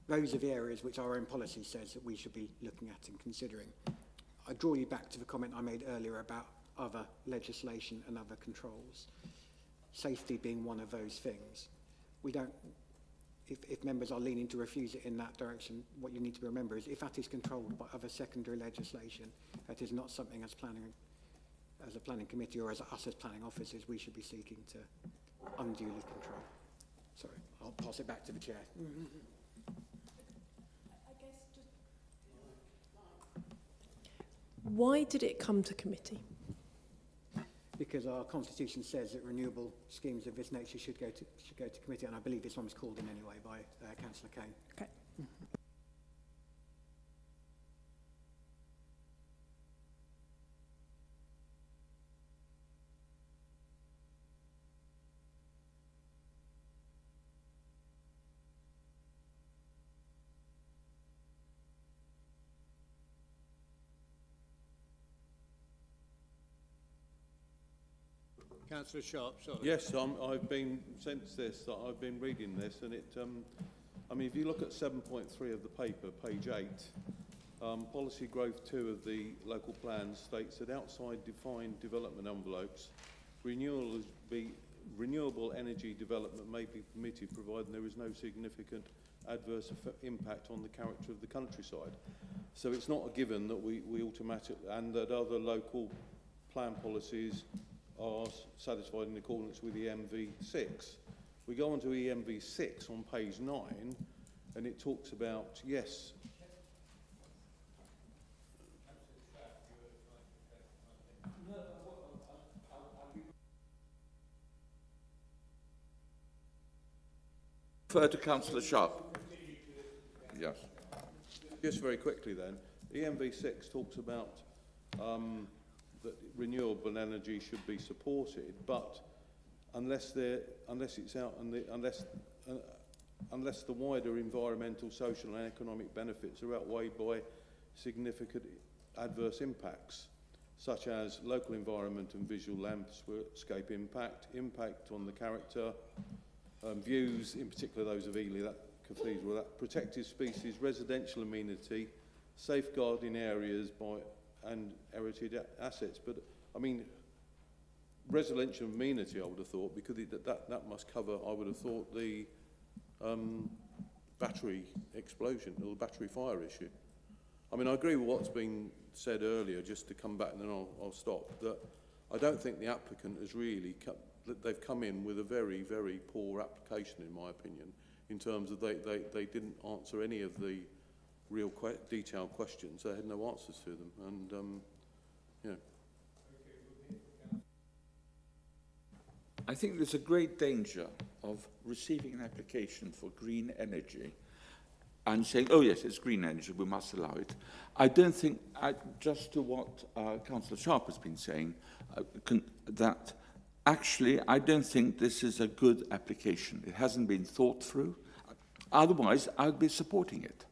Those are the areas which our own policy says that we should be looking at and considering. I draw you back to the comment I made earlier about other legislation and other controls. Safety being one of those things. We don't, if members are leaning to refuse it in that direction, what you need to remember is if that is controlled by other secondary legislation, that is not something as a planning committee or as us as planning officers we should be seeking to unduly control. Sorry, I'll pass it back to the chair. Why did it come to committee? Because our constitution says that renewable schemes of this nature should go to committee, and I believe this one was called in anyway by Councillor Kane. Okay. Councillor Sharp, sorry. Yes, I've been, since this, I've been reading this, and it, I mean, if you look at 7.3 of the paper, page 8, policy growth 2 of the local plan states that outside defined development envelopes, renewable energy development may be permitted provided there is no significant adverse impact on the character of the countryside. So it's not a given that we automatically, and that other local plan policies are satisfied in accordance with EMV6. We go on to EMV6 on page 9, and it talks about, yes, refer to Councillor Sharp. Yes. Just very quickly then, EMV6 talks about that renewable energy should be supported, but unless it's out and unless the wider environmental, social and economic benefits are outweighed by significant adverse impacts, such as local environment and visual landscape impact, impact on the character, views, in particular those of Ely, that cathedral, that protected species, residential amenity, safeguarding areas and heritage assets. But I mean, residential amenity, I would have thought, because that must cover, I would have thought, the battery explosion or the battery fire issue. I mean, I agree with what's been said earlier, just to come back and then I'll stop, that I don't think the applicant has really they've come in with a very, very poor application, in my opinion, in terms of they didn't answer any of the real detailed questions. They had no answers to them, and yeah. I think there's a great danger of receiving an application for green energy and saying, oh yes, it's green energy, we must allow it. I don't think, just to what Councillor Sharp has been saying, that actually I don't think this is a good application. It hasn't been thought through. Otherwise, I'd be supporting it.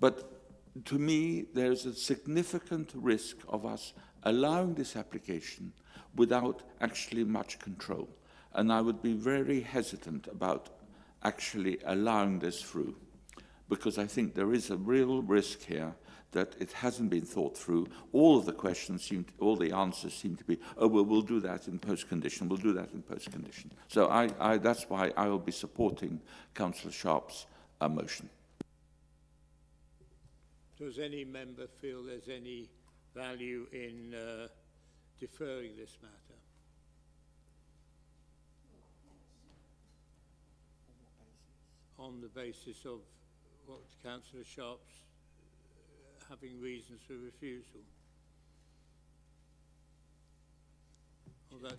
But to me, there's a significant risk of us allowing this application without actually much control. And I would be very hesitant about actually allowing this through, because I think there is a real risk here that it hasn't been thought through. All of the questions all the answers seem to be, oh, well, we'll do that in post-condition, we'll do that in post-condition. So that's why I will be supporting Councillor Sharp's motion. Does any member feel there's any value in deferring this matter? On the basis of what Councillor Sharp's having reasons for refusal. Well, that,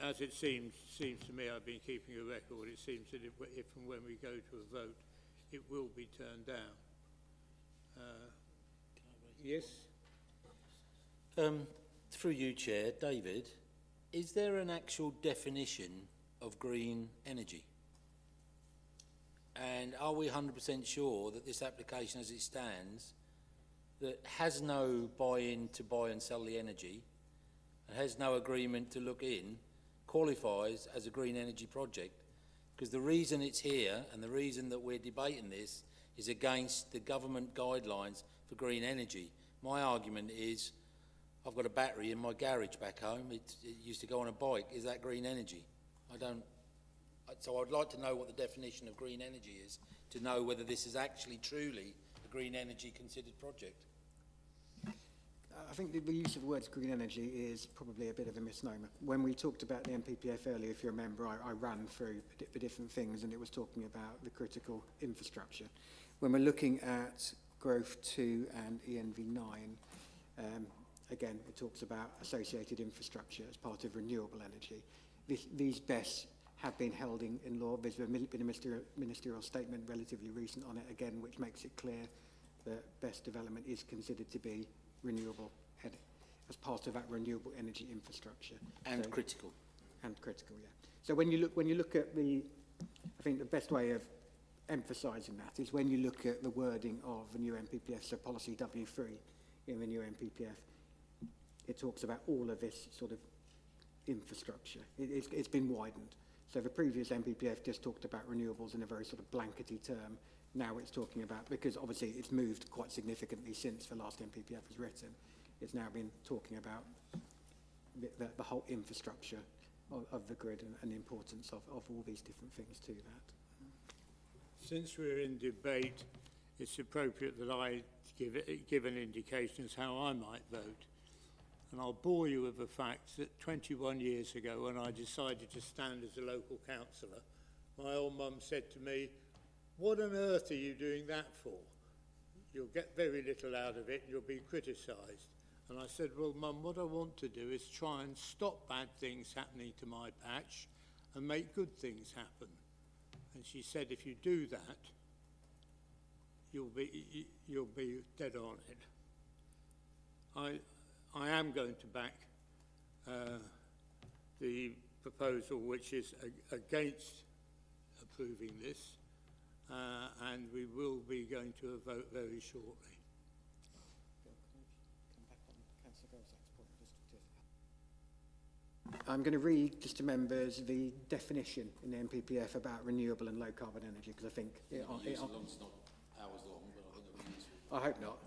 as it seems to me, I've been keeping a record, it seems that if and when we go to a vote, it will be turned down. Yes? Through you, Chair, David, is there an actual definition of green energy? And are we 100% sure that this application as it stands, that has no buy-in to buy and sell the energy, and has no agreement to look in, qualifies as a green energy project? Because the reason it's here and the reason that we're debating this is against the government guidelines for green energy. My argument is, I've got a battery in my garage back home. It used to go on a bike. Is that green energy? So I'd like to know what the definition of green energy is, to know whether this is actually truly a green energy considered project. I think the use of the words green energy is probably a bit of a misnomer. When we talked about the MPPF earlier, if you remember, I ran through the different things and it was talking about the critical infrastructure. When we're looking at Growth 2 and ENV 9, again, it talks about associated infrastructure as part of renewable energy. These BESS have been held in law. There's been a ministerial statement relatively recent on it, again, which makes it clear that BESS development is considered to be renewable as part of that renewable energy infrastructure. And critical. And critical, yeah. So when you look at I think the best way of emphasising that is when you look at the wording of the new MPPF, so policy W3 in the new MPPF, it talks about all of this sort of infrastructure. It's been widened. So the previous MPPF just talked about renewables in a very sort of blankety term. Now it's talking about, because obviously it's moved quite significantly since the last MPPF was written, it's now been talking about the whole infrastructure of the grid and the importance of all these different things to that. Since we're in debate, it's appropriate that I give an indication as how I might vote. And I'll bore you with the fact that 21 years ago, when I decided to stand as a local councillor, my old mum said to me, "What on earth are you doing that for? You'll get very little out of it and you'll be criticised." And I said, "Well, Mum, what I want to do is try and stop bad things happening to my patch and make good things happen." And she said, "If you do that, you'll be dead on it." I am going to back the proposal which is against approving this, and we will be going to a vote very shortly. I'm going to read just to members the definition in the MPPF about renewable and low carbon energy, because I think It's not hours long, but I think it'll be useful. I hope not.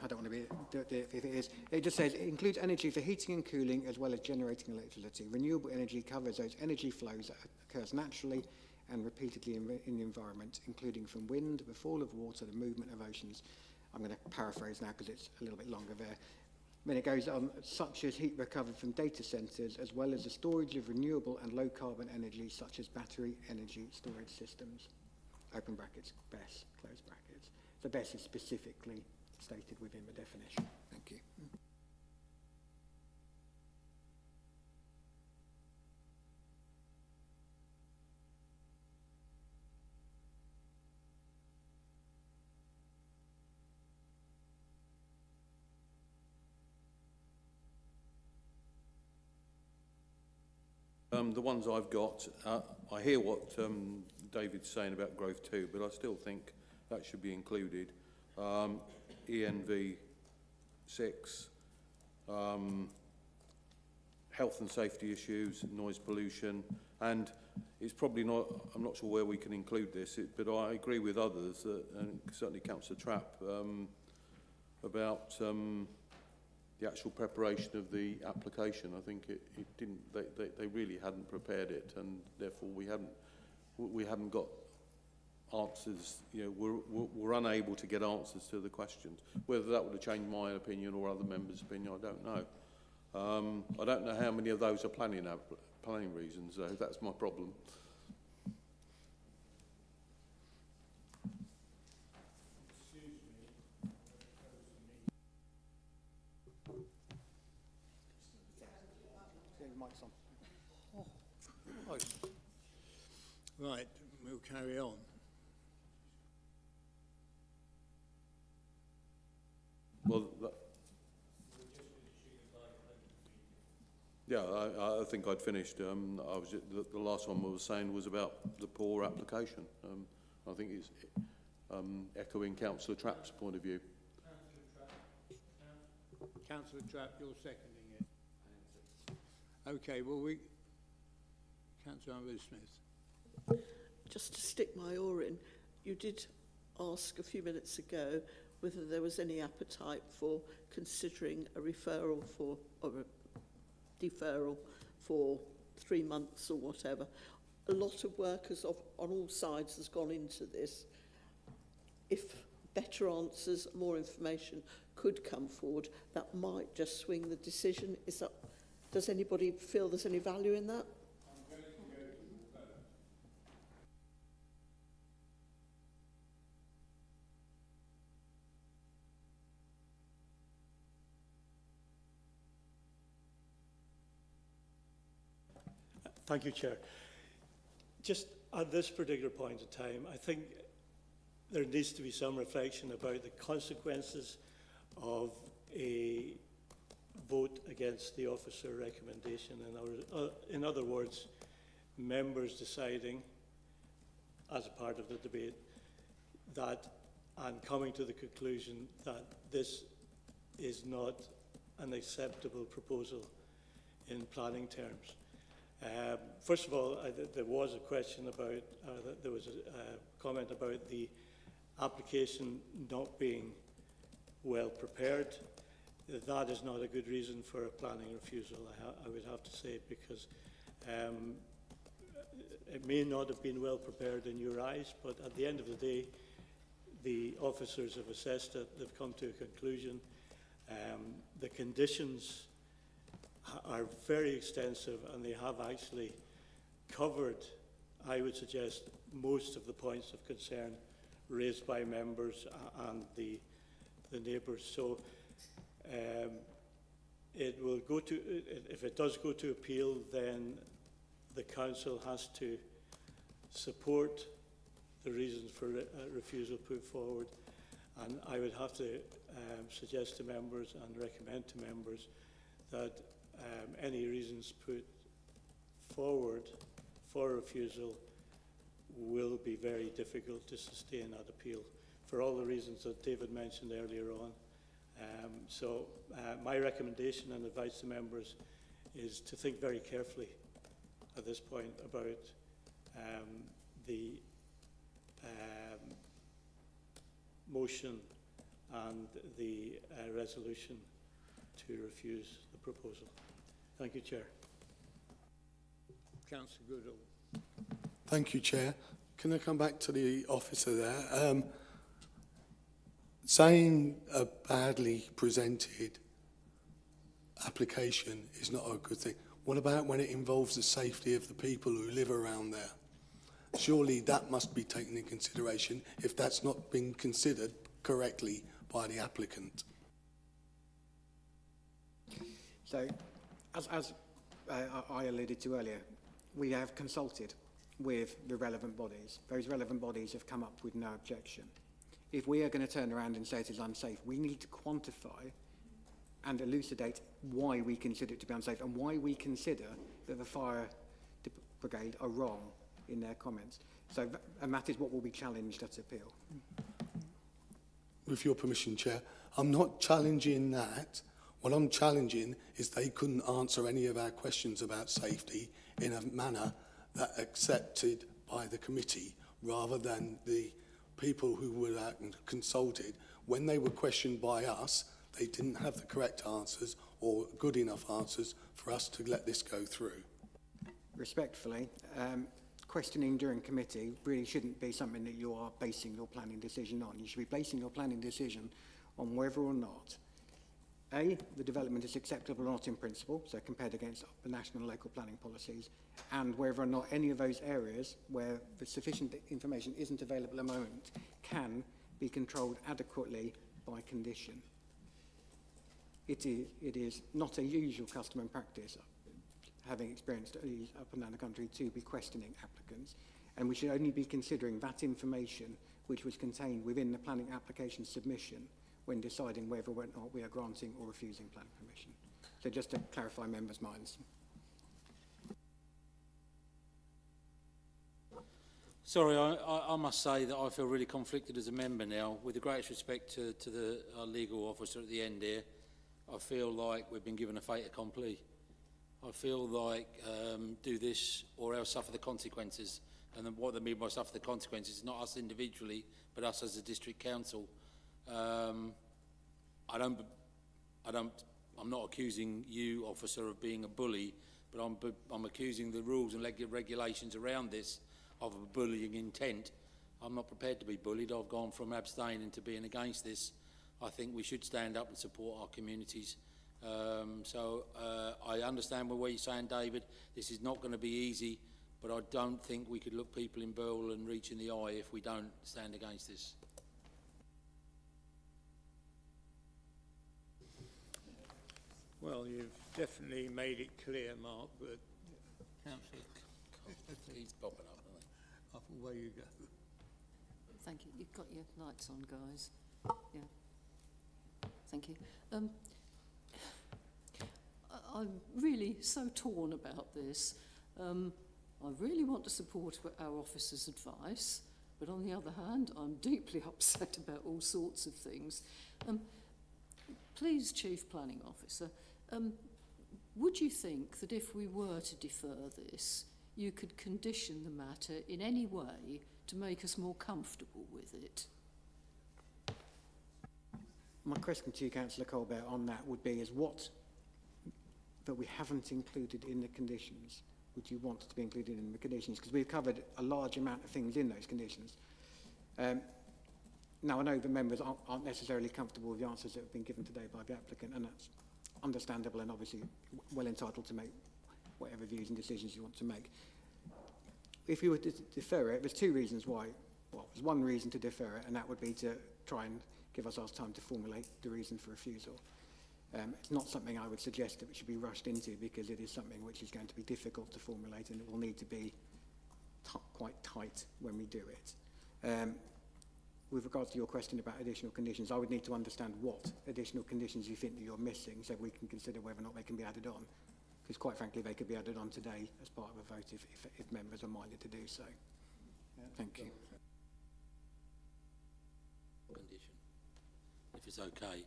I don't want to do it if it is. It just says it includes energy for heating and cooling as well as generating electricity. Renewable energy covers those energy flows that occurs naturally and repeatedly in the environment, including from wind, the fall of water, the movement of oceans. I'm going to paraphrase now because it's a little bit longer there. Then it goes on, such as heat recovered from data centres, as well as the storage of renewable and low carbon energy, such as battery energy storage systems. Open brackets, BESS, close brackets. The BESS is specifically stated within the definition. Thank you. The ones I've got, I hear what David's saying about Growth 2, but I still think that should be included. ENV 6, health and safety issues, noise pollution, and it's probably not, I'm not sure where we can include this, but I agree with others, and certainly Councillor Trapp, about the actual preparation of the application. I think it didn't. They really hadn't prepared it, and therefore we haven't got answers. You know, we're unable to get answers to the questions. Whether that would have changed my opinion or other members' opinion, I don't know. I don't know how many of those are planning reasons, though. That's my problem. Right, we'll carry on. Well, yeah, I think I'd finished. I was the last one I was saying was about the poor application. I think it's echoing Councillor Trapp's point of view. Councillor Trapp, you're seconding it. Okay, well, Councillor Smith. Just to stick my oar in, you did ask a few minutes ago whether there was any appetite for considering a referral for, or a deferral for 3 months or whatever. A lot of work on all sides has gone into this. If better answers, more information could come forward, that might just swing the decision. Does anybody feel there's any value in that? Thank you, Chair. Just at this particular point in time, I think there needs to be some reflection about the consequences of a vote against the officer recommendation. In other words, members deciding, as a part of the debate, that and coming to the conclusion that this is not an acceptable proposal in planning terms. First of all, there was a question about, there was a comment about the application not being well prepared. That is not a good reason for a planning refusal, I would have to say, because it may not have been well prepared in your eyes, but at the end of the day, the officers have assessed it, they've come to a conclusion. The conditions are very extensive, and they have actually covered, I would suggest, most of the points of concern raised by members and the neighbours. So it will go to, if it does go to appeal, then the council has to support the reasons for refusal put forward, and I would have to suggest to members and recommend to members that any reasons put forward for refusal will be very difficult to sustain at appeal for all the reasons that David mentioned earlier on. So my recommendation and advice to members is to think very carefully at this point about the motion and the resolution to refuse the proposal. Thank you, Chair. Councillor Goodall. Thank you, Chair. Can I come back to the officer there? Saying a badly presented application is not a good thing. What about when it involves the safety of the people who live around there? Surely that must be taken in consideration if that's not been considered correctly by the applicant. So, as I alluded to earlier, we have consulted with the relevant bodies. Those relevant bodies have come up with no objection. If we are going to turn around and say it is unsafe, we need to quantify and elucidate why we consider it to be unsafe and why we consider that the fire brigade are wrong in their comments. So, and that is what will be challenged at appeal. With your permission, Chair, I'm not challenging that. What I'm challenging is they couldn't answer any of our questions about safety in a manner that accepted by the committee, rather than the people who were consulted, when they were questioned by us, they didn't have the correct answers or good enough answers for us to let this go through. Respectfully, questioning during committee really shouldn't be something that you are basing your planning decision on. You should be basing your planning decision on whether or not A, the development is acceptable or not in principle, so compared against the national and local planning policies, and whether or not any of those areas where the sufficient information isn't available at the moment can be controlled adequately by condition. It is not a usual custom and practice, having experienced these up and down the country, to be questioning applicants, and we should only be considering that information which was contained within the planning application submission when deciding whether or not we are granting or refusing planning permission. So just to clarify members' minds. Sorry, I must say that I feel really conflicted as a member now. With the greatest respect to our legal officer at the end here, I feel like we've been given a fait accompli. I feel like do this or else suffer the consequences. And then what they mean by suffer the consequences is not us individually, but us as a district council. I'm not accusing you, officer, of being a bully, but I'm accusing the rules and regulations around this of a bullying intent. I'm not prepared to be bullied. I've gone from abstaining to being against this. I think we should stand up and support our communities. I understand what you're saying, David. This is not going to be easy, but I don't think we could look people in Burwell and Reach in the eye if we don't stand against this. Well, you've definitely made it clear, Mark, that Councillor, he's popping up, isn't he? up away you go. Thank you. You've got your lights on, guys. Yeah. Thank you. I'm really so torn about this. I really want to support our officer's advice, but on the other hand, I'm deeply upset about all sorts of things. Please, Chief Planning Officer, would you think that if we were to defer this, you could condition the matter in any way to make us more comfortable with it? My question to you, Councillor Colbert, on that would be is what that we haven't included in the conditions would you want to be included in the conditions? Because we've covered a large amount of things in those conditions. Now, I know the members aren't necessarily comfortable with the answers that have been given today by the applicant, and that's understandable and obviously well entitled to make whatever views and decisions you want to make. If you were to defer it, there's two reasons why. Well, there's one reason to defer it, and that would be to try and give us time to formulate the reason for refusal. It's not something I would suggest that we should be rushed into, because it is something which is going to be difficult to formulate, and it will need to be quite tight when we do it. With regards to your question about additional conditions, I would need to understand what additional conditions you think that you're missing, so we can consider whether or not they can be added on. Because quite frankly, they could be added on today as part of a vote if members are minded to do so. Thank you. Condition, if it's okay.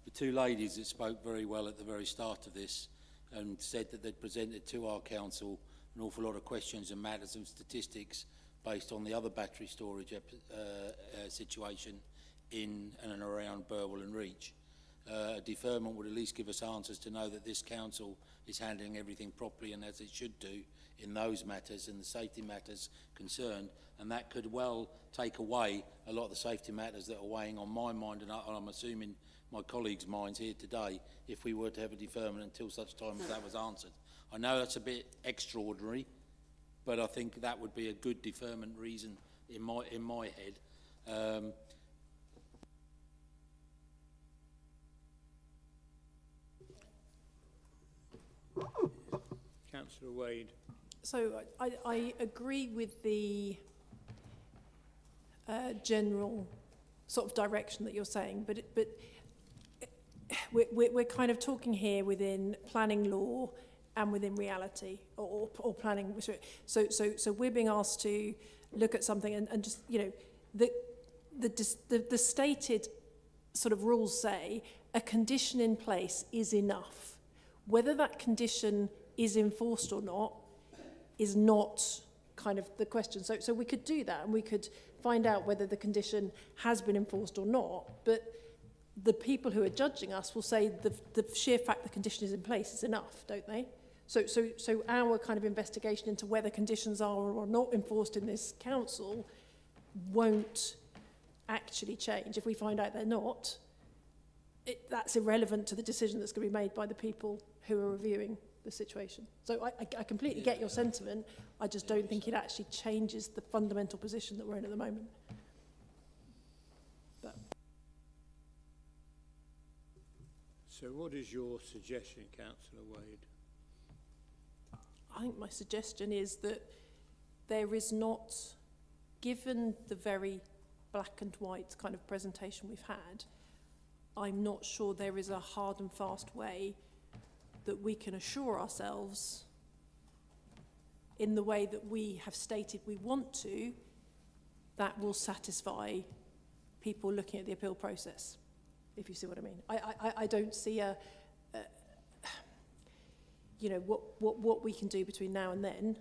The two ladies that spoke very well at the very start of this and said that they'd presented to our council an awful lot of questions and matters and statistics based on the other battery storage situation in and around Burwell and Reach. A deferment would at least give us answers to know that this council is handling everything properly and as it should do in those matters and the safety matters concerned, and that could well take away a lot of the safety matters that are weighing on my mind, and I'm assuming my colleagues' minds here today, if we were to have a deferment until such time as that was answered. I know that's a bit extraordinary, but I think that would be a good deferment reason in my head. Councillor Wade. So I agree with the general sort of direction that you're saying, but we're kind of talking here within planning law and within reality or planning. So we're being asked to look at something and just, you know, the stated sort of rules say a condition in place is enough. Whether that condition is enforced or not is not kind of the question. So we could do that, and we could find out whether the condition has been enforced or not, but the people who are judging us will say the sheer fact the condition is in place is enough, don't they? So our kind of investigation into whether conditions are or not enforced in this council won't actually change. If we find out they're not, that's irrelevant to the decision that's going to be made by the people who are reviewing the situation. So I completely get your sentiment. I just don't think it actually changes the fundamental position that we're in at the moment. But. So what is your suggestion, Councillor Wade? I think my suggestion is that there is not, given the very black and white kind of presentation we've had, I'm not sure there is a hard and fast way that we can assure ourselves in the way that we have stated we want to, that will satisfy people looking at the appeal process, if you see what I mean. I don't see you know, what we can do between now and then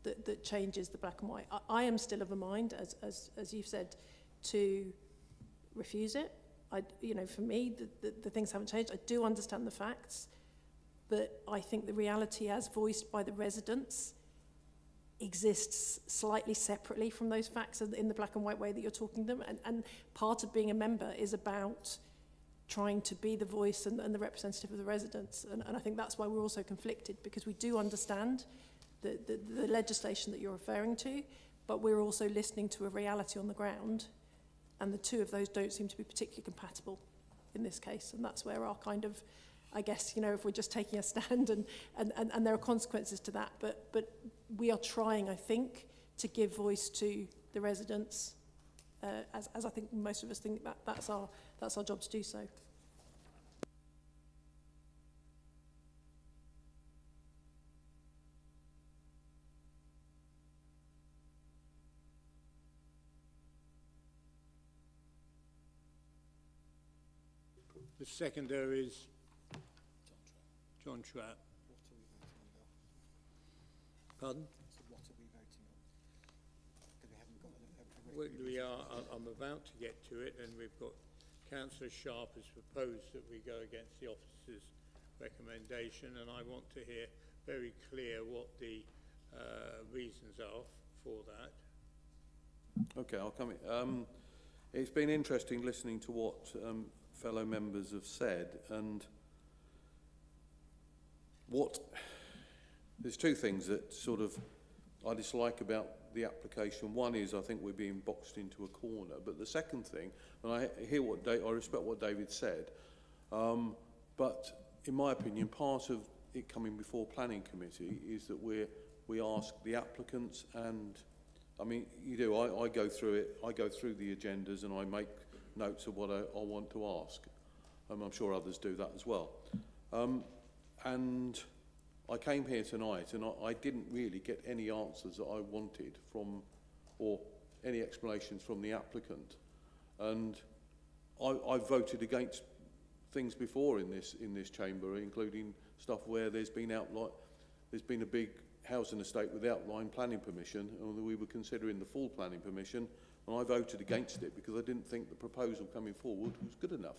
that changes the black and white. I am still of a mind, as you've said, to refuse it. You know, for me, the things haven't changed. I do understand the facts, but I think the reality as voiced by the residents exists slightly separately from those facts in the black and white way that you're talking them. And part of being a member is about trying to be the voice and the representative of the residents. And I think that's why we're also conflicted, because we do understand the legislation that you're referring to, but we're also listening to a reality on the ground, and the two of those don't seem to be particularly compatible in this case. And that's where our kind of, I guess, you know, if we're just taking a stand and there are consequences to that, but we are trying, I think, to give voice to the residents, as I think most of us think that's our job to do so. The seconder is John Trapp. Pardon? What are we voting on? Because we haven't got We are. I'm about to get to it, and we've got Councillor Sharp has proposed that we go against the officer's recommendation, and I want to hear very clear what the reasons are for that. Okay, I'll come in. It's been interesting listening to what fellow members have said, and there's two things that sort of I dislike about the application. One is I think we're being boxed into a corner, but the second thing, and I respect what David said, but in my opinion, part of it coming before planning committee is that we ask the applicants, and I mean, you do, I go through it, I go through the agendas and I make notes of what I want to ask. I'm sure others do that as well. And I came here tonight and I didn't really get any answers that I wanted from, or any explanations from the applicant. And I voted against things before in this chamber, including stuff where there's been a big housing estate with outline planning permission, and we were considering the full planning permission, and I voted against it because I didn't think the proposal coming forward was good enough.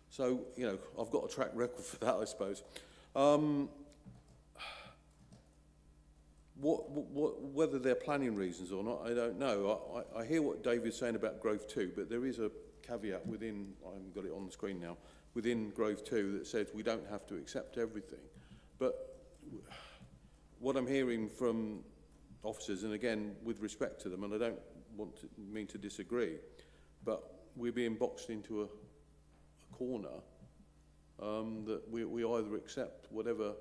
So, you know, I've got a track record for that, I suppose. Whether they're planning reasons or not, I don't know. I hear what David's saying about Grove 2, but there is a caveat within, I haven't got it on the screen now, within Grove 2 that says we don't have to accept everything. But what I'm hearing from officers, and again, with respect to them, and I don't mean to disagree, but we're being boxed into a corner that we either accept whatever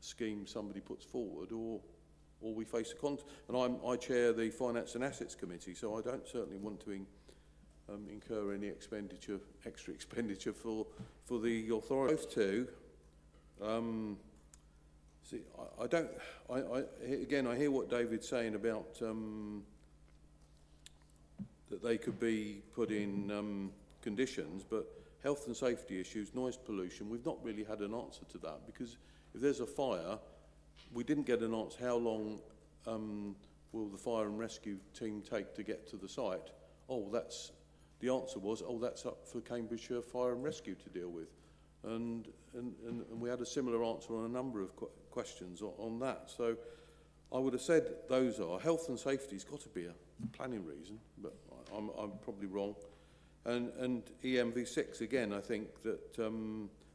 scheme somebody puts forward, or we face a and I chair the Finance and Assets Committee, so I don't certainly want to incur any extra expenditure for the authority. Both two. See, again, I hear what David's saying about that they could be put in conditions, but health and safety issues, noise pollution, we've not really had an answer to that, because if there's a fire, we didn't get an answer. How long will the fire and rescue team take to get to the site? Oh, the answer was, oh, that's up for Cambridgeshire Fire and Rescue to deal with. And we had a similar answer on a number of questions on that. So I would have said those are. Health and safety's got to be a planning reason, but I'm probably wrong. And EMV6, again, I think that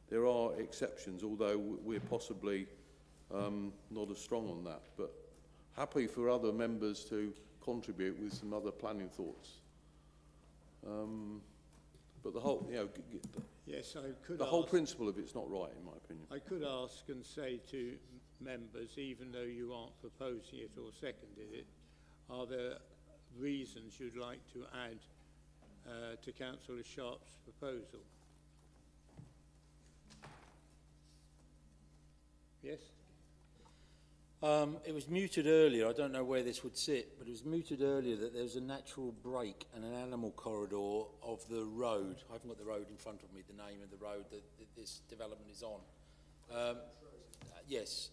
there are exceptions, although we're possibly not as strong on that. But happy for other members to contribute with some other planning thoughts. But the whole, yes, I could the whole principle of it's not right, in my opinion. I could ask and say to members, even though you aren't proposing it or seconded it, are there reasons you'd like to add to Councillor Sharp's proposal? Yes? It was muted earlier, I don't know where this would sit, but it was muted earlier that there's a natural break and an animal corridor of the road. I haven't got the road in front of me, the name of the road that this development is on. Yes,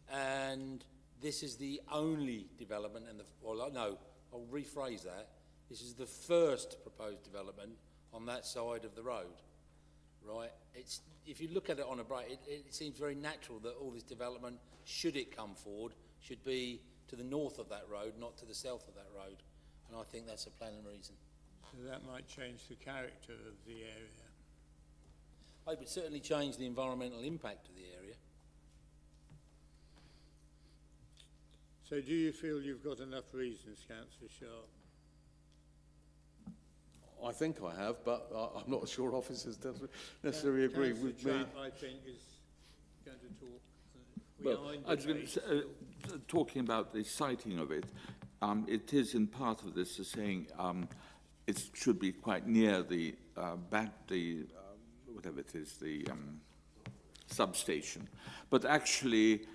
and this is the only development, no, I'll rephrase that. This is the first proposed development on that side of the road, right? If you look at it on a break, it seems very natural that all this development, should it come forward, should be to the north of that road, not to the south of that road. And I think that's a planning reason. So that might change the character of the area. It would certainly change the environmental impact of the area. So do you feel you've got enough reasons, Councillor Sharp? I think I have, but I'm not sure officers necessarily agree with me. I think is going to talk. Well, I was going to talking about the siting of it, it is in part of this is saying it should be quite near the whatever it is, the substation. But actually,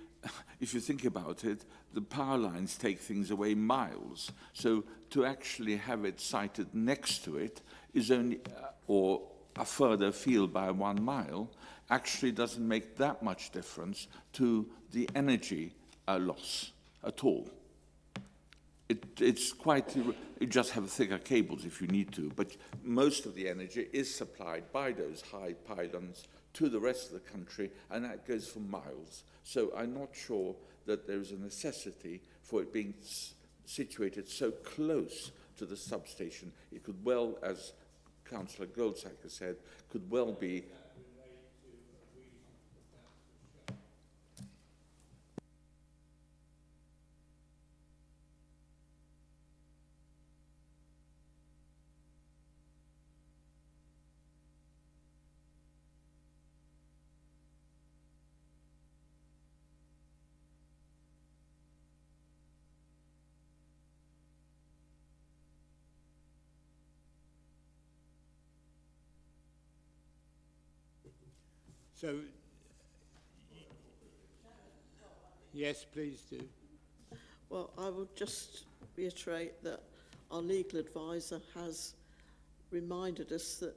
if you think about it, the power lines take things away miles. So to actually have it sited next to it is only, or a further field by 1 mile, actually doesn't make that much difference to the energy loss at all. It's quite, you just have thicker cables if you need to, but most of the energy is supplied by those high pylons to the rest of the country, and that goes for miles. So I'm not sure that there's a necessity for it being situated so close to the substation. It could well, as Councillor Goldsacker said, could well be. So, yes, please do. Well, I will just reiterate that our legal advisor has reminded us that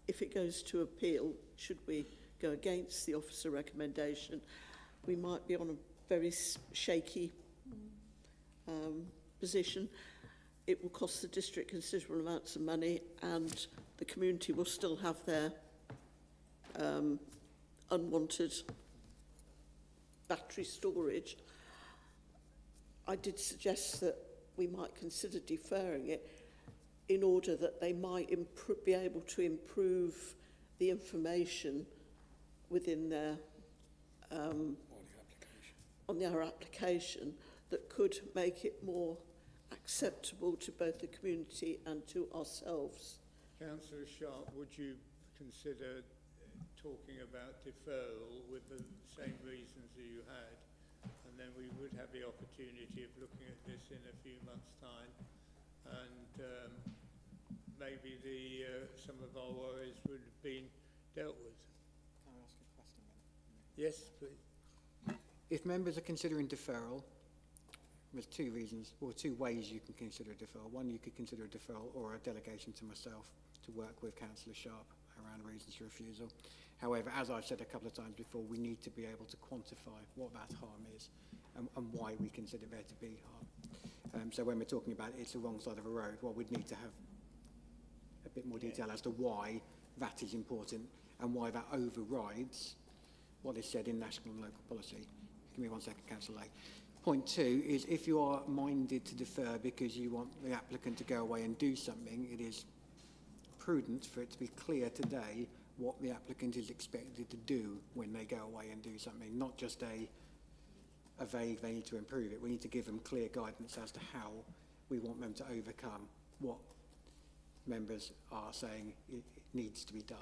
if it goes to appeal, should we go against the officer recommendation, we might be on a very shaky position. It will cost the district considerable amounts of money, and the community will still have their unwanted battery storage. I did suggest that we might consider deferring it in order that they might be able to improve the information within their on their application that could make it more acceptable to both the community and to ourselves. Councillor Sharp, would you consider talking about deferral with the same reasons that you had, and then we would have the opportunity of looking at this in a few months' time, and maybe some of our worries would have been dealt with. Can I ask a question then? Yes, please. If members are considering deferral, there's two reasons, or two ways you can consider a deferral. One, you could consider a deferral or a delegation to myself to work with Councillor Sharp around reasons for refusal. However, as I've said a couple of times before, we need to be able to quantify what that harm is and why we consider there to be harm. So when we're talking about it's the wrong side of a road, well, we'd need to have a bit more detail as to why that is important and why that overrides what is said in national and local policy. Give me 1 second, Councillor Lay. Point 2 is if you are minded to defer because you want the applicant to go away and do something, it is prudent for it to be clear today what the applicant is expected to do when they go away and do something, not just a vague, they need to improve it. We need to give them clear guidance as to how we want them to overcome what members are saying it needs to be done.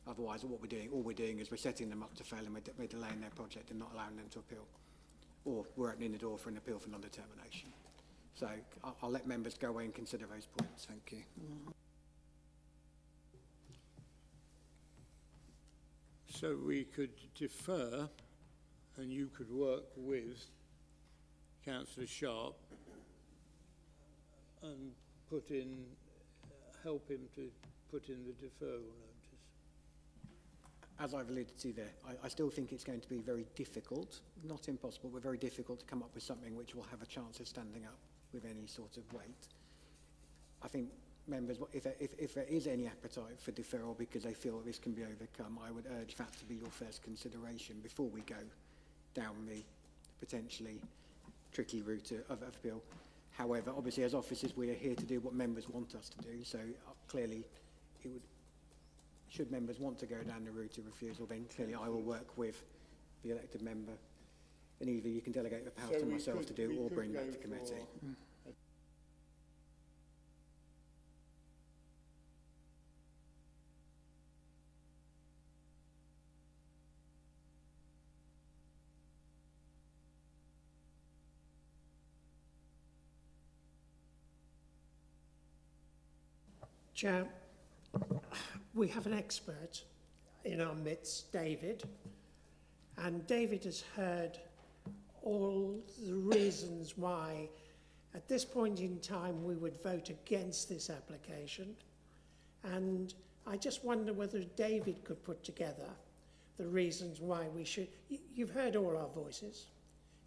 Otherwise, all we're doing is we're setting them up to fail and we're delaying their project and not allowing them to appeal. Or we're opening the door for an appeal for non-determination. So I'll let members go away and consider those points. Thank you. So we could defer and you could work with Councillor Sharp and help him to put in the deferral notice. As I've alluded to there, I still think it's going to be very difficult, not impossible, but very difficult to come up with something which will have a chance of standing up with any sort of weight. I think members, if there is any appetite for deferral because they feel this can be overcome, I would urge that to be your first consideration before we go down the potentially tricky route of appeal. However, obviously as officers we are here to do what members want us to do, so clearly it would, should members want to go down the route of refusal, then clearly I will work with the elected member and either you can delegate the power to myself to do or bring that to committee. Chair, we have an expert in our midst, David, and David has heard all the reasons why at this point in time we would vote against this application, and I just wonder whether David could put together the reasons why we should. You've heard all our voices.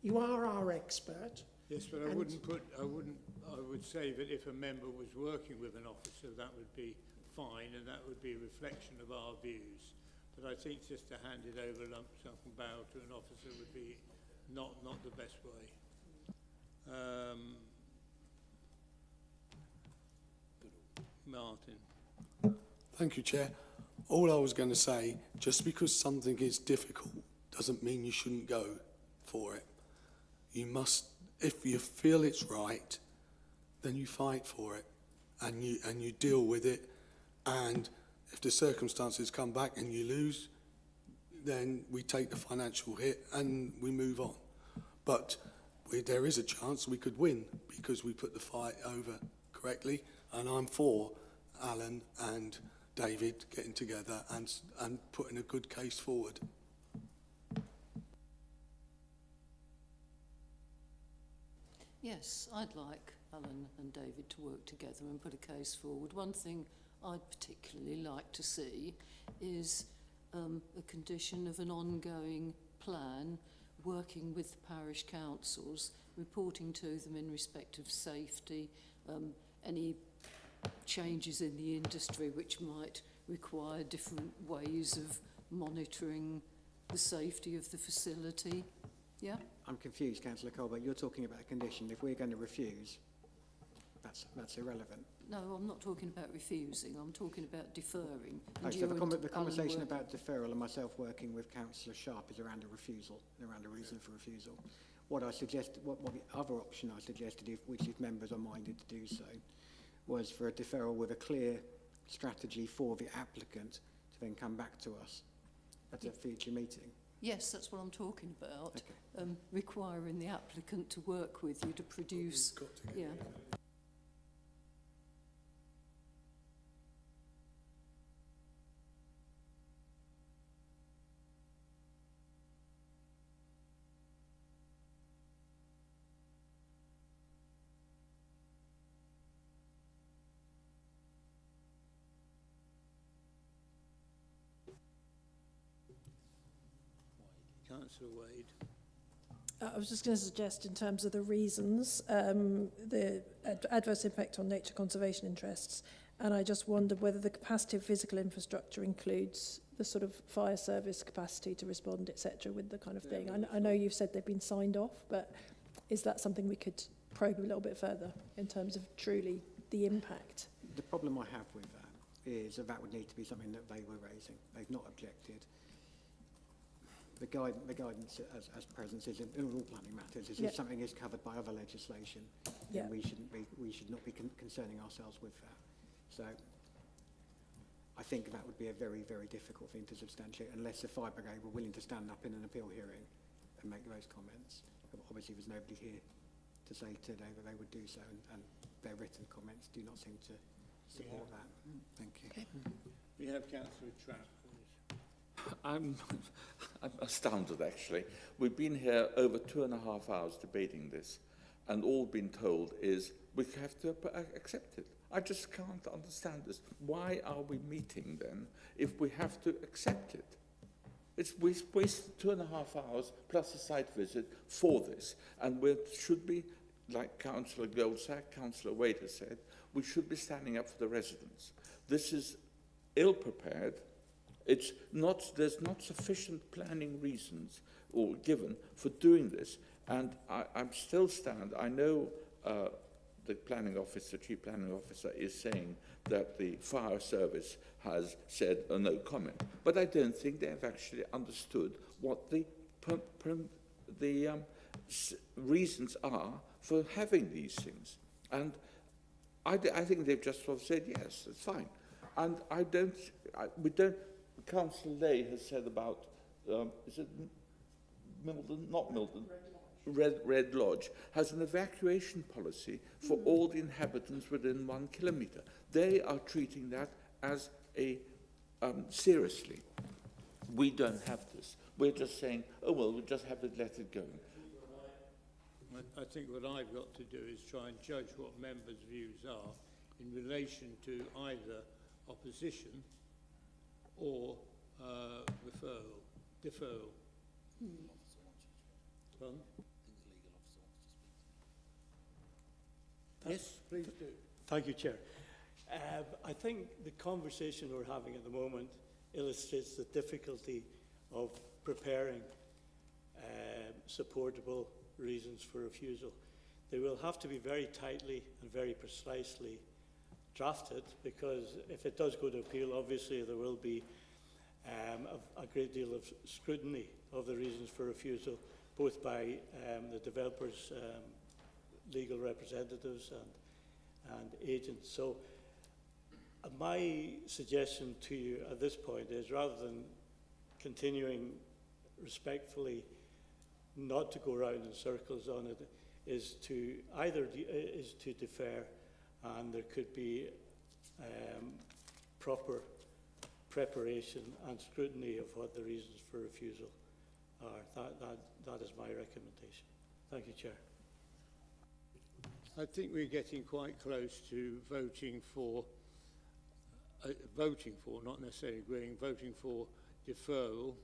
You are our expert. Yes, but I would say that if a member was working with an officer, that would be fine and that would be a reflection of our views. But I think just to hand it over lump sum and barrel to an officer would be not the best way. Martin. Thank you, Chair. All I was going to say, just because something is difficult doesn't mean you shouldn't go for it. You must, if you feel it's right, then you fight for it and you deal with it, and if the circumstances come back and you lose, then we take the financial hit and we move on. But there is a chance we could win because we put the fight over correctly, and I'm for Alan and David getting together and putting a good case forward. Yes, I'd like Alan and David to work together and put a case forward. One thing I'd particularly like to see is a condition of an ongoing plan, working with the parish councils, reporting to them in respect of safety, any changes in the industry which might require different ways of monitoring the safety of the facility. Yeah? I'm confused, Councillor Colbert. You're talking about a condition. If we're going to refuse, that's irrelevant. No, I'm not talking about refusing. I'm talking about deferring. Oh, so the conversation about deferral and myself working with Councillor Sharp is around a refusal, around a reason for refusal. What I suggest, what the other option I suggested, which if members are minded to do so, was for a deferral with a clear strategy for the applicant to then come back to us at a future meeting. Yes, that's what I'm talking about. Okay. Requiring the applicant to work with you to produce. Yeah. Councillor Wade. I was just going to suggest, in terms of the reasons, the adverse impact on nature conservation interests, and I just wondered whether the capacity of physical infrastructure includes the sort of fire service capacity to respond, etc., with the kind of thing. I know you've said they've been signed off, but is that something we could probe a little bit further in terms of truly the impact? The problem I have with that is that would need to be something that they were raising. They've not objected. The guidance as present is in all planning matters is if something is covered by other legislation, then we should not be concerning ourselves with that. So I think that would be a very, very difficult thing to substantiate unless the fire brigade were willing to stand up in an appeal hearing and make those comments. Obviously there's nobody here to say today that they would do so, and their written comments do not seem to support that. Thank you. Okay. We have Councillor Trapp. I'm astounded, actually. We've been here over 2.5 hours debating this, and all been told is we have to accept it. I just can't understand this. Why are we meeting then if we have to accept it? We wasted 2.5 hours plus a site visit for this, and we should be, like Councillor Goldsack, Councillor Wade has said, we should be standing up for the residents. This is ill-prepared. There's not sufficient planning reasons or given for doing this, and I'm still stand. I know the planning officer, chief planning officer, is saying that the fire service has said a no comment, but I don't think they have actually understood what the reasons are for having these things, and I think they've just sort of said yes, it's fine, and we don't. Councillor Lay has said about, is it Milton? Not Milton. Red Lodge has an evacuation policy for all the inhabitants within 1 kilometre. They are treating that as seriously. We don't have this. We're just saying, oh, well, we'll just have to let it go. I think what I've got to do is try and judge what members' views are in relation to either opposition or deferral. Pardon? Yes, please do. Thank you, Chair. I think the conversation we're having at the moment illustrates the difficulty of preparing supportable reasons for refusal. They will have to be very tightly and very precisely drafted, because if it does go to appeal, obviously there will be a great deal of scrutiny of the reasons for refusal, both by the developers' legal representatives and agents. So my suggestion to you at this point is, rather than continuing respectfully not to go around in circles on it, is to defer, and there could be proper preparation and scrutiny of what the reasons for refusal are. That is my recommendation. Thank you, Chair. I think we're getting quite close to voting for, not necessarily agreeing, voting for deferral,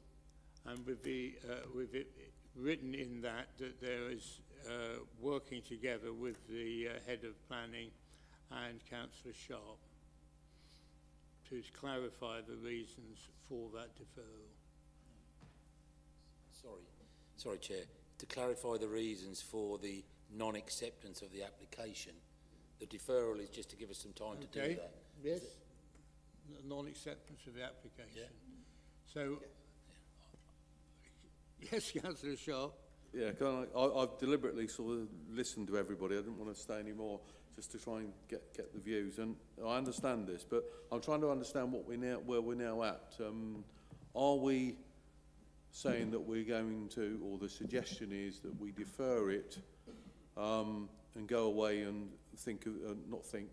and with it written in that there is working together with the head of planning and Councillor Sharp to clarify the reasons for that deferral. Sorry, Chair. To clarify the reasons for the non-acceptance of the application, the deferral is just to give us some time to do that. Yes, non-acceptance of the application. Yeah. So, yes, Councillor Sharp. Yeah, I've deliberately sort of listened to everybody. I didn't want to stay any more, just to try and get the views. And I understand this, but I'm trying to understand where we're now at. Are we saying that we're going to, or the suggestion is that we defer it and go away and think of,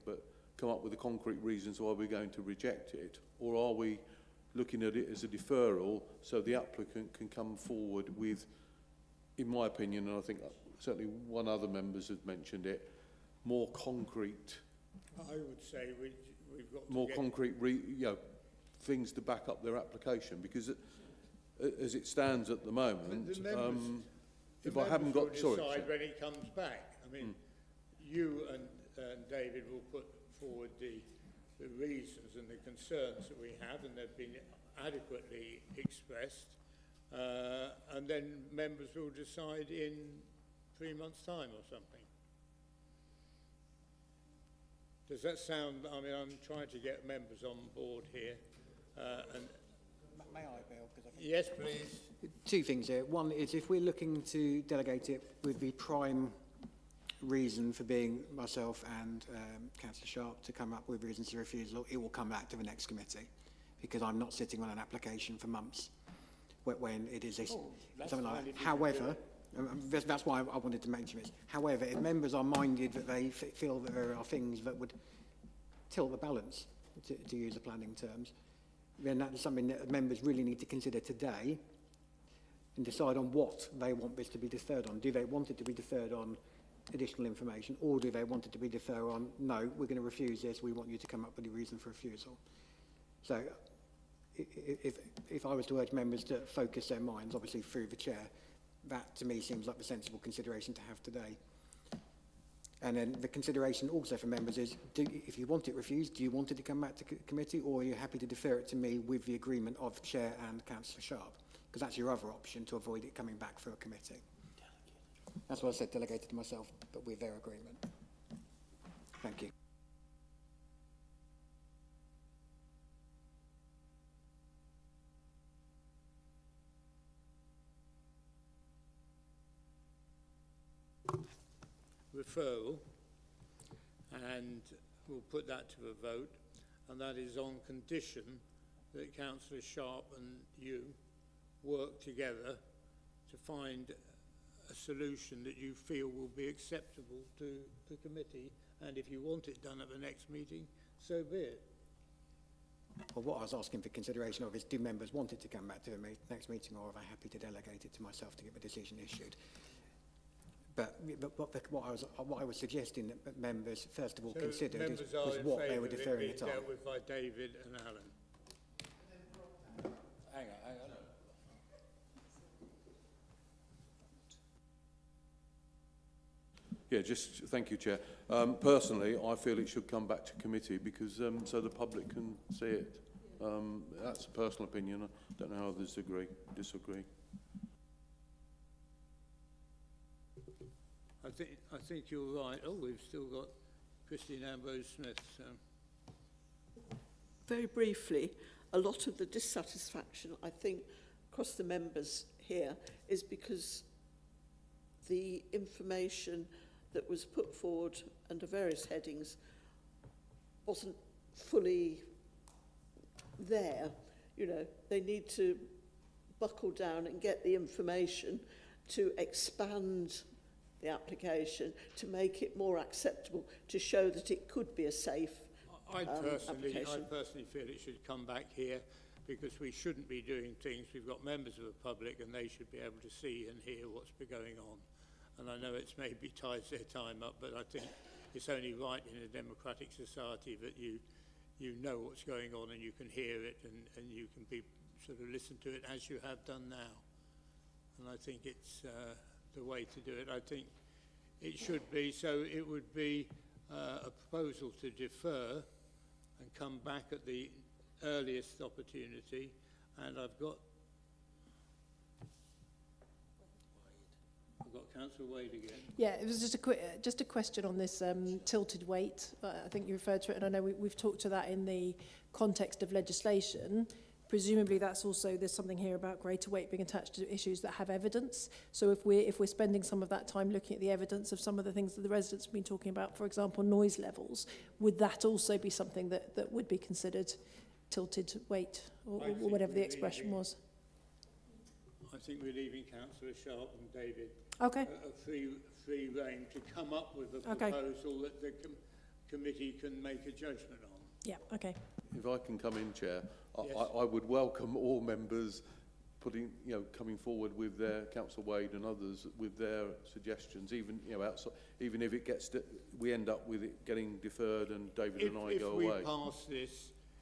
but come up with the concrete reasons why we're going to reject it? Or are we looking at it as a deferral so the applicant can come forward with, in my opinion, and I think certainly one other members have mentioned it, more concrete. I would say we've got more to concrete, things to back up their application, because as it stands at the moment, The members, if I haven't got... will Sorry, decide Chair. when it comes back. I mean, you and David will put forward the reasons and the concerns that we have, and they've been adequately expressed, and then members will decide in 3 months' time or something. Does that sound... I mean, I'm trying to get members on board here. And May I, Bill? 'Cause I think yes, please. two things here. One is if we're looking to delegate it with the prime reason for being myself and Councillor Sharp to come up with reasons of refusal, it will come back to the next committee, because I'm not sitting on an application for months when it is something like that. However, that's why I wanted to mention it. However, if members are minded that they feel that there are things that would tilt the balance, to use the planning terms, then that's something that members really need to consider today and decide on what they want this to be deferred on. Do they want it to be deferred on additional information, or do they want it to be deferred on, no, we're going to refuse this, we want you to come up with a reason for refusal? So if I was to urge members to focus their minds, obviously through the chair, that to me seems like the sensible consideration to have today. And then the consideration also for members is, if you want it refused, do you want it to come back to committee, or are you happy to defer it to me with the agreement of Chair and Councillor Sharp? Because that's your other option to avoid it coming back for a committee. That's what I said, delegated to myself, but with their agreement. Thank you. Referral, and we'll put that to a vote, and that is on condition that Councillor Sharp and you work together to find a solution that you feel will be acceptable to the committee, and if you want it done at the next meeting, so be it. Well, what I was asking for consideration of is, do members want it to come back to the next meeting, or are they happy to delegate it to myself to get the decision issued? But what I was suggesting that members first of all considered was what they were deferring it on. Dealt with by David and Alan. Hang on. Yeah, just thank you, Chair. Personally, I feel it should come back to committee because so the public can see it. That's a personal opinion. I don't know how others disagree. I think you're right. Oh, we've still got Christine Ambrose-Smith. So. Very briefly, a lot of the dissatisfaction, I think, across the members here is because the information that was put forward under various headings wasn't fully there. You know, they need to buckle down and get the information to expand the application, to make it more acceptable, to show that it could be a safe application. I personally feel it should come back here, because we shouldn't be doing things. We've got members of the public and they should be able to see and hear what's been going on. And I know it's maybe ties their time up, but I think it's only right in a democratic society that you know what's going on and you can hear it and you can be sort of listen to it as you have done now. And I think it's the way to do it. I think it should be, so it would be a proposal to defer and come back at the earliest opportunity. And I've got Councillor Wade again. Yeah, it was just a question on this tilted weight. I think you referred to it, and I know we've talked to that in the context of legislation. Presumably that's also, there's something here about greater weight being attached to issues that have evidence. So if we're spending some of that time looking at the evidence of some of the things that the residents have been talking about, for example, noise levels, would that also be something that would be considered tilted weight, or whatever the expression was? I think we're leaving Councillor Sharp and David Okay. a free rein to come up with a proposal that the committee can make a judgment on. Yeah, okay. If I can come in, Chair, Yes. I would welcome all members coming forward with their, Councillor Wade and others, with their suggestions, even outside, even if it gets we end up with it getting deferred and David and I go away.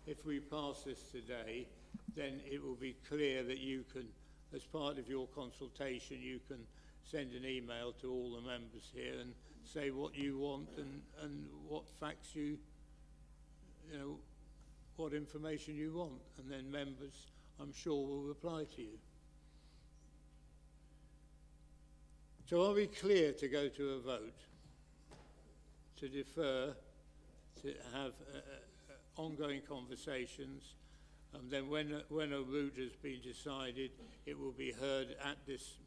If we pass this today, then it will be clear that you can as part of your consultation, you can send an email to all the members here and say what you want and what facts you know, what information you want, and then members, I'm sure, will reply to you. So are we clear to go to a vote, to defer, to have ongoing conversations, and then when a route has been decided, it will be heard at this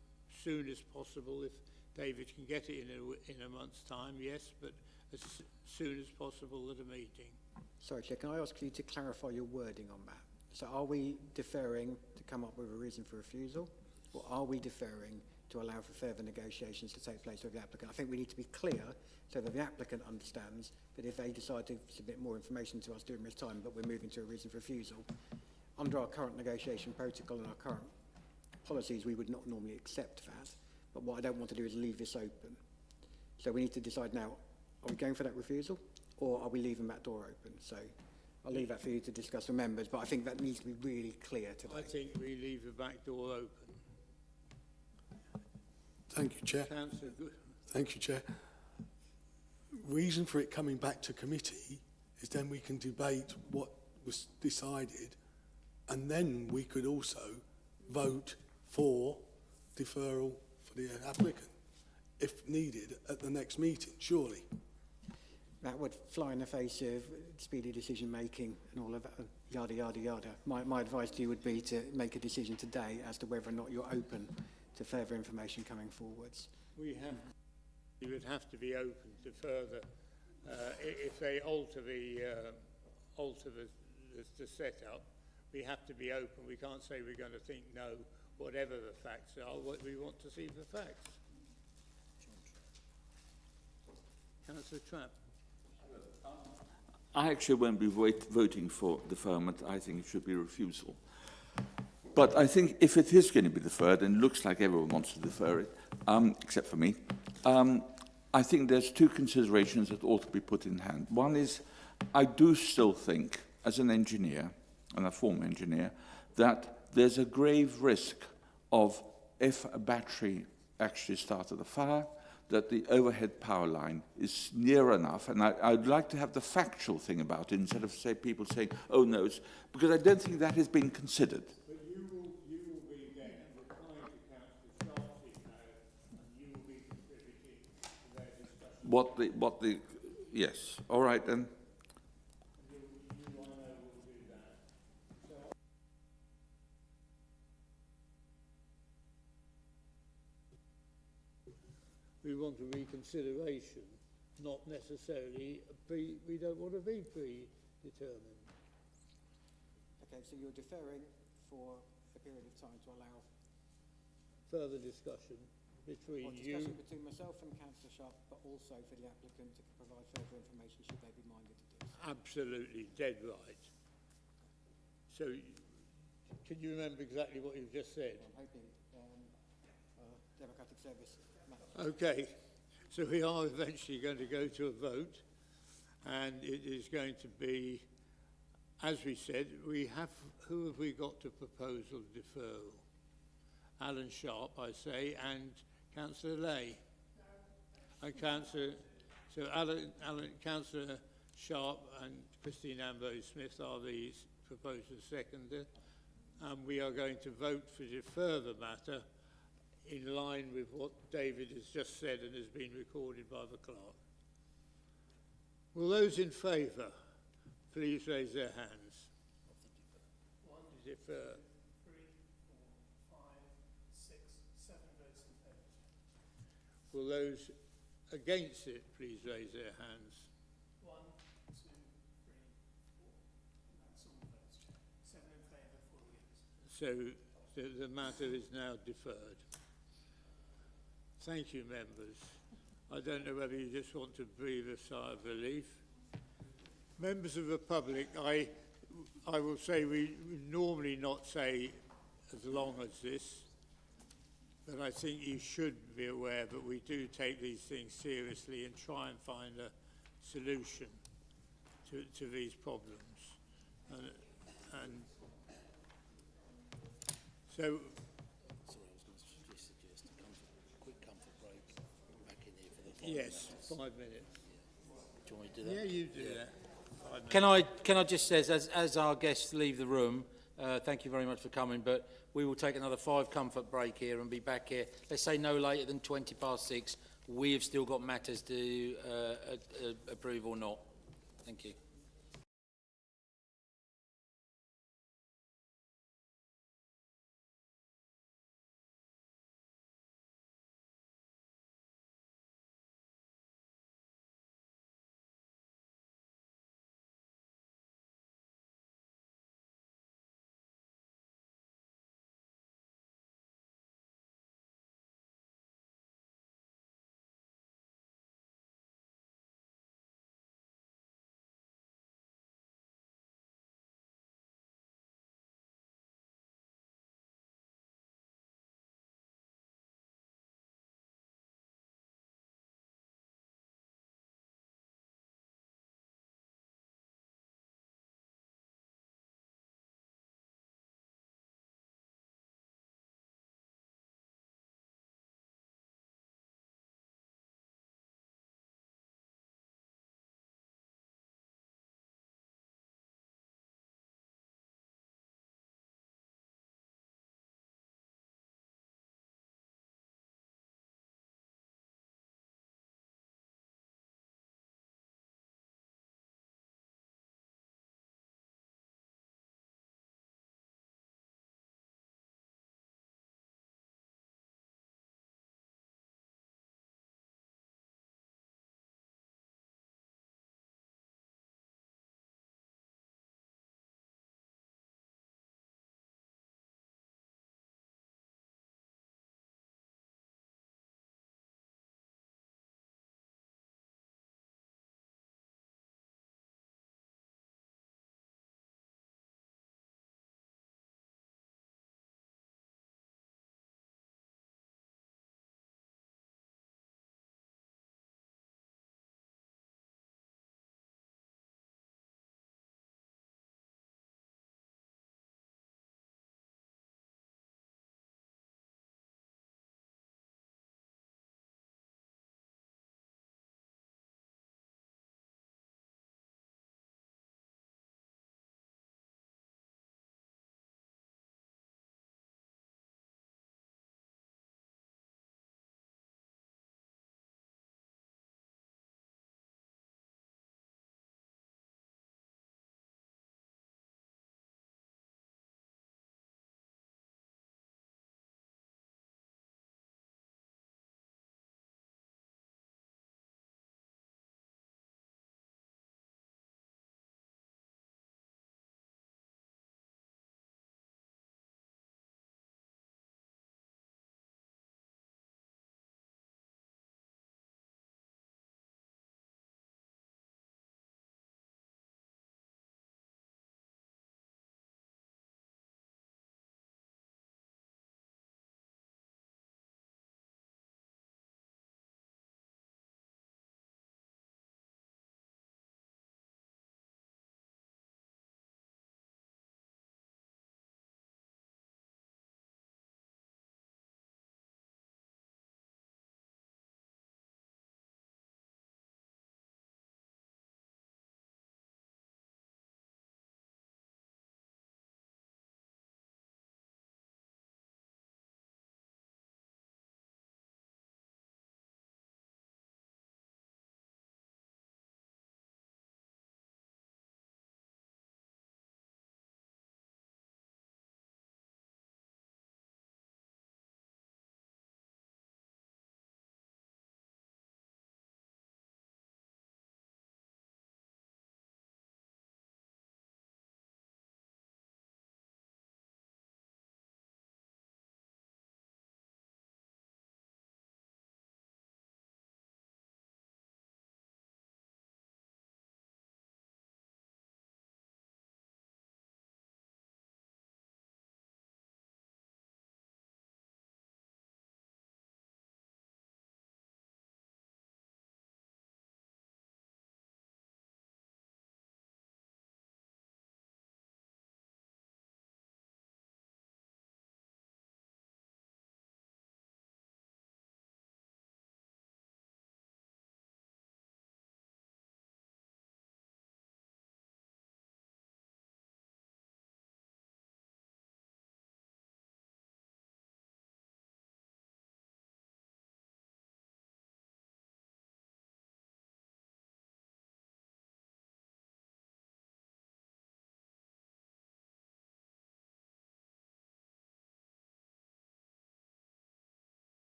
soon as possible. If David can get it in a month's time, yes, but as soon as possible at a meeting. Sorry, Chair, can I ask you to clarify your wording on that? So are we deferring to come up with a reason for refusal, or are we deferring to allow for further negotiations to take place with the applicant? I think we need to be clear so that the applicant understands that if they decide to submit more information to us during this time, but we're moving to a reason for refusal, under our current negotiation protocol and our current policies, we would not normally accept that. But what I don't want to do is leave this open. So we need to decide now, are we going for that refusal, or are we leaving that door open? So I'll leave that for you to discuss with members, but I think that needs to be really clear today. I think we leave the back door open. Thank you, Chair. Councillor Good. Thank you, Chair. Reason for it coming back to committee is then we can debate what was decided, and then we could also vote for deferral for the applicant, if needed, at the next meeting, surely. That would fly in the face of speedy decision making and all of that, yada, yada, yada. My advice to you would be to make a decision today as to whether or not you're open to further information coming forwards. We would have to be open to further, if they alter the setup, we have to be open. We can't say we're going to think no, whatever the facts are. What we want to see the facts. Councillor Trapp. I actually won't be voting for deferment. I think it should be refusal. But I think if it is going to be deferred, and it looks like everyone wants to defer it, except for me, I think there's two considerations that ought to be put in hand. One is, I do still think, as an engineer, and a former engineer, that there's a grave risk of, if a battery actually started a fire, that the overhead power line is near enough, and I'd like to have the factual thing about it, instead of people saying, oh no, it's, because I don't think that has been considered. But you will be then replying to Councillor Sharp's email, and you will be contributing to their discussion. Yes, all right then. We want a reconsideration, not necessarily we don't want to be predetermined. Okay, so you're deferring for a period of time to allow Further discussion between discussion between myself and Councillor Sharp, but also for the applicant to provide further information should they be minded to do so. Absolutely, dead right. So, can you remember exactly what you've just said? I'm hoping Democratic Service. Okay, so we are eventually going to go to a vote, and it is going to be, as we said, who have we got to proposal deferral? Alan Sharp, I say, and Councillor Lay. No. And Councillor, so Councillor Sharp and Christine Ambrose-Smith are the proposal seconder, and we are going to vote to defer the matter in line with what David has just said and has been recorded by the clerk. Will those in favour please raise their hands? One, defer. 3, 4, 5, 6, 7 votes in favour. Will those against it please raise their hands? 1, 2, 3, 4. That's all votes, Chair. 7 in favour, 4 against. So the matter is now deferred. Thank you, members. I don't know whether you just want to breathe a sigh of relief. Members of the public, I will say we normally not say as long as this, but I think you should be aware that we do take these things seriously and try and find a solution to these problems. And so Yes, 5 minutes. Do you want me to do that? Yeah, you do that. 5 minutes. Can I just say, as our guests leave the room, thank you very much for coming, but we will take another 5 comfort break here and be back here, let's say no later than 6:20. We have still got matters to approve or not. Thank you.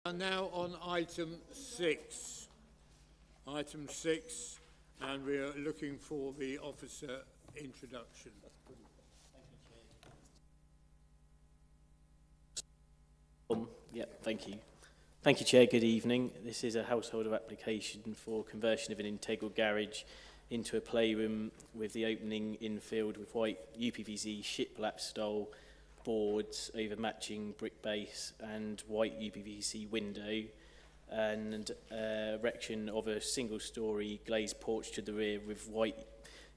And now on item 6. Item 6, and we are looking for the officer introduction. Thank you. Thank you, Chair. Good evening. This is a householder application for conversion of an integral garage into a playroom with the opening infield with white UPVC shiplap style boards over matching brick base and white UPVC window, and erection of a single-storey glazed porch to the rear with white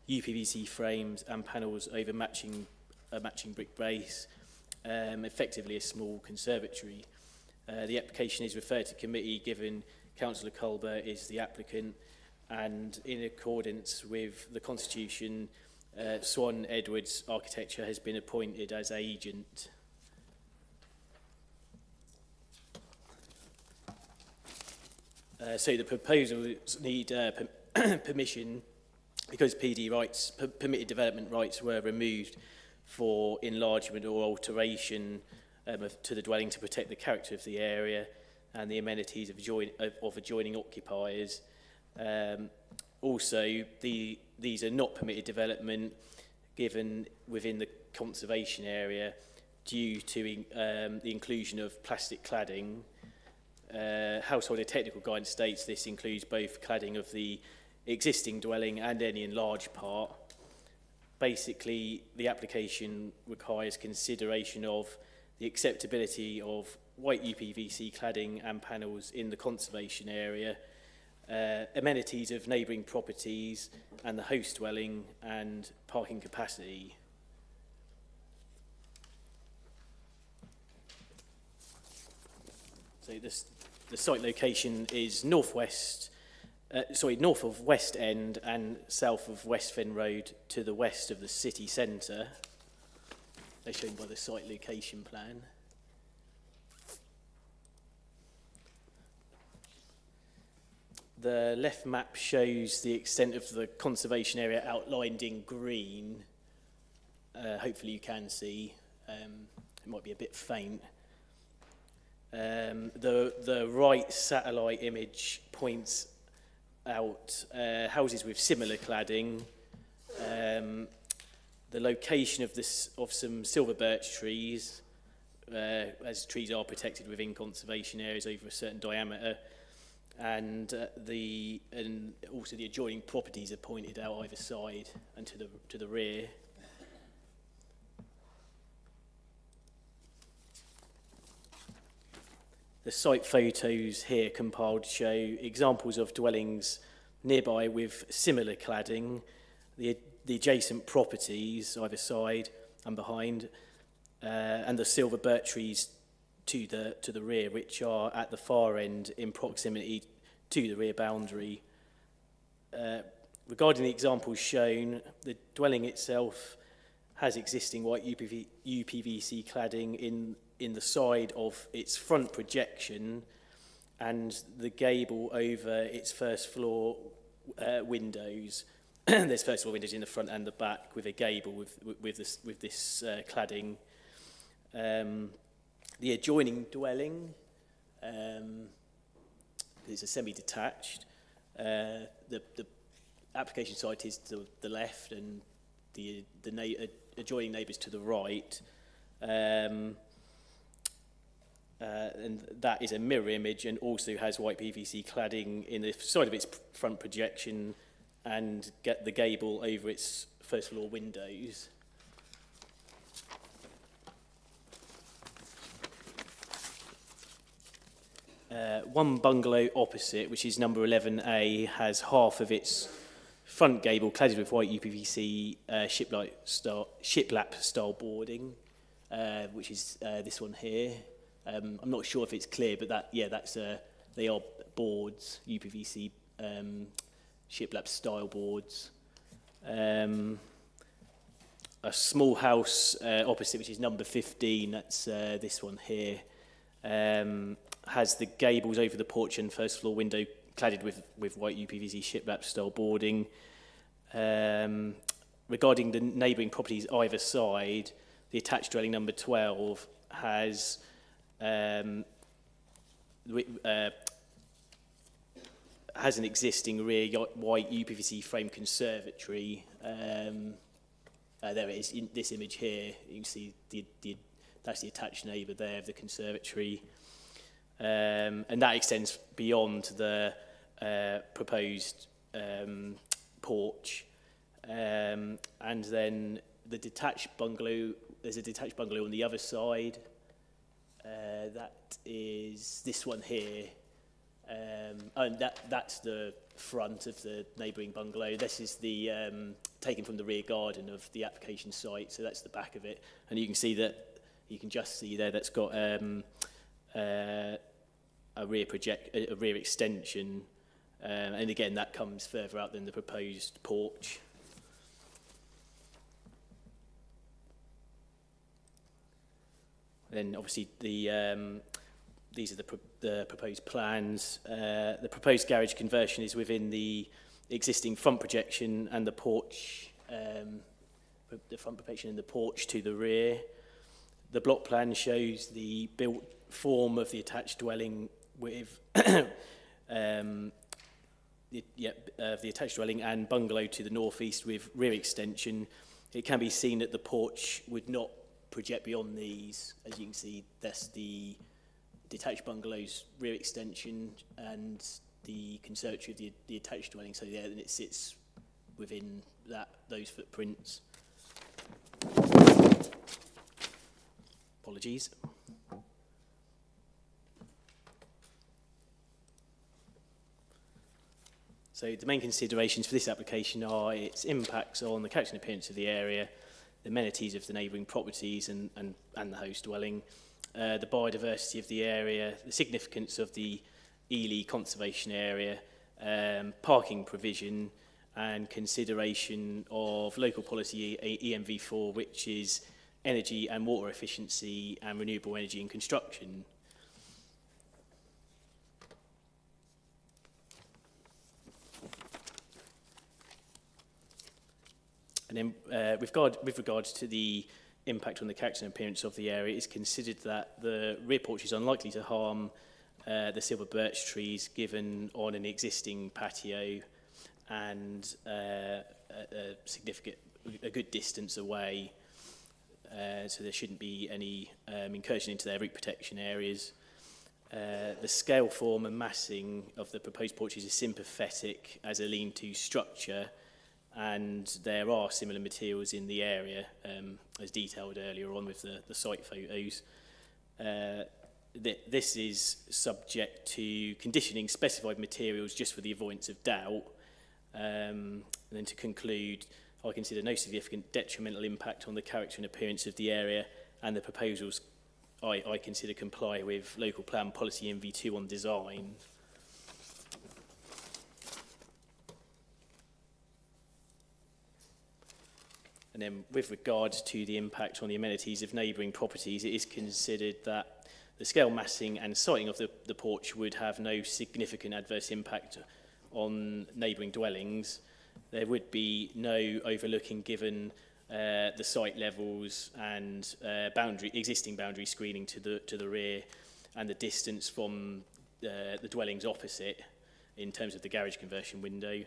UPVC frames and panels over matching brick base, effectively a small conservatory. The application is referred to committee given Councillor Colbert is the applicant, and in accordance with the Constitution, Swan Edwards Architecture has been appointed as agent. So the proposals need permission because PD rights, permitted development rights were removed for enlargement or alteration to the dwelling to protect the character of the area and the amenities of adjoining occupiers. Also, these are not permitted development given within the conservation area due to the inclusion of plastic cladding. Householder technical guidance states this includes both cladding of the existing dwelling and any enlarged part. Basically, the application requires consideration of the acceptability of white UPVC cladding and panels in the conservation area, amenities of neighbouring properties and the host dwelling and parking capacity. So the site location is north of West End and south of West Fen Road to the west of the city centre, as shown by the site location plan. The left map shows the extent of the conservation area outlined in green. Hopefully you can see. It might be a bit faint. The right satellite image points out houses with similar cladding. The location of some silver birch trees, as trees are protected within conservation areas over a certain diameter, and also the adjoining properties are pointed out either side and to the rear. The site photos here compiled show examples of dwellings nearby with similar cladding, the adjacent properties either side and behind, and the silver birch trees to the rear, which are at the far end in proximity to the rear boundary. Regarding the examples shown, the dwelling itself has existing white UPVC cladding in the side of its front projection and the gable over its first floor windows. There's first floor windows in the front and the back with a gable with this cladding. The adjoining dwelling is a semi-detached. The application site is to the left and the adjoining neighbours to the right. And that is a mirror image and also has white PVC cladding in the side of its front projection and get the gable over its first floor windows. One bungalow opposite, which is number 11A, has half of its front gable cladded with white UPVC shiplap style boarding, which is this one here. I'm not sure if it's clear, but they are boards, UPVC shiplap style boards. A small house opposite, which is number 15, that's this one here, has the gables over the porch and first floor window cladded with white UPVC shiplap style boarding. Regarding the neighbouring properties either side, the attached dwelling number 12 has has an existing rear white UPVC frame conservatory. There it is in this image here. You can see that's the attached neighbour there of the conservatory. And that extends beyond the proposed porch. And then the detached bungalow, there's a detached bungalow on the other side. That is this one here. And that's the front of the neighbouring bungalow. This is the taken from the rear garden of the application site, so that's the back of it. And you can see that, you can just see there that's got a rear extension, and again that comes further out than the proposed porch. Then obviously these are the proposed plans. The proposed garage conversion is within the existing front projection and the porch, the front projection and the porch to the rear. The block plan shows the built form of the attached dwelling with the attached dwelling and bungalow to the northeast with rear extension. It can be seen that the porch would not project beyond these. As you can see, that's the detached bungalow's rear extension and the conservatory of the attached dwelling. So yeah, then it sits within those footprints. Apologies. So the main considerations for this application are its impacts on the character and appearance of the area, the amenities of the neighbouring properties and the host dwelling, the biodiversity of the area, the significance of the Ely conservation area, parking provision, and consideration of local policy EMV4, which is energy and water efficiency and renewable energy in construction. And then with regards to the impact on the character and appearance of the area, it's considered that the rear porch is unlikely to harm the silver birch trees given on an existing patio and a good distance away, so there shouldn't be any incursion into their root protection areas. The scale form and massing of the proposed porches is sympathetic as a lean-to structure, and there are similar materials in the area, as detailed earlier on with the site photos. This is subject to conditioning specified materials just for the avoidance of doubt. And then to conclude, I consider no significant detrimental impact on the character and appearance of the area, and the proposals I consider comply with local plan policy MV2 on design. And then with regards to the impact on the amenities of neighbouring properties, it is considered that the scale massing and siting of the porch would have no significant adverse impact on neighbouring dwellings. There would be no overlooking given the site levels and existing boundary screening to the rear and the distance from the dwellings opposite in terms of the garage conversion window.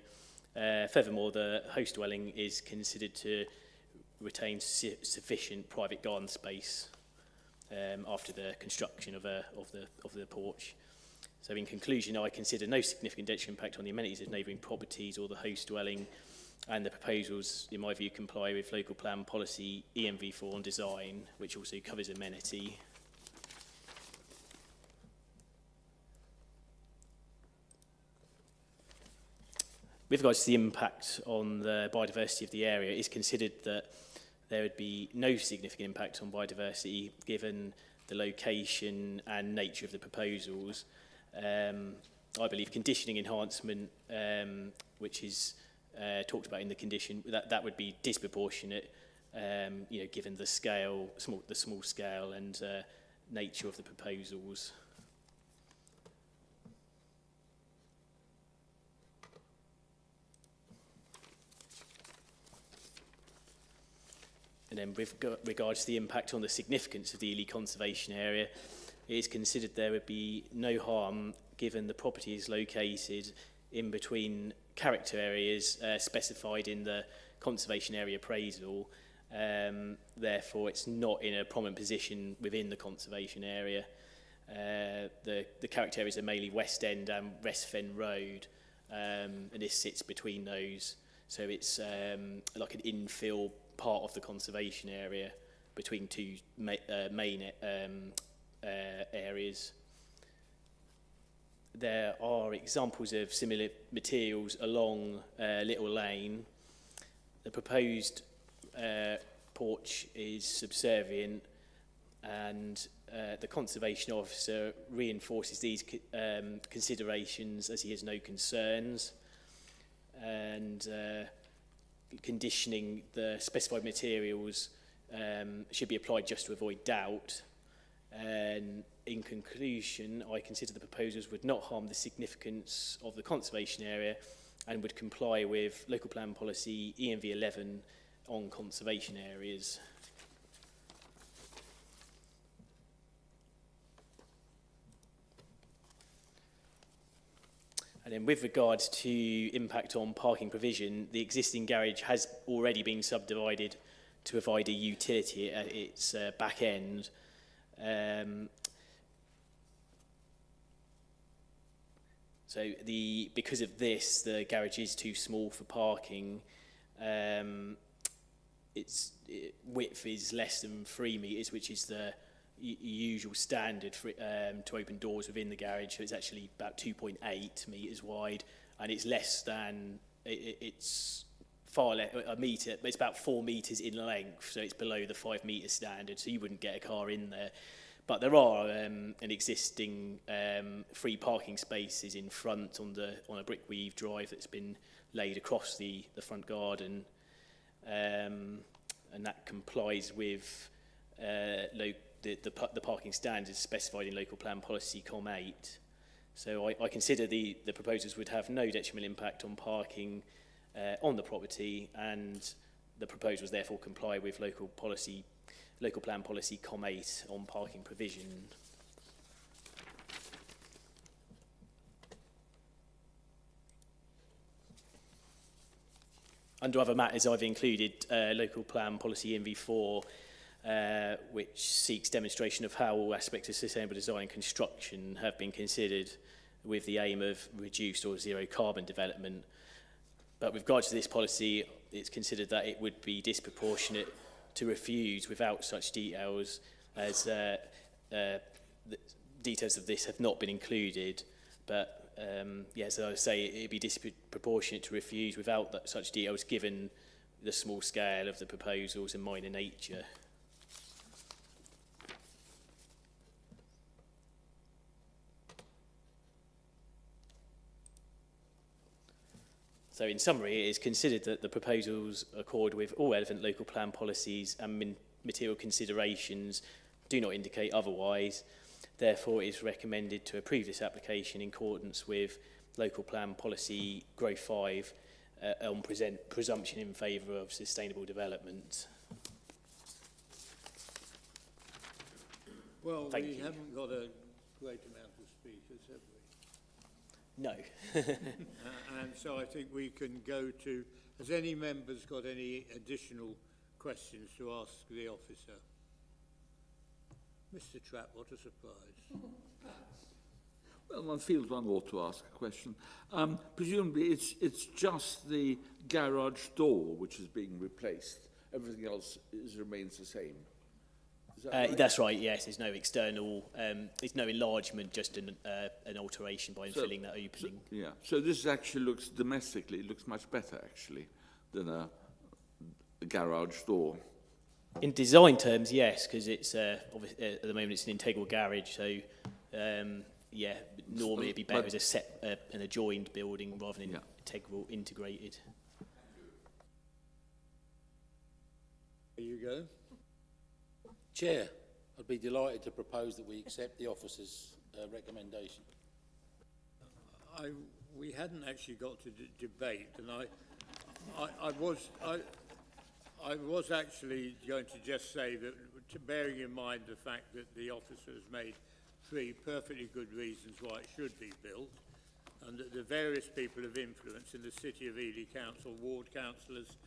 Furthermore, the host dwelling is considered to retain sufficient private garden space after the construction of the porch. So in conclusion, I consider no significant detrimental impact on the amenities of neighbouring properties or the host dwelling, and the proposals, in my view, comply with local plan policy EMV4 on design, which also covers amenity. With regards to the impact on the biodiversity of the area, it is considered that there would be no significant impact on biodiversity given the location and nature of the proposals. I believe conditioning enhancement, which is talked about in the condition, that would be disproportionate, given the scale, the small scale and nature of the proposals. And then with regards to the impact on the significance of the Ely conservation area, it is considered there would be no harm given the property is located in between character areas specified in the conservation area appraisal. Therefore, it's not in a prominent position within the conservation area. The character areas are mainly West End and West Fen Road, and this sits between those. So it's like an infill part of the conservation area between two main areas. There are examples of similar materials along Little Lane. The proposed porch is subservient, and the conservation officer reinforces these considerations as he has no concerns, and conditioning the specified materials should be applied just to avoid doubt. And in conclusion, I consider the proposals would not harm the significance of the conservation area and would comply with local plan policy ENV 11 on conservation areas. And then with regards to impact on parking provision, the existing garage has already been subdivided to provide a utility at its back end. So because of this, the garage is too small for parking. Its width is less than 3 metres, which is the usual standard for to open doors within the garage. So it's actually about 2.8 metres wide, and it's less than it's far less a metre, but it's about 4 metres in length. So it's below the 5 metre standard. So you wouldn't get a car in there. But there are an existing free parking spaces in front on a brick weave drive that's been laid across the front garden, and that complies with the parking standards specified in local plan policy COM 8. So I consider the proposals would have no detrimental impact on parking on the property, and the proposals therefore comply with local plan policy COM 8 on parking provision. Under other matters, I've included local plan policy ENV4, which seeks demonstration of how all aspects of sustainable design and construction have been considered with the aim of reduced or zero carbon development. But with regard to this policy, it's considered that it would be disproportionate to refuse without such details, as the details of this have not been included. But yes, I would say it would be disproportionate to refuse without such details, given the small scale of the proposals and minor nature. So in summary, it is considered that the proposals accord with all relevant local plan policies and material considerations do not indicate otherwise. Therefore, it is recommended to approve this application in accordance with local plan policy Growth 5 on presumption in favour of sustainable development. Well, Thank we you. haven't got a great amount of speakers, have we? No. And so I think we can go to, has any members got any additional questions to ask the officer? Mr. Trapp, what a surprise. Well, one feels one ought to ask a question. Presumably it's just the garage door which is being replaced. Everything else remains the same. Is that right? That's right, yes. There's no external, there's no enlargement, just an alteration by filling that opening. So, yeah. So this actually looks, domestically, it looks much better, actually, than a garage door. In design terms, yes, because it's at the moment it's an integral garage, so yeah, normally it'd be better as an adjoined building rather than integrated. There you go. Chair, I'd be delighted to propose that we accept the officer's recommendation. We hadn't actually got to debate, and I was actually going to just say that, bearing in mind the fact that the officer has made three perfectly good reasons why it should be built, and that the various people of influence in the City of Ely Council, ward councillors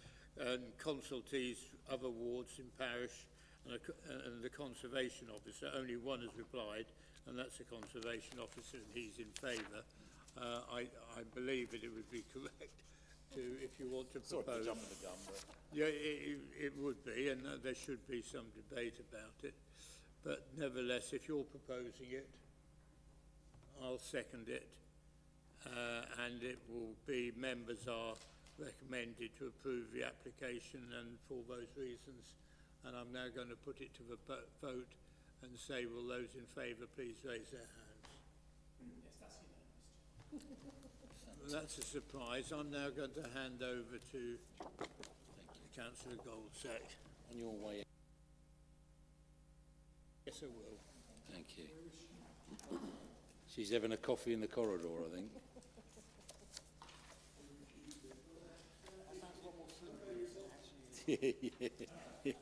and consultees, other wards in parish, and the conservation officer, only one has replied, and that's the conservation officer, and he's in favour. I believe that it would be correct to, if you want to propose... Sort of jumping the gun, but... Yeah, it would be, and there should be some debate about it. But nevertheless, if you're proposing it, I'll second it. And it will be, members are recommended to approve the application, and for those reasons. And I'm now going to put it to the vote and say, will those in favour please raise their hands? Yes, that's unanimous. That's a surprise. I'm now going to hand over to Councillor Goldsack. On your way. Yes, I will. Thank you. She's having a coffee in the corridor, I think. Yeah.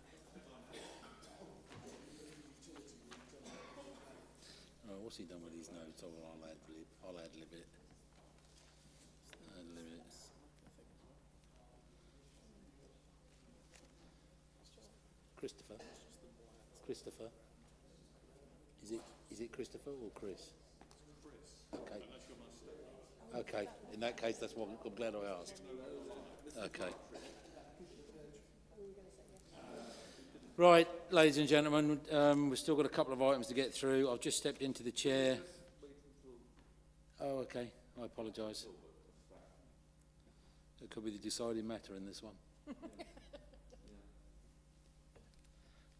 Oh, what's he done with his notes? Oh, I'll ad-lib it. Ad-lib it. Christopher? Christopher? Is it Christopher or Chris? Okay. Okay. In that case, that's what I'm glad I asked. Okay. Right, ladies and gentlemen, we've still got a couple of items to get through. I've just stepped into the chair. Oh, okay. I apologise. It could be the deciding matter in this one.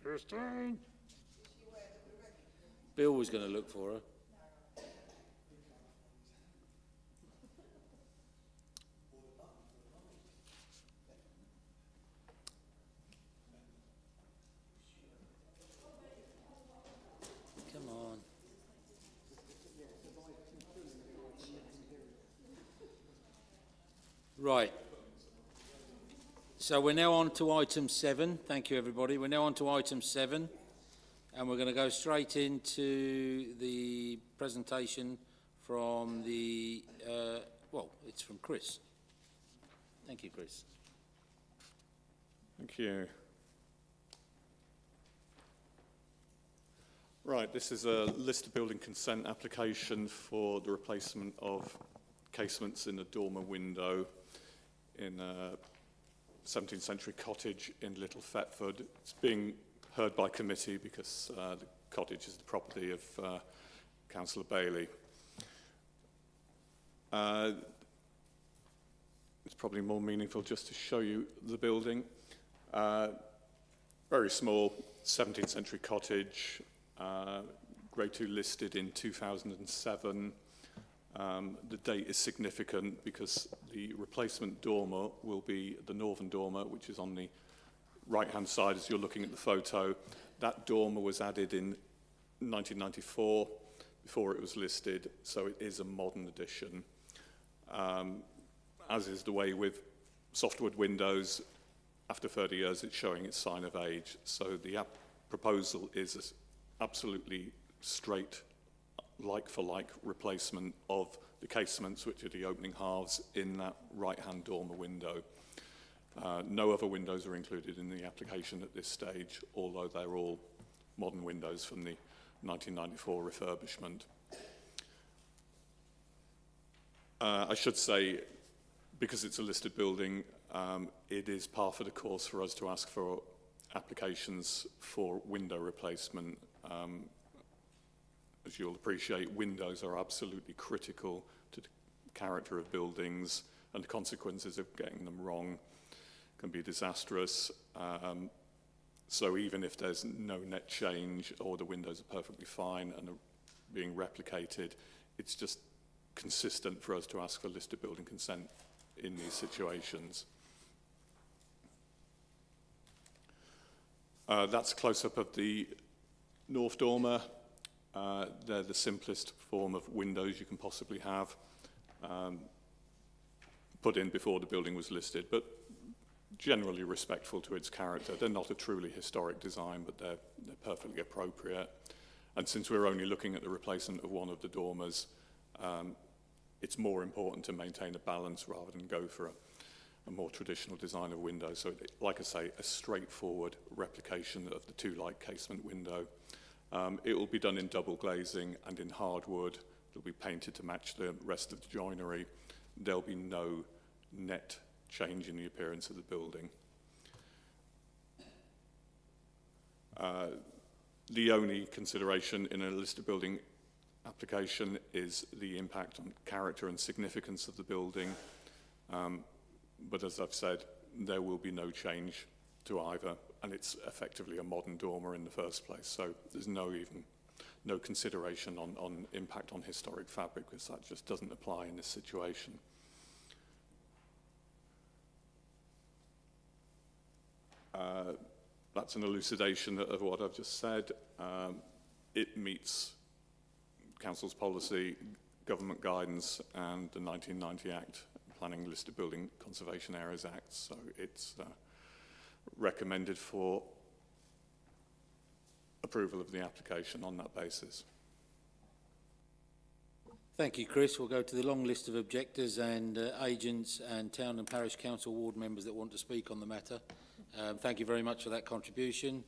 Christine! Bill was going to look for her. Come on. Right. So we're now on to item 7. Thank you, everybody. We're now on to item 7. And we're going to go straight into the presentation from the, well, it's from Chris. Thank you, Chris. Thank you. Right, this is a listed building consent application for the replacement of casements in a dormer window in a 17th century cottage in Little Thetford. It's being heard by committee because the cottage is the property of Councillor Bailey. It's probably more meaningful just to show you the building. Very small 17th century cottage, Grade 2 listed in 2007. The date is significant because the replacement dormer will be the northern dormer, which is on the right-hand side as you're looking at the photo. That dormer was added in 1994 before it was listed, so it is a modern addition. As is the way with softwood windows, after 30 years it's showing its sign of age. So the proposal is absolutely straight, like-for-like replacement of the casements, which are the opening halves in that right-hand dormer window. No other windows are included in the application at this stage, although they're all modern windows from the 1994 refurbishment. I should say, because it's a listed building, it is par for the course for us to ask for applications for window replacement. As you'll appreciate, windows are absolutely critical to the character of buildings, and the consequences of getting them wrong can be disastrous. So even if there's no net change or the windows are perfectly fine and are being replicated, it's just consistent for us to ask for listed building consent in these situations. That's a close-up of the north dormer. They're the simplest form of windows you can possibly have, put in before the building was listed, but generally respectful to its character. They're not a truly historic design, but they're perfectly appropriate. And since we're only looking at the replacement of one of the dormers, it's more important to maintain a balance rather than go for a more traditional design of windows. So, like I say, a straightforward replication of the two-light casement window. It will be done in double glazing and in hardwood. It'll be painted to match the rest of the joinery. There'll be no net change in the appearance of the building. The only consideration in a listed building application is the impact on character and significance of the building. But as I've said, there will be no change to either, and it's effectively a modern dormer in the first place. So there's no consideration on impact on historic fabric, because that just doesn't apply in this situation. That's an elucidation of what I've just said. It meets Council's policy, government guidance, and the 1990 Act, Planning Listed Building Conservation Areas Act. So it's recommended for approval of the application on that basis. Thank you, Chris. We'll go to the long list of objectors and agents and town and parish council ward members that want to speak on the matter. Thank you very much for that contribution.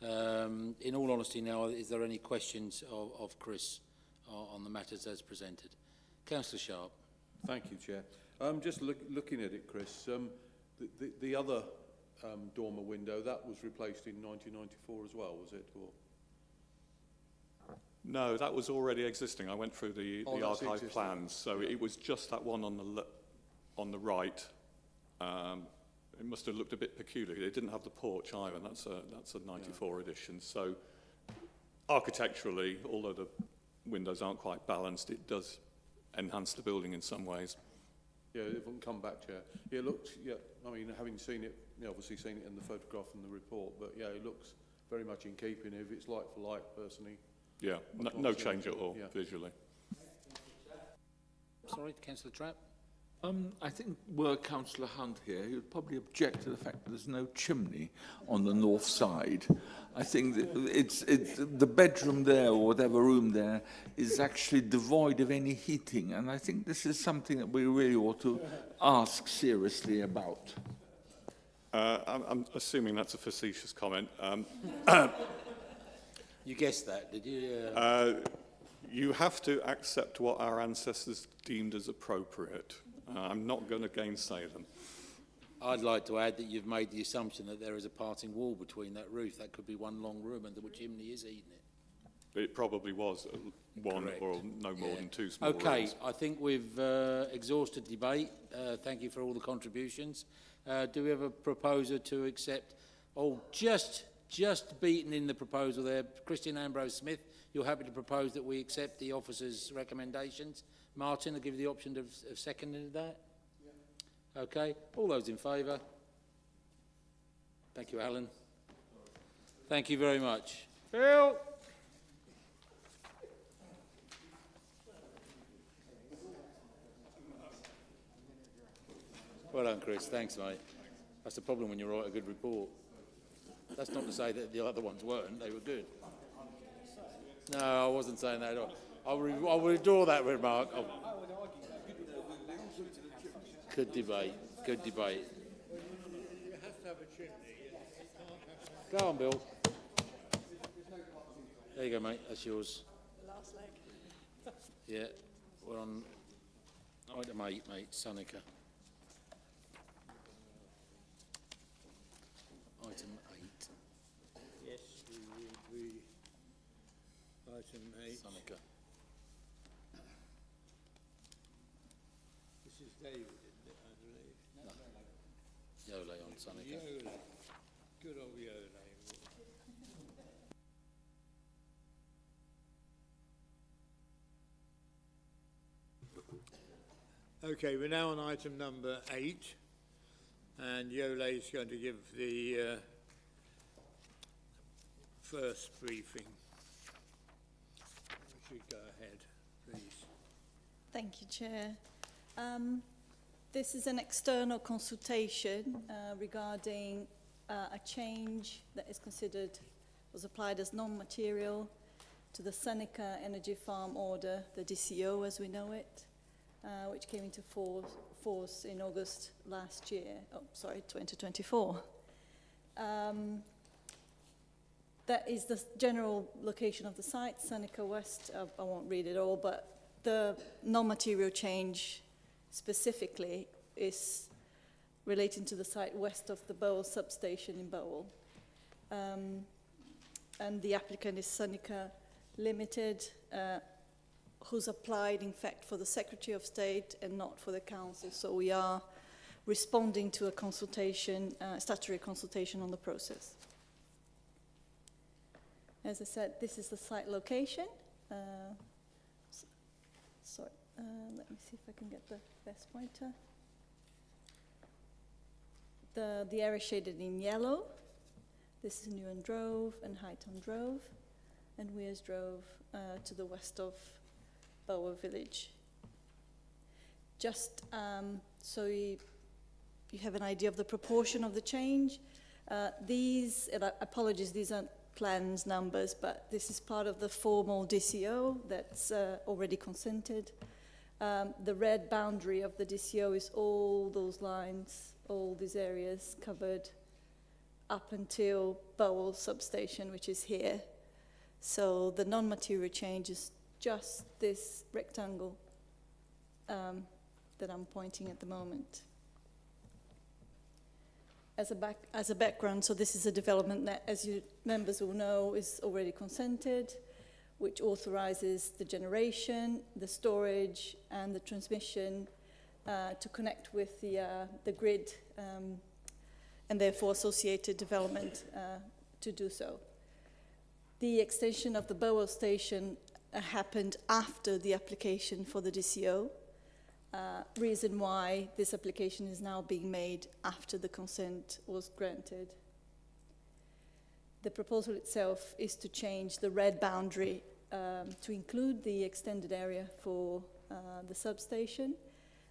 In all honesty now, is there any questions of Chris on the matters as presented? Councillor Sharp. Thank you, Chair. Just looking at it, Chris, the other dormer window, that was replaced in 1994 as well, was it? Or? No, that was already existing. I went through the archive existing. plans, so it was just that one on the right. It must have looked a bit peculiar. It didn't have the porch either. That's a 94 edition. So architecturally, although the windows aren't quite balanced, it does enhance the building in some ways. Yeah, it wouldn't come back, Chair. Yeah, it looks, yeah, I mean, having seen it, obviously seen it in the photograph and the report, but yeah, it looks very much in keeping. If it's like for like, personally. Yeah, no change at all, visually. Sorry, Councillor Trapp. I think were Councillor Hunt here, he would probably object to the fact that there's no chimney on the north side. I think that it's the bedroom there, or whatever room there, is actually devoid of any heating, and I think this is something that we really ought to ask seriously about. I'm assuming that's a facetious comment. You guessed that, did you? You have to accept what our ancestors deemed as appropriate. I'm not going to gainsay them. I'd like to add that you've made the assumption that there is a parting wall between that roof. That could be one long room, and the chimney is eating it. It probably was one. Correct. Or no more than two small rooms. Okay, I think we've exhausted debate. Thank you for all the contributions. Do we have a proposer to accept? Oh, just beaten in the proposal there, Christian Ambrose Smith. You're happy to propose that we accept the officer's recommendations? Martin, I'll give you the option of seconding that. Yeah. Okay, all those in favour? Thank you, Alan. Thank you very much. Phil! Well done, Chris. Thanks, mate. That's the problem when you write a good report. That's not to say that the other ones weren't. They were good. No, I wasn't saying that at all. I'll withdraw that remark. Good debate. Good debate. You have to have a chimney. Go on, Bill. There you go, mate. That's yours. The last leg. Yeah, we're on item 8, mate. Sonica. Item 8. Yes, we will be item 8. Sonica. This is David, isn't it, I believe? Yole on Sonica. Yole. Good old Yole. Okay, we're now on item number 8, and Yole is going to give the first briefing. We should go ahead, please. Thank you, Chair. This is an external consultation regarding a change that is considered, was applied as non-material to the Seneca Energy Farm Order, the DCO as we know it, which came into force in August last year, 2024. That is the general location of the site, Seneca West. I won't read it all, but the non-material change specifically is relating to the site west of the Bowell substation in Bowell. And the applicant is Seneca Limited, who's applied, in fact, for the Secretary of State and not for the Council. So we are responding to a consultation, statutory consultation on the process. As I said, this is the site location. Let me see if I can get the best pointer. The area shaded in yellow. This is Newen Drove and Highton Drove, and Weirs Drove to the west of Bowell Village. Just so you have an idea of the proportion of the change, these, and apologies, these aren't plans numbers, but this is part of the formal DCO that's already consented. The red boundary of the DCO is all those lines, all these areas covered up until Bowell substation, which is here. So the non-material change is just this rectangle that I'm pointing at the moment. As a background, so this is a development that, as you members will know, is already consented, which authorizes the generation, the storage, and the transmission to connect with the grid and therefore associated development to do so. The extension of the Bowell station happened after the application for the DCO. Reason why this application is now being made after the consent was granted. The proposal itself is to change the red boundary to include the extended area for the substation,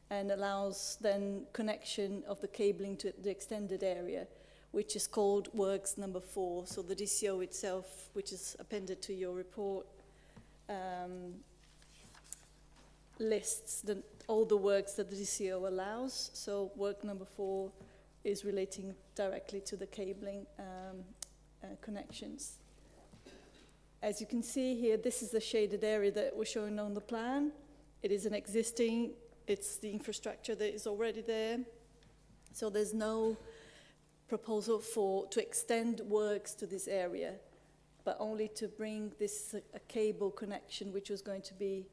and allows then connection of the cabling to the extended area, which is called works number 4. So the DCO itself, which is appended to your report, lists all the works that the DCO allows. So work number 4 is relating directly to the cabling connections. As you can see here, this is the shaded area that was shown on the plan. It is an existing, it's the infrastructure that is already there. So there's no proposal to extend works to this area, but only to bring this a cable connection, which was going to be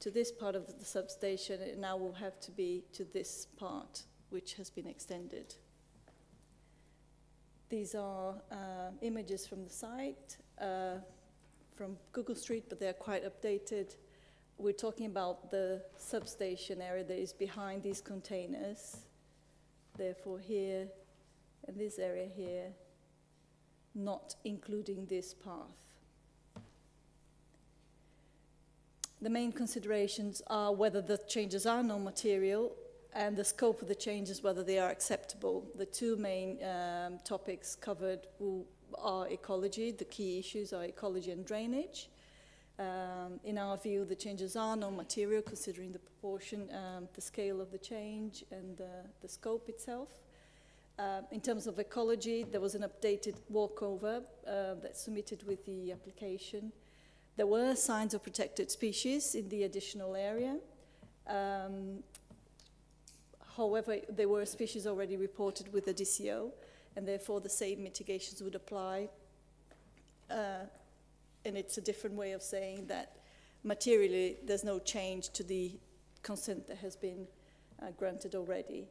to this part of the substation. It now will have to be to this part, which has been extended. These are images from the site, from Google Street, but they're quite updated. We're talking about the substation area that is behind these containers. Therefore here, and this area here, not including this path. The main considerations are whether the changes are non-material, and the scope of the changes, whether they are acceptable. The two main topics covered are ecology. The key issues are ecology and drainage. In our view, the changes are non-material, considering the proportion, the scale of the change, and the scope itself. In terms of ecology, there was an updated walkover that's submitted with the application. There were signs of protected species in the additional area. However, there were species already reported with the DCO, and therefore the same mitigations would apply. And it's a different way of saying that materially there's no change to the consent that has been granted already.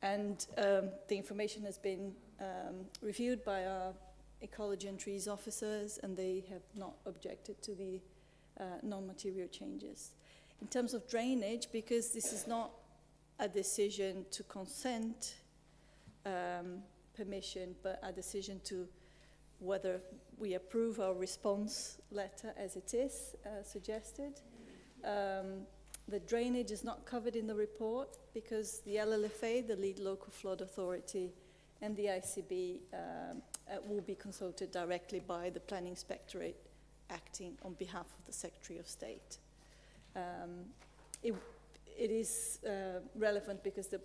And the information has been reviewed by our ecology and trees officers, and they have not objected to the non-material changes. In terms of drainage, because this is not a decision to consent permission, but a decision to whether we approve our response letter as it is suggested. The drainage is not covered in the report because the LLFA, the lead local flood authority, and the ICB will be consulted directly by the Planning Inspectorate acting on behalf of the Secretary of State. It is relevant because the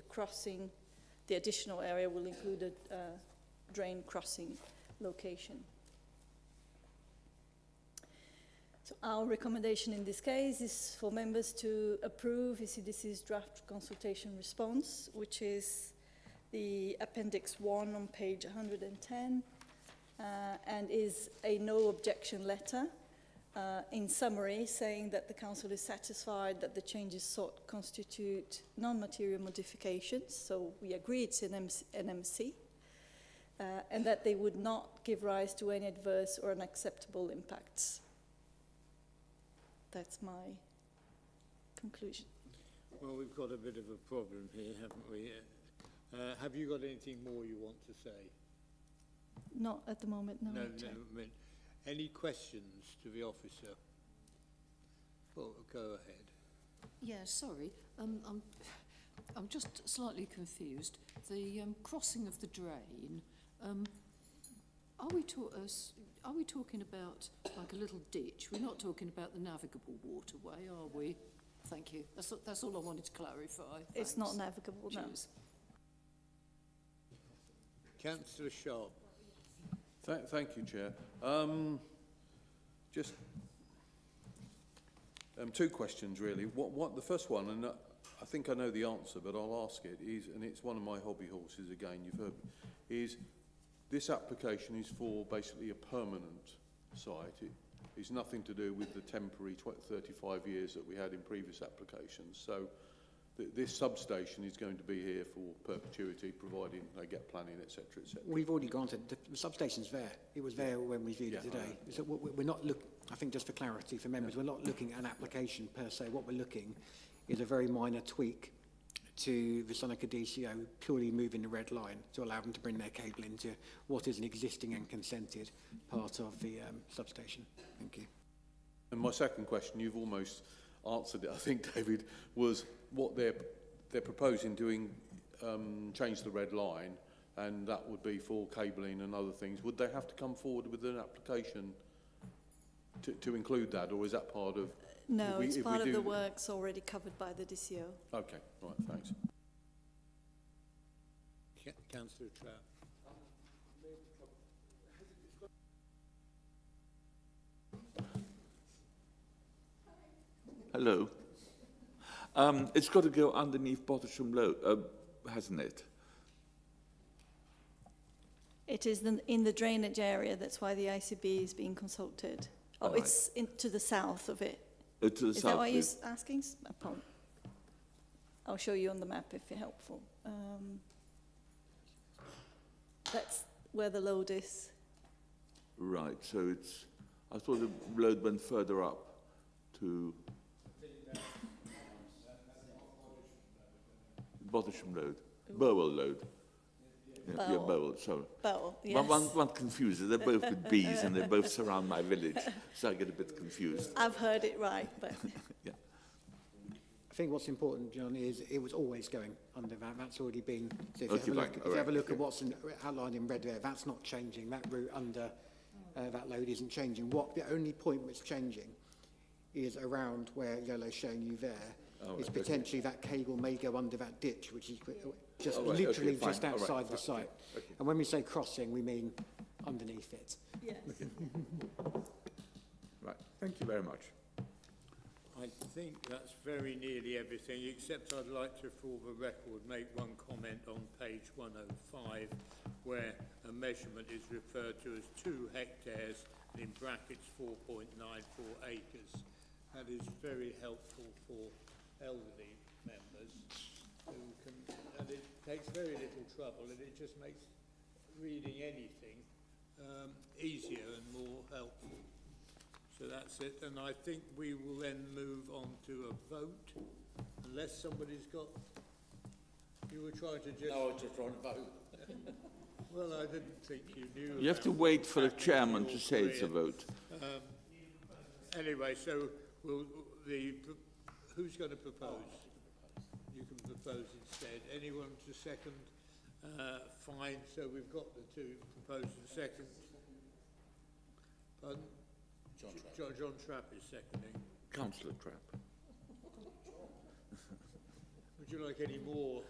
crossing, the additional area will include a drain crossing location. So our recommendation in this case is for members to approve ECDC's draft consultation response, which is the Appendix 1 on page 110, and is a no objection letter, in summary, saying that the Council is satisfied that the changes sought constitute non-material modifications, so we agree it's an NMC, and that they would not give rise to any adverse or unacceptable impacts. That's my conclusion. Well, we've got a bit of a problem here, haven't we? Have you got anything more you want to say? Not at the moment, no. No. I mean, any questions to the officer? Well, go ahead. Yeah, sorry. I'm just slightly confused. The crossing of the drain, are we talking about like a little ditch? We're not talking about the navigable waterway, are we? Thank you. That's all I wanted to clarify. It's Thanks. not navigable, no. Cheers. Councillor Sharp. Thank you, Chair. Just two questions, really. What the first one, and I think I know the answer, but I'll ask it, is, and it's one of my hobby horses, again, you've heard, is this application is for basically a permanent site. It's nothing to do with the temporary 35 years that we had in previous applications. So this substation is going to be here for perpetuity, providing they get planning, etc., etc. We've already granted, the substation's there. It was there when we viewed it today. So we're not I think just for clarity for members, we're not looking at an application per se. What we're looking is a very minor tweak to the Sonica DCO, purely moving the red line to allow them to bring their cable into what is an existing and consented part of the substation. Thank you. And my second question, you've almost answered it, I think, David, was what they're proposing doing, change the red line, and that would be for cabling and other things. Would they have to come forward with an application to include that, or is that part of... No, it's part of the works already covered by the DCO. Okay, right, thanks. Councillor Trout. Hello. It's got to go underneath Bottisham Road, hasn't it? It is in the drainage area, that's why the ICB is being consulted. Oh, Right. it's to the south of it. To the Is south. that what you're asking? I'll show you on the map if you're helpful. That's where the load is. Right, so it's... I thought the road went further up to... Bottisham Road. Burwell Road. Yeah, Burwell, sorry. Burwell, yes. One confuses. They're both with B's and they both surround my village, so I get a bit confused. I've heard it right, but... Yeah. I think what's important, John, is it was always going under that. That's already been... So if Okay, you fine. have a look at what's outlined in red there, that's not changing. That route under that load isn't changing. The only point that's changing is around where yellow's showing you there, is potentially that cable may go under that ditch, which is just literally just outside the site. Okay. And when we say crossing, we mean underneath it. Yes. Right, thank you very much. I think that's very nearly everything, except I'd like to, for the record, make one comment on page 105, where a measurement is referred to as 2 hectares, and in brackets 4.94 acres. That is very helpful for elderly members who can, and it takes very little trouble, and it just makes reading anything easier and more helpful. So that's it, and I think we will then move on to a vote, unless somebody's got... You were trying to just... No, I was just trying to vote. Well, I didn't think you knew. You have to wait for the chairman to say it's a vote. Anyway, so who's going to propose? You can propose instead. Anyone to second? Fine, so we've got the two proposed and second. Pardon? John Trapp is seconding. Councillor Trapp. Would you like any more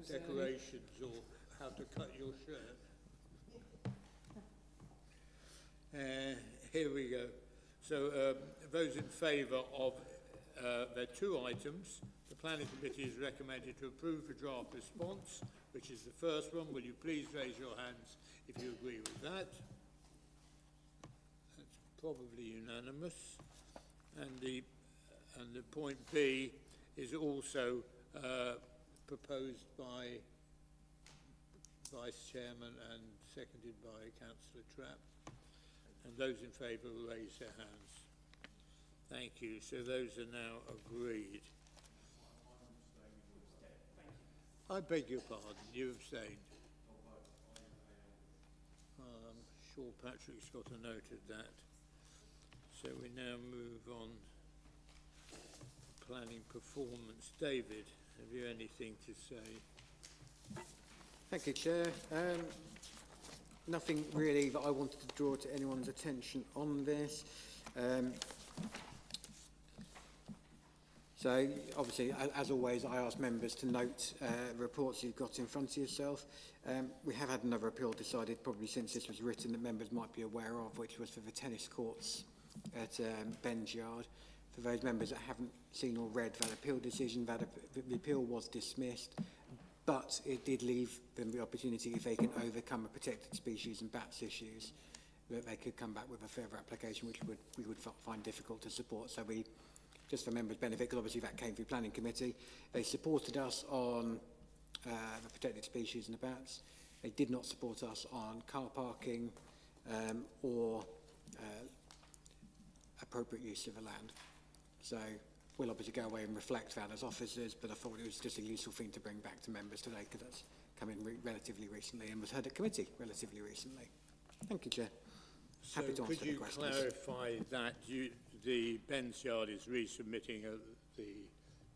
decorations or how to cut your shirt? Here we go. So those in favour of there are two items. The Planning Committee is recommended to approve the draft response, which is the first one. Will you please raise your hands if you agree with that? That's probably unanimous. And the point B is also proposed by Vice Chairman and seconded by Councillor Trapp. And those in favour will raise their hands. Thank you. So those are now agreed. I beg your pardon, you abstained. I'm sure Patrick's got a note of that. So we now move on to planning performance. David, have you anything to say? Thank you, Chair. Nothing really that I wanted to draw to anyone's attention on this. So, obviously, as always, I ask members to note the reports you've got in front of yourself. We have had another appeal decided, probably since this was written, that members might be aware of, which was for the tennis courts at Ben's Yard. For those members that haven't seen or read that appeal decision, the appeal was dismissed, but it did leave them the opportunity, if they can overcome the protected species and bats issues, that they could come back with a further application, which we would find difficult to support. So we, just for members' benefit, because obviously that came through Planning Committee, they supported us on the protected species and the bats. They did not support us on car parking or appropriate use of the land. So we'll obviously go away and reflect that as officers, but I thought it was just a useful thing to bring back to members today, because that's come in relatively recently and was heard at committee relatively recently. Thank you, Chair. Happy to answer any questions. Could you clarify that the Ben's Yard is resubmitting the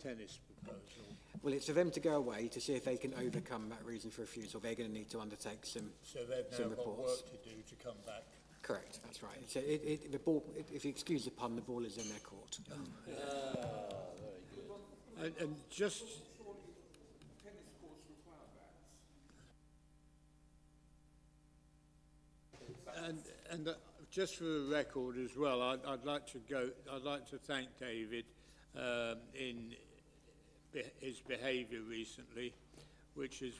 tennis proposal? Well, it's for them to go away to see if they can overcome that reason for refusal. They're going to need to undertake some So they've now got reports. work to do to come back. Correct, that's right. So the ball, if you excuse the pun, the ball is in their court. Very good. And just... And just for the record as well, I'd like to thank David in his behaviour recently, which has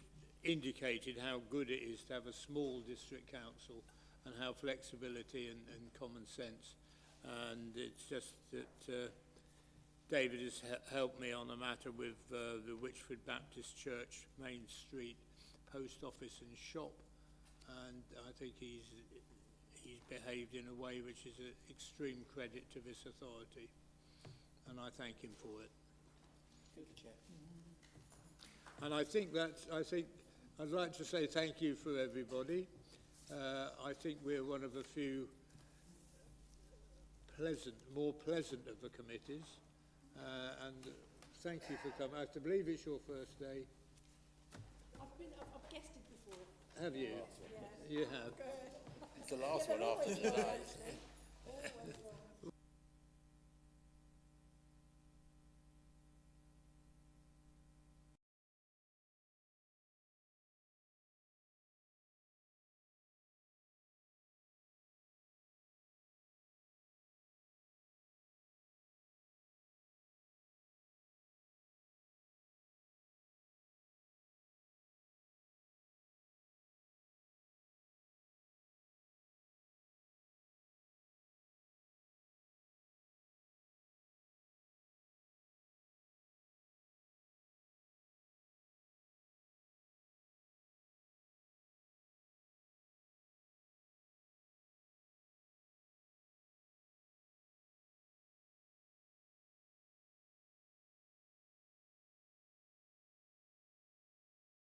indicated how good it is to have a small district council and how flexibility and common sense. And it's just that David has helped me on a matter with the Witchford Baptist Church, Main Street, post office and shop. And I think he's behaved in a way which is an extreme credit to this authority. And I thank him for it. Thank you, Chair. And I think I'd like to say thank you for everybody. I think we're one of the few more pleasant of the committees. And thank you for coming. I believe it's your first day. I've guested before. Have you? Yeah. You have. It's the last one after today.